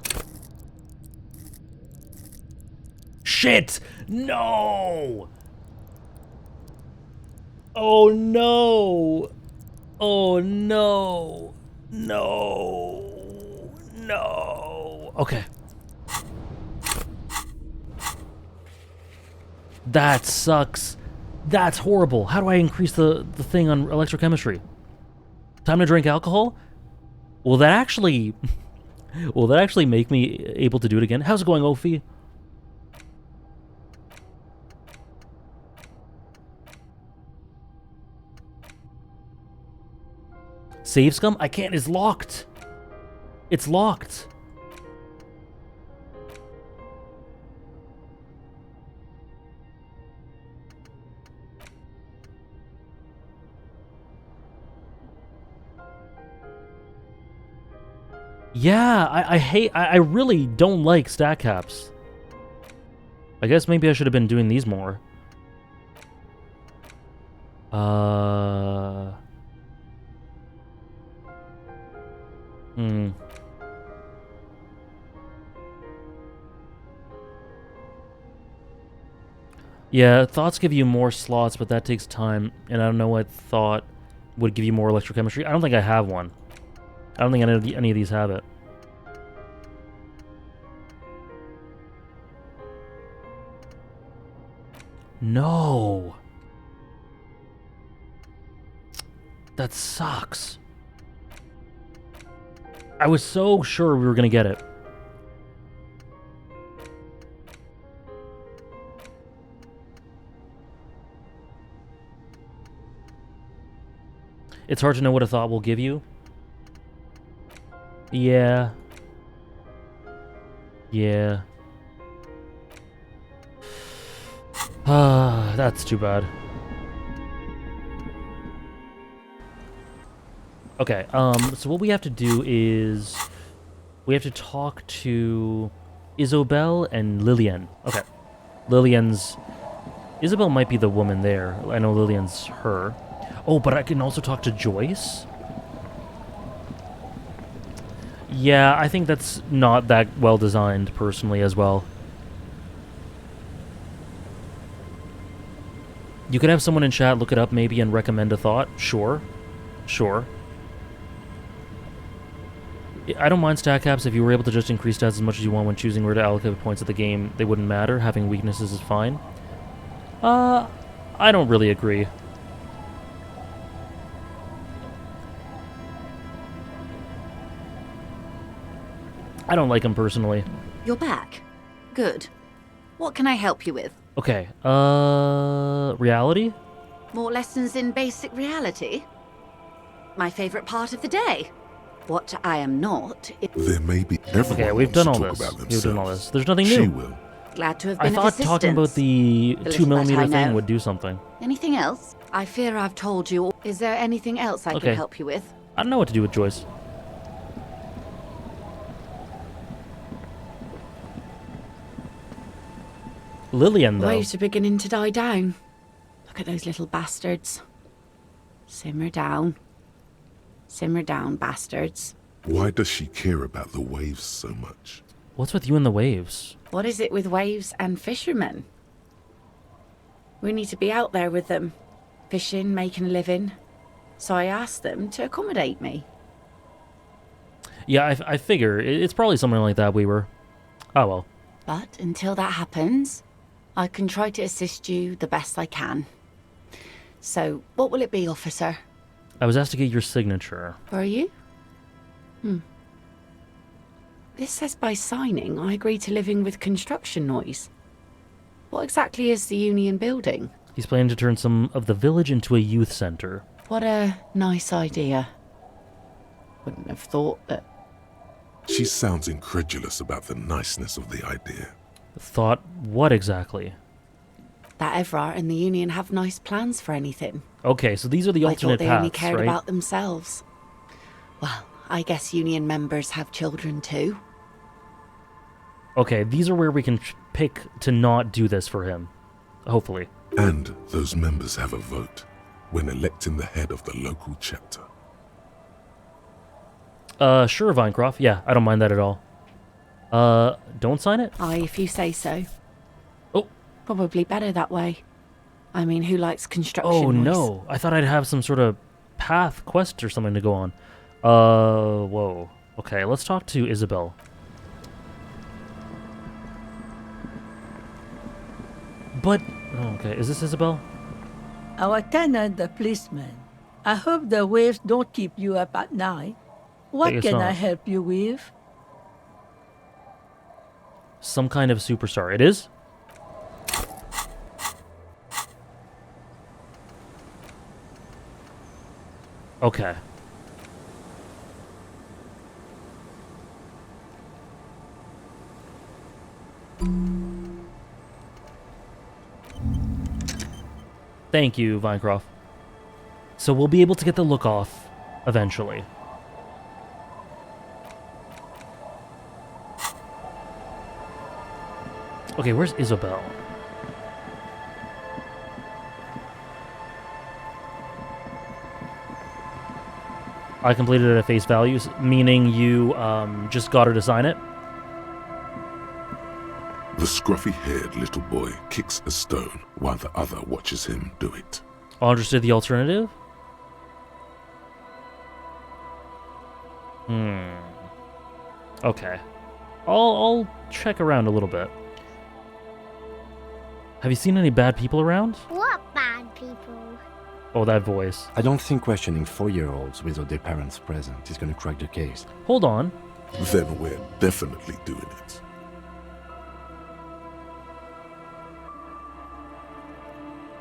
Shit! No! Oh no! Oh no! No! No! Okay. That sucks. That's horrible. How do I increase the thing on electrochemistry? Time to drink alcohol? Will that actually... will that actually make me able to do it again? How's it going, Ofi? Save scum? I can't. It's locked. It's locked. Yeah, I really don't like stat caps. I guess maybe I should have been doing these more. Yeah, thoughts give you more slots, but that takes time, and I don't know what thought would give you more electrochemistry. I don't think I have one. I don't think any of these have it. No. That sucks. I was so sure we were gonna get it. It's hard to know what a thought will give you. Yeah. Yeah. Ah, that's too bad. Okay, so what we have to do is... we have to talk to Isobel and Lillian. Okay. Lillian's... Isabel might be the woman there. I know Lillian's her. Oh, but I can also talk to Joyce? Yeah, I think that's not that well designed, personally, as well. You could have someone in chat look it up, maybe, and recommend a thought. Sure. Sure. I don't mind stat caps. If you were able to just increase stats as much as you want when choosing where to allocate points at the game, they wouldn't matter. Having weaknesses is fine. I don't really agree. I don't like him personally. You're back. Good. What can I help you with? Okay, reality? More lessons in basic reality? My favorite part of the day. What I am not... There may be... Okay, we've done all this. We've done all this. There's nothing new. She will. Glad to have been I of thought assistance. talking about the The little 2mm that I thing know. would do something. Anything else? I fear I've told you. Is there anything else I Okay. can help you with? I don't know what to do with Joyce. Lillian, though. Waves are beginning to die down. Look at those little bastards. Simmer down. Simmer down, bastards. Why does she care about the waves so much? What's with you and the waves? What is it with waves and fishermen? We need to be out there with them, fishing, making a living. So I asked them to accommodate me. Yeah, I figure. It's probably something like that we were. Oh, well. But until that happens, I can try to assist you the best I can. So, what will it be, officer? I was asked to get your signature. Were you? This says by signing, I agree to living with construction noise. What exactly is the Union building? He's planning to turn some of the village into a youth center. What a nice idea. Wouldn't have thought that... She sounds incredulous about the niceness of the idea. Thought what exactly? That Evrart and the Union have nice plans for anything. Okay, so these are the alternate I thought they paths, only cared right? about themselves. Well, I guess Union members have children too. Okay, these are where we can pick to not do this for him. Hopefully. And those members have a vote when electing the head of the local chapter. Sure, Vinecroft. Yeah, I don't mind that at all. Don't sign it? Aye, if you say so. Oh. Probably better that way. I mean, who likes construction Oh, noise? no. I thought I'd have some sort of path quest or something to go on. Whoa. Okay, let's talk to Isabel. But... Okay, is this Isabel? Our tenant, the policeman. I hope the waves don't keep you up at night. What guess can I not. help you with? Some kind of superstar. It is? Okay. Thank you, Vinecroft. So we'll be able to get the look off eventually. Okay, where's Isabel? I completed it at face value, meaning you just got her to sign it? The scruffy-haired little boy kicks a stone while the other watches him do it. Understood the alternative? Okay. I'll check around a little bit. Have you seen any bad people around? What bad people? Oh, that voice. I don't think questioning 4-year-olds without their parents present is gonna crack the case. Hold on. Then we're definitely doing it.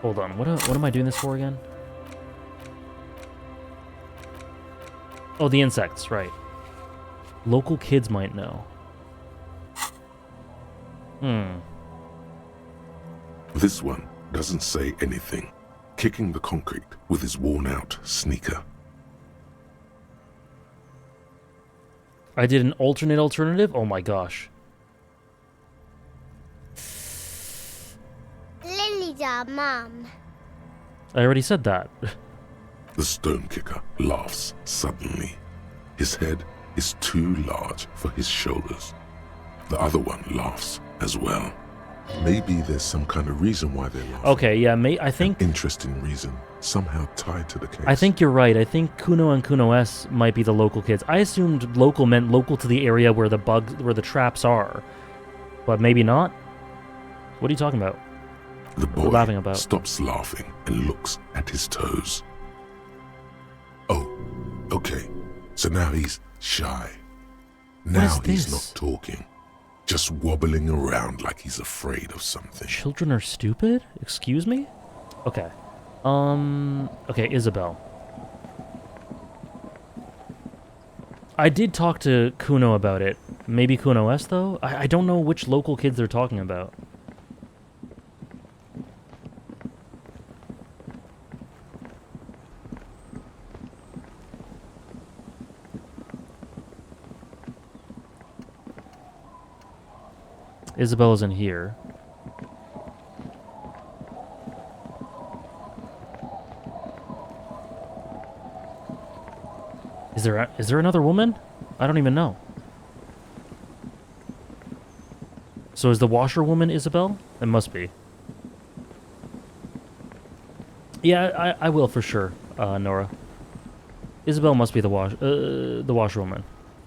Hold on. What am I doing this for again? Oh, the insects, right. Local kids might know. This one doesn't say anything, kicking the concrete with his worn-out sneaker. I did an alternate alternative? Oh my gosh. Lily's our mum. I already said that. The stone kicker laughs suddenly. His head is too large for his shoulders. The other one laughs as well. Maybe there's some kind of reason why they're laughing. Okay, yeah, I think... An interesting reason, somehow tied to the case. I think you're right. I think Kuno and Kuno S might be the local kids. I assumed local meant local to the area where the traps are. But maybe not? What are you talking about? The boy laughing about? Stops laughing and looks at his toes. Oh, okay. So now he's shy. Now he's not talking. Just wobbling around like he's afraid of something. Children are stupid? Excuse me? Okay. Okay, Isabel. I did talk to Kuno about it. Maybe Kuno S, though? I don't know which local kids they're talking about. Isabel isn't here. Is there another woman? I don't even know. So is the washerwoman Isabel? It must be. Yeah, I will for sure, Nora. Isabel must be the washerwoman.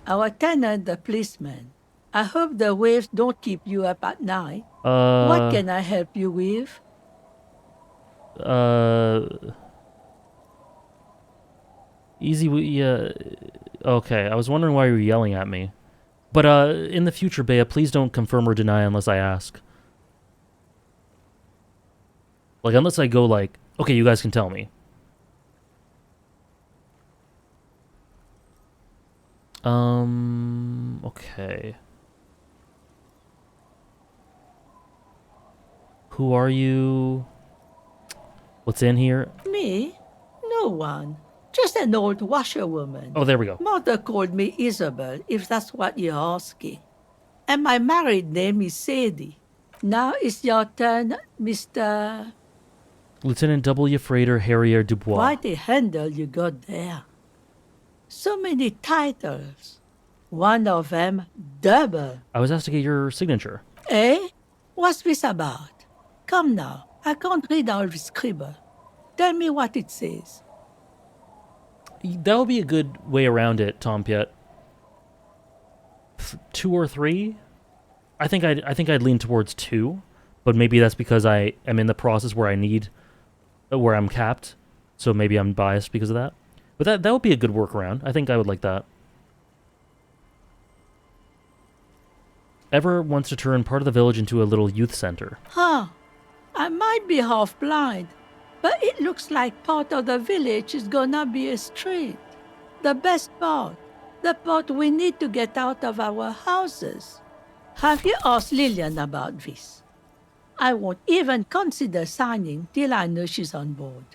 Our tenant, the policeman. I hope the waves don't keep you up at night. Uh... What can I help you with? Easy, yeah. Okay, I was wondering why you were yelling at me. But in the future, Bea, please don't confirm or deny unless I ask. Like, unless I go like, okay, you guys can tell me. Okay. Who are you? What's in here? Me? No one. Just an old washerwoman. Oh, there we go. Mother called me Isabel, if that's what you're asking. And my married name is Sadie. Now it's your turn, Mr. Lieutenant W. Freighter Harrier Dubois. Quite a handle you got there. So many titles. One of them double. I was asked to get your signature. Eh? What's this about? Come now, I can't read all this scribble. Tell me what it says. That would be a good way around it, Tom Piet. 2 or 3? I think I'd lean towards 2, but maybe that's because I am in the process where I'm capped, so maybe I'm biased because of that. But that would be a good workaround. I think I would like that. Ever wants to turn part of the village into a little youth center. Huh. I might be half blind, but it looks like part of the village is gonna be a street. The best part. The part we need to get out of our houses. Have you asked Lillian about this? I won't even consider signing till I know she's on board.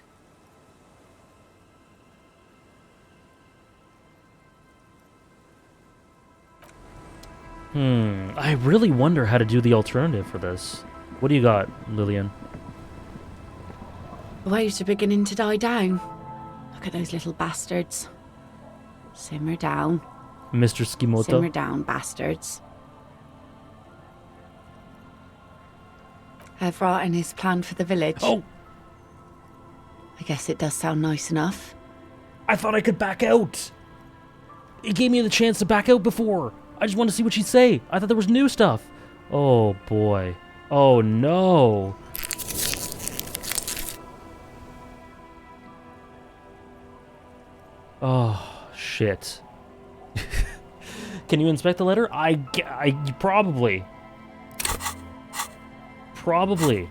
I really wonder how to do the alternative for this. What do you got, Lillian? The waves are beginning to die down. Look at those little bastards. Simmer down. Mr. Skimoto? Simmer down, bastards. Evrat and his plan for the village. Oh! I guess it does sound nice enough. I thought I could back out! It gave me the chance to back out before! I just wanted to see what she'd say. I thought there was new stuff. Oh, boy. Oh, no. Oh, shit. Can you inspect the letter? I probably. Probably.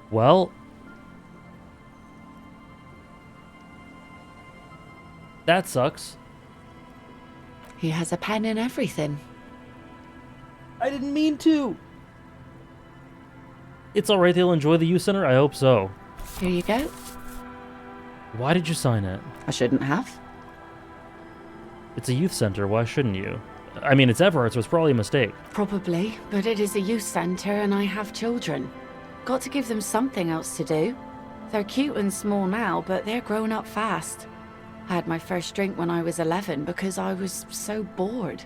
Well. That sucks. He has a pen and everything. I didn't mean to. It's alright, they'll enjoy the youth center? I hope so. Here you go. Why did you sign it? I shouldn't have. It's a youth center, why shouldn't you? I mean, it's Everett, so it's probably a mistake. Probably, but it is a youth centre and I have children. Got to give them something else to do. They're cute and small now, but they're growing up fast. I had my first drink when I was 11 because I was so bored.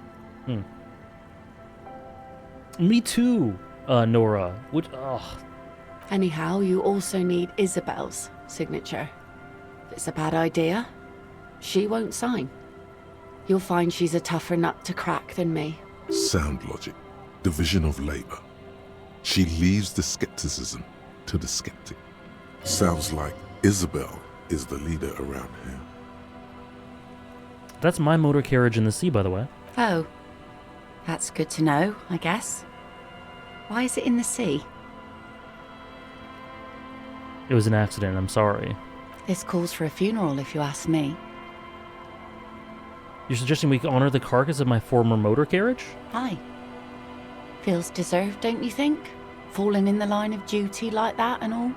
Me too, Nora. Anyhow, you also need Isabel's signature. If it's a bad idea, she won't sign. You'll find she's a tougher nut to crack than me. Sound logic. Division of labor. She leaves the skepticism to the skeptic. Sounds like Isabel is the leader around here. That's my motor carriage in the sea, by the way. Oh, that's good to know, I guess. Why is it in the sea? It was an accident, I'm sorry. This calls for a funeral, if you ask me. You're suggesting we honor the carcass of my former motor carriage? Aye. Feels deserved, don't you think? Falling in the line of duty like that and all?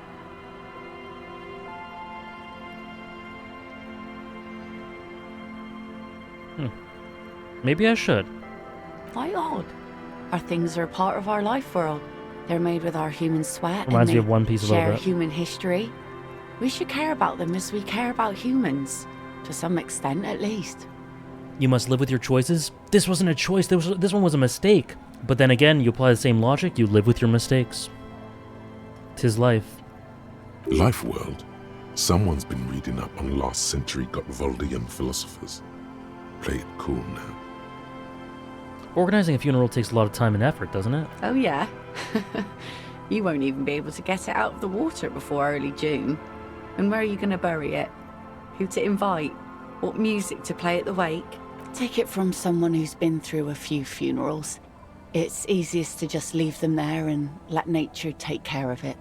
Maybe I should. Why odd? Our things are a part of our life world. They're made with our human sweat. Reminds and me of One Piece a little share bit. human history. We should care about them as we care about humans. To some extent, at least. You must live with your choices? This wasn't a choice, this one was a mistake. But then again, you apply the same logic, you live with your mistakes. 'Tis life. Life world? Someone's been reading up on last century Gotvaldian philosophers. Play it cool now. Organizing a funeral takes a lot of time and effort, doesn't it? Oh yeah? You won't even be able to get it out of the water before early June. And where are you going to bury it? Who to invite? What music to play at the wake? Take it from someone who's been through a few funerals. It's easiest to just leave them there and let nature take care of it.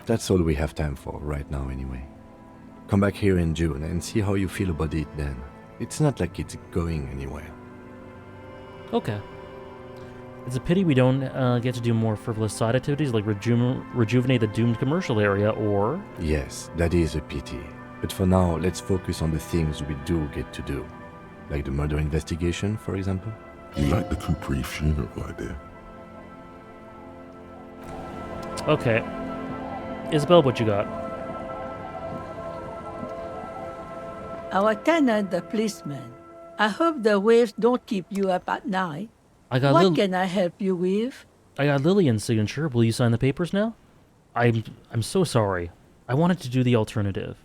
That's all we have time for right now anyway. Come back here in June and see how you feel about it then. It's not like it's going anywhere. Okay. It's a pity we don't get to do more frivolous side activities like rejuvenate the doomed commercial area or... Yes, that is a pity. But for now, let's focus on the things we do get to do. Like the murder investigation, for example. You like the Capri funeral idea? Okay. Isabel, what you got? Our tenant, the policeman. I hope the waves don't keep you up at night. What can I help you with? I got Lillian's signature. Will you sign the papers now? I'm so sorry. I wanted to do the alternative.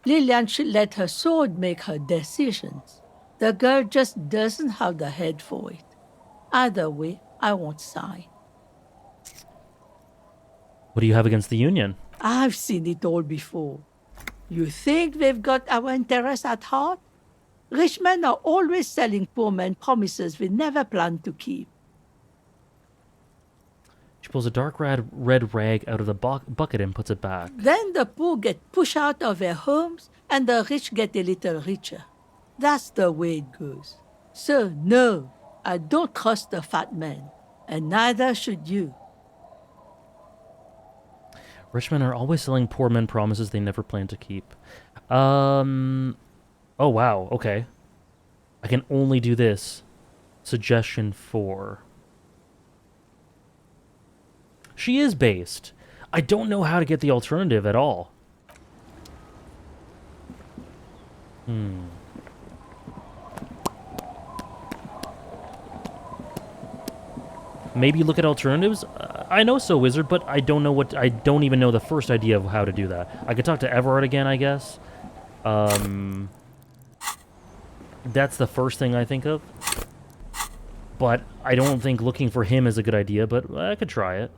Lillian should let her sword make her decisions. The girl just doesn't have the head for it. Either way, I won't sign. What do you have against the union? I've seen it all before. You think they've got our interests at heart? Rich men are always selling poor men promises they never plan to keep. She pulls a dark red rag out of the bucket and puts it back. Then the poor get pushed out of their homes and the rich get a little richer. That's the way it goes. So, no, I don't trust the fat man, and neither should you. Rich men are always selling poor men promises they never plan to keep. Oh, wow, okay. I can only do this. Suggestion 4. She is based. I don't know how to get the alternative at all. Maybe look at alternatives? I know So Wizard, but I don't know what... I don't even know the first idea of how to do that. I could talk to Everard again, I guess. That's the first thing I think of. But I don't think looking for him is a good idea, but I could try it.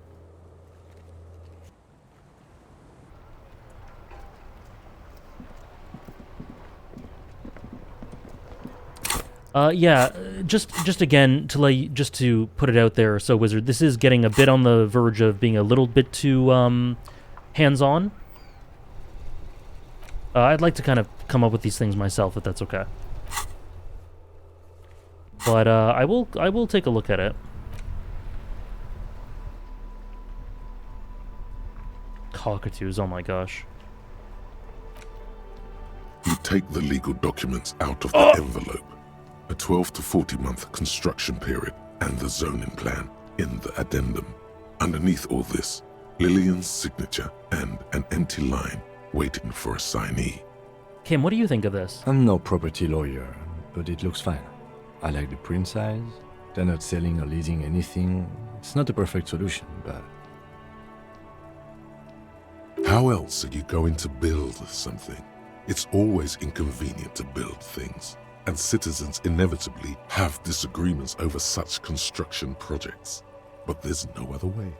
Yeah, just again to just to put it out there, So Wizard, this is getting a bit on the verge of being a little bit too hands-on. I'd like to kind of come up with these things myself, if that's okay. But I will take a look at it. Cockatoos, oh my gosh. You take the legal documents out of the envelope. A 12 to 40 month construction period and the zoning plan in the addendum. Underneath all this, Lillian's signature and an empty line waiting for a signee. Kim, what do you think of this? I'm no property lawyer, but it looks fine. I like the print size. They're not selling or leasing anything. It's not a perfect solution, but... How else are you going to build something? It's always inconvenient to build things, and citizens inevitably have disagreements over such construction projects. But there's no other way.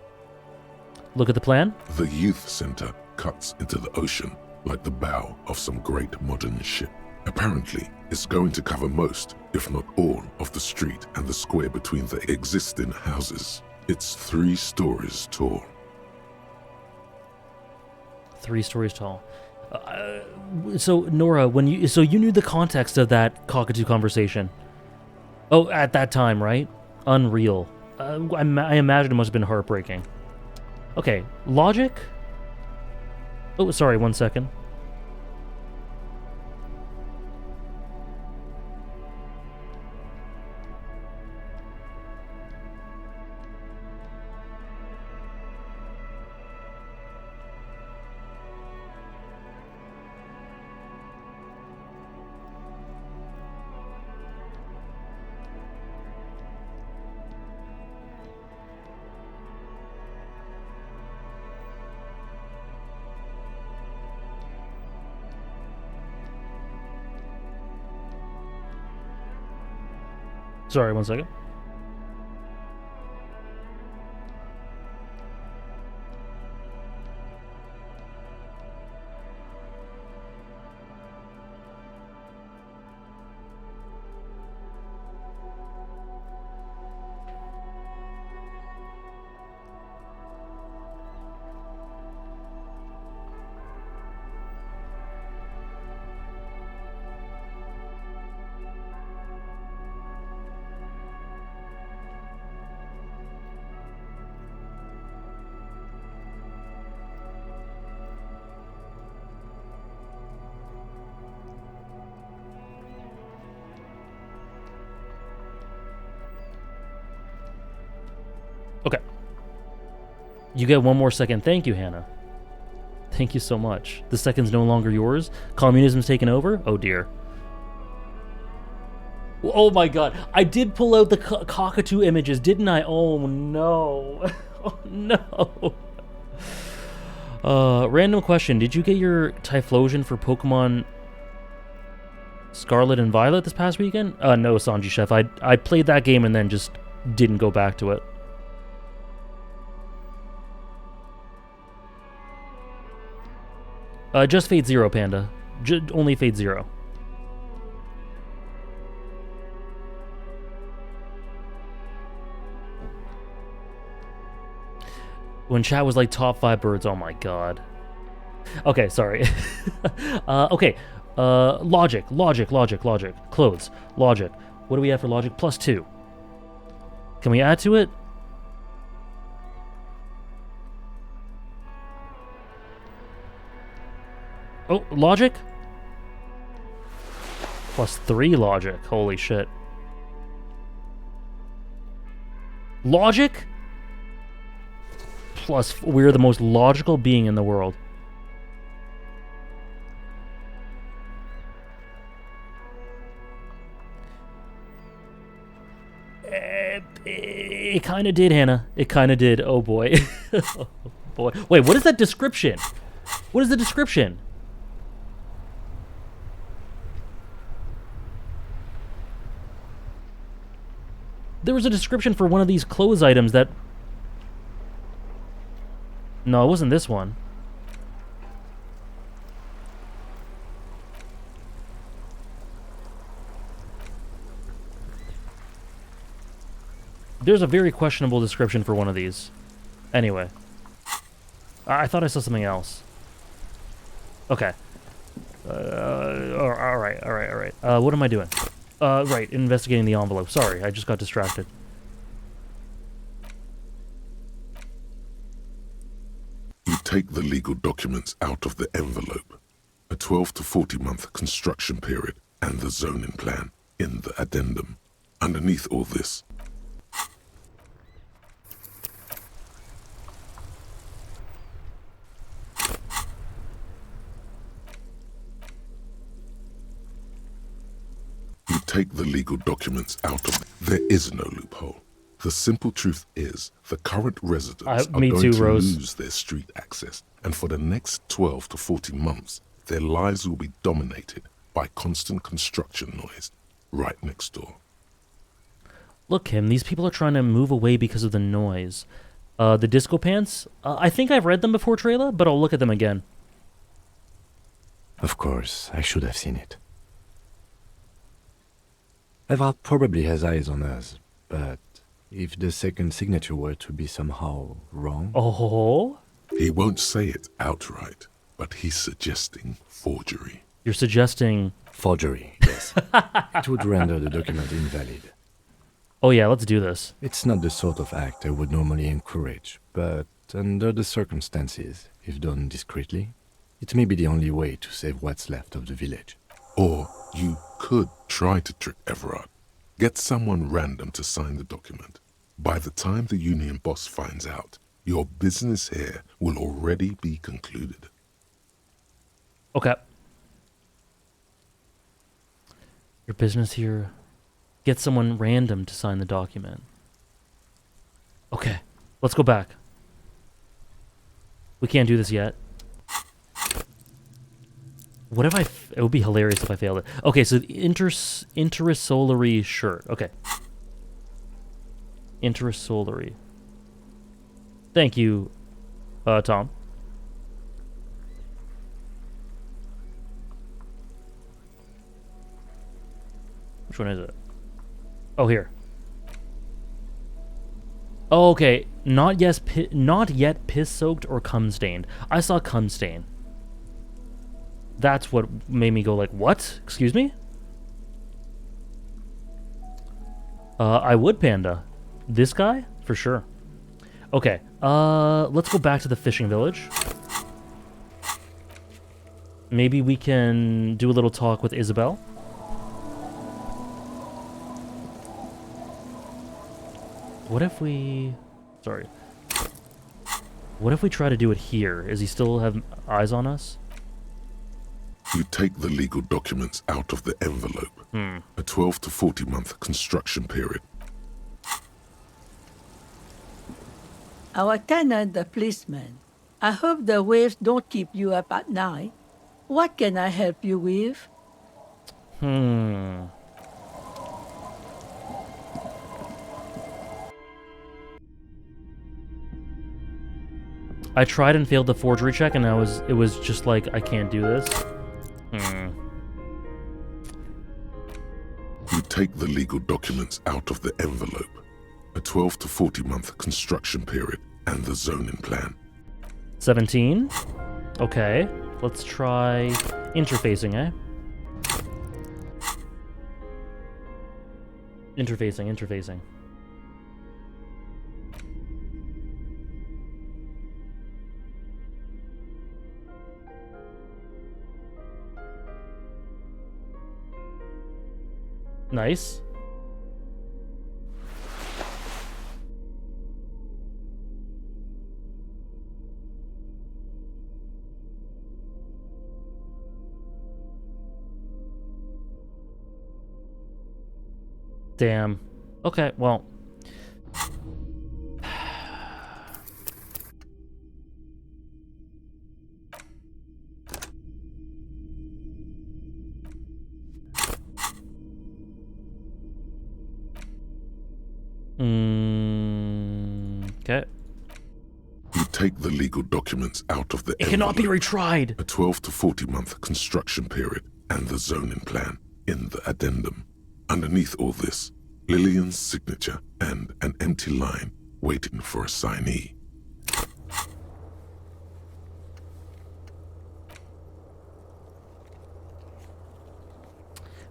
Look at the plan. The youth center cuts into the ocean like the bow of some great modern ship. Apparently, it's going to cover most, if not all, of the street and the square between the existing houses. It's 3 stories tall. 3 stories tall. So Nora, you knew the context of that cockatoo conversation. Oh, at that time, right? Unreal. I imagine it must have been heartbreaking. Okay, logic. Oh, sorry, 1 second. Sorry, 1 second. Okay. You get 1 more second. Thank you, Hannah. Thank you so much. The second's no longer yours. Communism's taken over? Oh, dear. Oh, my God. I did pull out the cockatoo images, didn't I? Oh, no. Oh, no. Random question. Did you get your Typhlosion for Pokemon Scarlet and Violet this past weekend? No, Sanji Chef. I played that game and then just didn't go back to it. Just Fate Zero, Panda. Only Fate Zero. When chat was like top 5 birds, oh my god. Okay, sorry. Okay. Logic. Clothes. Logic. What do we have for logic? +2. Can we add to it? Oh, logic? +3 logic. Holy shit. Logic? Plus, we're the most logical being in the world. It kind of did, Hannah. It kind of did. Oh, boy. Oh, boy. Wait, what is that description? What is the description? There was a description for one of these clothes items that... No, it wasn't this one. There's a very questionable description for one of these. Anyway. I thought I saw something else. Okay. Alright. What am I doing? Right, investigating the envelope. Sorry, I just got distracted. You take the legal documents out of the envelope. A 12 to 40 month construction period and the zoning plan in the addendum. Underneath all this, you take the legal documents out of it. There is no loophole. The simple truth is, the current residents are going to lose their street access, and for the next 12 to 40 months, their lives will be dominated by constant construction noise right next door. Look, Kim, these people are trying to move away because of the noise. The disco pants? I think I've read them before, Trayla, but I'll look at them again. Of course, I should have seen it. Eval probably has eyes on us, but if the second signature were to be somehow wrong... Oh? He won't say it outright, but he's suggesting forgery. You're suggesting... Forgery, yes. It would render the document invalid. Oh yeah, let's do this. It's not the sort of act I would normally encourage, but under the circumstances, if done discreetly, it may be the only way to save what's left of the village. Or you could try to trick Everard. Get someone random to sign the document. By the time the union boss finds out, your business here will already be concluded. Okay. Your business here... Get someone random to sign the document. Okay, let's go back. We can't do this yet. What if it would be hilarious if I failed it. Okay, so the intersolary shirt. Okay. Intersolary. Thank you, Tom. Which one is it? Oh, here. Oh, okay. Not yet piss-soaked or cum-stained. I saw cum-stain. That's what made me go like, what? Excuse me? I would, Panda. This guy? For sure. Okay. Let's go back to the fishing village. Maybe we can do a little talk with Isabel. What if we... Sorry. What if we try to do it here? Is he still have eyes on us? You take the legal documents out of the envelope. A 12 to 40 month construction period. Our tenant, the policeman. I hope the waves don't keep you up at night. What can I help you with? I tried and failed the forgery check, and it was just like, I can't do this. You take the legal documents out of the envelope. A 12 to 40 month construction period and the zoning plan. 17. Okay, let's try interfacing, eh? Interfacing. Nice. Damn. Okay, well. Okay. You take the legal documents out of the It cannot be retried. A 12 to 40 month construction period and the zoning plan in the addendum. Underneath all this, Lillian's signature and an empty line waiting for a signee.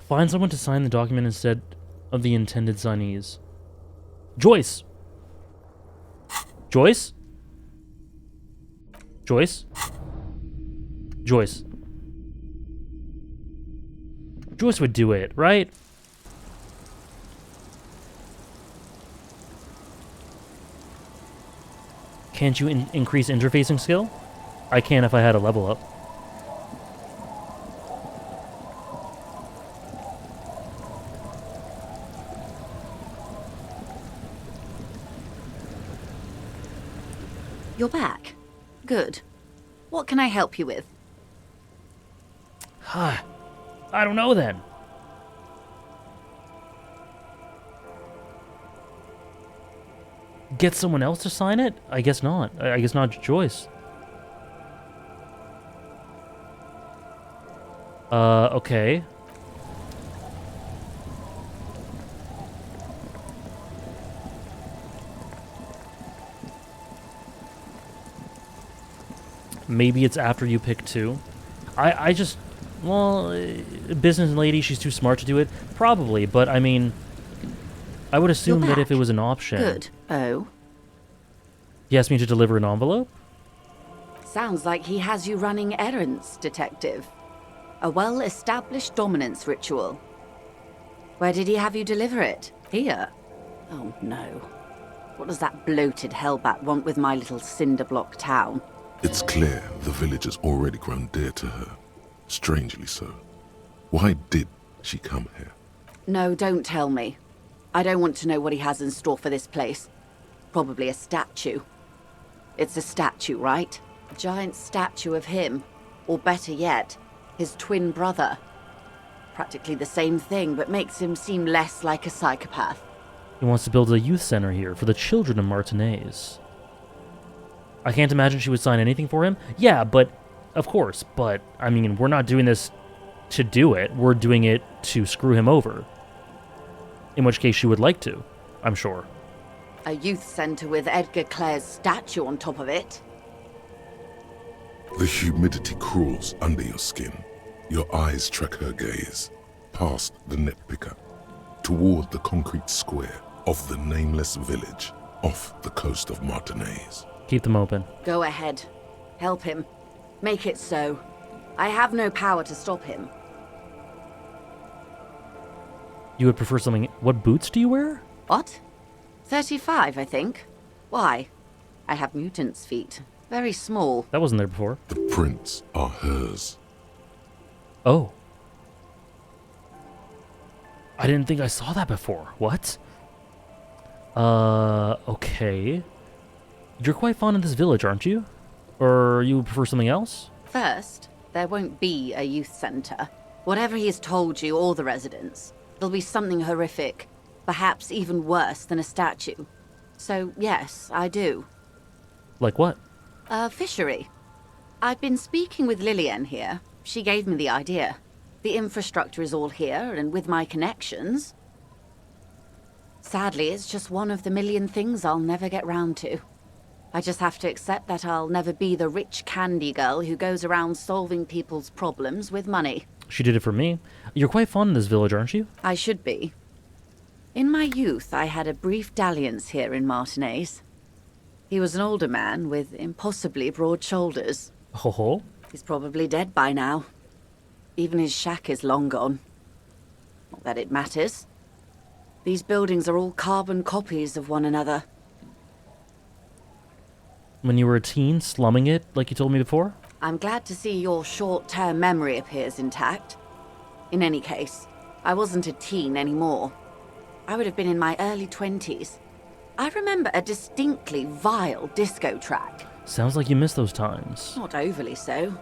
Find someone to sign the document instead of the intended signees. Joyce! Joyce? Joyce? Joyce. Joyce would do it, right? Can't you increase interfacing skill? I can if I had a level up. You're back. Good. What can I help you with? I don't know then. Get someone else to sign it? I guess not. I guess not Joyce. Okay. Maybe it's after you pick two. I just... Well, business lady, she's too smart to do it. Probably, but I mean... I would assume that if it was an option... Good. Oh? He asked me to deliver an envelope? Sounds like he has you running errands, Detective. A well-established dominance ritual. Where did he have you deliver it? Here? Oh no. What does that bloated hellbat want with my little cinder block town? It's clear the village has already grown dear to her. Strangely so. Why did she come here? No, don't tell me. I don't want to know what he has in store for this place. Probably a statue. It's a statue, right? A giant statue of him. Or better yet, his twin brother. Practically the same thing, but makes him seem less like a psychopath. He wants to build a youth center here for the children of Martinez. I can't imagine she would sign anything for him. Yeah, but... Of course, but... I mean, we're not doing this to do it. We're doing it to screw him over. In which case she would like to, I'm sure. A youth center with Edgar Clare's statue on top of it. The humidity crawls under your skin. Your eyes track her gaze, past the net picker, toward the concrete square of the nameless village off the coast of Martinez. Keep them open. Go ahead. Help him. Make it so. I have no power to stop him. You would prefer something... What boots do you wear? What? 35, I think. Why? I have mutant's feet. Very small. That wasn't there before. The prints are hers. Oh. I didn't think I saw that before. What? Okay. You're quite fond of this village, aren't you? Or you prefer something else? First, there won't be a youth center. Whatever he has told you, or the residents, it'll be something horrific. Perhaps even worse than a statue. So, yes, I do. Like what? A fishery. I've been speaking with Lillian here. She gave me the idea. The infrastructure is all here, and with my connections... Sadly, it's just one of the million things I'll never get round to. I just have to accept that I'll never be the rich candy girl who goes around solving people's problems with money. She did it for me. You're quite fond of this village, aren't you? I should be. In my youth, I had a brief dalliance here in Martinez. He was an older man with impossibly broad shoulders. Ho ho. He's probably dead by now. Even his shack is long gone. Not that it matters. These buildings are all carbon copies of one another. When you were a teen, slumming it, like you told me before? I'm glad to see your short-term memory appears intact. In any case, I wasn't a teen anymore. I would have been in my early 20s. I remember a distinctly vile disco track. Sounds like you miss those times. Not overly so.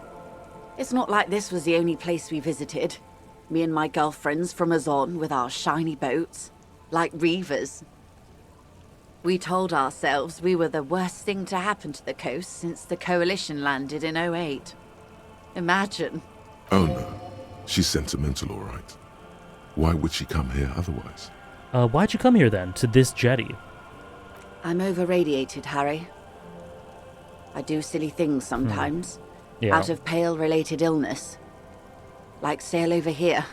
It's not like this was the only place we visited. Me and my girlfriends from Azon with our shiny boats. Like reavers. We told ourselves we were the worst thing to happen to the coast since the Coalition landed in '08. Imagine. Oh no, she's sentimental, all right. Why would she come here otherwise? Why'd you come here then, to this jetty? I'm over-radiated, Harry. I do silly things sometimes. Yeah. Out of Pale-related illness. Like sail over here.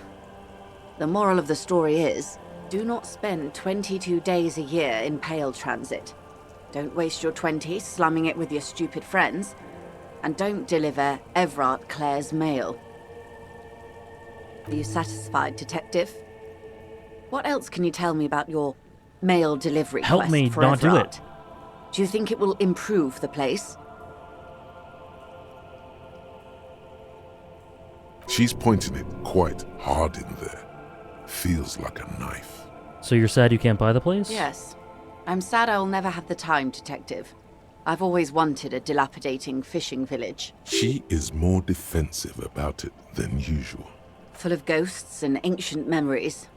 The moral of the story is, do not spend 22 days a year in Pale transit. Don't waste your 20s slumming it with your stupid friends. And don't deliver Everard Clare's mail. Are you satisfied, Detective? What else can you tell me about your mail delivery Help quest me for not do Everard? it. Do you think it will improve the place? She's pointing it quite hard in there. Feels like a knife. So you're sad you can't buy the place? Yes. I'm sad I'll never have the time, Detective. I've always wanted a dilapidating fishing village. She is more defensive about it than usual. Full of ghosts and ancient memories.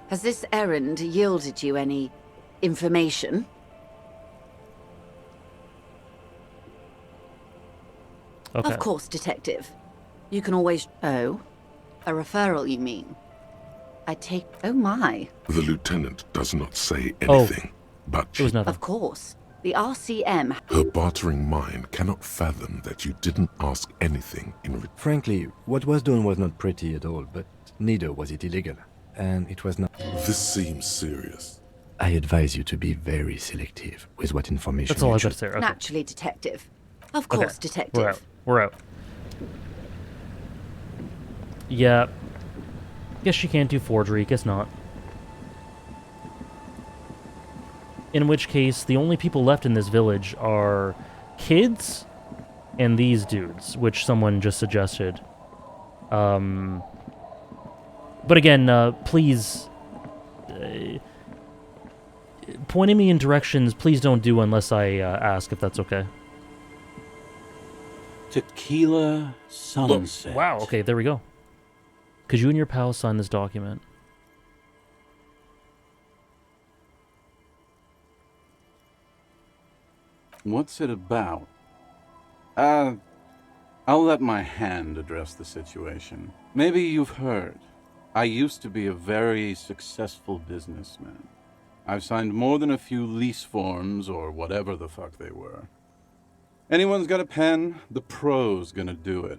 Has this errand yielded you any information? Okay. Of course, Detective. You can always... Oh? A referral, you mean? I take... Oh my. The lieutenant does not say anything, but It was nothing. Of course. The RCM... her bartering mind cannot fathom that you didn't ask anything in return. Frankly, what was done was not pretty at all, but neither was it illegal. And it was not... This seems serious. I advise you to be very selective with what information That's all you I gotta choose. say. Okay. Naturally, Detective. Of course, Detective. We're out. We're out. Yeah. Guess she can't do forgery. Guess not. In which case, the only people left in this village are kids and these dudes, which someone just suggested. But again, please... pointing me in directions, please don't do unless I ask, if that's okay. Tequila Sunset. Wow, okay, there we go. Could you and your pal sign this document? What's it about? I'll let my hand address the situation. Maybe you've heard. I used to be a very successful businessman. I've signed more than a few lease forms or whatever the fuck they were. Anyone's got a pen, the pro's gonna do it.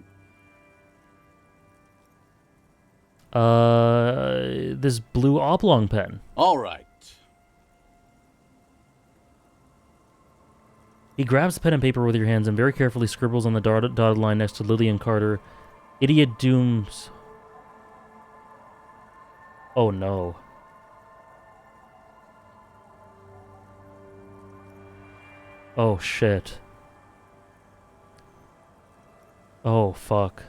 This blue oblong pen. All right. He grabs pen and paper with your hands and very carefully scribbles on the dotted line next to Lillian Carter. Idiot Dooms. Oh no. Oh, shit. Oh, fuck.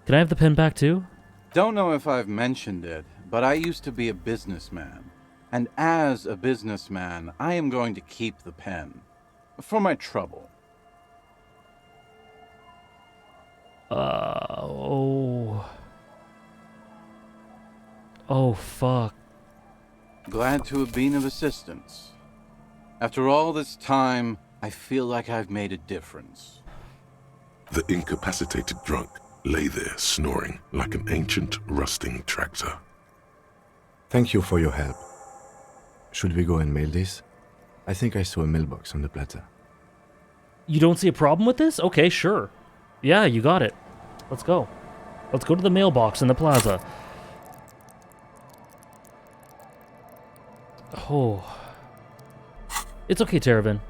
Can I have the pen back, too? Don't know if I've mentioned it, but I used to be a businessman. And as a businessman, I am going to keep the pen. For my trouble. Oh. Oh, fuck. Glad to have been of assistance. After all this time, I feel like I've made a difference. The incapacitated drunk lay there snoring like an ancient, rusting tractor. Thank you for your help. Should we go and mail this? I think I saw a mailbox on the plaza. You don't see a problem with this? Okay, sure. Yeah, you got it. Let's go. Let's go to the mailbox in the plaza. Oh. It's okay, Terravan.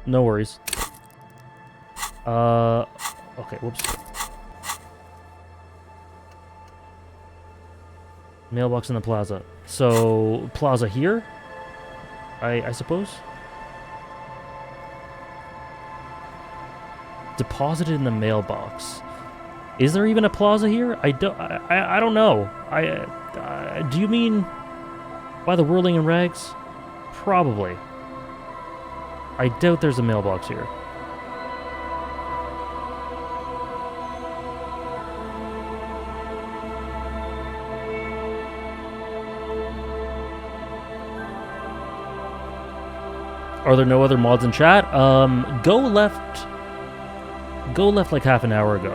No worries. Okay, whoops. Mailbox in the plaza. So, plaza here? I suppose? Deposited in the mailbox. Is there even a plaza here? I don't know. Do you mean by the whirling in rags? Probably. I doubt there's a mailbox here. Are there no other mods in chat? Go left like half an hour ago.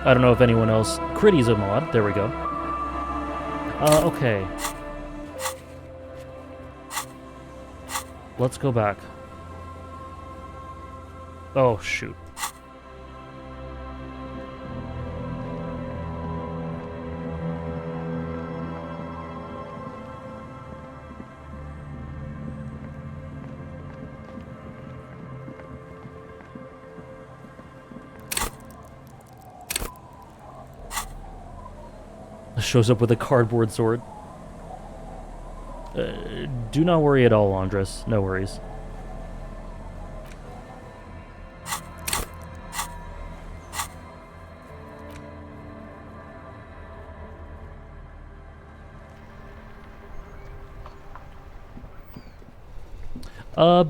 I don't know if anyone else... Critty's a mod. There we go. Okay. Let's go back. Oh, shoot. Shows up with a cardboard sword. Do not worry at all, Andres. No worries.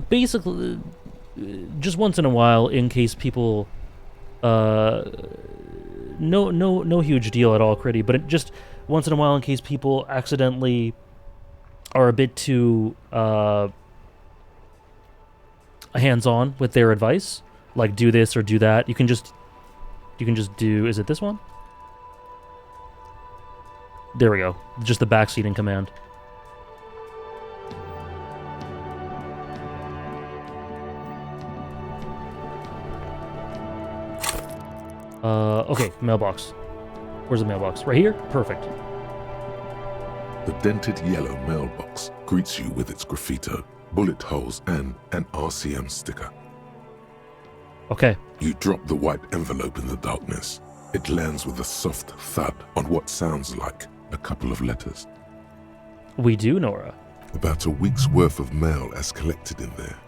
Basically, just once in a while, in case people, no huge deal at all, Critty, but just once in a while in case people accidentally are a bit too hands-on with their advice, like do this or do that. You can just do, is it this one? There we go. Just the backseating command. Okay, mailbox. Where's the mailbox? Right here? Perfect. The dented yellow mailbox greets you with its graffito, bullet holes, and an RCM sticker. Okay. You drop the white envelope in the darkness. It lands with a soft thud on what sounds like a couple of letters. We do, Nora. About a week's worth of mail as collected in there.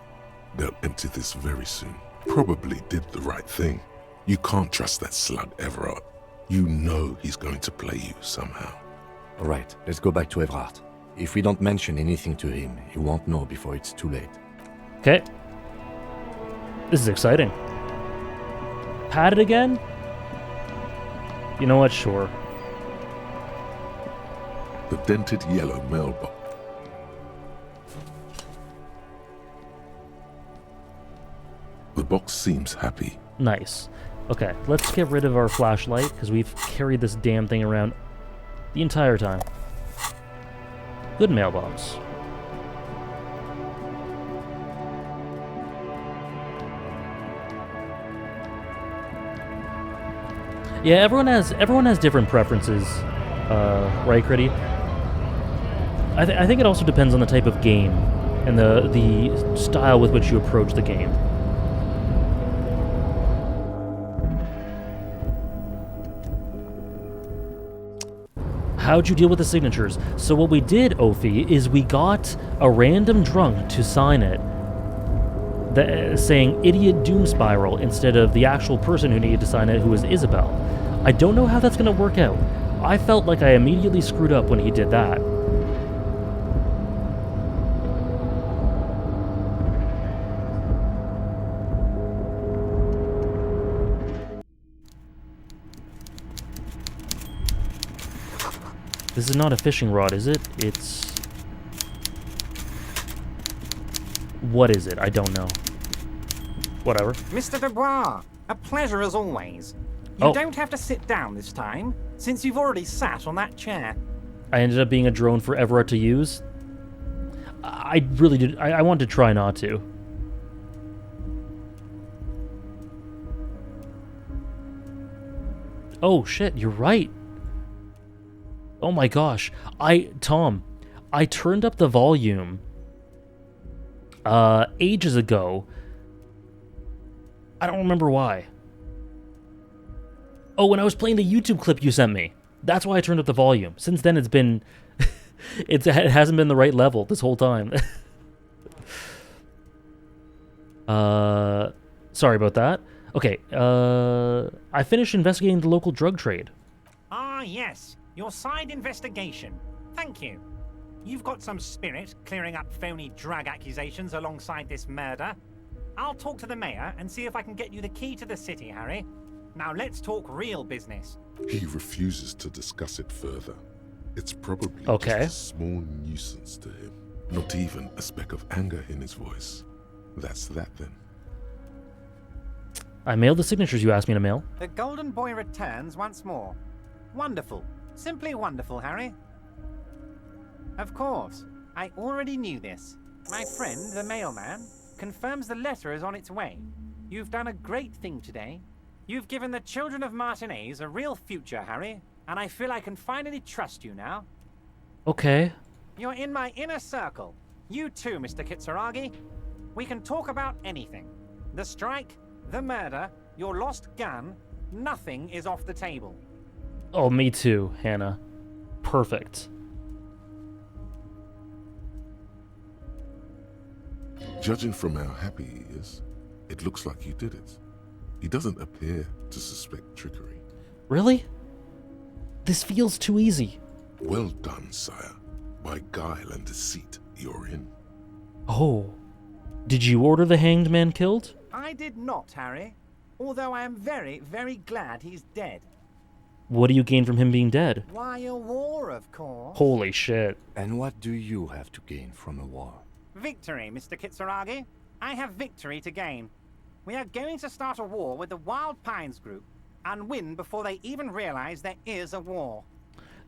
They'll empty this very soon. Probably did the right thing. You can't trust that slug, Everard. You know he's going to play you somehow. All right, let's go back to Everard. If we don't mention anything to him, he won't know before it's too late. Okay. This is exciting. Padded again? You know what? Sure. The dented yellow mailbox. The box seems happy. Nice. Okay, let's get rid of our flashlight, because we've carried this damn thing around the entire time. Good mailbox. Yeah, everyone has different preferences, right, Critty? I think it also depends on the type of game and the style with which you approach the game. how'd you deal with the signatures? So what we did, Ophi, is we got a random drunk to sign it, saying Idiot Doom Spiral instead of the actual person who needed to sign it, who was Isabel. I don't know how that's going to work out. I felt like I immediately screwed up when he did that. This is not a fishing rod, is it? It's... What is it? I don't know. Whatever. Mr. Dubois, a pleasure as always. You don't have to sit down this time, since you've already sat on that chair. I ended up being a drone for Everett to use. I really did. I wanted to try not to. Oh shit, you're right. Oh my gosh. Tom, I turned up the volume ages ago. I don't remember why. Oh, when I was playing the YouTube clip you sent me. That's why I turned up the volume. Since then it's been it hasn't been the right level this whole time. Sorry about that. Okay, I finished investigating the local drug trade. Ah, yes. Your side investigation. Thank you. You've got some spirit clearing up phony drug accusations alongside this murder. I'll talk to the mayor and see if I can get you the key to the city, Harry. Now let's talk real business. He refuses to discuss it further. It's probably okay. Just a small nuisance to him. Not even a speck of anger in his voice. That's that then. I mailed the signatures you asked me to mail. The Golden Boy returns once more. Wonderful. Simply wonderful, Harry. Of course. I already knew this. My friend, the mailman, confirms the letter is on its way. You've done a great thing today. You've given the children of Martinez a real future, Harry, and I feel I can finally trust you now. Okay. You're in my inner circle. You too, Mr. Kitsuragi. We can talk about anything. The strike, the murder, your lost gun, nothing is off the table. Oh, me too, Hannah. Perfect. Judging from how happy he is, it looks like you did it. He doesn't appear to suspect trickery. Really? This feels too easy. Well done, sire. By guile and deceit, you're in. Oh. Did you order the hanged man killed? I did not, Harry. Although I am very, very glad he's dead. What do you gain from him being dead? Why, a war, of course. Holy shit. And what do you have to gain from a war? Victory, Mr. Kitsuragi. I have victory to gain. We are going to start a war with the Wild Pines group and win before they even realize there is a war.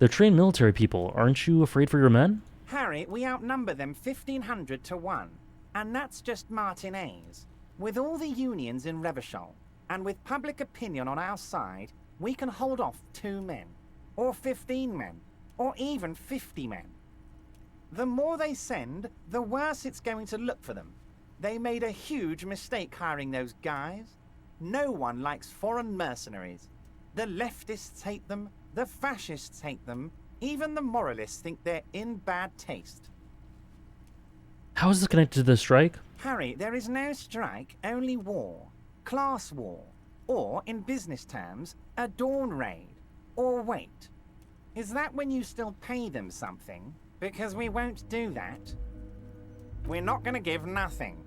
They're trained military people. Aren't you afraid for your men? Harry, we outnumber them 1,500 to 1. And that's just Martinez. With all the unions in Revachol, and with public opinion on our side, we can hold off 2 men, or 15 men, or even 50 men. The more they send, the worse it's going to look for them. They made a huge mistake hiring those guys. No one likes foreign mercenaries. The leftists hate them, the fascists hate them, even the moralists think they're in bad taste. How is this connected to the strike? Harry, there is no strike, only war. Class war. Or, in business terms, a dawn raid. Or wait. Is that when you still pay them something? Because we won't do that. We're not going to give nothing.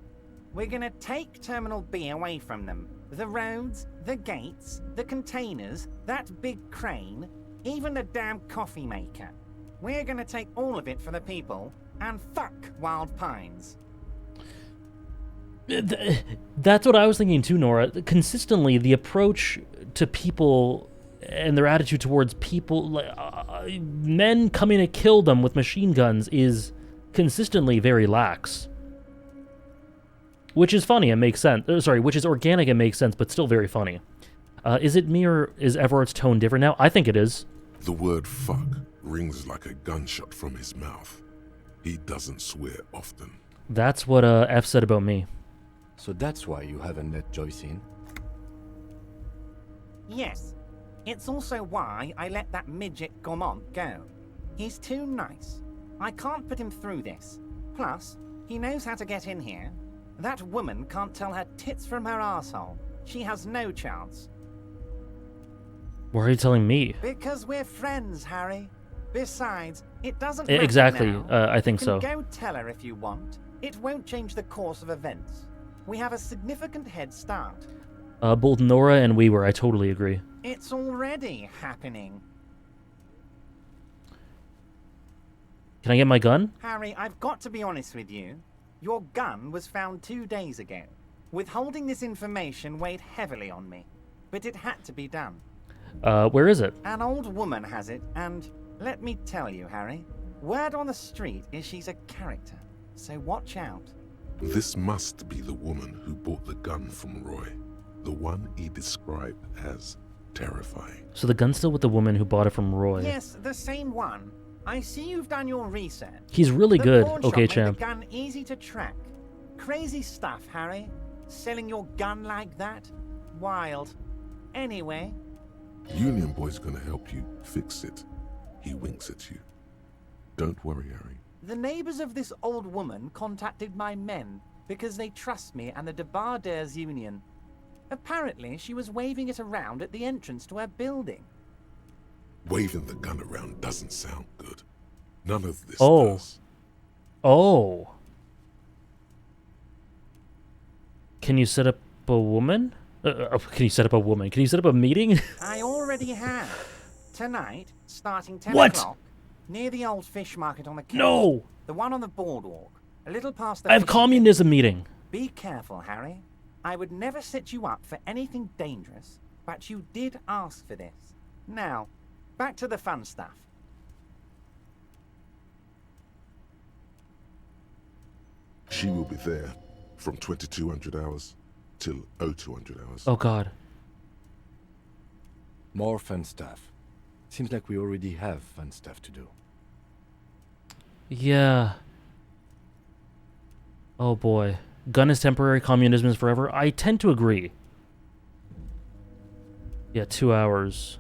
We're going to take Terminal B away from them. The roads, the gates, the containers, that big crane, even the damn coffee maker. We're going to take all of it for the people, and fuck Wild Pines. That's what I was thinking too, Nora. Consistently, the approach to people and their attitude towards people, men coming to kill them with machine guns, is consistently very lax. Which is funny and makes sense. Which is organic and makes sense, but still very funny. Is it me or is Everett's tone different now? I think it is. The word fuck rings like a gunshot from his mouth. He doesn't swear often. That's what F said about me. So that's why you haven't let Joyce in? Yes. It's also why I let that midget Gaumont go. He's too nice. I can't put him through this. Plus, he knows how to get in here. That woman can't tell her tits from her asshole. She has no chance. Why are you telling me? Because we're friends, Harry. Besides, it doesn't matter Exactly, now. I think You so. can go tell her if you want. It won't change the course of events. We have a significant head start. Both Nora and we were. I totally agree. It's already happening. Can I get my gun? Harry, I've got to be honest with you. Your gun was found 2 days ago. Withholding this information weighed heavily on me. But it had to be done. Where is it? An old woman has it, and let me tell you, Harry, word on the street is she's a character. So watch out. This must be the woman who bought the gun from Roy. The one he described as terrifying. So the gun's still with the woman who bought it from Roy. Yes, the same one. I see you've done your research. He's really The good. pawn shop Okay, made champ. the gun easy to track. Crazy stuff, Harry. Selling your gun like that? Wild. Anyway. Union Boy's gonna help you fix it. He winks at you. Don't worry, Harry. The neighbors of this old woman contacted my men because they trust me and the Debarders Union. Apparently, she was waving it around at the entrance to her building. Waving the gun around doesn't sound good. None of this Oh. does. Oh. Can you set up a woman? Can you set up a woman? Can you set up a meeting? I already have. Tonight, starting 10 What? o'clock, near the old fish market on the coast. No! The one on the boardwalk, a little past the I have fishing communism meeting. Be careful, Harry. I would never set you up for anything dangerous, but you did ask for this. Now, back to the fun stuff. She will be there from 2200 hours till 0200 hours. Oh god. More fun stuff. Seems like we already have fun stuff to do. Yeah. Oh boy. Gun is temporary, communism is forever. I tend to agree. Yeah, 2 hours.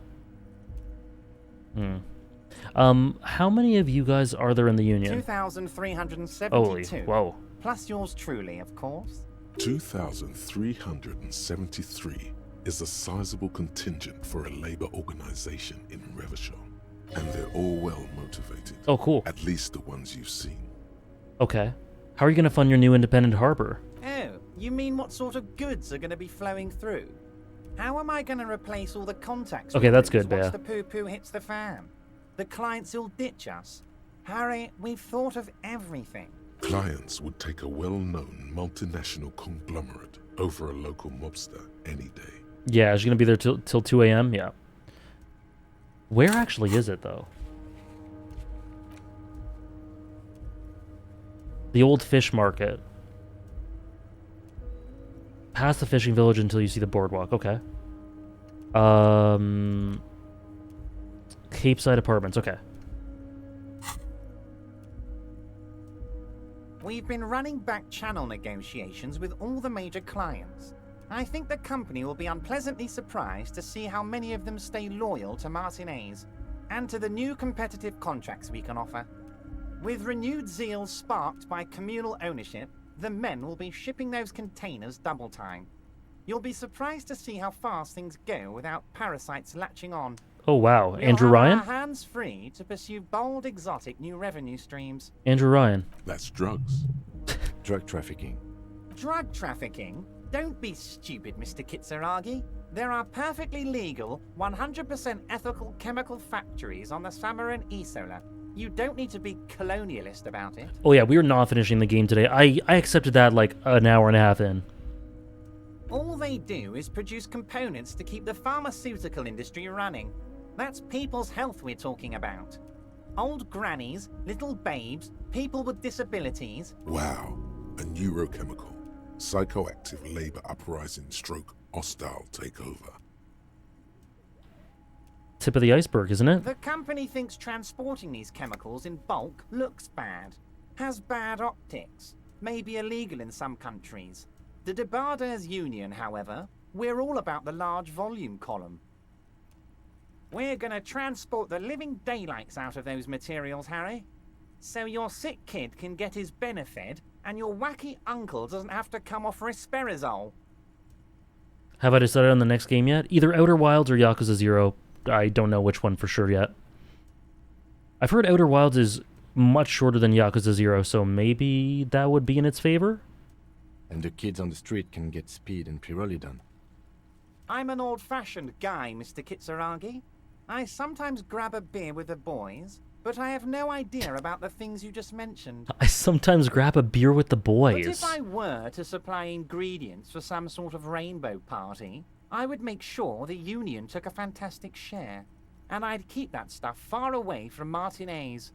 How many of you guys are there in the Union? 2,372. Holy, whoa. Plus yours truly, of course. 2,373 is a sizable contingent for a labor organization in Revachol. And they're all well motivated. Oh, cool. At least the ones you've seen. Okay. How are you going to fund your new independent harbor? Oh, you mean what sort of goods are going to be flowing through? How am I going to replace all the contacts? Okay, that's we good, lose once Bea. the poo-poo hits the fan? The clients will ditch us. Harry, we've thought of everything. Clients would take a well-known multinational conglomerate over a local mobster any day. Yeah, she's going to be there till 2 a.m.? Yeah. Where actually is it, though? The old fish market. Past the fishing village until you see the boardwalk. Okay. Capeside Apartments. Okay. We've been running back channel negotiations with all the major clients. I think the company will be unpleasantly surprised to see how many of them stay loyal to Martinez and to the new competitive contracts we can offer. With renewed zeal sparked by communal ownership, the men will be shipping those containers double time. You'll be surprised to see how fast things go without parasites latching on. Oh, wow. We'll Andrew have Ryan? our hands free to pursue bold, exotic new revenue streams. Andrew Ryan. That's drugs. Drug trafficking. Drug trafficking? Don't be stupid, Mr. Kitsuragi. There are perfectly legal, 100% ethical chemical factories on the Samaran Isola. You don't need to be colonialist about it. Oh, yeah, we are not finishing the game today. I accepted that like an hour and a half in. All they do is produce components to keep the pharmaceutical industry running. That's people's health we're talking about. Old grannies, little babes, people with disabilities. Wow. A neurochemical. Psychoactive labor uprising stroke hostile takeover. Tip of the iceberg, isn't it? The company thinks transporting these chemicals in bulk looks bad, has bad optics, may be illegal in some countries. The Debarders Union, however, we're all about the large volume column. We're gonna transport the living daylights out of those materials, Harry. So your sick kid can get his benefed, and your wacky uncle doesn't have to come off risperazole. Have I decided on the next game yet? Either Outer Wilds or Yakuza 0. I don't know which one for sure yet. I've heard Outer Wilds is much shorter than Yakuza 0, so maybe that would be in its favor? And the kids on the street can get speed and Pirelli done. I'm an old-fashioned guy, Mr. Kitsuragi. I sometimes grab a beer with the boys, but I have no idea about the things you just mentioned. I sometimes grab a beer with the boys. But if I were to supply ingredients for some sort of rainbow party, I would make sure the Union took a fantastic share. And I'd keep that stuff far away from Martinez.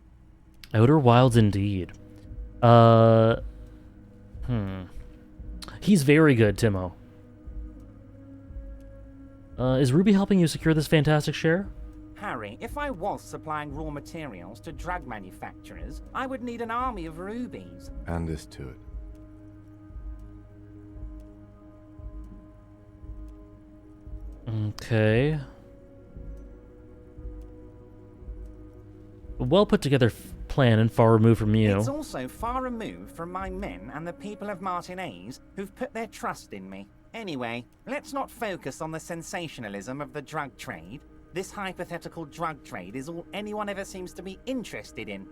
Outer Wilds indeed. He's very good, Timo. Is Ruby helping you secure this fantastic share? Harry, if I was supplying raw materials to drug manufacturers, I would need an army of rubies. Understood. Okay. A well put together plan and far removed from you. It's also far removed from my men and the people of Martinez who've put their trust in me. Anyway, let's not focus on the sensationalism of the drug trade. This hypothetical drug trade is all anyone ever seems to be interested in.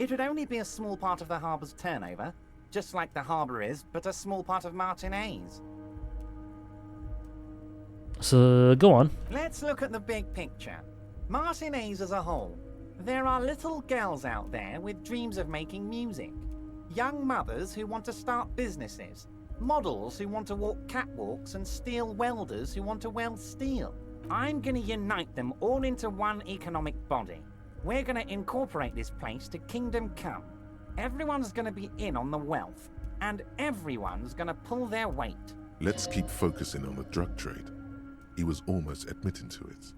It would only be a small part of the harbor's turnover, just like the harbor is, but a small part of Martinez. So, go on. Let's look at the big picture. Martinez as a whole. There are little girls out there with dreams of making music. Young mothers who want to start businesses. Models who want to walk catwalks and steel welders who want to weld steel. I'm gonna unite them all into one economic body. We're gonna incorporate this place to Kingdom Come. Everyone's gonna be in on the wealth, and everyone's gonna pull their weight. Let's keep focusing on the drug trade. He was almost admitting to it.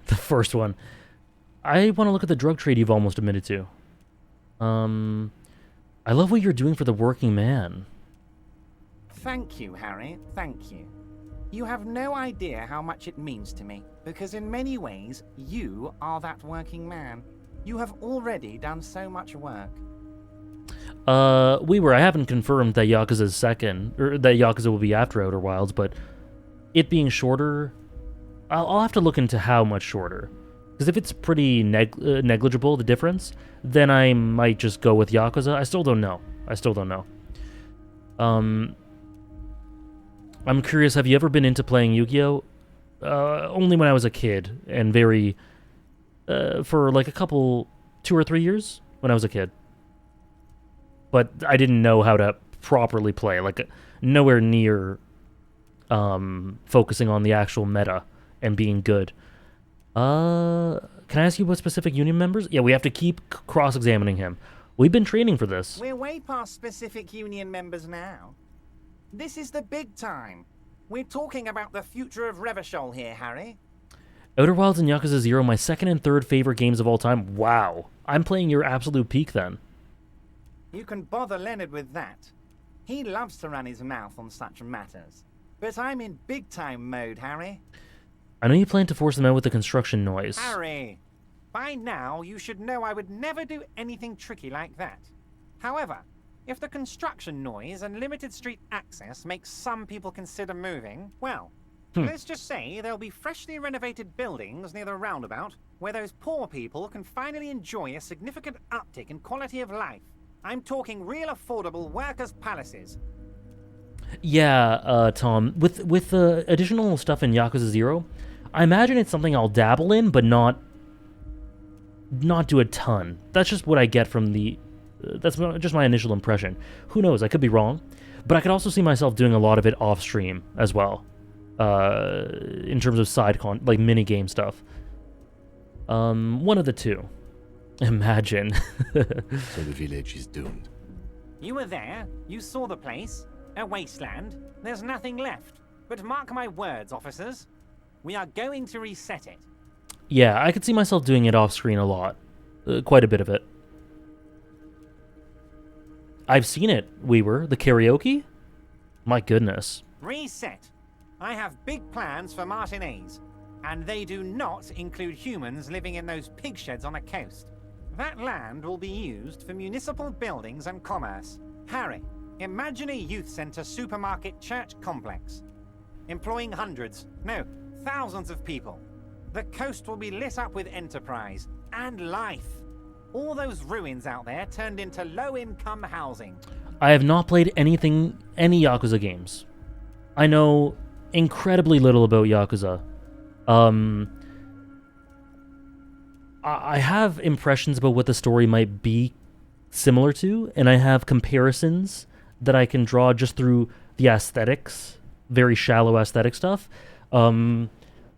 The first one. I want to look at the drug trade you've almost admitted to. I love what you're doing for the working man. Thank you, Harry. Thank you. You have no idea how much it means to me, because in many ways, you are that working man. You have already done so much work. I haven't confirmed that Yakuza's second, or that Yakuza will be after Outer Wilds, but it being shorter, I'll have to look into how much shorter. Because if it's pretty negligible, the difference, then I might just go with Yakuza. I still don't know. I'm curious, have you ever been into playing Yu-Gi-Oh? Only when I was a kid, and for like 2 or 3 years when I was a kid. But I didn't know how to properly play, like nowhere near focusing on the actual meta and being good. Can I ask you what specific union members? Yeah, we have to keep cross-examining him. We've been training for this. We're way past specific union members now. This is the big time. We're talking about the future of Revachol here, Harry. Outer Wilds and Yakuza 0, my second and third favorite games of all time. Wow. I'm playing your absolute peak then. You can bother Leonard with that. He loves to run his mouth on such matters. But I'm in big-time mode, Harry. I know you plan to force them out with the construction noise. Harry, by now you should know I would never do anything tricky like that. However, if the construction noise and limited street access makes some people consider moving, well, let's just say there'll be freshly renovated buildings near the roundabout where those poor people can finally enjoy a significant uptick in quality of life. I'm talking real affordable workers' palaces. Yeah, Tom, with the additional stuff in Yakuza 0, I imagine it's something I'll dabble in, but not do a ton. That's just what I get from the... that's just my initial impression. Who knows, I could be wrong. But I could also see myself doing a lot of it off-stream as well. In terms of like mini-game stuff. One of the two. Imagine. So the village is doomed. You were there. You saw the place. A wasteland. There's nothing left. But mark my words, officers. We are going to reset it. Yeah, I could see myself doing it off-screen a lot. Quite a bit of it. I've seen it, the karaoke? My goodness. Reset. I have big plans for Martinez, and they do not include humans living in those pig sheds on the coast. That land will be used for municipal buildings and commerce. Harry, imagine a youth center supermarket church complex, employing hundreds, no, thousands of people. The coast will be lit up with enterprise and life. All those ruins out there turned into low-income housing. I have not played any Yakuza games. I know incredibly little about Yakuza. I have impressions about what the story might be similar to, and I have comparisons that I can draw just through the aesthetics, very shallow aesthetic stuff. But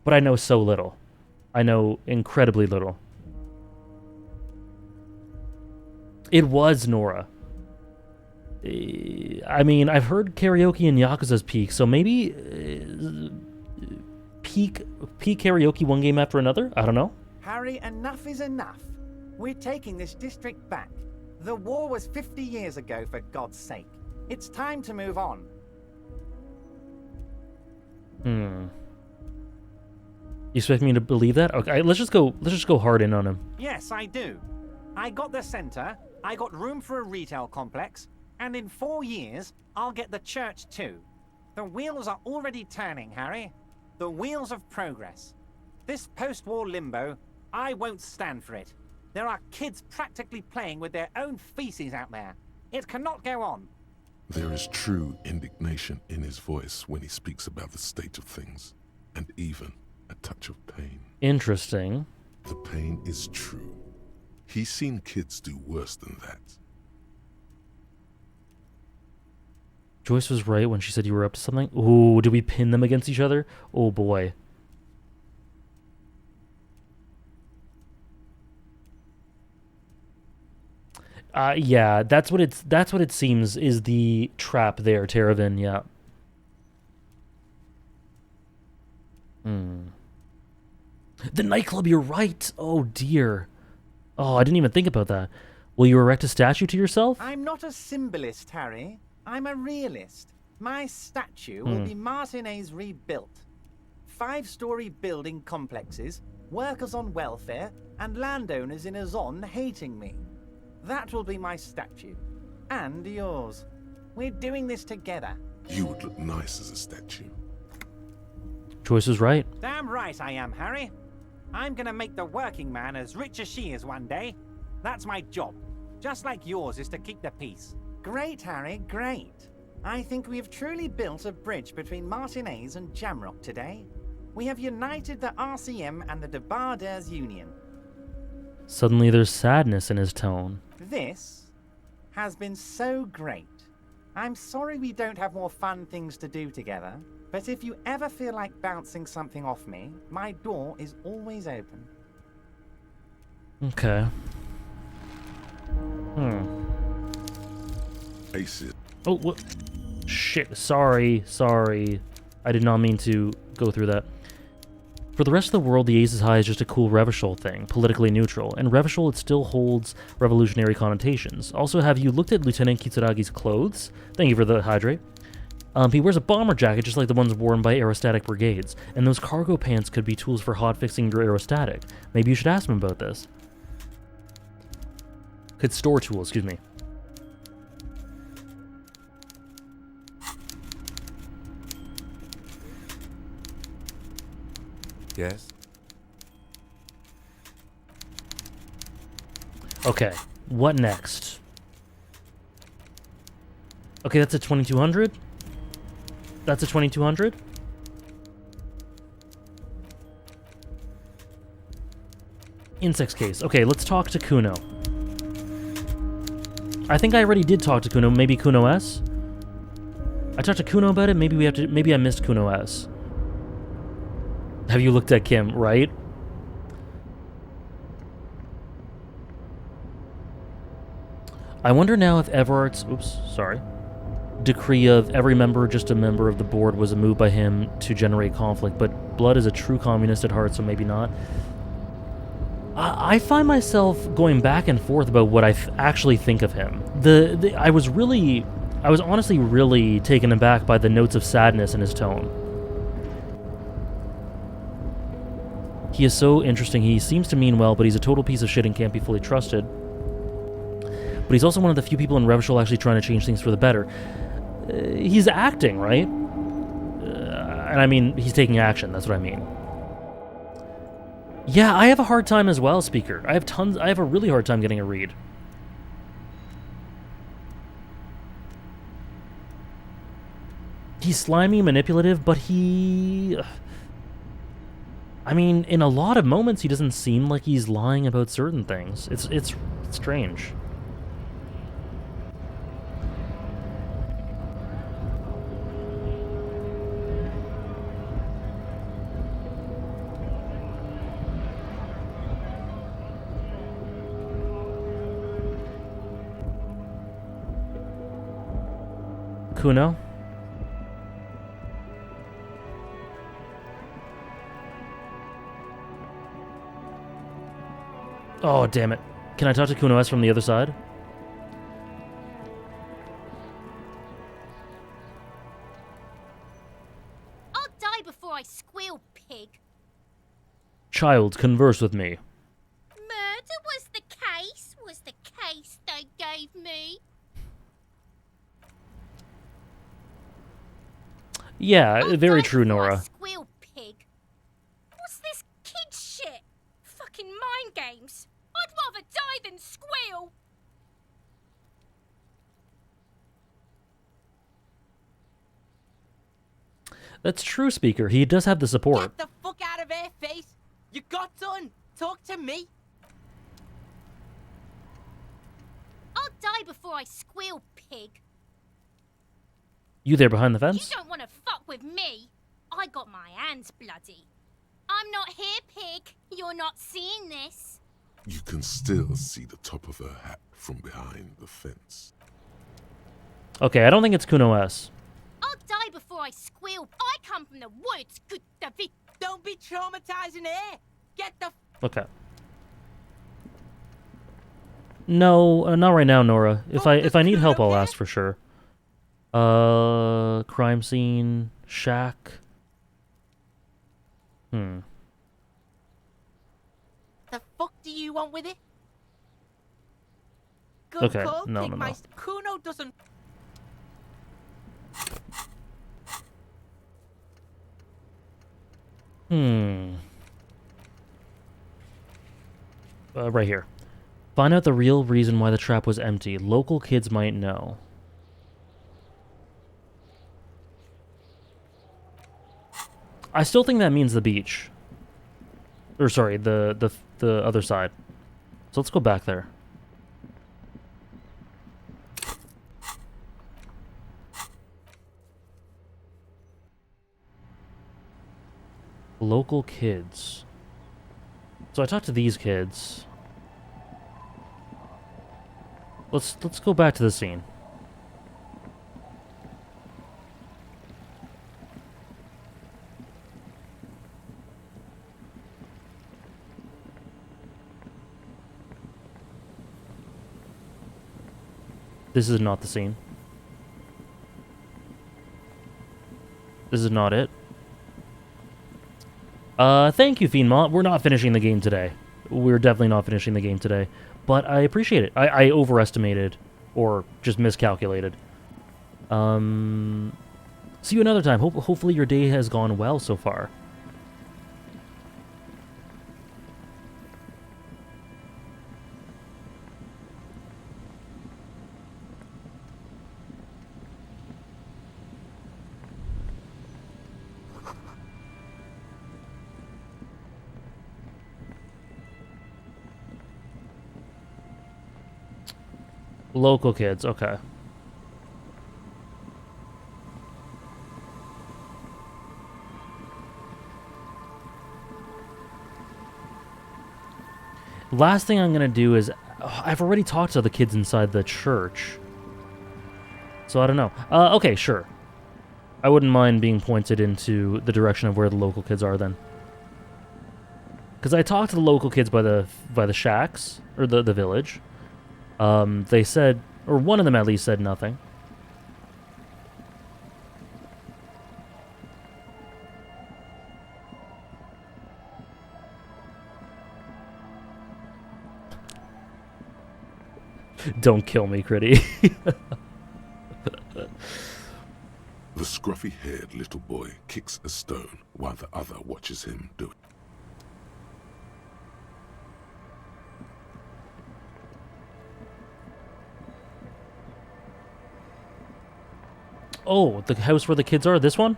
I know so little. I know incredibly little. It was Nora. I mean, I've heard karaoke in Yakuza's peak, so maybe peak karaoke one game after another? I don't know. Harry, enough is enough. We're taking this district back. The war was 50 years ago, for God's sake. It's time to move on. You expect me to believe that? Okay, let's just go hard in on him. Yes, I do. I got the center, I got room for a retail complex, and in 4 years, I'll get the church too. The wheels are already turning, Harry. The wheels of progress. This post-war limbo, I won't stand for it. There are kids practically playing with their own feces out there. It cannot go on. There is true indignation in his voice when he speaks about the state of things, and even a touch of pain. Interesting. The pain is true. He's seen kids do worse than that. Joyce was right when she said you were up to something. Ooh, did we pin them against each other? Oh boy. Yeah, that's what it seems is the trap there, Teravin, yeah. The nightclub, you're right. Oh dear. Oh, I didn't even think about that. Will you erect a statue to yourself? I'm not a symbolist, Harry. I'm a realist. My statue will be Martinez rebuilt. 5-story building complexes, workers on welfare, and landowners in Azon hating me. That will be my statue. And yours. We're doing this together. You would look nice as a statue. Joyce is right. Damn right I am, Harry. I'm gonna make the working man as rich as she is one day. That's my job. Just like yours is to keep the peace. Great, Harry, great. I think we have truly built a bridge between Martinez and Jamrock today. We have united the RCM and the Debarders Union. Suddenly there's sadness in his tone. This has been so great. I'm sorry we don't have more fun things to do together, but if you ever feel like bouncing something off me, my door is always open. Okay. Ace it. Oh, what? Shit, sorry. I did not mean to go through that. For the rest of the world, the Aces High is just a cool Revachol thing, politically neutral, and Revachol it still holds revolutionary connotations. Also, have you looked at Lieutenant Kitsuragi's clothes? Thank you for the hydrate. He wears a bomber jacket just like the ones worn by aerostatic brigades, and those cargo pants could be tools for hotfixing your aerostatic. Maybe you should ask him about this. Could store tools, excuse me. Yes? Okay, what next? Okay, that's a 2200. That's a 2200. Insects case. Okay, let's talk to Kuno. I think I already did talk to Kuno. Maybe Kuno S? I talked to Kuno about it. Maybe I missed Kuno S. Have you looked at Kim, right? I wonder now if Everart's decree of every member, just a member of the board, was a move by him to generate conflict, but Blood is a true communist at heart, so maybe not. I find myself going back and forth about what I actually think of him. I I was honestly really taken aback by the notes of sadness in his tone. He is so interesting. He seems to mean well, but he's a total piece of shit and can't be fully trusted. But he's also one of the few people in Revachol actually trying to change things for the better. He's acting, right? And I mean, he's taking action, that's what I mean. Yeah, I have a hard time as well, Speaker. I have a really hard time getting a read. He's slimy, manipulative, but he... I mean, in a lot of moments, he doesn't seem like he's lying about certain things. It's strange. Kuno? Oh, damn it. Can I talk to Kuno S from the other side? I'll die before I squeal, pig. Child, converse with me. Murder was the case they gave me. Yeah, very true, Nora. Squeal, pig. What's this kid shit? Fucking mind games. I'd rather die than squeal. That's true, Speaker. He does have the support. Get the fuck out of here, face. You got done. Talk to me. I'll die before I squeal, pig. You there behind the fence? You don't want to fuck with me. I got my hands bloody. I'm not here, pig. You're not seeing this. You can still see the top of her hat from behind the fence. Okay, I don't think it's Kuno S. I'll die before I squeal. I come from the woods, good David. Don't be traumatizing here. Get the... Okay. No, not right now, Nora. If I need help, I'll ask for sure. Crime scene, shack. The fuck do you want with it? Good Okay, call, no. Kuno doesn't... Right here. Find out the real reason why the trap was empty. Local kids might know. I still think that means the beach. Or sorry, the other side. So let's go back there. Local kids. So I talked to these kids. Let's go back to the scene. This is not the scene. This is not it. Thank you, Fiendmont. We're not finishing the game today. We're definitely not finishing the game today. But I appreciate it. I overestimated, or just miscalculated. See you another time. Hopefully your day has gone well so far. Local kids, okay. Last thing I'm gonna do is... I've already talked to the kids inside the church. So I don't know. Okay, sure. I wouldn't mind being pointed into the direction of where the local kids are then. Because I talked to the local kids by the shacks, or the village. They said, or one of them at least said nothing. Don't kill me, Critty. The scruffy-haired little boy kicks a stone while the other watches him do it. Oh, the house where the kids are? This one?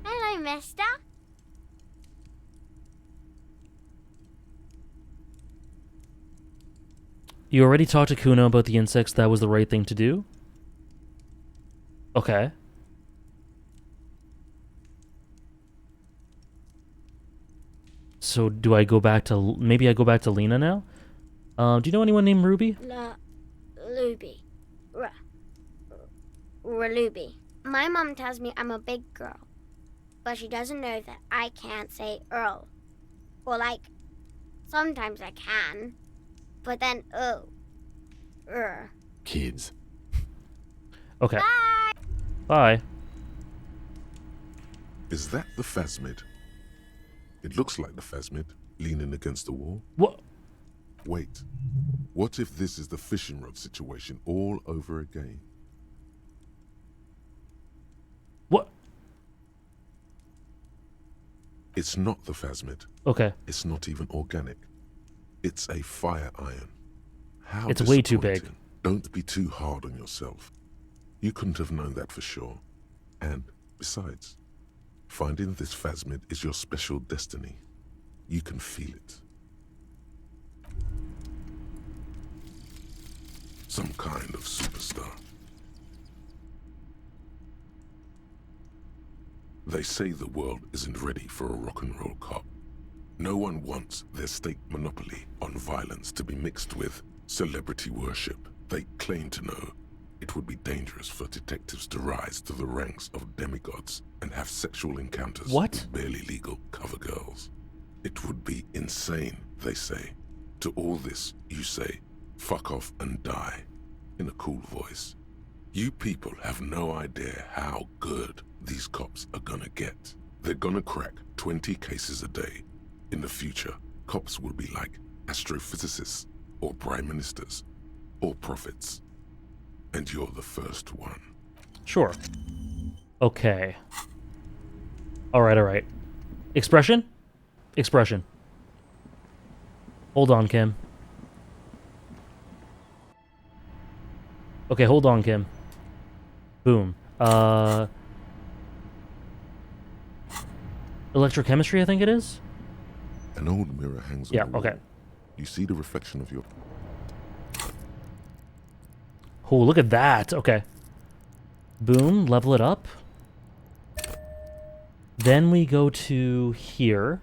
Hello, mister. You already talked to Kuno about the insects. That was the right thing to do? Okay. So do I go back to... Maybe I go back to Lena now? Do you know anyone named Ruby? Ruby. Ruby. My mom tells me I'm a big girl, but she doesn't know that I can't say Earl. Or like, sometimes I can, but then Kids. Okay. Bye. Is that the phasmid? It looks like the phasmid, leaning against the wall. What? Wait. What if this is the fishing rod situation all over again? What? It's not the phasmid. Okay. It's not even organic. It's a fire iron. How It's way too big. Don't be too hard on yourself. You couldn't have known that for sure. And besides, finding this phasmid is your special destiny. You can feel it. Some kind of superstar. They say the world isn't ready for a rock and roll cop. No one wants their state monopoly on violence to be mixed with celebrity worship. They claim to know it would be dangerous for detectives to rise to the ranks of demigods and have sexual encounters with barely legal cover girls. It would be insane, they say. To all this, you say, fuck off and die, in a cool voice. You people have no idea how good these cops are gonna get. They're gonna crack 20 cases a day. In the future, cops will be like astrophysicists, or prime ministers, or prophets. And you're the first one. Sure. Okay. Alright. Expression? Expression. Hold on, Kim. Okay, hold on, Kim. Boom. Electrochemistry, I think it is? An old mirror hangs on the wall. Okay. You see the reflection of your... Oh, look at that. Okay. Boom, level it up. Then we go to here.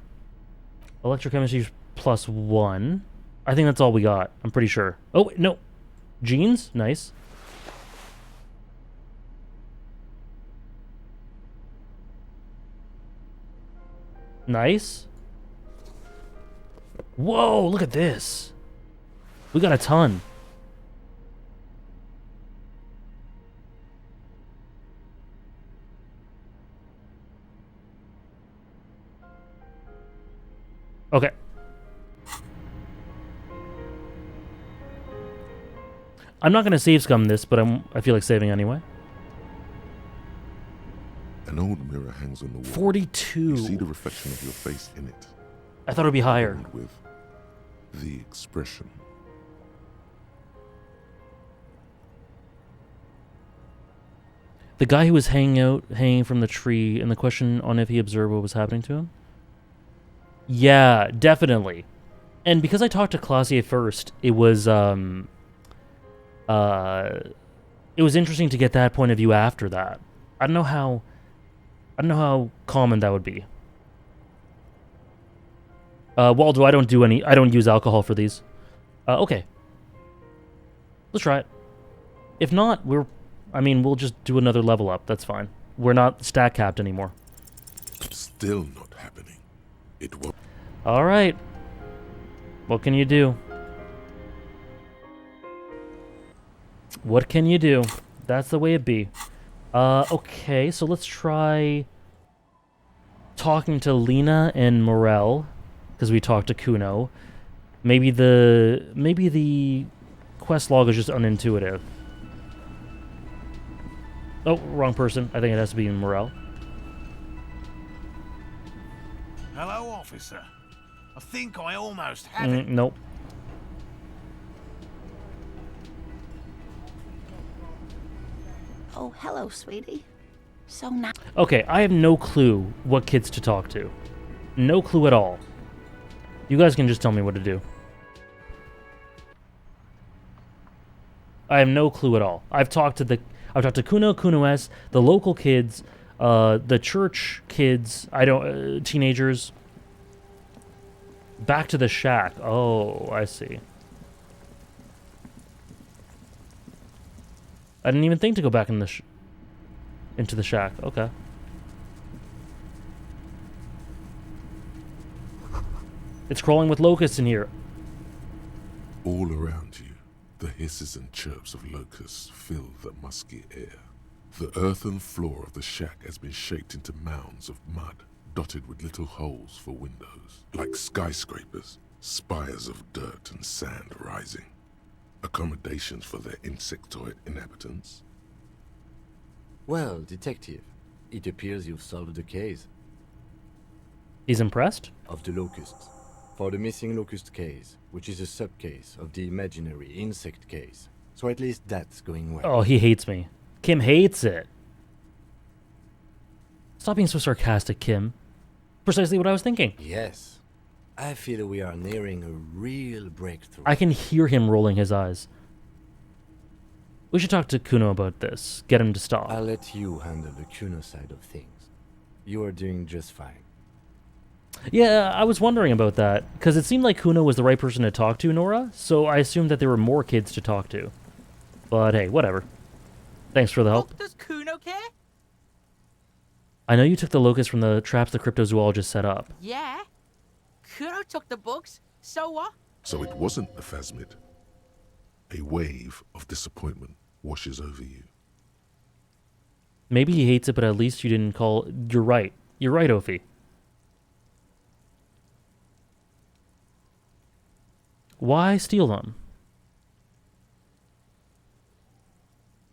Electrochemistry +1. I think that's all we got. I'm pretty sure. Oh, wait, no. Genes? Nice. Nice. Whoa, look at this. We got a ton. Okay. I'm not going to save scum this, but I feel like saving anyway. An old mirror hangs on the wall. 42. You see the reflection of your face in it. I thought it would be higher. And with the expression. The guy who was hanging from the tree, and the question on if he observed what was happening to him? Yeah, definitely. And because I talked to Classier first, it was interesting to get that point of view after that. I don't know how common that would be. Waldo, I don't use alcohol for these. Okay. Let's try it. If not, we'll just do another level up. That's fine. We're not stat capped anymore. Still not happening. It won't. All right. What can you do? What can you do? That's the way it be. Okay, so let's try talking to Lena and Morel, because we talked to Kuno. Maybe the quest log is just unintuitive. Oh, wrong person. I think it has to be Morel. Hello, officer. I think I almost had it. Nope. Oh, hello, sweetie. So nice. Okay, I have no clue what kids to talk to. No clue at all. You guys can just tell me what to do. I have no clue at all. I've talked to Kuno, Kuno-S, the local kids, the church kids, teenagers. Back to the shack. Oh, I see. I didn't even think to go back in into the shack. Okay. It's crawling with locusts in here. All around you, the hisses and chirps of locusts fill the musky air. The earthen floor of the shack has been shaped into mounds of mud, dotted with little holes for windows, like skyscrapers, spires of dirt and sand rising. Accommodations for their insectoid inhabitants. Well, detective, it appears you've solved the case. He's impressed? Of the locusts. For the missing locust case, which is a sub-case of the imaginary insect case. So at least that's going well. Oh, he hates me. Kim hates it. Stop being so sarcastic, Kim. Precisely what I was thinking. Yes. I feel we are nearing a real breakthrough. I can hear him rolling his eyes. We should talk to Kuno about this. Get him to stop. I'll let you handle the Kuno side of things. You are doing just fine. Yeah, I was wondering about that, because it seemed like Kuno was the right person to talk to, Nora, so I assumed that there were more kids to talk to. But hey, whatever. Thanks for the help. Does Kuno care? I know you took the locust from the traps the cryptozoologist set up. Yeah. Kuno took the bugs. So what? So it wasn't a phasmid. A wave of disappointment washes over you. Maybe he hates it, but at least you didn't call... You're right. You're right, Ophi. Why steal them?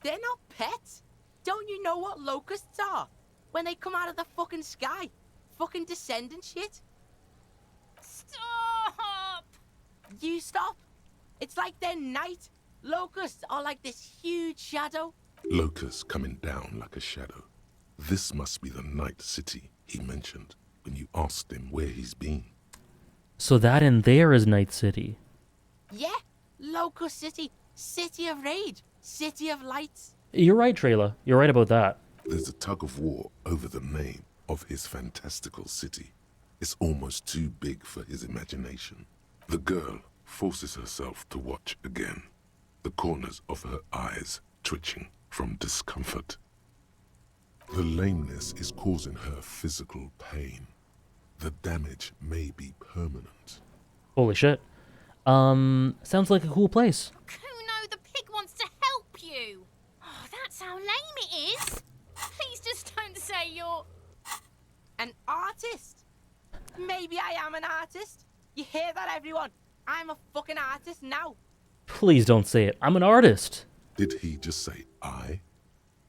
They're not pets. Don't you know what locusts are? When they come out of the fucking sky. Fucking descendant shit. Stop! You stop. It's like they're night. Locusts are like this huge shadow. Locusts coming down like a shadow. This must be the night city he mentioned when you asked him where he's been. So that in there is Night City. Yeah, Locust City. City of rage. City of lights. You're right, Trayla. You're right about that. There's a tug of war over the name of his fantastical city. It's almost too big for his imagination. The girl forces herself to watch again, the corners of her eyes twitching from discomfort. The lameness is causing her physical pain. The damage may be permanent. Holy shit. Sounds like a cool place. Kuno, the pig wants to help you. Oh, that's how lame it is. Please just don't say you're... An artist? Maybe I am an artist. You hear that, everyone? I'm a fucking artist now. Please don't say it. I'm an artist. Did he just say I?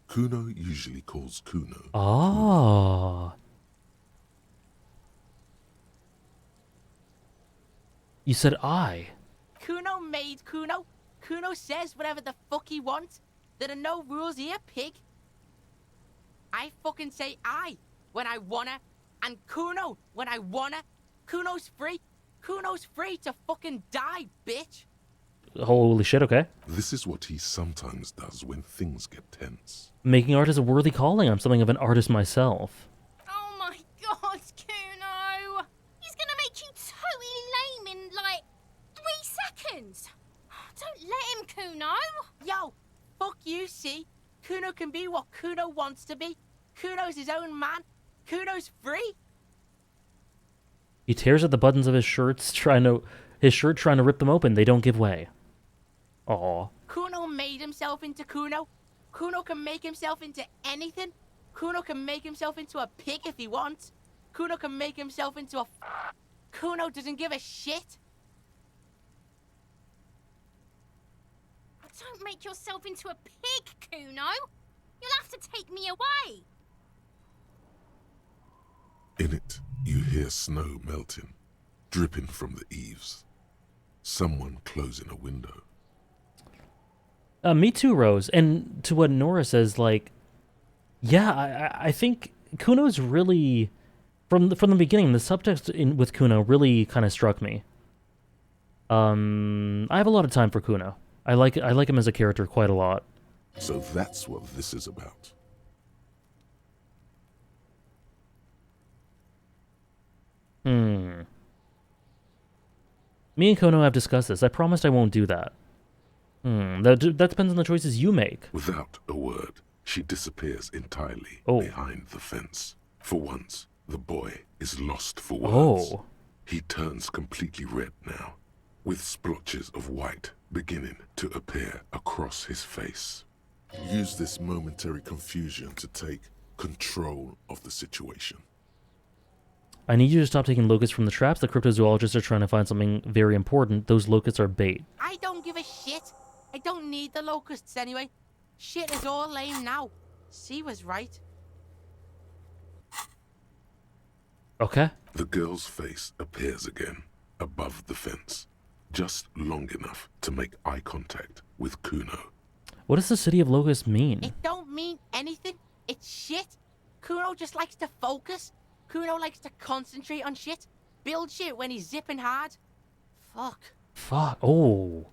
Kuno usually calls Kuno. Ah. You said I. Kuno made Kuno. Kuno says whatever the fuck he wants. There are no rules here, pig. I fucking say I when I wanna, and Kuno when I wanna. Kuno's free. Kuno's free to fucking die, bitch. Holy shit, okay. This is what he sometimes does when things get tense. Making art is a worthy calling. I'm something of an artist myself. Oh my god, Kuno! He's gonna make you totally lame in, like, 3 seconds. Don't let him, Kuno. Yo, fuck you, see? Kuno can be what Kuno wants to be. Kuno's his own man. Kuno's free. He tears at the buttons of his shirt, trying to rip them open. They don't give way. Aw. Kuno made himself into Kuno. Kuno can make himself into anything. Kuno can make himself into a pig if he wants. Kuno can make himself into a... Kuno doesn't give a shit. Don't make yourself into a pig, Kuno. You'll have to take me away. In it, you hear snow melting, dripping from the eaves. Someone closing a window. Me too, Rose. And to what Nora says, like, yeah, I think Kuno's really, from the beginning, the subtext with Kuno really kind of struck me. I have a lot of time for Kuno. I like him as a character quite a lot. So that's what this is about. Me and Kono have discussed this. I promised I won't do that. That depends on the choices you make. Without a word, she disappears entirely behind the fence. For once, the boy is lost for words. He turns completely red now, with splotches of white beginning to appear across his face. Use this momentary confusion to take control of the situation. I need you to stop taking locusts from the traps. The cryptozoologists are trying to find something very important. Those locusts are bait. I don't give a shit. I don't need the locusts anyway. Shit is all lame now. C was right. Okay. The girl's face appears again, above the fence, just long enough to make eye contact with Kuno. What does the city of locusts mean? It don't mean anything. It's shit. Kuno just likes to focus. Kuno likes to concentrate on shit. Build shit when he's zipping hard. Fuck. Fuck. Oh.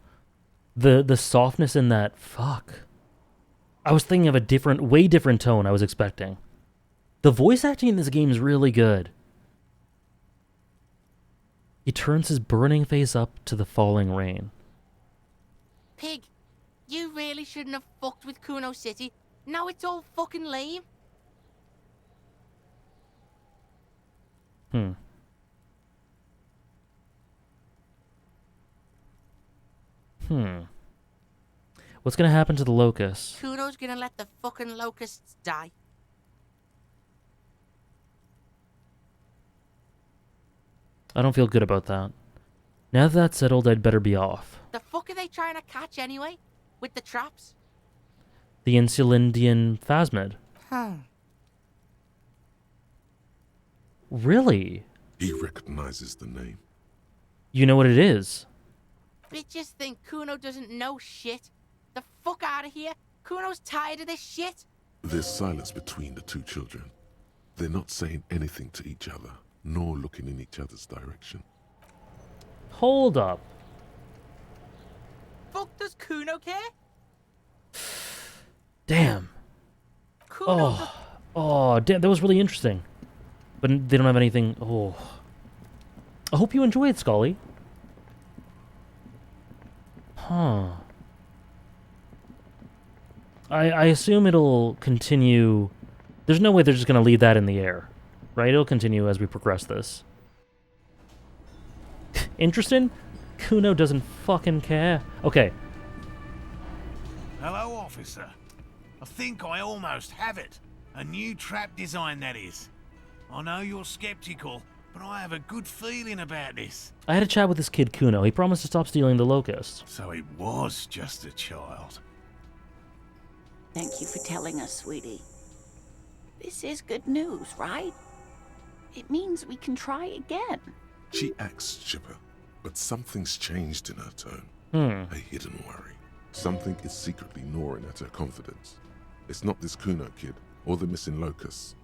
The softness in that fuck. I was thinking of a way different tone I was expecting. The voice acting in this game is really good. He turns his burning face up to the falling rain. Pig, you really shouldn't have fucked with Kuno City. Now it's all fucking lame. What's gonna happen to the locusts? Kuno's gonna let the fucking locusts die. I don't feel good about that. Now that that's settled, I'd better be off. The fuck are they trying to catch anyway? With the traps? The Insulindian phasmid. Really? He recognizes the name. You know what it is? Bitches think Kuno doesn't know shit. The fuck out of here. Kuno's tired of this shit. There's silence between the two children. They're not saying anything to each other, nor looking in each other's direction. Hold up. Fuck does Kuno care? Damn. Oh, damn, that was really interesting. But they don't have anything. Oh. I hope you enjoy it, Scully. Huh. I assume it'll continue. There's no way they're just going to leave that in the air, right? It'll continue as we progress this. Interesting? Kuno doesn't fucking care. Okay. Hello, officer. I think I almost have it. A new trap design, that is. I know you're skeptical, but I have a good feeling about this. I had a chat with this kid Kuno. He promised to stop stealing the locusts. So it was just a child. Thank you for telling us, sweetie. This is good news, right? It means we can try again. She acts chipper, but something's changed in her tone. A hidden worry. Something is secretly gnawing at her confidence. It's not this Kuno kid, or the missing locusts.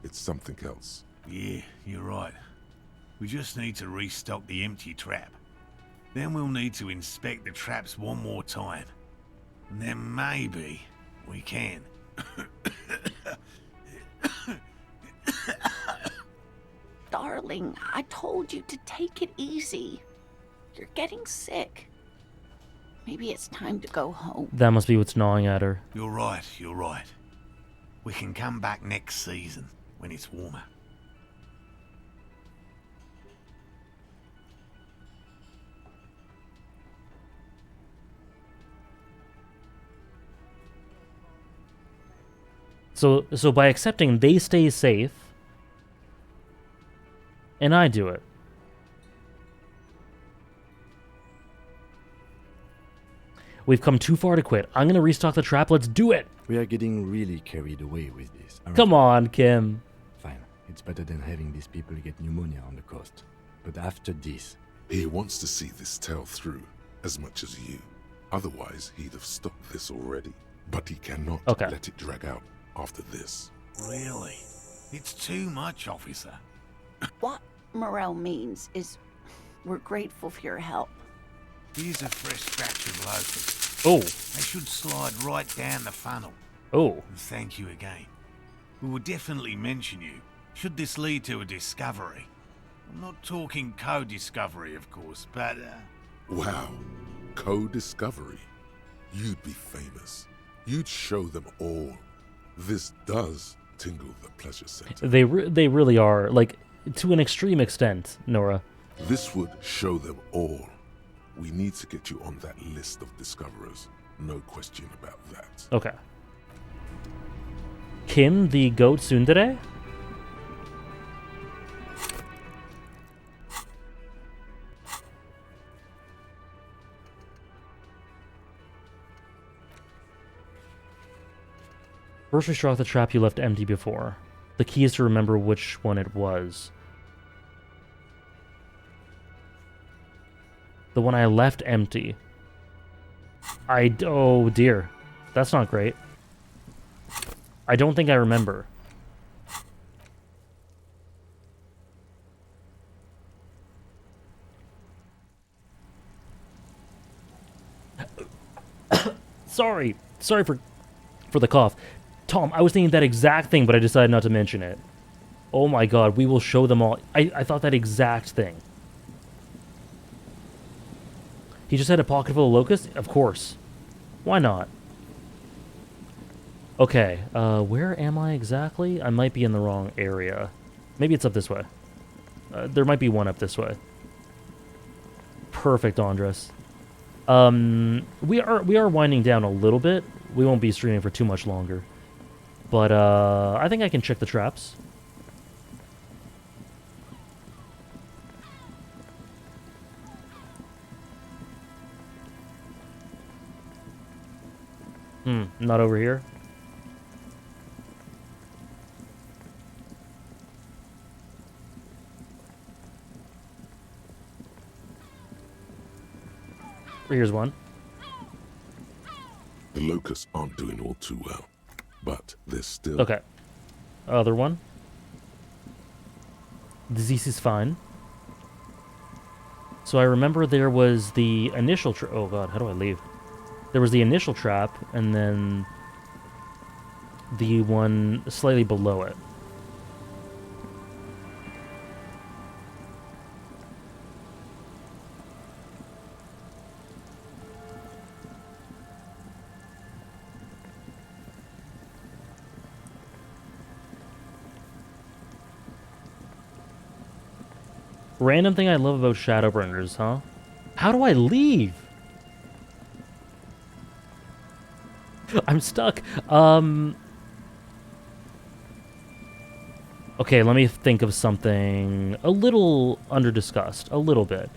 It's something else. Yeah, you're right. We just need to restock the empty trap. Then we'll need to inspect the traps one more time. And then maybe we can. Darling, I told you to take it easy. You're getting sick. Maybe it's time to go home. That must be what's gnawing at her. You're right, you're right. We can come back next season, when it's warmer. So by accepting they stay safe, and I do it. We've come too far to quit. I'm gonna restock the trap. Let's do it. We are getting really carried away with this. Come on, Kim. Fine. It's better than having these people get pneumonia on the coast. But after this... He wants to see this tale through as much as you. Otherwise, he'd have stopped this already. But he cannot let it drag out after this. Really? It's too much, officer. What Morel means is we're grateful for your help. Here's a fresh batch of locusts. Oh. They should slide right down the funnel. Oh. And thank you again. We will definitely mention you, should this lead to a discovery. I'm not talking co-discovery, of course, but... Wow. Co-discovery. You'd be famous. You'd show them all. This does tingle the pleasure center. They really are, like, to an extreme extent, Nora. This would show them all. We need to get you on that list of discoverers. No question about that. Okay. Kim, the goat tsundere? First restock the trap you left empty before. The key is to remember which one it was. The one I left empty. Oh dear. That's not great. I don't think I remember. Sorry for the cough. Tom, I was thinking that exact thing, but I decided not to mention it. Oh my god, we will show them all. I thought that exact thing. He just had a pocket full of locusts? Of course. Why not? Okay, where am I exactly? I might be in the wrong area. Maybe it's up this way. There might be one up this way. Perfect, Andres. We are winding down a little bit. We won't be streaming for too much longer. But, I think I can check the traps. Not over here. Here's one. The locusts aren't doing all too well, but there's still... Okay. Other one. Disease is fine. So I remember there was the initial... Oh god, how do I leave? There was the initial trap, and then the one slightly below it. Random thing I love about Shadowbringers, huh? How do I leave? I'm stuck. Okay, let me think of something a little under-discussed. A little bit.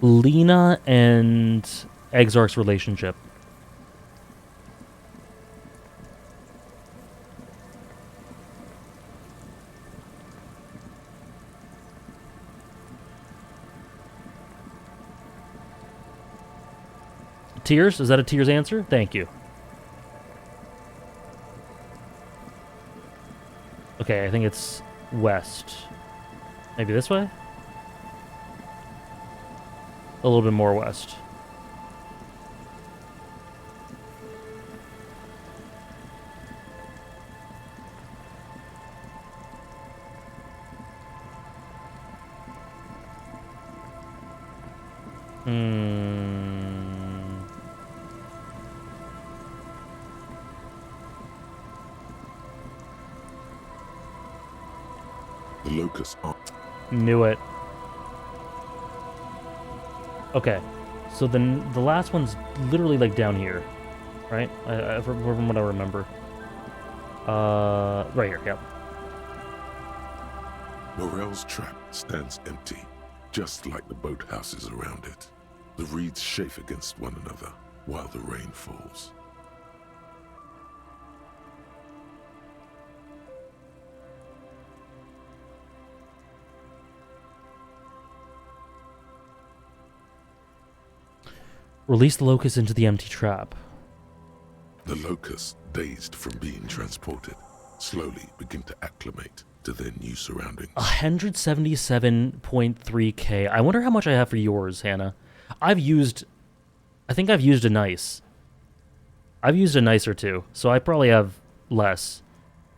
Lena and Exarch's relationship. Tears? Is that a tears answer? Thank you. Okay, I think it's west. Maybe this way? A little bit more west. The locusts aren't... Knew it. Okay. So then the last one's literally like down here. right? From what I remember. Right here, yep. Morel's trap stands empty, just like the boathouses around it. The reeds chafe against one another while the rain falls. Release the locusts into the empty trap. The locusts, dazed from being transported, slowly begin to acclimate to their new surroundings. 177.3k. I wonder how much I have for yours, Hannah. I think I've used a nice. I've used a nice or two, so I probably have less.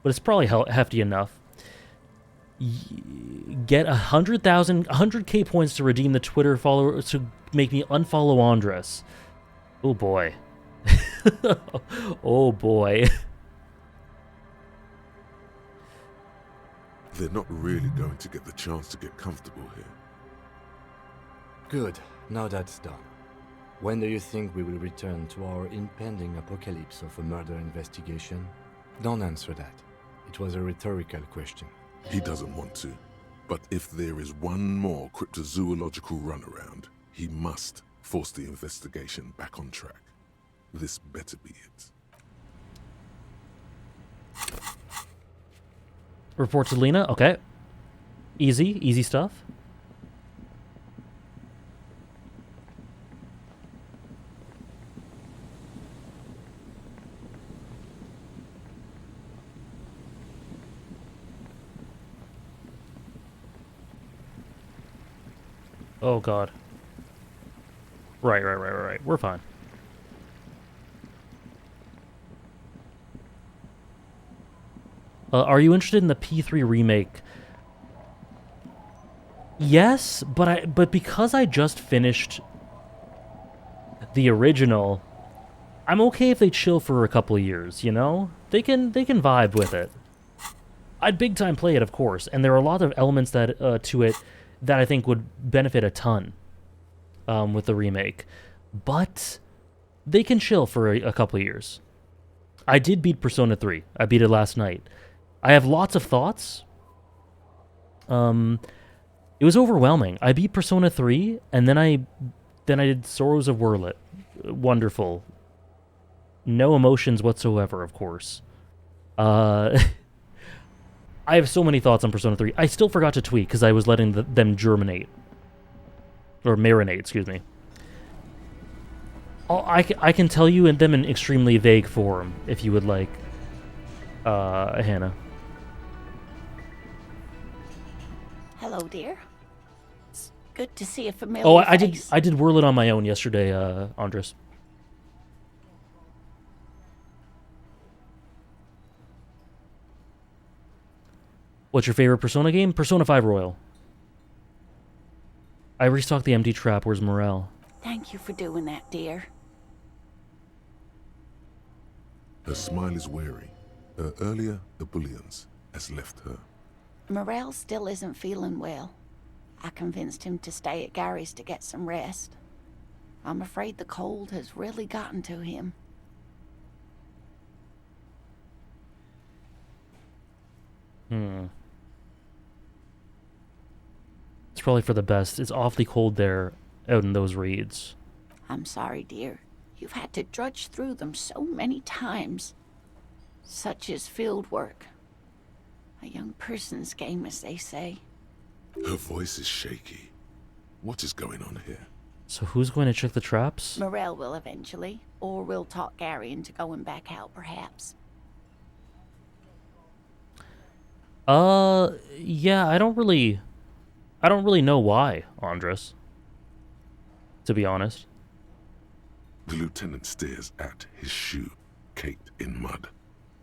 But it's probably hefty enough. Get 100k points to redeem the Twitter follower to make me unfollow Andres. Oh boy. Oh boy. They're not really going to get the chance to get comfortable here. Good. Now that's done. When do you think we will return to our impending apocalypse of a murder investigation? Don't answer that. It was a rhetorical question. He doesn't want to. But if there is one more cryptozoological runaround, he must force the investigation back on track. This better be it. Report to Lena? Okay. Easy stuff. Oh god. Right. We're fine. Are you interested in the P3 remake? Yes, but because I just finished the original, I'm okay if they chill for a couple of years, you know? They can vibe with it. I'd big time play it, of course, and there are a lot of elements that to it that I think would benefit a ton with the remake. But they can chill for a couple of years. I did beat Persona 3. I beat it last night. I have lots of thoughts. It was overwhelming. I beat Persona 3, and then I did Sorrows of Wurlet. Wonderful. No emotions whatsoever, of course. I have so many thoughts on Persona 3. I still forgot to tweet because I was letting them germinate. Or marinate, excuse me. I can tell you them in extremely vague form, if you would like, Hannah. Hello, dear. It's good to see a familiar face. I did Wurlet on my own yesterday, Andres. What's your favorite Persona game? Persona 5 Royal. I restocked the empty trap. Where's Morel? Thank you for doing that, dear. Her smile is weary. Her earlier ebullience has left her. Morel still isn't feeling well. I convinced him to stay at Gary's to get some rest. I'm afraid the cold has really gotten to him. It's probably for the best. It's awfully cold there out in those reeds. I'm sorry, dear. You've had to drudge through them so many times. Such is field work. A young person's game, as they say. Her voice is shaky. What is going on here? So who's going to check the traps? Morel will eventually, or we'll talk Gary into going back out, perhaps. Yeah, I don't really know why, Andres. To be honest. The lieutenant stares at his shoe, caked in mud.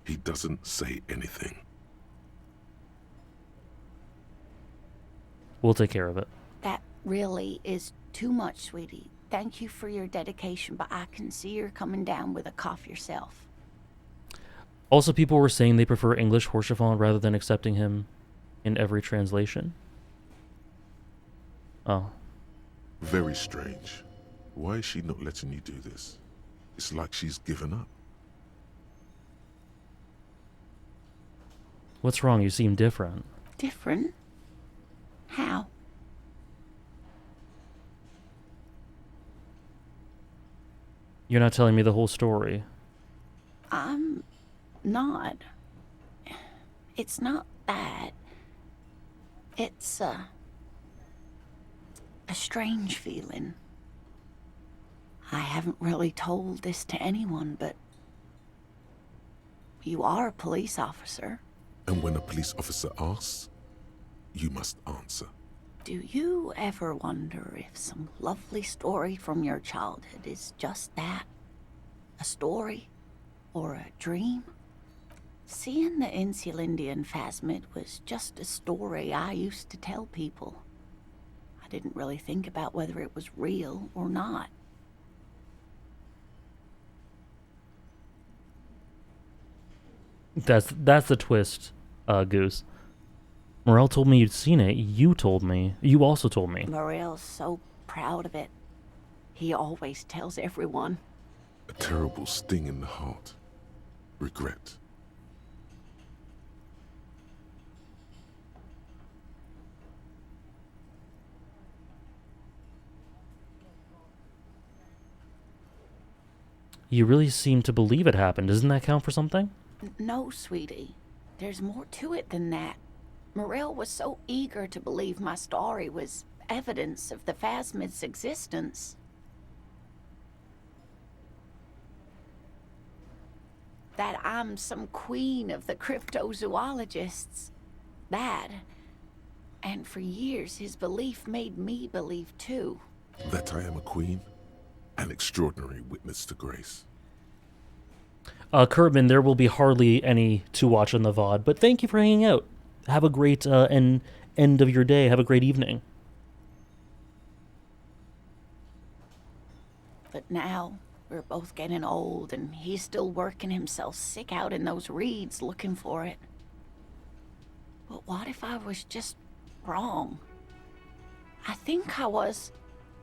He doesn't say anything. We'll take care of it. That really is too much, sweetie. Thank you for your dedication, but I can see you're coming down with a cough yourself. Also, people were saying they prefer English Horschiffon rather than accepting him in every translation. Oh. Very strange. Why is she not letting you do this? It's like she's given up. What's wrong? You seem different. Different? How? You're not telling me the whole story. I'm not. It's not that. It's a strange feeling. I haven't really told this to anyone, but you are a police officer. And when a police officer asks, you must answer. Do you ever wonder if some lovely story from your childhood is just that? A story? Or a dream? Seeing the Insulindian phasmid was just a story I used to tell people. I didn't really think about whether it was real or not. That's the twist, Goose. Morel told me you'd seen it. You told me. You also told me. Morel's so proud of it. He always tells everyone. A terrible sting in the heart. Regret. You really seem to believe it happened. Doesn't that count for something? No, sweetie. There's more to it than that. Morel was so eager to believe my story was evidence of the phasmid's existence. That I'm some queen of the cryptozoologists. That. And for years, his belief made me believe too. That I am a queen? An extraordinary witness to grace. Kurtman, there will be hardly any to watch on the VOD, but thank you for hanging out. Have a great end of your day. Have a great evening. But now, we're both getting old, and he's still working himself sick out in those reeds looking for it. But what if I was just wrong? I think I was.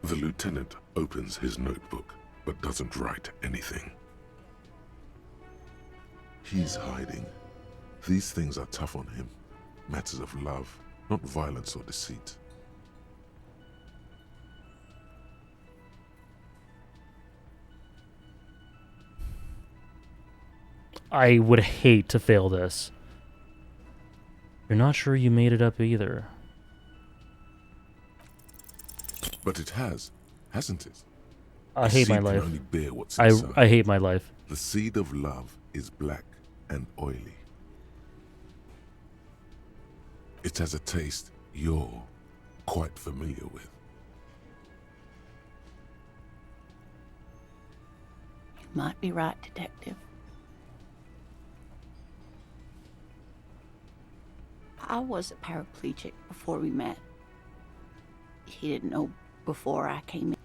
The lieutenant opens his notebook, but doesn't write anything. He's hiding. These things are tough on him. Matters of love, not violence or deceit. I would hate to fail this. You're not sure you made it up either. But it has, hasn't it? I hate my life. Can only bear what's inside. I hate my life. The seed of love is black and oily. It has a taste you're quite familiar with. You might be right, Detective. I was a paraplegic before we met. He didn't know before I came in.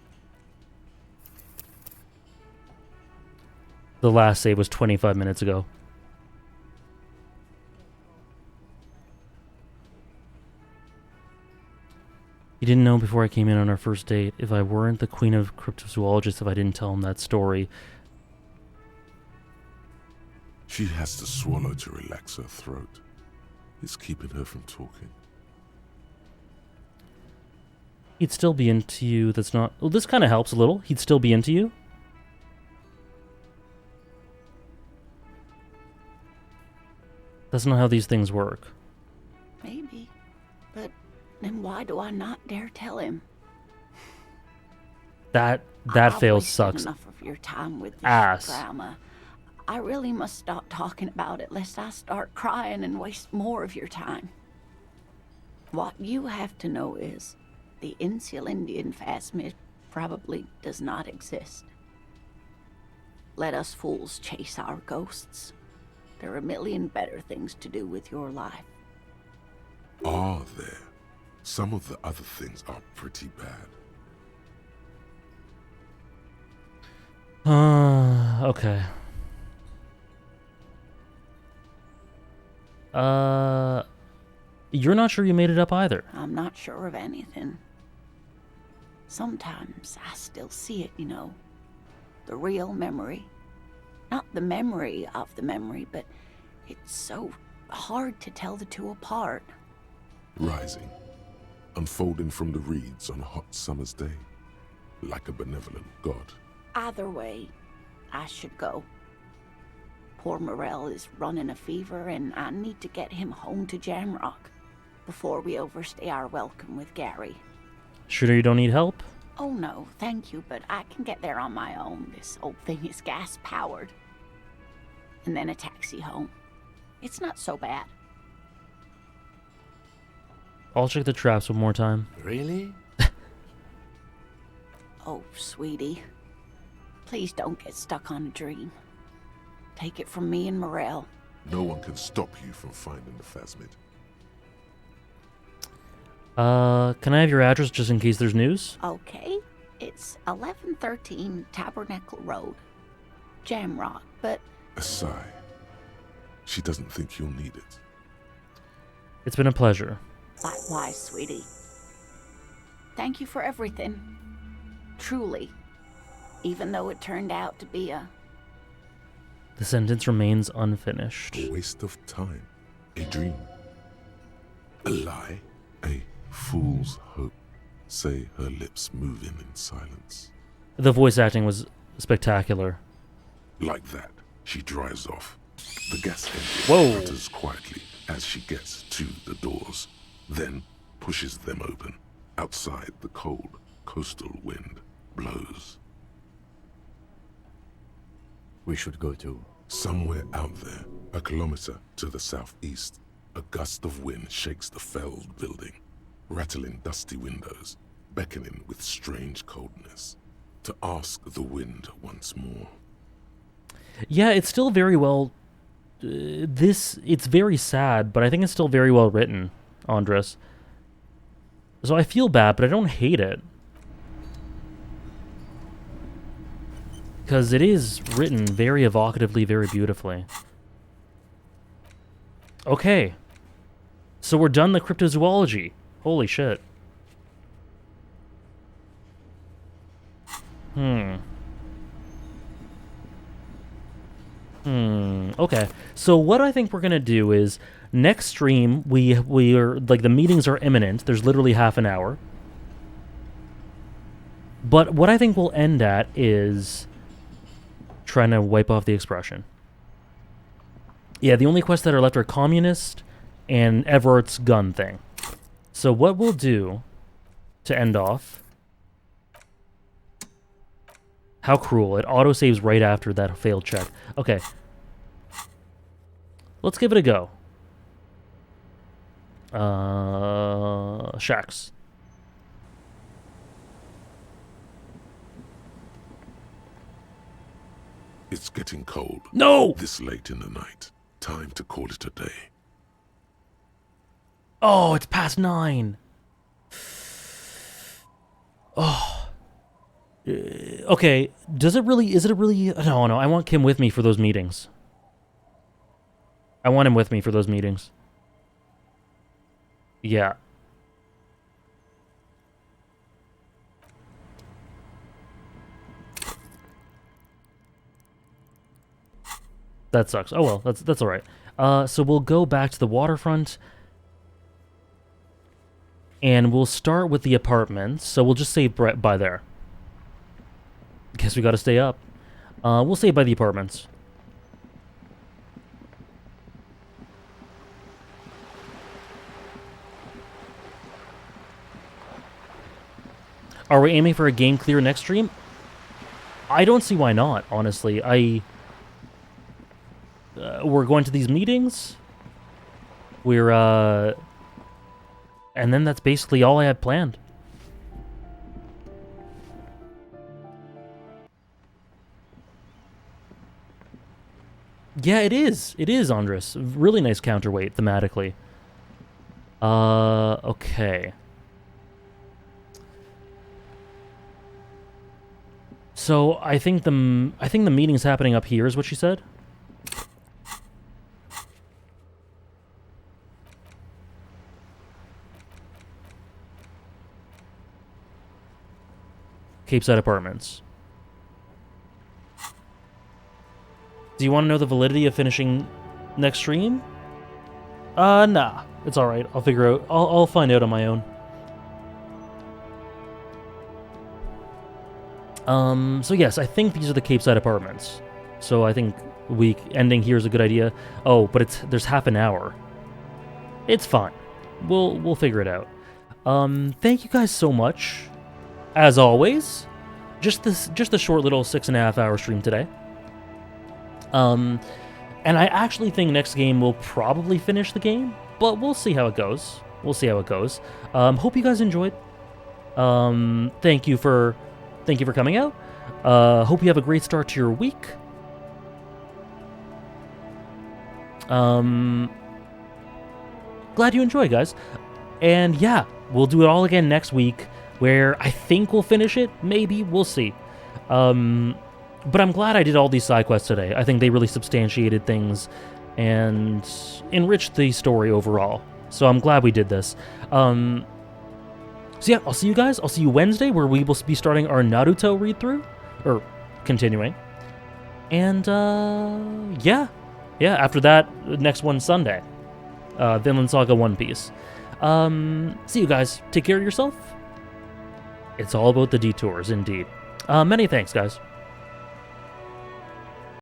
The last save was 25 minutes ago. He didn't know before I came in on our first date. If I weren't the queen of cryptozoologists, if I didn't tell him that story. She has to swallow to relax her throat. It's keeping her from talking. He'd still be into you. That's not... Well, this kind of helps a little. He'd still be into you. That's not how these things work. Maybe. But then why do I not dare tell him? That fail sucks. Enough of your time with this ass. drama. I really must stop talking about it lest I start crying and waste more of your time. What you have to know is the Insulindian phasmid probably does not exist. Let us fools chase our ghosts. There are a million better things to do with your life. Are there? Some of the other things are pretty bad. Okay. You're not sure you made it up either. I'm not sure of anything. Sometimes I still see it, you know. The real memory. Not the memory of the memory, but it's so hard to tell the two apart. Rising, unfolding from the reeds on a hot summer's day, like a benevolent god. Either way, I should go. Poor Morel is running a fever, and I need to get him home to Jamrock before we overstay our welcome with Gary. Sure you don't need help? Oh no, thank you, but I can get there on my own. This old thing is gas-powered. And then a taxi home. It's not so bad. I'll check the traps one more time. Really? Oh, sweetie. Please don't get stuck on a dream. Take it from me and Morel. No one can stop you from finding the Phasmid. Can I have your address just in case there's news? Okay, it's 1113 Tabernacle Road, Jamrock, but... A sigh. She doesn't think you'll need it. It's been a pleasure. Likewise, sweetie. Thank you for everything. Truly. Even though it turned out to be a... The sentence remains unfinished. A waste of time. A dream. A lie. A fool's hope. Say her lips moving in silence. The voice acting was spectacular. Like that, she drives off. The gas engine Whoa. mutters quietly as she gets to the doors, then pushes them open. Outside, the cold, coastal wind blows. We should go to... Somewhere out there, a kilometer to the southeast, a gust of wind shakes the felled building, rattling dusty windows, beckoning with strange coldness, to ask the wind once more. Yeah, it's still very well... it's very sad, but I think it's still very well written, Andres. So I feel bad, but I don't hate it. Because it is written very evocatively, very beautifully. Okay. So we're done the cryptozoology. Holy shit. Okay. So what I think we're gonna do is next stream we are like the meetings are imminent. There's literally half an hour. But what I think we'll end at is trying to wipe off the expression. Yeah, the only quests that are left are Communist and Everett's gun thing. So what we'll do to end off... How cruel. It autosaves right after that failed check. Okay. Let's give it a go. Shax. It's getting cold. No! This late in the night. Time to call it a day. Oh, it's past 9. Oh. Okay, is it really... No, I want Kim with me for those meetings. I want him with me for those meetings. Yeah. That sucks. Oh well, that's all right. So we'll go back to the waterfront, and we'll start with the apartments. So we'll just save by there. Guess we got to stay up. We'll save by the apartments. Are we aiming for a game clear next stream? I don't see why not, honestly. We're going to these meetings. And then that's basically all I had planned. Yeah, it is. It is, Andres. Really nice counterweight, thematically. Okay. So, I think the meeting's happening up here, is what she said? Cape Side Apartments. Do you want to know the validity of finishing next stream? Nah. It's alright. I'll figure out. I'll find out on my own. So yes, I think these are the Cape Side apartments. So I think week ending here is a good idea. Oh, but there's half an hour. It's fine. We'll figure it out. Thank you guys so much. As always, just a short little 6.5 hour stream today. And I actually think next game we'll probably finish the game, but we'll see how it goes. Hope you guys enjoyed. Thank you for coming out. Hope you have a great start to your week. Glad you enjoy, guys. And yeah, we'll do it all again next week, where I think we'll finish it. Maybe, we'll see. But I'm glad I did all these side quests today. I think they really substantiated things and enriched the story overall. So I'm glad we did this. So yeah, I'll see you guys. I'll see you Wednesday, where we will be starting our Naruto read-through. Or continuing. And yeah, after that, next one Sunday. Vinland Saga One Piece. See you guys. Take care of yourself. It's all about the detours, indeed. Many thanks, guys.